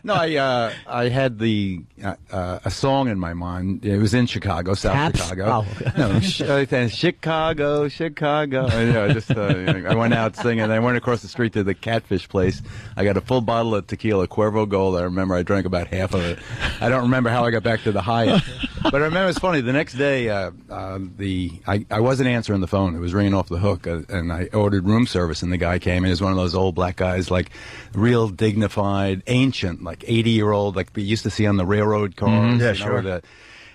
No, I had a song in my mind. It was in Chicago, South Chicago. Oh. No, Chicago. I went out singing. I went across the street to the Catfish place. I got a full bottle of tequila, Cuervo Gold. I remember I drank about half of it. I don't remember how I got back to the Hyatt. But I remember it's funny. The next day, I wasn't answering the phone. It was ringing off the hook, and I ordered room service, and the guy came in. He was one of those old black guys, like real dignified, ancient, like 80-year-old, like we used to see on the railroad cars. Yeah, sure.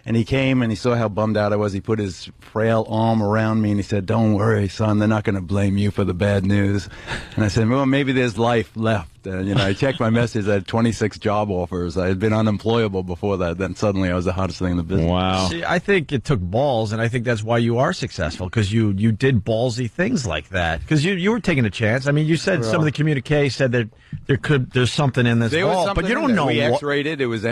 And he came and he saw how bummed out I was. He put his frail arm around me and he said, "Don't worry, son. They're not going to blame you for the bad news." And I said, "Well, maybe there's life left." And, I checked my message. I had 26 job offers. I had been unemployable before that. Then suddenly I was the hottest thing in the business. Wow. See, I think it took balls, and I think that's why you are successful, because you did ballsy things like that. Because you were taking a chance. I mean, you said some of the communique said that there's something in this vault, but you don't know. We X-rated. It was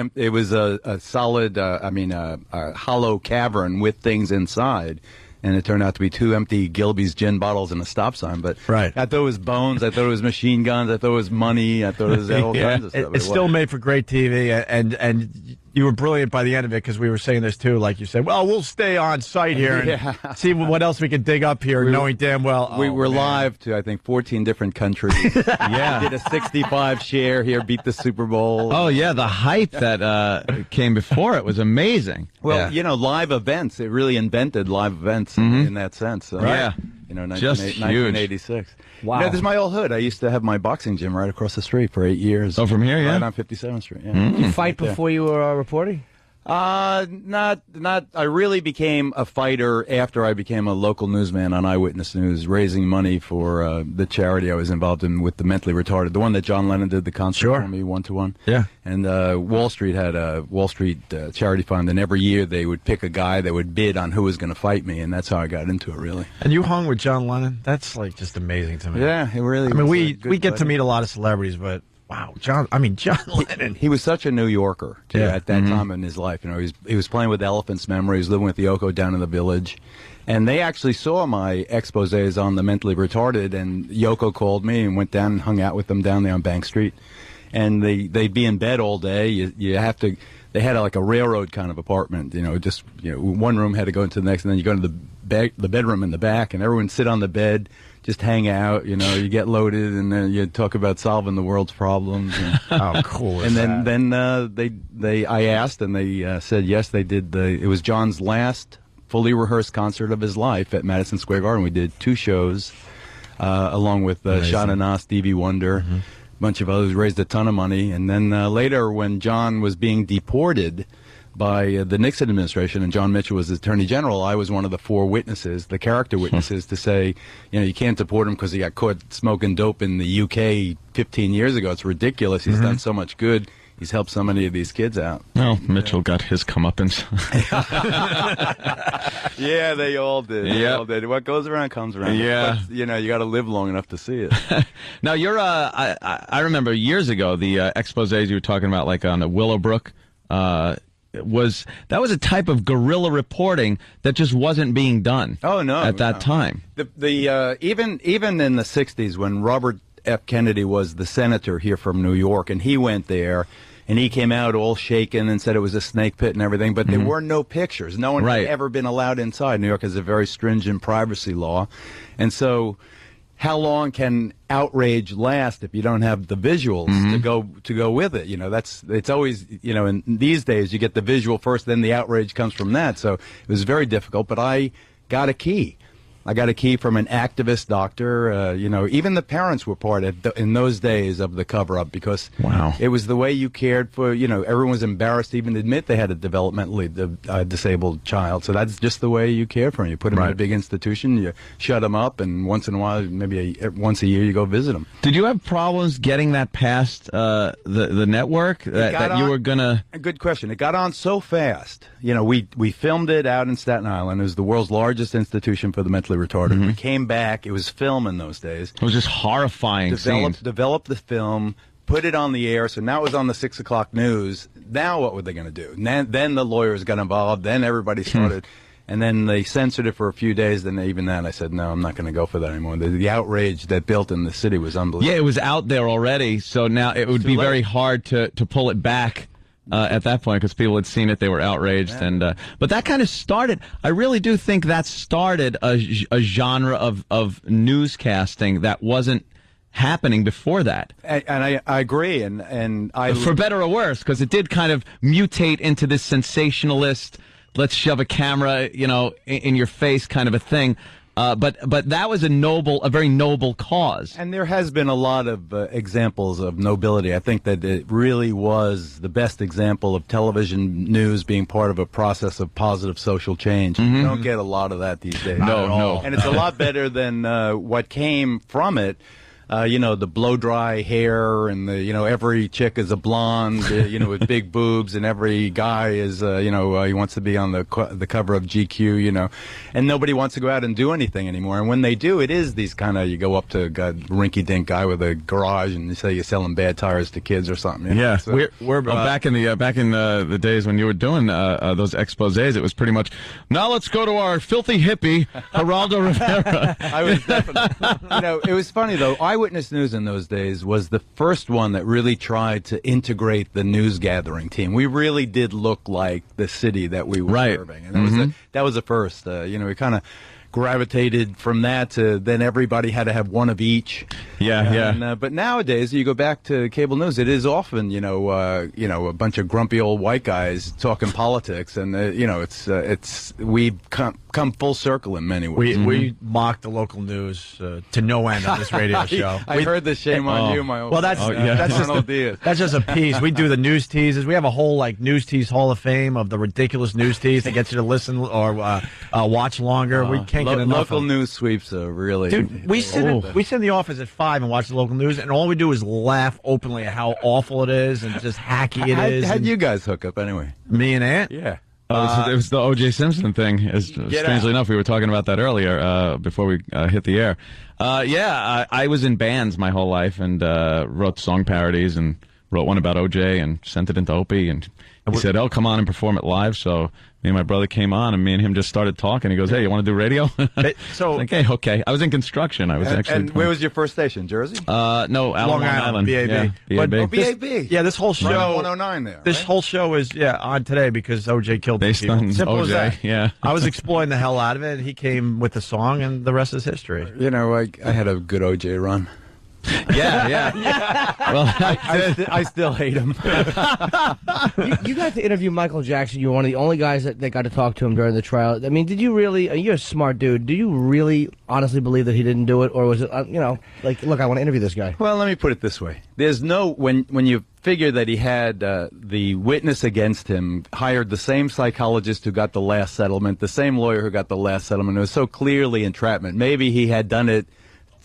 a solid, a hollow cavern with things inside. And it turned out to be 2 empty Gilby's gin bottles and a stop sign. But I thought it was bones. I thought it was machine guns. I thought it was money. I thought it was all kinds of stuff. It's still made for great TV, and you were brilliant by the end of it, because we were saying this too. Like you said, well, we'll stay on site here and see what else we can dig up here, knowing damn well. We were live to, I think, 14 different countries. Yeah. We did a 65 share here, beat the Super Bowl. Oh, yeah, the hype that came before it was amazing. Well, live events. It really invented live events in that sense. Yeah. Just 1986. Wow. This is my old hood. I used to have my boxing gym right across the street for 8 years. Oh, from here, yeah? Right on 57th Street, yeah. Did you fight before you were reporting? Not. I really became a fighter after I became a local newsman on Eyewitness News, raising money for the charity I was involved in with the mentally retarded, the one that John Lennon did the concert for me, 1-to-1. Yeah. And Wall Street had a Wall Street charity fund, and every year they would pick a guy that would bid on who was going to fight me, and that's how I got into it, really. And you hung with John Lennon? That's just amazing to me. Yeah, it really. I mean, we get to meet a lot of celebrities, but. Wow, John Lennon. He was such a New Yorker at that time in his life. He was playing with Elephant's Memory. He was living with Yoko down in the Village. And they actually saw my exposés on the mentally retarded, and Yoko called me and went down and hung out with them down there on Bank Street. And they'd be in bed all day. You have to. they had like a railroad kind of apartment. Just one room had to go into the next, and then you go into the bedroom in the back, and everyone sit on the bed, just hang out. You get loaded, and then you talk about solving the world's problems. And, how cool! And then I asked, and they said yes. They did. It was John's last fully rehearsed concert of his life at Madison Square Garden. We did 2 shows, along with Shana Na, Stevie Wonder, a bunch of others. Raised a ton of money, and then later, when John was being deported by the Nixon administration, and John Mitchell was the Attorney General, I was one of the 4 witnesses, the character witnesses, to say, you can't deport him because he got caught smoking dope in the UK 15 years ago. It's ridiculous. He's done so much good. He's helped so many of these kids out. Well, Mitchell got his comeuppance. Yeah, they all did. They all did. What goes around comes around. Yeah. But, you got to live long enough to see it. Now, I remember years ago, the exposés you were talking about, like on Willowbrook, was a type of guerrilla reporting that just wasn't being done. Oh, no. At that time. Even in the 60s, when Robert F. Kennedy was the senator here from New York, and he went there, and he came out all shaken and said it was a snake pit and everything, but there were no pictures. No one had ever been allowed inside. New York has a very stringent privacy law. And so how long can outrage last if you don't have the visuals to go with it? It's always, in these days you get the visual first, then the outrage comes from that. So it was very difficult, but I got a key. I got a key from an activist doctor. Even the parents were part in those days of the cover-up, because it was the way you cared for, everyone was embarrassed to even admit they had a developmentally disabled child. So that's just the way you cared for them. You put them in a big institution, you shut them up, and once in a while, maybe once a year, you go visit them. Did you have problems getting that past the network that you were going to... Good question. It got on so fast. We filmed it out in Staten Island. It was the world's largest institution for the mentally retarded. We came back. It was film in those days. It was just horrifying scenes. Developed the film, put it on the air, so now it was on the 6 o'clock news. Now what were they going to do? Then the lawyers got involved. Then everybody started. And then they censored it for a few days. Then even then I said, no, I'm not going to go for that anymore. The outrage that built in the city was unbelievable. Yeah, it was out there already, so now it would be very hard to pull it back. At that point, because people had seen it, they were outraged, but that kind of started. I really do think that started a genre of newscasting that wasn't happening before that. And I agree, and I for better or worse, because it did kind of mutate into this sensationalist, let's shove a camera, in your face kind of a thing. But that was a very noble cause. And there has been a lot of examples of nobility. I think that it really was the best example of television news being part of a process of positive social change. You don't get a lot of that these days. No. And it's a lot better than what came from it. The blow-dry hair, and every chick is a blonde, with big boobs, and every guy is, he wants to be on the cover of GQ, and nobody wants to go out and do anything anymore. And when they do, it is these kind of, you go up to a rinky-dink guy with a garage, and you say you're selling bad tires to kids or something. Yeah, so, we're back in the days when you were doing those exposés. It was pretty much, now let's go to our filthy hippie, Haraldo Rivera. I was definitely, it was funny though. Eyewitness News in those days was the first one that really tried to integrate the news gathering team. We really did look like the city that we were serving, and that was the first. We kind of gravitated from that to then everybody had to have one of each. But nowadays, you go back to cable news, it is often a bunch of grumpy old white guys talking politics, and it's we've come full circle in many ways. We mock the local news to no end on this radio show. I heard the shame on you, my old well, that's just a piece. We do the news teases. We have a whole news tease Hall of Fame of the ridiculous news tease that gets you to listen or watch longer. We can't get enough. Local news sweeps are really. Dude, we sit in the office at 5 and watch the local news, and all we do is laugh openly at how awful it is and just hacky it is. How'd you guys hook up anyway? Me and Ant? Yeah. It was the O.J. Simpson thing. Strangely enough, we were talking about that earlier before we hit the air. I was in bands my whole life and wrote song parodies and wrote one about O.J. and sent it into Opie, and he said, "Oh, come on and perform it live." So me and my brother came on, and me and him just started talking. He goes, "Hey, you want to do radio?" So like, hey, okay. I was in construction. I was actually. And where was your first station? Jersey? No, Long Island. BAB. Yeah, BAB. BAB. Yeah, this whole show. Right, 109 there. This whole show is on today because O.J. killed Based people. on Simple as O.J., that. yeah. I was exploring the hell out of it. And he came with the song, and the rest is history. You know, I had a good O.J. run. Yeah. Well, I still hate him. You got to interview Michael Jackson. You were one of the only guys that got to talk to him during the trial. I mean, did you really? You're a smart dude. Do you really honestly believe that he didn't do it, or was it? Like, look, I want to interview this guy. Well, let me put it this way: there's no when you figure that he had the witness against him hired the same psychologist who got the last settlement, the same lawyer who got the last settlement. It was so clearly entrapment. Maybe he had done it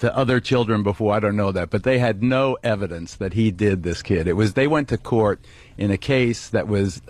to other children before, I don't know that, but they had no evidence that he did this kid. It was, they went to court in a case that was,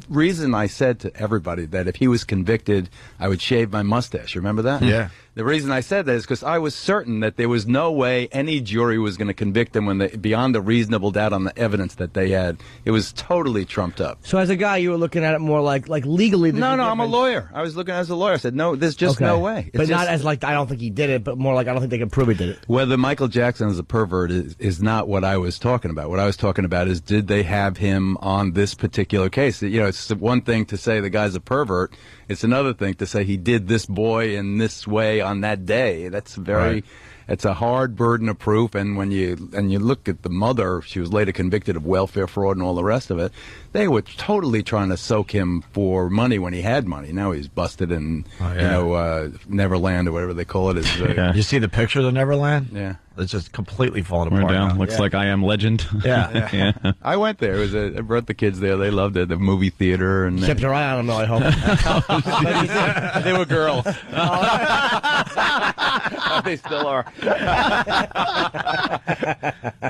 reason I said to everybody that if he was convicted, I would shave my mustache. You remember that? Yeah. The reason I said that is because I was certain that there was no way any jury was going to convict him when beyond a reasonable doubt on the evidence that they had. It was totally trumped up. So as a guy, you were looking at it more like legally. No, I'm a lawyer. I was looking as a lawyer. I said, no, there's just no way. But not as like, I don't think he did it, but more like, I don't think they can prove he did it. Whether Michael Jackson is a pervert is not what I was talking about. What I was talking about is, did they have him on this particular case? You know, it's one thing to say the guy's a pervert. It's another thing to say he did this boy in this way on that day. That's very, it's a hard burden of proof. And when you look at the mother, she was later convicted of welfare fraud and all the rest of it. They were totally trying to soak him for money when he had money. Now he's busted in, Neverland or whatever they call it. You see the picture of the Neverland? Yeah. It's just completely falling We're apart. down. now. Looks like I Am Legend. Yeah. Yeah. I went there. I brought the kids there. They loved it. The movie theater. And Kept your eye on him, though, I hope. they were girls. They still are.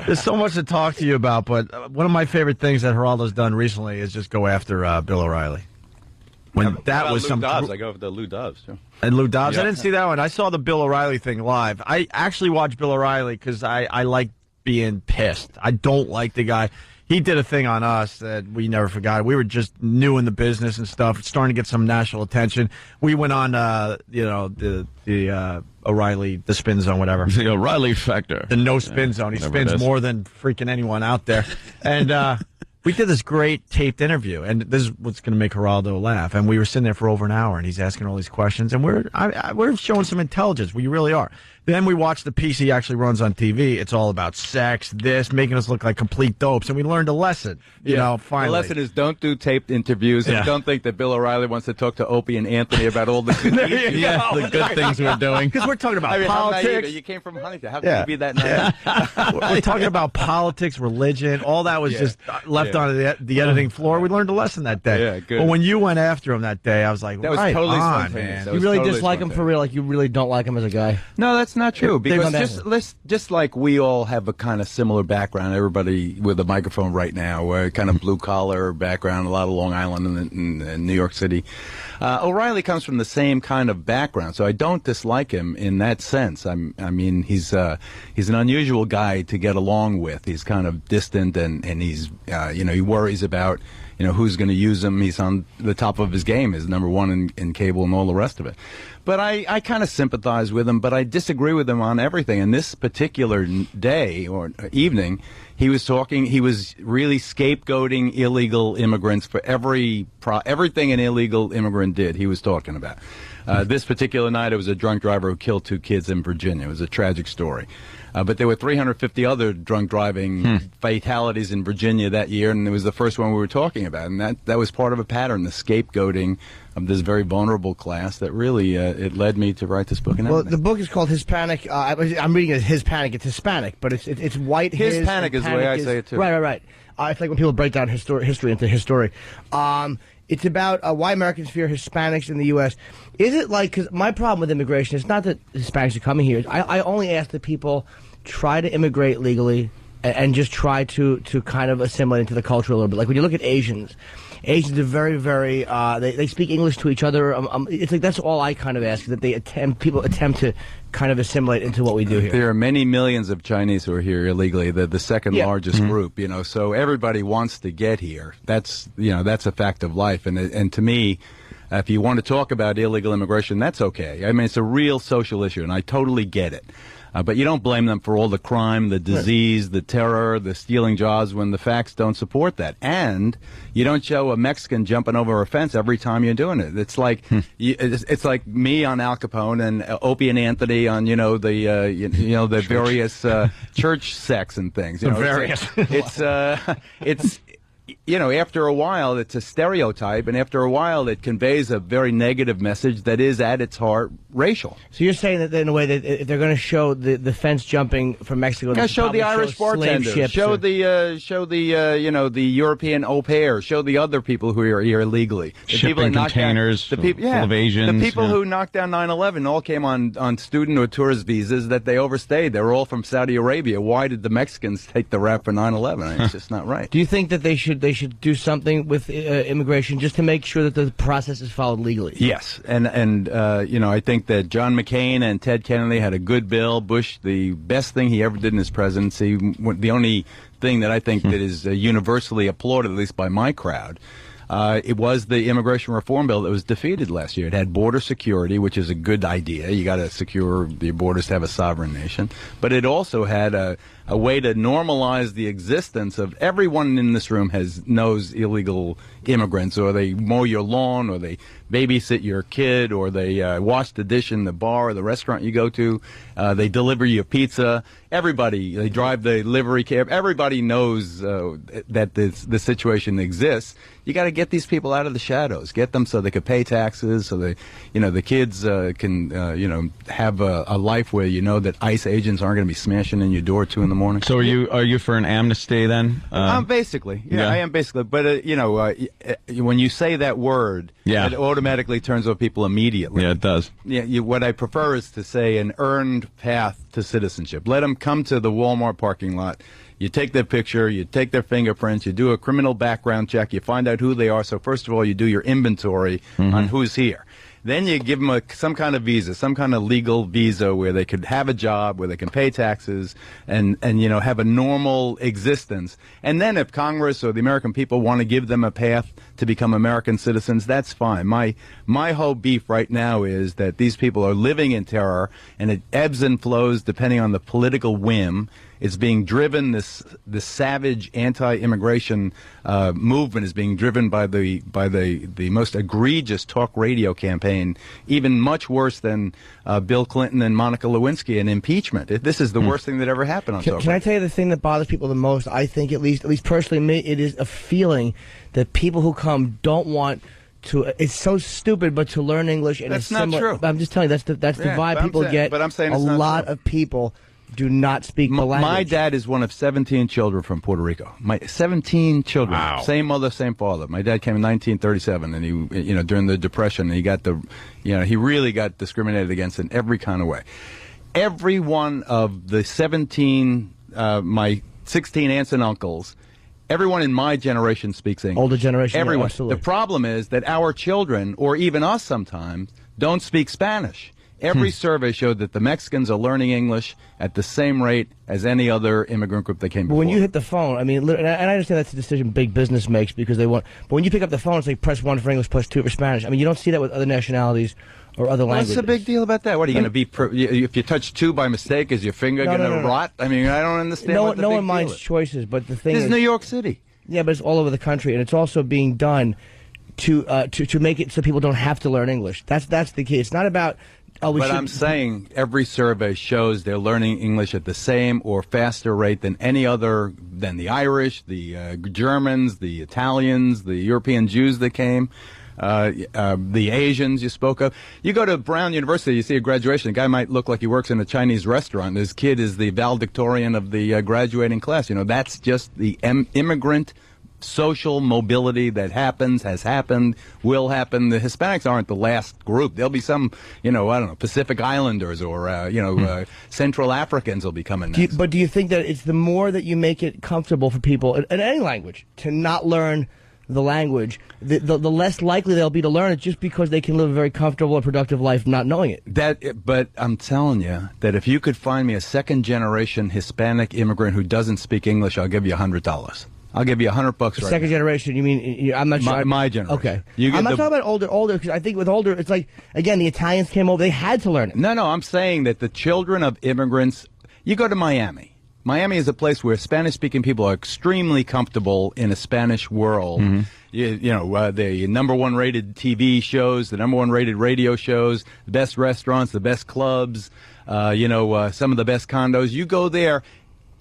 There's so much to talk to you about, but one of my favorite things that Geraldo's done recently is just go after Bill O'Reilly. When that was Lou some Dobbs. I go for the Lou Dobbs. Too. And Lou Dobbs. Yeah. I didn't see that one. I saw the Bill O'Reilly thing live. I actually watched Bill O'Reilly because I like being pissed. I don't like the guy. He did a thing on us that we never forgot. We were just new in the business and stuff, starting to get some national attention. We went on, the O'Reilly, the spin zone, whatever. The O'Reilly factor. The no spin zone. He spins more than freaking anyone out there. And we did this great taped interview, and this is what's going to make Geraldo laugh. And we were sitting there for over an hour, and he's asking all these questions, and we're showing some intelligence. We really are. Then we watched the piece he actually runs on TV. It's all about sex, making us look like complete dopes, and we learned a lesson. Finally. The lesson is don't do taped interviews, and don't think that Bill O'Reilly wants to talk to Opie and Anthony about all the good, the good things we're doing. Because we're talking about politics. You came from Huntington. How can you be that naive? We're talking about politics, religion, all that was just left on the editing floor. We learned a lesson that day. Yeah, good. But when you went after him that day, I was like, that was right totally on, spontaneous. man. You really dislike him for real? Like, you really don't like him as a guy? No, that's not true. Because just like we all have a kind of similar background, everybody with a microphone right now, we're kind of blue collar background, a lot of Long Island and New York City. O'Reilly comes from the same kind of background, so I don't dislike him in that sense. I mean, he's an unusual guy to get along with. He's kind of distant, and he's he worries about who's going to use him. He's on the top of his game, is number one in cable and all the rest of it. But I kind of sympathize with him, but I disagree with him on everything. And this particular day or evening, he was really scapegoating illegal immigrants for everything an illegal immigrant did, he was talking about. This particular night, it was a drunk driver who killed 2 kids in Virginia. It was a tragic story. But there were 350 other drunk driving fatalities in Virginia that year, and it was the first one we were talking about. And that was part of a pattern, the scapegoating of this very vulnerable class that really it led me to write this book. Well, the book is called Hispanic. I'm reading it as Hispanic. It's Hispanic, but it's white. Hispanic is the way I say it, too. Right. It's like when people break down history into history. It's about why Americans fear Hispanics in the U.S. Is it like, because my problem with immigration is not that Hispanics are coming here. I only ask that people try to immigrate legally and just try to kind of assimilate into the culture a little bit. Like when you look at Asians, Asians are very, very. They speak English to each other. It's like that's all I kind of ask, that people attempt to kind of assimilate into what we do here. There are many millions of Chinese who are here illegally. They're the second largest group, so everybody wants to get here. That's a fact of life. And to me, if you want to talk about illegal immigration, that's okay. I mean, it's a real social issue, and I totally get it. But you don't blame them for all the crime, the disease, the terror, the stealing jobs when the facts don't support that. And you don't show a Mexican jumping over a fence every time you're doing it. It's like it's like me on Al Capone and Opie and Anthony on the various church sects and things. It's after a while, it's a stereotype, and after a while, it conveys a very negative message that is, at its heart, racial. So you're saying that in a way that if they're going to show the fence jumping from Mexico, show the Irish bartender, show the European au pair, show the other people who are here illegally, the people shipping containers, full of Asians. The people who knocked down 9/11 all came on student or tourist visas that they overstayed. They were all from Saudi Arabia. Why did the Mexicans take the rap for 9/11? It's just not right. Do you think that they should do something with immigration just to make sure that the process is followed legally? Yes, and I think that John McCain and Ted Kennedy had a good bill. Bush, the best thing he ever did in his presidency, the only thing that I think that is universally applauded, at least by my crowd, it was the immigration reform bill that was defeated last year. It had border security, which is a good idea. You got to secure the borders to have a sovereign nation. But it also had a way to normalize the existence of everyone in this room knows illegal immigrants, or they mow your lawn, or they babysit your kid, or they wash the dish in the bar or the restaurant you go to. They deliver you pizza. Everybody, they drive the livery cab. Everybody knows that the situation exists. You got to get these people out of the shadows. Get them so they can pay taxes, so they, the kids can, have a life where that ICE agents aren't going to be smashing in your door at 2 a.m. So are you for an amnesty then? Basically, I am basically. But when you say that word, it automatically turns on people immediately. Yeah, it does. Yeah, what I prefer is to say an earned path to citizenship. Let them come to the Walmart parking lot. You take their picture, you take their fingerprints, you do a criminal background check, you find out who they are. So first of all, you do your inventory on who's here. Then you give them some kind of visa, some kind of legal visa where they could have a job, where they can pay taxes, and have a normal existence. And then if Congress or the American people want to give them a path to become American citizens, that's fine. My whole beef right now is that these people are living in terror, and it ebbs and flows depending on the political whim. It's being driven. This savage anti-immigration movement is being driven by the most egregious talk radio campaign, even much worse than Bill Clinton and Monica Lewinsky and impeachment. This is the worst thing that ever happened on talk radio. Can I tell you the thing that bothers people the most? I think, at least personally, me, it is a feeling that people who come don't want to. It's so stupid, but to learn English. And that's not true. I'm just telling you, that's the vibe people get. But I'm saying a lot of people do not speak the language. My dad is one of 17 children from Puerto Rico. 17 children. Wow. Same mother, same father. My dad came in 1937, and he, during the Depression, he got he really got discriminated against in every kind of way. Every one of the 17, my 16 aunts and uncles, everyone in my generation speaks English. Older generation, everyone. Yeah, absolutely. The problem is that our children, or even us sometimes, don't speak Spanish. Every survey showed that the Mexicans are learning English at the same rate as any other immigrant group that came before. But when you hit the phone, I mean, and I understand that's a decision big business makes because they want. But when you pick up the phone, it's like press 1 for English, press 2 for Spanish. I mean, you don't see that with other nationalities or other languages. What's the big deal about that? What are you going to be? If you touch 2 by mistake, is your finger going to rot? I mean, I don't understand. No what the one big minds deal is. choices, but the thing This is New York City. Yeah, but it's all over the country, and it's also being done to make it so people don't have to learn English. That's the key. It's not about. But I'm saying every survey shows they're learning English at the same or faster rate than any other, than the Irish, the Germans, the Italians, the European Jews that came, the Asians you spoke of. You go to Brown University, you see a graduation, a guy might look like he works in a Chinese restaurant. His kid is the valedictorian of the graduating class. That's just the immigrant social mobility that happens, has happened, will happen. The Hispanics aren't the last group. There'll be some, I don't know, Pacific Islanders or, Central Africans will be coming next. But do you think that it's the more that you make it comfortable for people in any language to not learn the language, the less likely they'll be to learn it, just because they can live a very comfortable and productive life not knowing it. But I'm telling you that if you could find me a second-generation Hispanic immigrant who doesn't speak English, I'll give you $100. I'll give you $100 right Second generation, you mean? I'm not sure. My generation. Okay. I'm not talking about older, because I think with older, it's like, again, the Italians came over, they had to learn it. No, I'm saying that the children of immigrants, you go to Miami. Miami is a place where Spanish-speaking people are extremely comfortable in a Spanish world. Mm-hmm. The number one rated TV shows, the number one rated radio shows, the best restaurants, the best clubs, some of the best condos. You go there,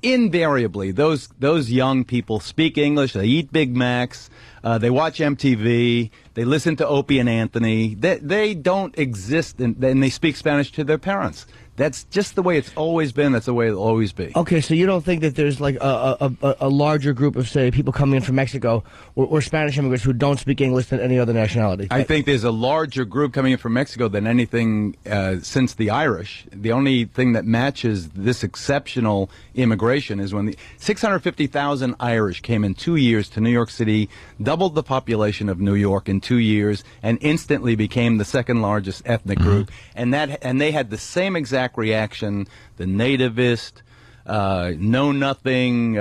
invariably, those young people speak English. They eat Big Macs. They watch MTV. They listen to Opie and Anthony. They don't exist, and they speak Spanish to their parents. That's just the way it's always been. That's the way it'll always be. Okay, so you don't think that there's like a larger group of, say, people coming in from Mexico or Spanish immigrants who don't speak English than any other nationality? I think there's a larger group coming in from Mexico than anything since the Irish. The only thing that matches this exceptional immigration is when the 650,000 Irish came in 2 years to New York City, doubled the population of New York in 2 years, and instantly became the second largest ethnic group. And they had the same exact reaction, the nativist, know nothing,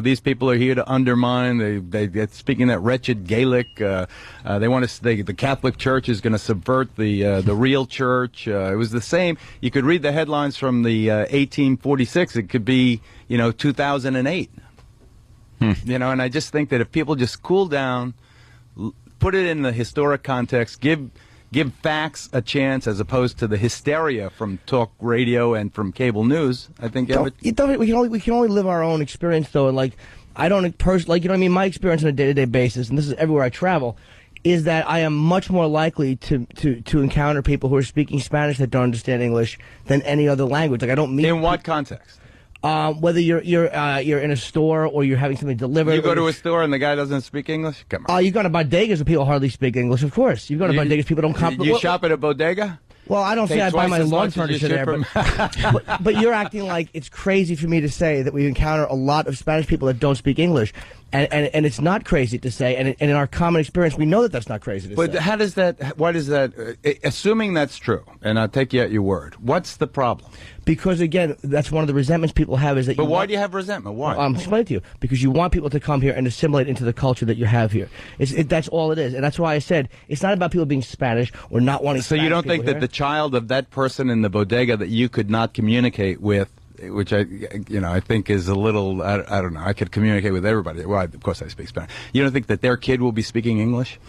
these people are here to undermine, they're speaking that wretched Gaelic, they want to, the Catholic Church is going to subvert the real church. It was the same. You could read the headlines from the 1846, it could be, 2008. And I just think that if people just cool down, put it in the historic context, give facts a chance as opposed to the hysteria from talk radio and from cable news, I think we can only live our own experience, though. And like, I don't personally, like, you know what I mean? My experience on a day-to-day basis, and this is everywhere I travel, is that I am much more likely to encounter people who are speaking Spanish that don't understand English than any other language. Like, I don't meet. In what context? Whether you're in a store or you're having something delivered. You go to a store and the guy doesn't speak English? Come on. You go to bodegas and people hardly speak English, of course. You go to bodegas, people don't comprehend. You shop at a bodega? Well, I don't say I buy my lawn furniture there, but you're acting like it's crazy for me to say that we encounter a lot of Spanish people that don't speak English. And it's not crazy to say, and in our common experience, we know that that's not crazy to say. But how does that, why does that, assuming that's true, and I'll take you at your word, what's the problem? Because, again, that's one of the resentments people have is that But why do you have resentment? Why? I'm explaining to you. Because you want people to come here and assimilate into the culture that you have here. That's all it is. And that's why I said it's not about people being Spanish or not wanting So Spanish you don't think here. that the child of that person in the bodega that you could not communicate with, which I think is a little, I don't know, I could communicate with everybody. Well, of course I speak Spanish. You don't think that their kid will be speaking English?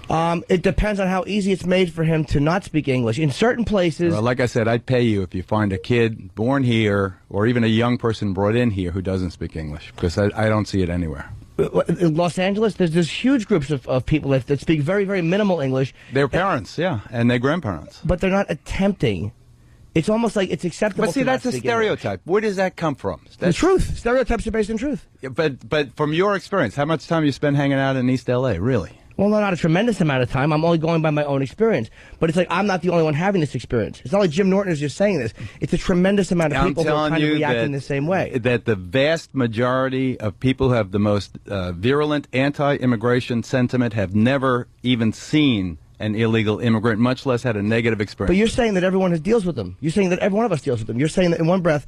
It depends on how easy it's made for him to not speak English. In certain places... Well, like I said, I'd pay you if you find a kid born here or even a young person brought in here who doesn't speak English, because I don't see it anywhere. In Los Angeles, there's huge groups of people that speak very, very minimal English. Their parents, yeah, and their grandparents. But they're not attempting. It's almost like it's acceptable. But see, that's a stereotype. Where does that come from? The truth. Stereotypes are based in truth. Yeah, but from your experience, how much time you spend hanging out in East L.A., really? Well, not a tremendous amount of time. I'm only going by my own experience. But it's like I'm not the only one having this experience. It's not like Jim Norton is just saying this. It's a tremendous amount of people who are kind of reacting the same way. That the vast majority of people who have the most virulent anti-immigration sentiment have never even seen an illegal immigrant, much less had a negative experience. But you're saying that everyone deals with them. You're saying that every one of us deals with them. You're saying that in one breath,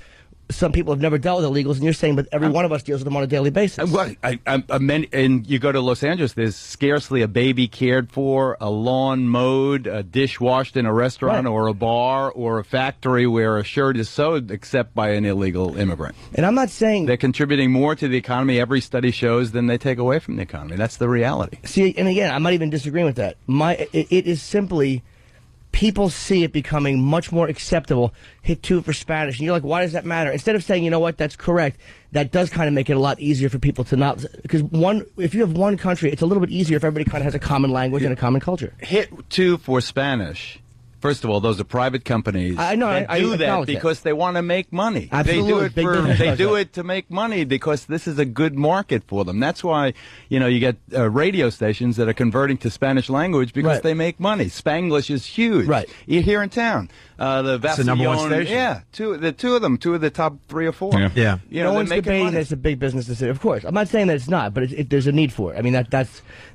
some people have never dealt with illegals, and you're saying that every one of us deals with them on a daily basis. Well, and you go to Los Angeles, there's scarcely a baby cared for, a lawn mowed, a dish washed in a restaurant or a bar or a factory where a shirt is sewed except by an illegal immigrant. And I'm not saying... They're contributing more to the economy, every study shows, than they take away from the economy. That's the reality. See, and again, I'm not even disagreeing with that. It is simply... People see it becoming much more acceptable. Hit 2 for Spanish. And you're like, why does that matter? Instead of saying, you know what, that's correct, that does kind of make it a lot easier for people to not... Because if you have one country, it's a little bit easier if everybody kind of has a common language and a common culture. Hit 2 for Spanish First of all, those are private companies. I know. That I do that acknowledge because they want to make money. Absolutely. They do it to make money because this is a good market for them. That's why you get radio stations that are converting to Spanish language because they make money. Spanglish is huge. Right. Here in town, the It's the number one Vasillon- station. Yeah, two of them, two of the top 3 or 4. Yeah. No one's they're making debating money. that it's a big business decision. Of course, I'm not saying that it's not, but there's a need for it. I mean,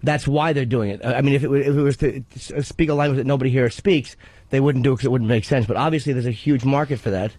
that's why they're doing it. I mean, if it was to speak a language that nobody here speaks, they wouldn't do it because it wouldn't make sense. But obviously, there's a huge market for that.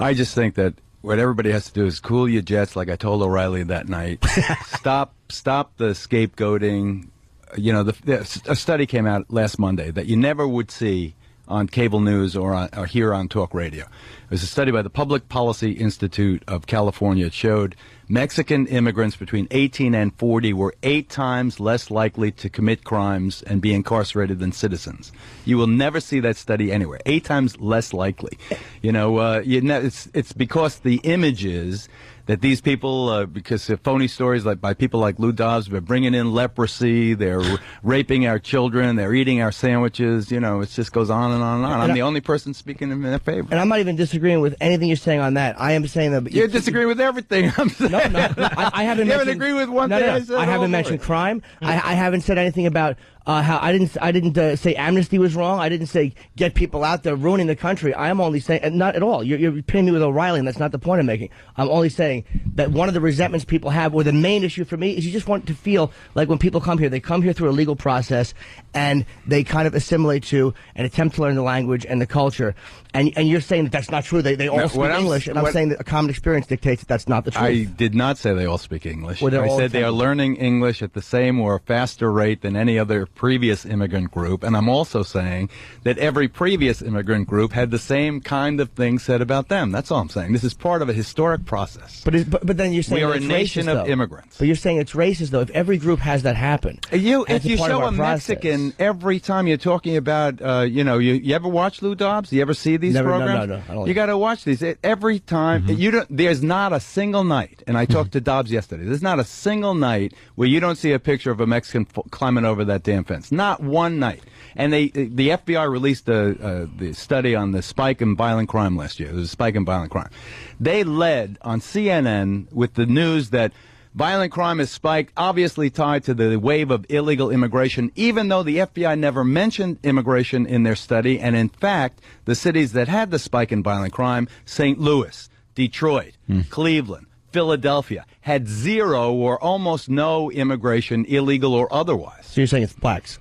I just think that what everybody has to do is cool your jets, like I told O'Reilly that night. Stop the scapegoating. A study came out last Monday that you never would see on cable news or here on talk radio. It was a study by the Public Policy Institute of California. It showed Mexican immigrants between 18 and 40 were 8 times less likely to commit crimes and be incarcerated than citizens. You will never see that study anywhere. 8 times less likely. It's because the images that these people, because of phony stories by people like Lou Dobbs, they're bringing in leprosy, they're raping our children, they're eating our sandwiches, it just goes on and on and on. I'm the only person speaking in their favor. And I'm not even disagreeing with anything you're saying on that. I am saying that You're disagreeing with everything I'm saying. No, I haven't. You haven't mentioned, agreed with one thing I said. I haven't mentioned crime. I haven't said anything about how I didn't say amnesty was wrong. I didn't say get people out there ruining the country. I am only saying, not at all. You're pinning me with O'Reilly, and that's not the point I'm making. I'm only saying that one of the resentments people have, or the main issue for me, is you just want to feel like when people come here, they come here through a legal process, and they kind of assimilate to and attempt to learn the language and the culture. And you're saying that that's not true. They all speak English, and I'm saying that a common experience dictates that that's not the truth. I did not say they all speak English. Well, I all said they are attempting. learning English at the same or faster rate than any other previous immigrant group. And I'm also saying that every previous immigrant group had the same kind of things said about them. That's all I'm saying. This is part of a historic process. But then you're saying we are a it's nation racist, of though. immigrants. But you're saying it's racist, though. If every group has that happen, If you part of show our a process. Mexican every time you're talking about, you ever watch Lou Dobbs? You ever see these Never, programs? no, I don't You got to watch these every time. There's not a single night, and I talked to Dobbs yesterday. There's not a single night where you don't see a picture of a Mexican climbing over that damn fence. Not one night. And the FBI released the study on the spike in violent crime last year. There was a spike in violent crime. They led on CNN with the news that violent crime has spiked, obviously tied to the wave of illegal immigration, even though the FBI never mentioned immigration in their study. And in fact, the cities that had the spike in violent crime, St. Louis, Detroit, Cleveland, Philadelphia, had zero or almost no immigration, illegal or otherwise. So you're saying it's blacks?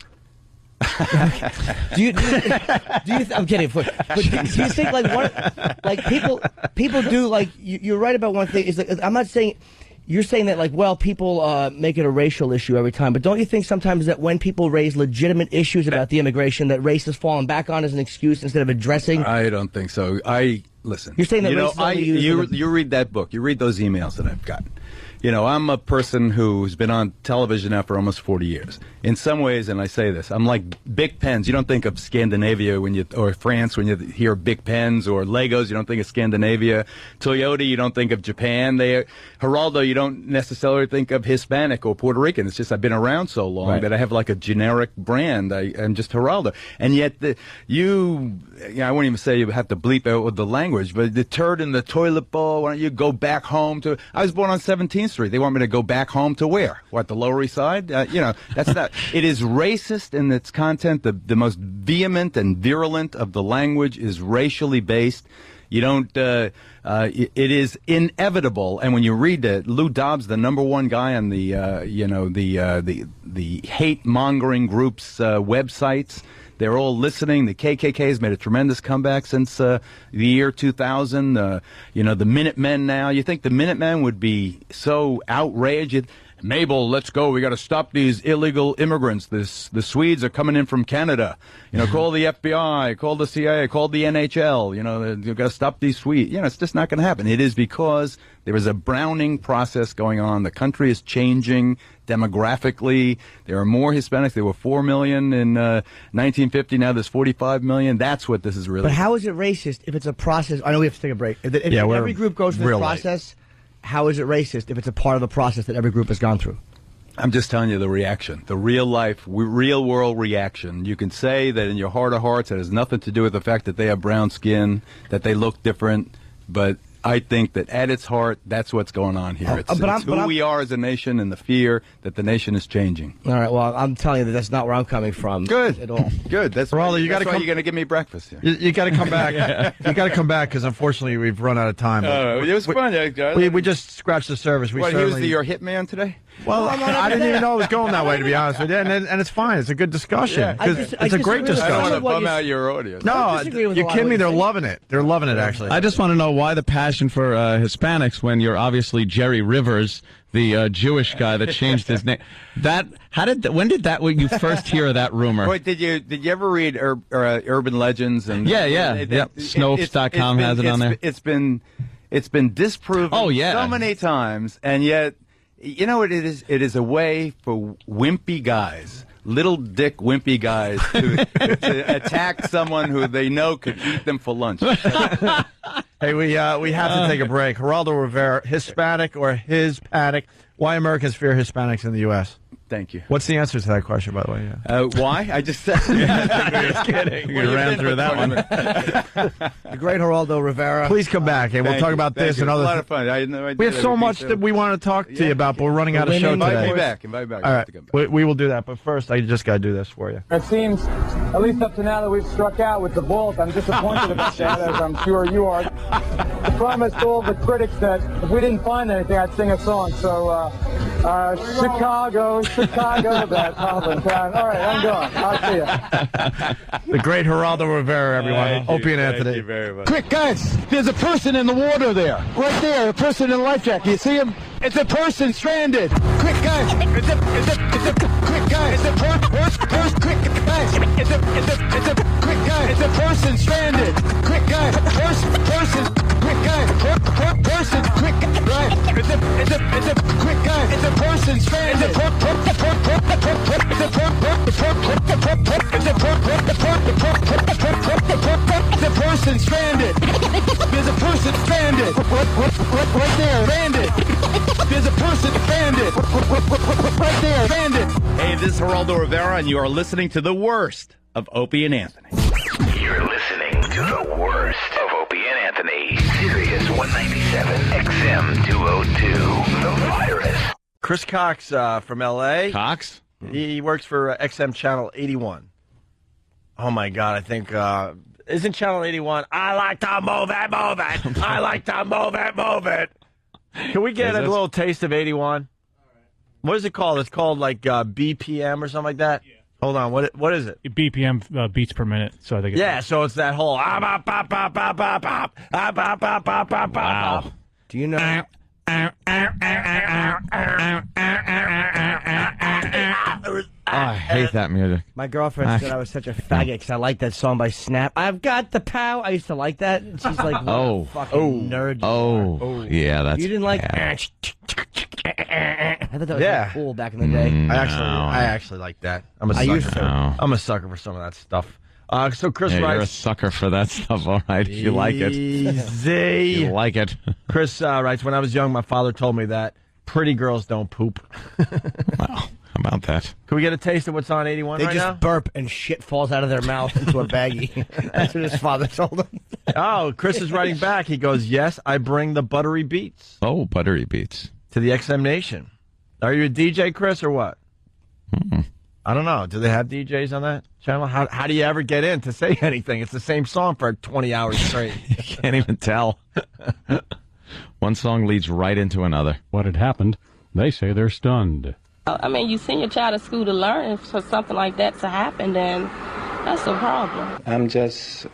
do you I'm kidding. But do you think like people do like you're right about one thing? Is like, I'm not saying. You're saying that, like, well, people make it a racial issue every time, but don't you think sometimes that when people raise legitimate issues about the immigration, that race is fallen back on as an excuse instead of addressing? I don't think so. Listen. You're saying that race is only used you read that book. You read those emails that I've got. I'm a person who's been on television now for almost 40 years. In some ways, and I say this, I'm like Big Pens. You don't think of Scandinavia or France when you hear Big Pens, or Legos. You don't think of Scandinavia. Toyota, you don't think of Japan. Geraldo, you don't necessarily think of Hispanic or Puerto Rican. It's just I've been around so long that I have like a generic brand. I'm just Geraldo. And yet I won't even say you have to bleep out with the language, but the turd in the toilet bowl, why don't you go back home to... I was born on 17th Street. They want me to go back home to where? What, the Lower East Side? That's not... It is racist in its content. The most vehement and virulent of the language is racially based. You don't... it is inevitable. And when you read it, Lou Dobbs, the number one guy on the hate-mongering groups' websites... They're all listening. The KKK has made a tremendous comeback since the year 2000. The Minutemen now. You think the Minutemen would be so outraged? Mabel, let's go. We got to stop these illegal immigrants. The Swedes are coming in from Canada. Call the FBI, call the CIA, call the NHL. You've got to stop these Swedes. It's just not going to happen. It is because there is a browning process going on. The country is changing demographically. There are more Hispanics. There were 4 million in 1950. Now there's 45 million. That's what this is really. But how is it racist if it's a process? I know we have to take a break. If every group goes through this process, how is it racist if it's a part of the process that every group has gone through? I'm just telling you the reaction, the real life, real world reaction. You can say that in your heart of hearts it has nothing to do with the fact that they have brown skin, that they look different, but I think that at its heart, that's what's going on here. It's who we are as a nation and the fear that the nation is changing. All right, well, I'm telling you that that's not where I'm coming from. Good. At all. Good. That's Haraldo, you got to come. You're going to give me breakfast here. You got to come back. You got to come back because unfortunately we've run out of time. It was fun. We just scratched the surface. He was your hitman today? Well, I didn't even know it was going that way, to be honest with you. And it's fine. It's a good discussion. It's a great discussion. I don't want to bum out your audience. No, you're kidding me. They're loving it. They're loving it, actually. I just want to know why the passion for Hispanics when you're obviously Jerry Rivers, the Jewish guy that changed his name. When did you first hear that rumor? Wait, did you ever read Urban Legends? And Snopes.com has it on there. It's been disproven so many times, and yet, you know what it is? It is a way for wimpy guys, little dick wimpy guys, to attack someone who they know could eat them for lunch. Hey, we have to take a break. Haraldo Rivera, Hispanic or Hispanic? Why Americans fear Hispanics in the U.S.? Thank you. What's the answer to that question, by the way? Why? I just said. Just kidding. We ran through that one. The great Geraldo Rivera. Please come back, and we'll talk about this and other. It was a lot of fun. I had no idea. We have so much that we want to talk to you about, but we're running out of show today. Invite me back. All right, we will do that. But first, I just got to do this for you. It seems, at least up to now that we've struck out with the Bolt, I'm disappointed about that, as I'm sure you are. I promised all the critics that if we didn't find anything, I'd sing a song. So, Chicago, that Holland town. All right, I'm going. I'll see you. The great Haraldo Rivera, everyone. Opie and Anthony. Thank you very much. Quick, guys, there's a person in the water there. Right there, a person in a life jacket. You see him? It's a person stranded. Quick, guys. It's a quick, guys. It's a quick, guys. It's a quick, guys. It's a person stranded. Quick, guys. Person, quick, guys. Person, quick, right. It's a quick, guys. It's a person stranded. It's a person stranded. There's a person stranded. Right there, stranded. There's a person stranded. Right there, stranded. Hey, this is Haraldo Rivera, and you are listening to the worst of Opie and Anthony. You're listening to the worst of Opie and Anthony. Sirius 197 XM 202. The Virus. Chris Cox from L.A. Cox? He works for XM Channel 81. Oh, my God. I think, isn't Channel 81? I like to move it. I like to move it. Can we get a little taste of 81? What is it called? It's called like BPM or something like that? Yeah. Hold on. What is it? BPM, beats per minute. So I think so it's that whole... Wow. Do you know... I hate that music. My girlfriend said I was such a faggot because I like that song by Snap. I've got the power. I used to like that. And she's like, what a fucking nerd you are. Yeah, that's... You didn't like... I thought that was really cool back in the day. I actually like that. I'm a sucker. I used to. I'm a sucker for some of that stuff. So Chris writes... You're a sucker for that stuff, all right, if you like it. Easy. You like it. Chris writes, when I was young, my father told me that pretty girls don't poop. Wow. How about that? Can we get a taste of what's on 81 They right just now? burp and shit falls out of their mouth into a baggie. That's what his father told him. Oh, Chris is writing back. He goes, yes, I bring the buttery beats. Oh, buttery beats. To the XM Nation. Are you a DJ, Chris, or what? I don't know. Do they have DJs on that channel? How do you ever get in to say anything? It's the same song for 20 hours straight. You can't even tell. One song leads right into another. What had happened, they say they're stunned. I mean, you send your child to school to learn, and for something like that to happen, then that's a problem. I'm just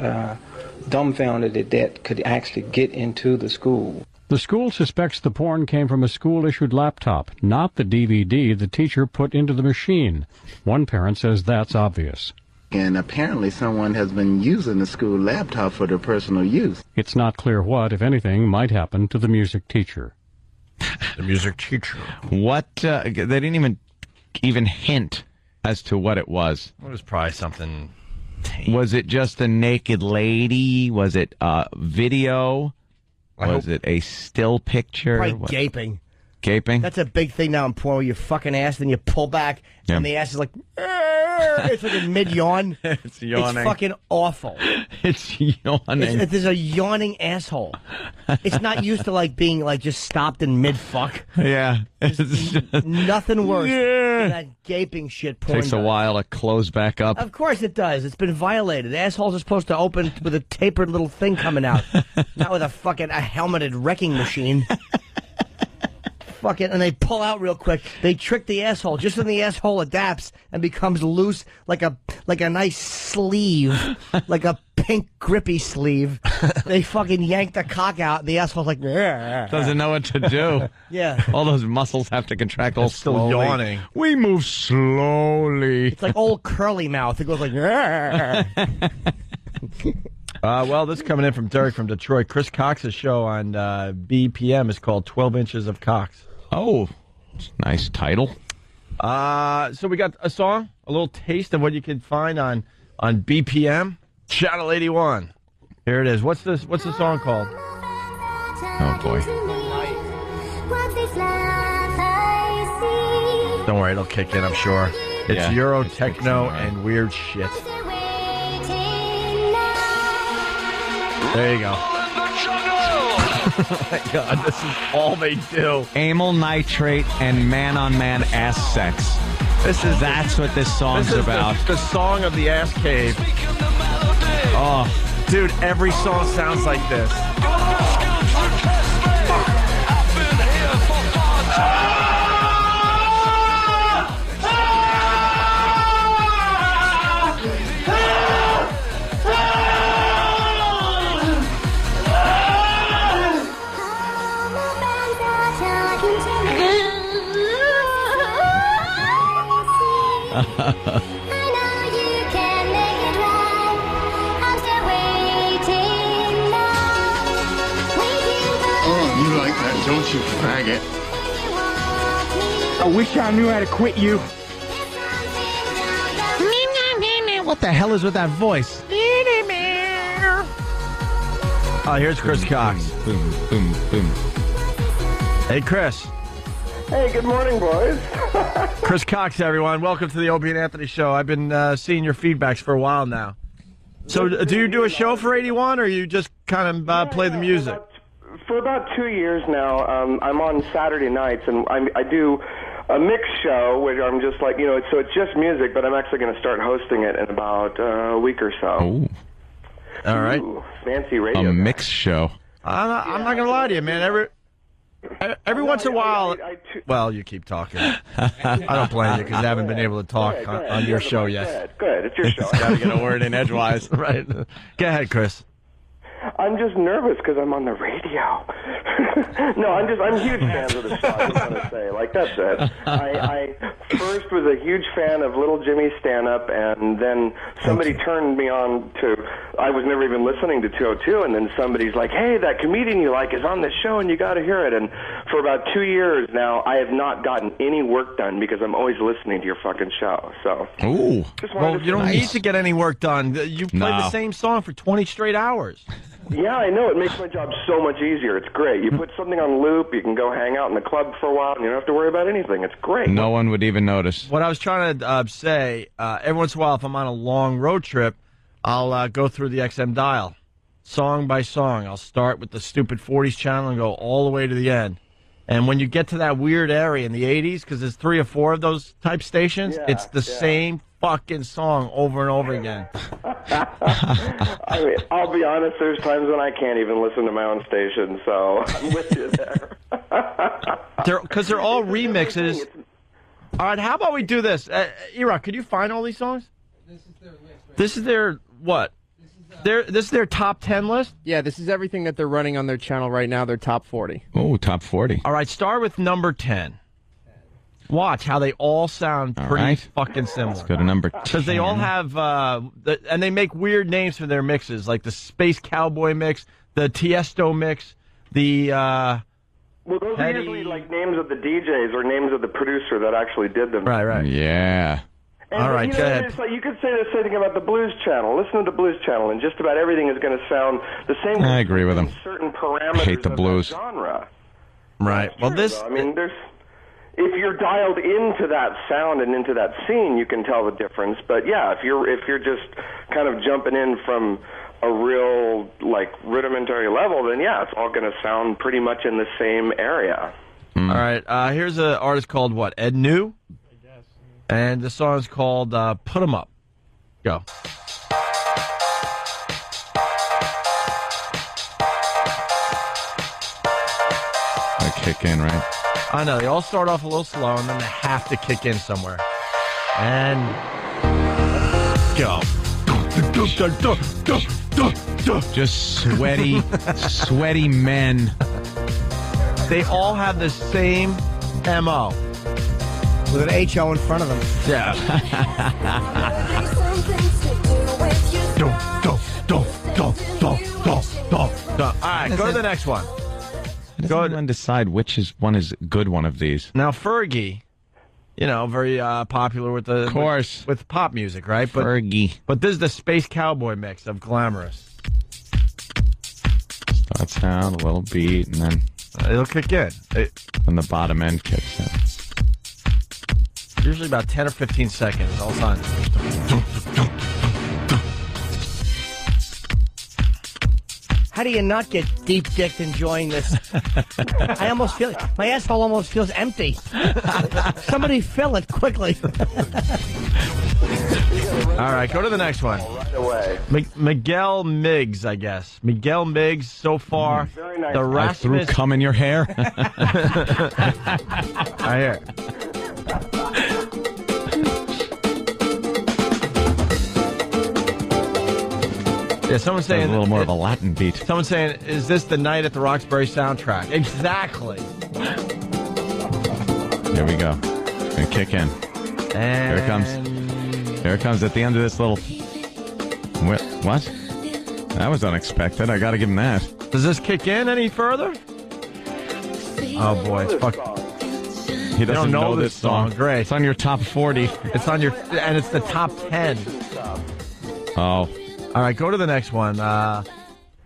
dumbfounded that could actually get into the school. The school suspects the porn came from a school-issued laptop, not the DVD the teacher put into the machine. One parent says that's obvious. And apparently someone has been using the school laptop for their personal use. It's not clear what, if anything, might happen to the music teacher. The music teacher. What? They didn't even hint as to what it was. It was probably something tame. Was it just a naked lady? Was it video? Was it a still picture? Probably gaping. Gaping? That's a big thing now in porn where you fucking ass, then you pull back, and the ass is like, it's like a mid-yawn. It's yawning. It's fucking awful. It's yawning. There's a yawning asshole. It's not used to like being like just stopped in mid-fuck. Yeah. Nothing worse than that gaping shit porn. Takes a while to close back up. Of course it does. It's been violated. Assholes are supposed to open with a tapered little thing coming out, not with a helmeted wrecking machine. Fuck it, and they pull out real quick. They trick the asshole just when the asshole adapts and becomes loose like a nice sleeve, like a pink grippy sleeve. They fucking yank the cock out, and the asshole's like, doesn't know what to do. Yeah. All those muscles have to contract all still slowly. yawning. We move slowly. It's like old curly mouth. It goes like, well, this is coming in from Derek from Detroit. Chris Cox's show on BPM is called 12 Inches of Cox. Oh, nice title. So we got a song, a little taste of what you can find on BPM, Channel 81. Here it is. What's the song called? Oh, boy. Don't worry, it'll kick in, I'm sure. It's Euro, Techno, and weird shit. There you go. Oh my God, this is all they do. Amyl nitrate and man-on-man ass sex. That's what this song's about. The song of the ass cave. Oh, dude, every song sounds like this. Oh, you like that, don't you, faggot? I wish I knew how to quit you. What the hell is with that voice? Oh, here's Chris Cox. Boom, boom, boom. Hey, Chris. Hey, good morning, boys. Chris Cox, everyone. Welcome to the Opie and Anthony Show. I've been seeing your feedbacks for a while now. So, do you do a show for 81, or you just kind of play the music? For about 2 years now, I'm on Saturday nights, and I do a mix show where I'm just like, so it's just music, but I'm actually going to start hosting it in about a week or so. Oh. All right. Ooh, fancy radio. A mix show. I'm not going to lie to you, man. Every once in a while, well, you keep talking. I don't blame you because I haven't been able to talk on your show yet. Good, it's your show. Got to get a word in edgewise. Right. Go ahead, Chris. I'm just nervous because I'm on the radio. No, I'm huge fans of the show. I just want to say, that's it. I first was a huge fan of Little Jimmy's stand-up, and then somebody turned me on to. I was never even listening to 202, and then somebody's like, "Hey, that comedian you like is on this show, and you got to hear it." And for about 2 years now, I have not gotten any work done because I'm always listening to your fucking show. So, ooh, well, you don't need to get any work done. You played the same song for 20 straight hours. Yeah, I know. It makes my job so much easier. It's great. You put something on loop, you can go hang out in the club for a while, and you don't have to worry about anything. It's great. No one would even notice. What I was trying to say, every once in a while, if I'm on a long road trip, I'll go through the XM dial, song by song. I'll start with the stupid 40s channel and go all the way to the end. And when you get to that weird area in the 80s, because there's 3 or 4 of those type stations, it's the same fucking song over and over again. I mean, I'll be honest, there's times when I can't even listen to my own station, so I'm with you there. Because they're all remixes. All right, how about we do this? E-Rock, could you find all these songs? This is their list. Right? This is their, what? This is their top 10 list? Yeah, this is everything that they're running on their channel right now, their top 40. Oh, top 40. All right, start with number 10. Watch how they all sound pretty fucking similar. Let's go to number 10. Because they all have, and they make weird names for their mixes, like the Space Cowboy mix, the Tiesto mix, the... well, those are usually like names of the DJs or names of the producer that actually did them. Right. Yeah. And, all right, go ahead. It's like, you could say the same thing about the Blues Channel. Listen to the Blues Channel, and just about everything is going to sound the same. I agree with him. Certain parameters I hate the blues. Of that genre. Right. Well, this. I mean, if you're dialed into that sound and into that scene, you can tell the difference. But yeah, if you're just kind of jumping in from a real like rudimentary level, then yeah, it's all going to sound pretty much in the same area. All right. Here's an artist called what? Ed New? I guess. And the song is called "Put 'Em Up." Go. I kick in, right? I know, they all start off a little slow, and then they have to kick in somewhere. And go. Just sweaty men. They all have the same MO. With an HO in front of them. Yeah. All right, go to the next one. Go ahead and decide which one is good one of these. Now, Fergie, very popular with the... Of course. With pop music, right? Fergie. But this is the Space Cowboy mix of Glamorous. Starts out, a little beat, and then... It'll kick in. Then the bottom end kicks in. Usually about 10 or 15 seconds all the time. How do you not get deep-dicked enjoying this? I almost feel my asshole almost feels empty. Somebody fill it quickly. All right, go to the next one. Right away. Miguel Miggs, I guess. Miguel Miggs, so far. Very nice. The I threw Rasmus. cum in your hair. I hear. Yeah, someone's saying a little more of a Latin beat. Someone's saying, "Is this the Night at the Roxbury soundtrack?" Exactly. Here we go. Gonna kick in. And Here it comes. Here it comes at the end of this little... What? That was unexpected. I gotta give him that. Does this kick in any further? Oh boy, it's fuck. He doesn't know this song. Great. It's on your top 40. It's on your... And it's the top 10. Oh. All right, go to the next one.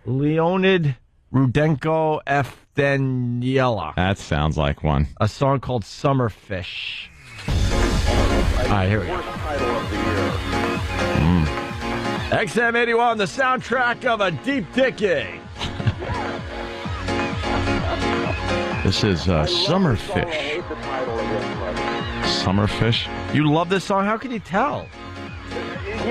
Leonid Rudenko F. Daniela. That sounds like one. A song called Summerfish. All right, here we go. XM81, the soundtrack of a deep dicking. This is Summerfish. Summerfish. You love this song? How can you tell? If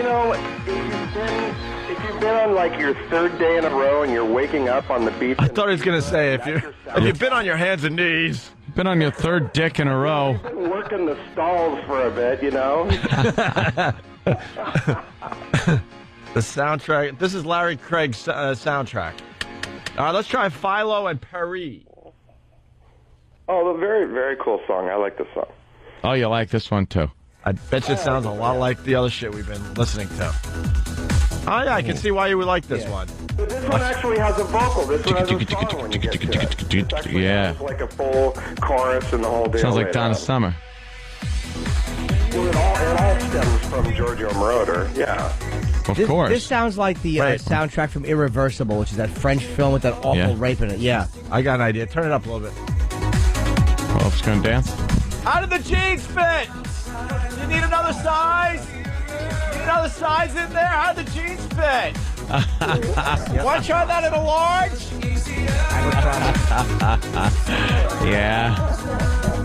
you've been on like your third day in a row and you're waking up on the beach. I thought he was going to say if you've been on your hands and knees. Been on your third dick in a row. Been working the stalls for a bit, The soundtrack. This is Larry Craig's soundtrack. All right, let's try Philo and Paris. Oh, very, very cool song. I like this song. Oh, you like this one too? I bet you it sounds a lot like the other shit we've been listening to. Oh, yeah, I can see why you would like this one. But this one actually has a vocal. This one has a song when you get to it. Yeah. It's like a full chorus and the whole deal. Sounds like Donna Summer. Well, it all stems from Giorgio Moroder, yeah. Of course. This sounds like the soundtrack from Irreversible, which is that French film with that awful rape in it. Yeah. I got an idea. Turn it up a little bit. Well, it's going to dance. How did the jeans fit? You need another size? Need another size in there? How did the jeans fit? Want to try that in a large? Yeah.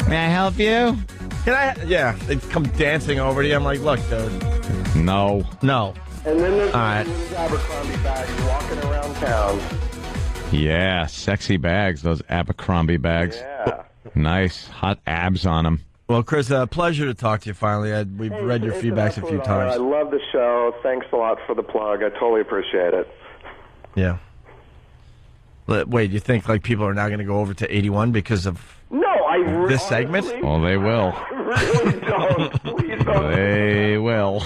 May I help you? Can I? Yeah. They come dancing over to you. I'm like, look, dude. No. No. And then there's all right. Abercrombie bags walking around town. Yeah, sexy bags, those Abercrombie bags. Yeah. Nice, hot abs on them. Well, Chris, pleasure to talk to you finally. We've read your feedbacks a few times. I love the show. Thanks a lot for the plug. I totally appreciate it. Yeah. Wait, you think like people are now going to go over to 81 because of this segment? Well, they will. Really don't. Please don't. They will.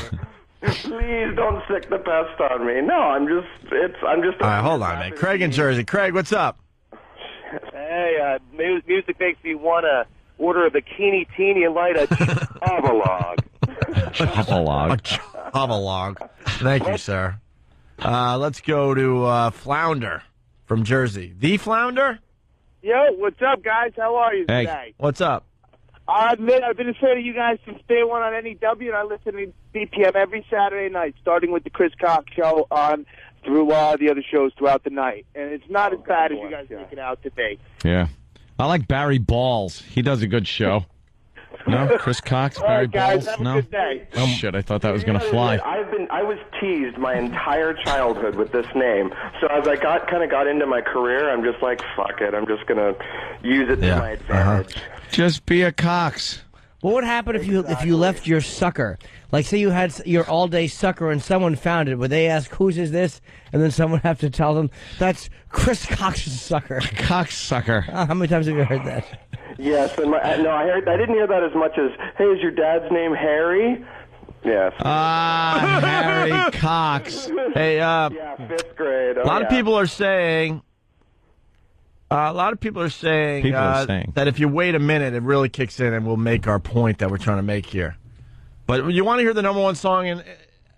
Please don't sick the pest on me. No, I'm just. All right, hold on, man. Craig in Jersey. Craig, what's up? Hey, music makes me want to order a bikini teeny and light a travelogue. Travelogue. Thank you, sir. Let's go to Flounder from Jersey. The Flounder? Yo, what's up, guys? How are you Hey, today? what's up? I've been a fan of you guys since day one on NEW, and I listen to BPM every Saturday night, starting with the Chris Cox show on through the other shows throughout the night. And it's not as bad as you guys make it out to be. Yeah. I like Barry Balls. He does a good show. No? Chris Cox, All Barry right, guys, Balls? have a No? good day. Oh, shit. I thought that was going to fly. I was teased my entire childhood with this name. So as I kind of got into my career, I'm just like, fuck it. I'm just gonna use it to my advantage. Just be a Cox. What would happen if you left your sucker? Like, say you had your all-day sucker and someone found it. Would they ask, whose is this? And then someone have to tell them, that's Chris Cox's sucker. Cox sucker. How many times have you heard that? Yes, and I didn't hear that as much as, hey, is your dad's name Harry? Yes. Harry Cox. Hey, yeah, 5th grade. a lot of people are saying. That if you wait a minute, it really kicks in and we'll make our point that we're trying to make here. But you want to hear the number one song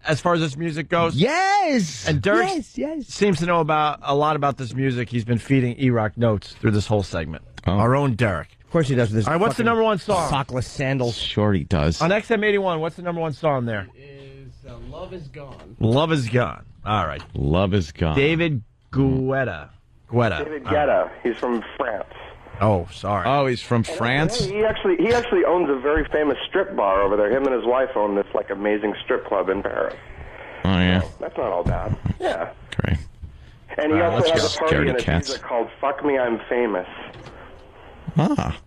as far as this music goes? Yes! And Dirk yes. seems to know a lot about this music. He's been feeding E-Rock notes through this whole segment. Our own Derek. Of course he does. With his All right, what's the number one song? Sockless sandals. Sure he does. On XM81, what's the number one song there? Love Is Gone. Love Is Gone. All right. Love Is Gone. David Guetta. David Guetta. He's from France. Oh, sorry. Oh, he's from France? He actually owns a very famous strip bar over there. Him and his wife own this like amazing strip club in Paris. Oh, yeah. So, that's not all bad. Yeah. Great. And he also let's has a go. party in Scaredy his cats. music called Fuck Me, I'm Famous. Ah.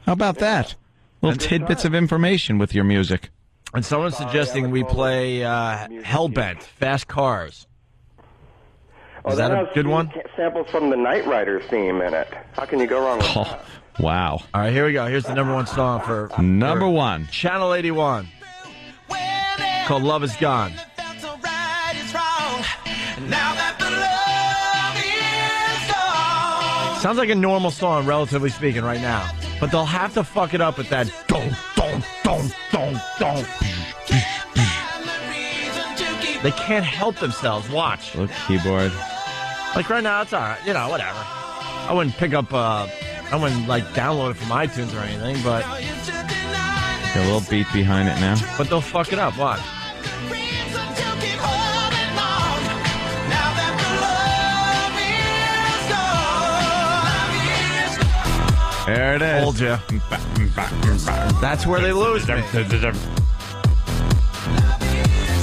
How about that? Little tidbits of information with your music. And someone's suggesting we play Hellbent, Fast Cars. Is that a good one? Samples from the Knight Rider theme in it. How can you go wrong with that? Wow. All right, here we go. Here's the number one song for Number one. Channel 81. Called Love Is Gone. Sounds like a normal song, relatively speaking, right now. But they'll have to fuck it up with that dong, dong, dong, dong, dong. They can't help themselves. Watch. Look, keyboard. Like right now, it's all right. You know, whatever. I wouldn't pick up, I wouldn't like download it from iTunes or anything, but. A little beat behind it now. But they'll fuck it up. Watch. There it is. Told ya. That's where they lose me.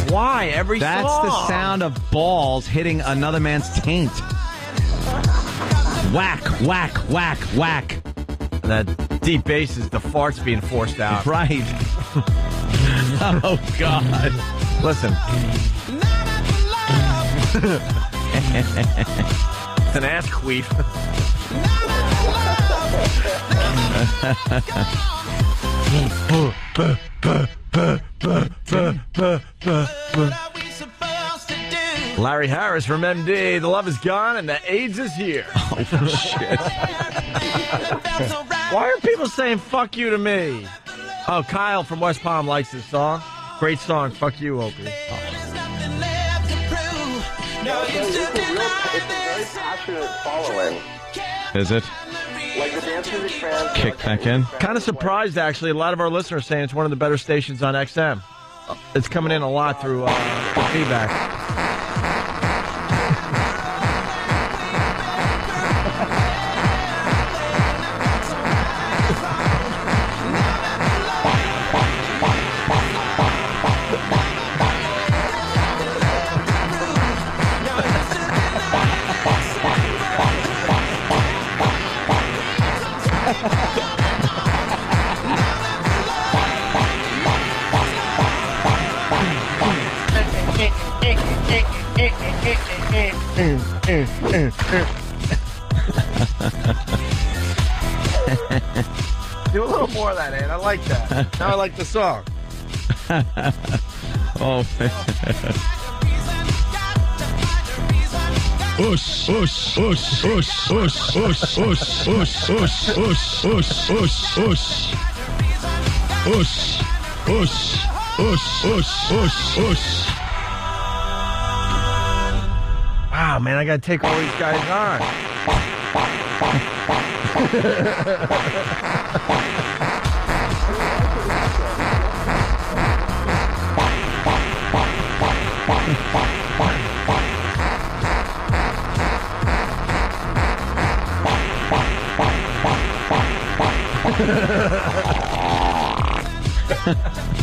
Why? Every That's song. the sound of balls hitting another man's taint. Whack, whack, whack, whack. And that deep bass is the farts being forced out. Right. Oh, God. Listen. It's an ass queef. Larry Harris from MD. The love is gone and the AIDS is here. Oh, shit. Why are people saying fuck you to me? Oh, Kyle from West Palm likes this song. Great song. Fuck you, Opie. It's a very passionate following. Is it? Like the dance music fans. Kick back in? Kind of surprised, actually. A lot of our listeners saying it's one of the better stations on XM. It's coming in a lot through feedback. Do a little more of that, Ed. I like that. Now I like the song. Oh, Ush, ush, ush, ush, ush, ush, ush, ush, ush, ush, ush, ush, ush. Ush, ush, ush, ush, ush, ush. Wow, man, I gotta take all these guys on.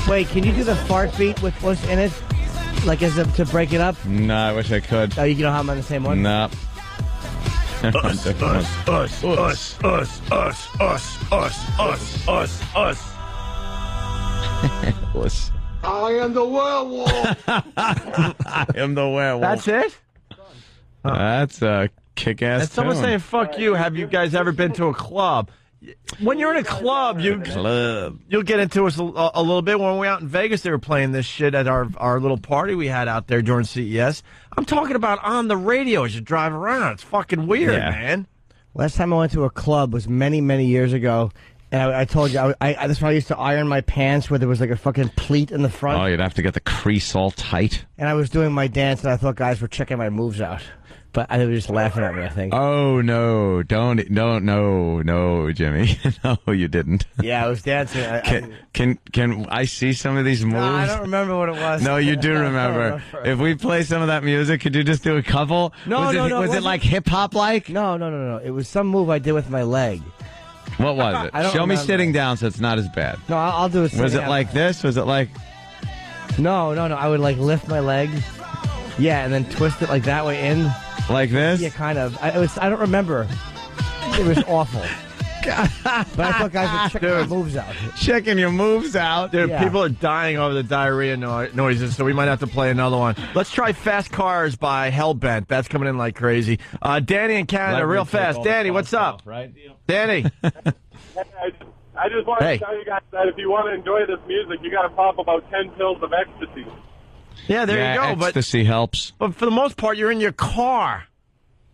Wait, can you do the fart beat with what's in it? Like as to break it up? No, I wish I could. Oh, you don't have them on the same one? No. Us, I am the werewolf. I am the werewolf. That's it? That's a kick-ass And someone tune. saying, fuck you, have you guys ever been to a club? When you're in a club, you'll get into us a little bit. When we were out in Vegas, they were playing this shit at our little party we had out there during CES. I'm talking about on the radio as you drive around. It's fucking weird, man. Last time I went to a club was many, many years ago. And I told you, that's when I used to iron my pants where there was like a fucking pleat in the front. Oh, you'd have to get the crease all tight. And I was doing my dance, and I thought guys were checking my moves out. But they were just laughing at me, I think. Oh, no. No, Jimmy. No, you didn't. Yeah, I was dancing. Can I see some of these moves? No, I don't remember what it was. No, you do remember. If we play some of that music, could you just do a couple? No. Was it like hip-hop like? No. It was some move I did with my leg. What was it? I don't Show me remember. sitting down so it's not as bad. No, I'll do it. Was it like this? Was it like... No. I would like lift my leg. Yeah, and then twist it like that way in. Like this? Yeah, kind of. I don't remember. It was awful. But I thought guys were checking my moves out. Checking your moves out? Dude, Yeah. people are dying over the diarrhea noises, so we might have to play another one. Let's try Fast Cars by Hellbent. That's coming in like crazy. Danny in Canada, real fast. Danny, what's up? Right? Danny. I just wanted Hey. to tell you guys that if you want to enjoy this music, you got to pop about 10 pills of ecstasy. Yeah, there you go. Ecstasy helps. But for the most part, you're in your car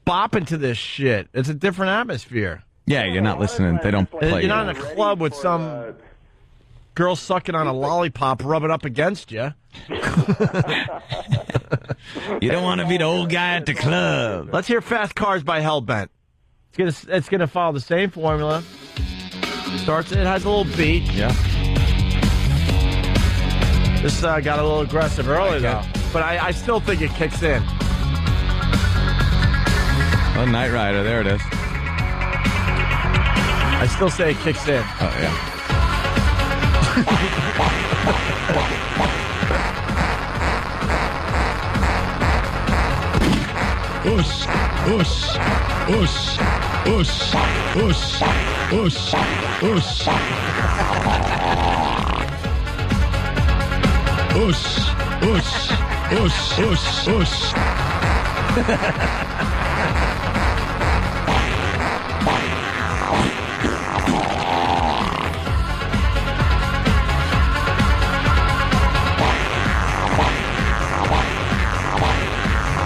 bopping to this shit. It's a different atmosphere. Yeah, you're not listening. They don't play. You're not in a club with some girl sucking on a lollipop, rubbing up against you. You don't want to be the old guy at the club. Let's hear Fast Cars by Hellbent. It's gonna follow the same formula. It has a little beat. Yeah. This got a little aggressive early, though. But I still think it kicks in. Oh, Knight Rider. There it is. I still say it kicks in. Oh, yeah.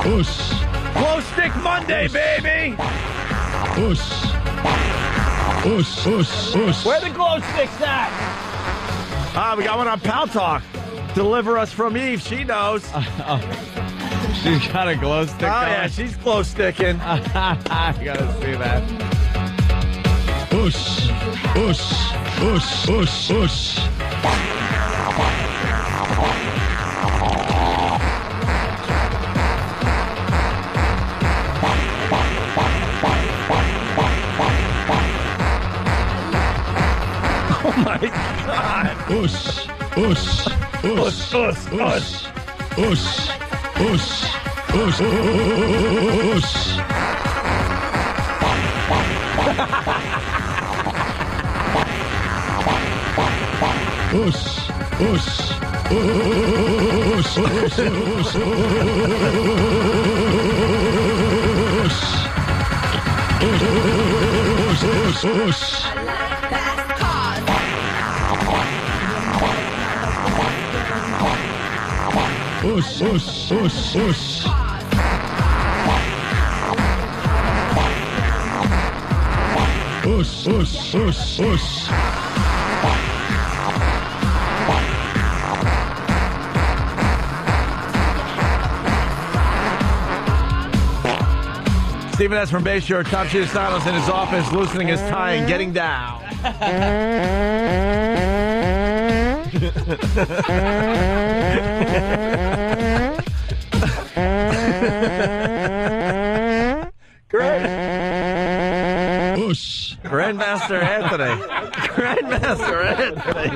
Us. Glow Stick Monday, baby! Where the glow sticks at? We got one on Pal Talk. Deliver us from Eve. She knows. She's got a glow stick. Oh, yeah, she's glow sticking. I gotta see that. Oh my God! Stephen S. from Bayshore, Tom Chiusano's in his office, loosening his tie and getting down. Great. Grandmaster Anthony. Grandmaster Anthony.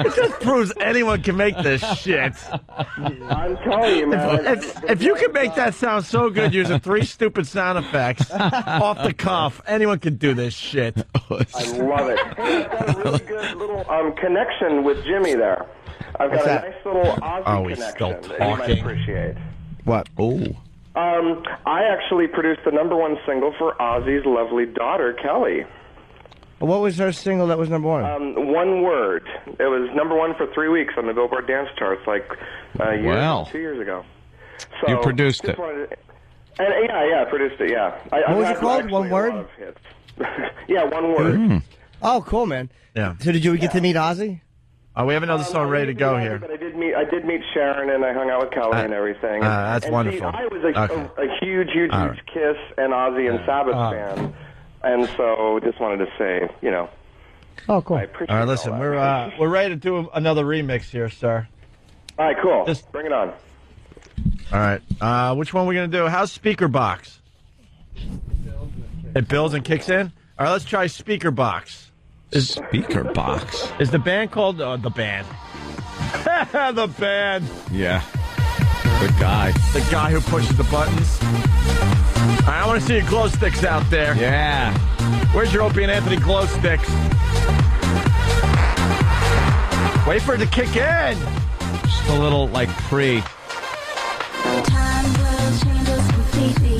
It just proves anyone can make this shit. I'm telling you, man. If you can make that sound so good using 3 stupid sound effects off the cuff, anyone can do this shit. I love it. Hey, I've got a really good little connection with Jimmy there. I've got a nice little Ozzy connection that you might appreciate. What? Oh. I actually produced the #1 single for Ozzy's lovely daughter, Kelly. What was her single that was #1? One Word. It was #1 for 3 weeks on the Billboard dance charts, like 2 years ago. So You produced it. I produced it. Yeah. What was it called? One Word. Yeah, One Word. Oh, cool, man. Yeah. So did you get to meet Ozzy? Oh, we have another song ready to go here. But I did meet Sharon, and I hung out with Kelly and everything. That's and wonderful. See, I was a huge Kiss and Ozzy and Sabbath fan, and so just wanted to say, Oh, cool. I appreciate All right, listen, we're ready to do another remix here, sir. All right, cool. Just bring it on. All right. Which one are we going to do? How's Speaker Box? It builds and kicks in? All right, let's try Speaker Box. Speaker Box? Is the band called The Band? The Band. Yeah. Good guy. The guy who pushes the buttons. All right, I want to see your glow sticks out there. Yeah. Where's your Opie and Anthony glow sticks? Wait for it to kick in. Just a little, like, pre. Time will change us completely.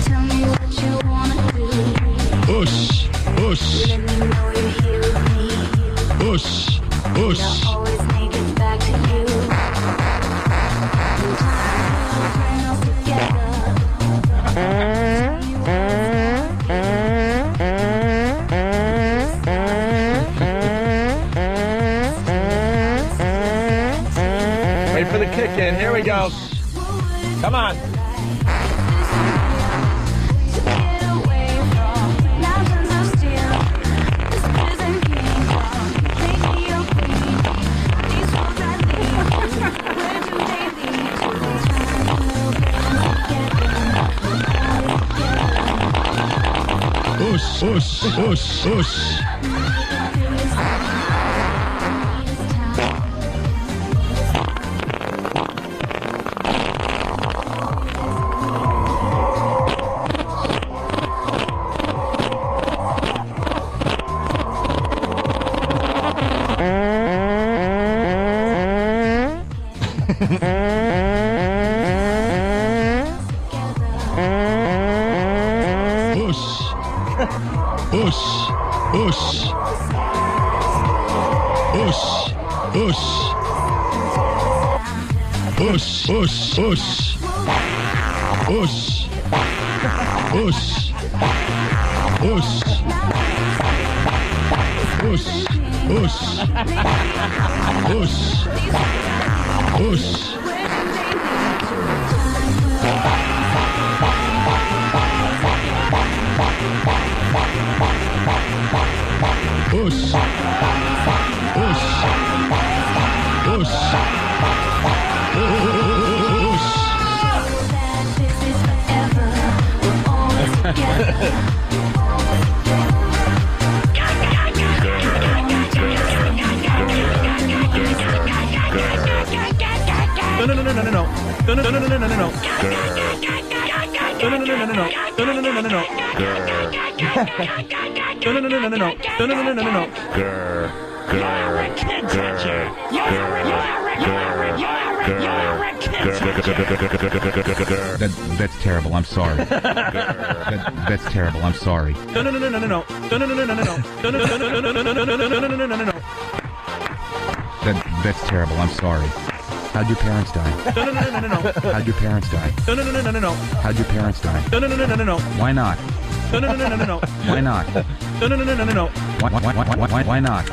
Tell me what you wanna do. Ush. Let me know you're here with me. Ush. I'll always make it back to you. And time will bring us together. Wait for the kick in. Here we go. Come on. Ush. That's terrible. I'm sorry. That's terrible. I'm sorry. That's terrible. I'm sorry. How'd your parents die? How'd your parents die? How'd your parents die? Why not? Why not? Why not?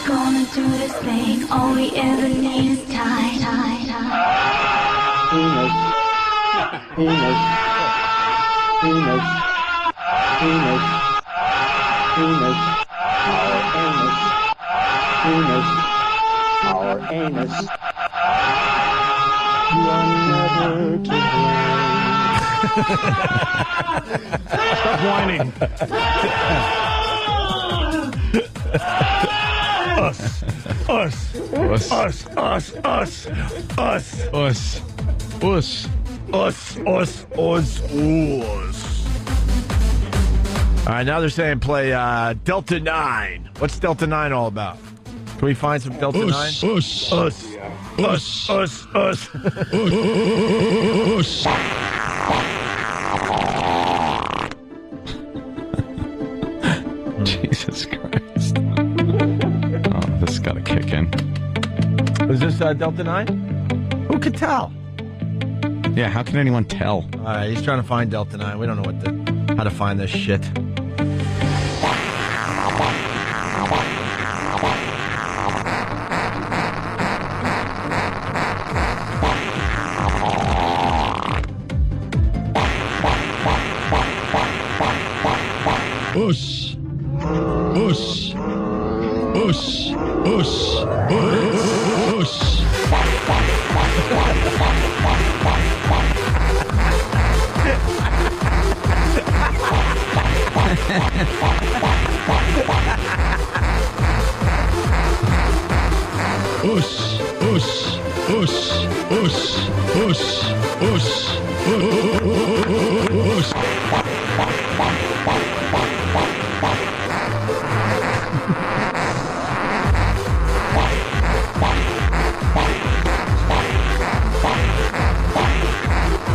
Gonna do this thing. All we ever need is time. Penis. Penis. Penis. Penis. Penis. Our anus. Penis. Our anus. You are never to blame. Stop whining. Us. Us. Us. Us. Us. Us. Us. Us. Us. Us. Us. Us. Us. All right, now they're saying play Delta 9. What's Delta 9 all about? Can we find some Delta 9? Us. Us. Us. Us. Us. Us. Us. Jesus Christ. Oh, this has got to kick in. Is this Delta 9? Who could tell? Yeah, how can anyone tell? All right, he's trying to find Delta 9. We don't know how to find this shit. Us. Us. Us. Us. Us. Us. Us. Us. Us. Us. Us. Us.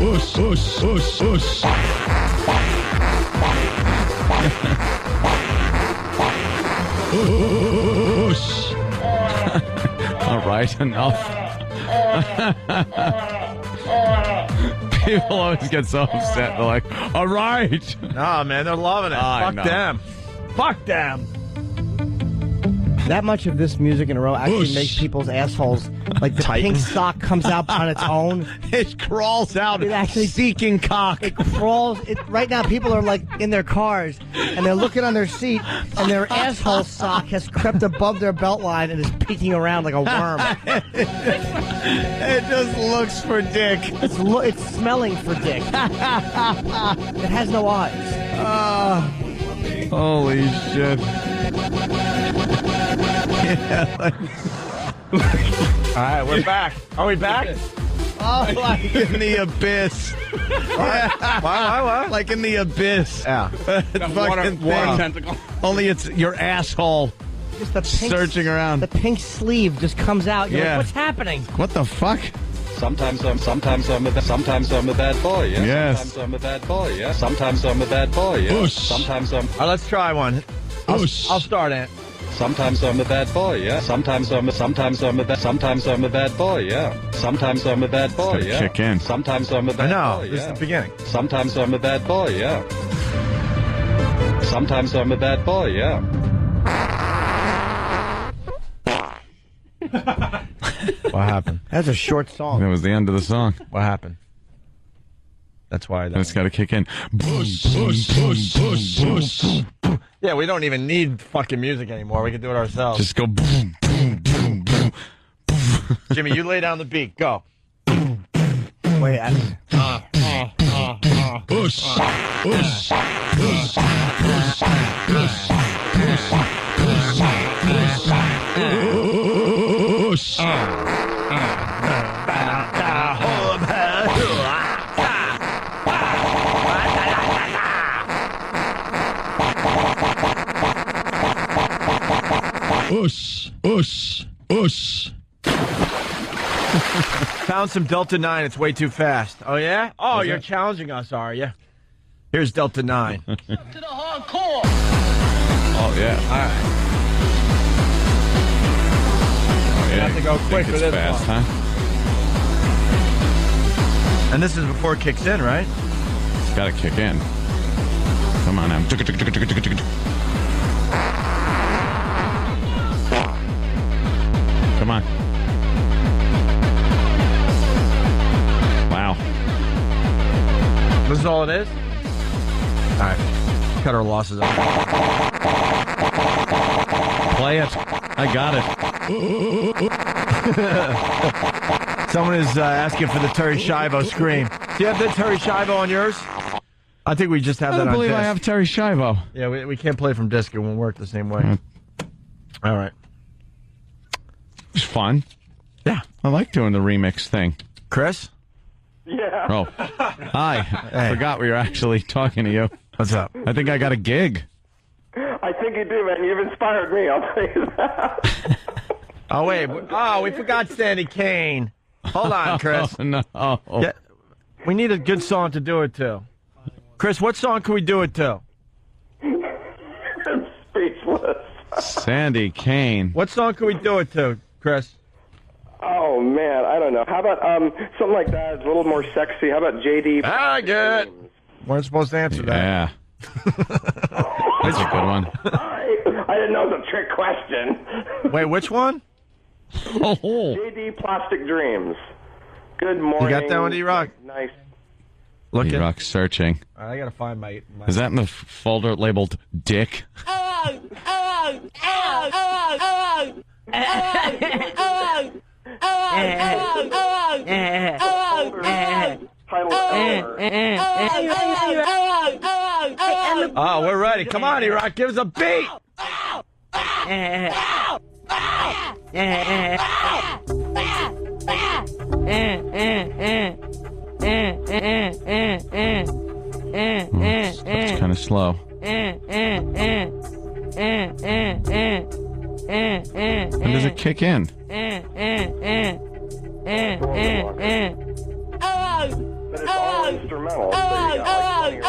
Us, us, us, us. Us. All right, enough. People always get so upset. They're like, all right. Nah, man, they're loving it. Fuck them. Fuck them. That much of this music in a row actually makes people's assholes, like the pink sock comes out on its own. It crawls out. It actually seeking cock. It crawls. Right now, people are like in their cars and they're looking on their seat, and their asshole sock has crept above their belt line and is peeking around like a worm. It just looks for dick. It's smelling for dick. It has no eyes. Holy shit. All right, we're back. Are we back? Oh, like in the abyss. What? Like in the abyss. Yeah. Water tentacle. Only it's your asshole Just the pink, searching around. The pink sleeve just comes out. You're Yeah. like, what's happening? What the fuck? Sometimes I'm a bad boy. Yeah. Yes. Sometimes I'm a bad boy. Yeah. Sometimes I'm a bad boy. Yeah. Oosh. Sometimes I'm. All right, let's try one. I'll start, Ant. Sometimes I'm a bad boy. Yeah. Sometimes I'm a bad boy. Yeah. Sometimes I'm a bad boy. Gotta Yeah. kick in. Sometimes I'm a bad boy. This is the beginning. Sometimes I'm a bad boy. Yeah. Sometimes I'm a bad boy. Yeah. What happened? That's a short song. That was the end of the song. What happened? That's why. It's got to kick in. Yeah, we don't even need fucking music anymore. We can do it ourselves. Just go boom, boom, boom, boom. Jimmy, you lay down the beat. Go. Wait, Found some Delta 9. It's way too fast. Oh, yeah? Oh, you're challenging us, are you? Here's Delta 9. To the hardcore. Oh, yeah. All right. Oh, yeah. You have to go quick Think for it's this fast, one. huh? And this is before it kicks in, right? It's got to kick in. Come on now. Come on. Wow. This is all it is? All right. Cut our losses out. Play it. I got it. Someone is asking for the Terry Schiavo scream. Do you have the Terry Schiavo on yours? I think we just have that on I don't believe disc. I have Terry Schiavo. Yeah, we can't play from disc. It won't work the same way. All right. It's fun. Yeah. I like doing the remix thing. Chris? Yeah. Oh. Hi. I forgot we were actually talking to you. What's up? I think I got a gig. I think you do, man. You've inspired me, I'll tell you that. Oh, wait. Oh, we forgot Sandy Kane. Hold on, Chris. No. Yeah, we need a good song to do it to. Chris, what song can we do it to? I'm speechless. Sandy Kane. What song can we do it to, Chris? Oh, man, I don't know. How about something like that? It's a little more sexy. How about JD? Ah, good. Weren't supposed to answer that. Yeah. That's a good one. I didn't know it was a trick question. Wait, which one? JD Plastic Dreams. Good morning. You got that one, E-Rock? Nice. Looking. E-Rock's searching. I got to find my... Is that in the folder labeled Dick? Oh, we're ready. Come on, E-Rock. Give us a beat. It's kind of slow. When does it kick in? But it's all instrumental. So you got like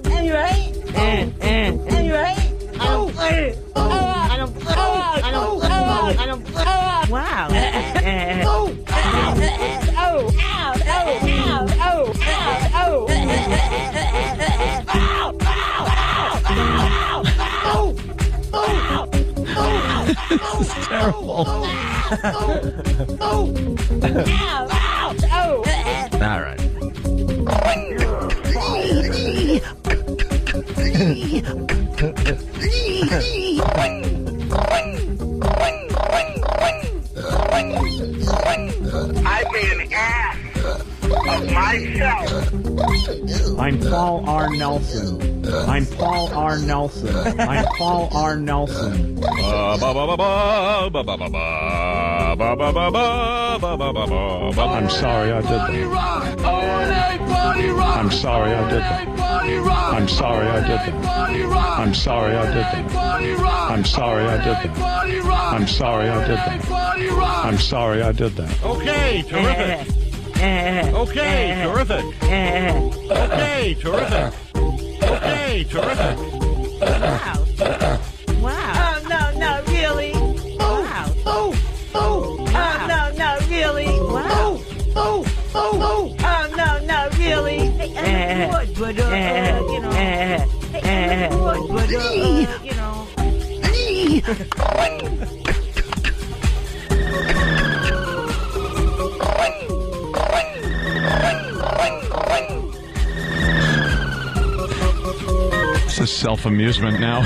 20 rows. This is terrible. All right. I've been an ass of myself. I'm Paul R. Nelson. I'm Paul R. Nelson. I'm Paul R. Nelson. I'm sorry I did that. I'm sorry I did that. I'm sorry I did that. I'm sorry I did that. I'm sorry I did that. I'm sorry I did that. I'm sorry I did that. Okay, terrific. Okay, terrific. Okay, terrific. Okay, terrific. Wow. Oh, no, really. Wow. Oh, no, really. Wow. Oh, no, really. Hey, I'm good, but, you know. Hey, I'm good, but, you know. This is self-amusement now.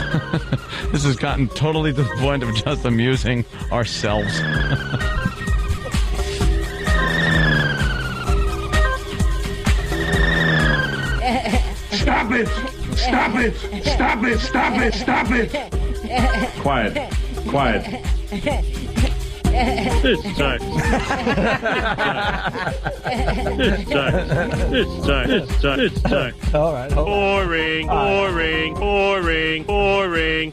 This has gotten totally to the point of just amusing ourselves. Stop it! Stop it! Stop it! Stop it! Stop it! Quiet. Quiet. It's time. It's time. It's time. It's time. It's time. All right. Boring. Boring. Boring. Boring.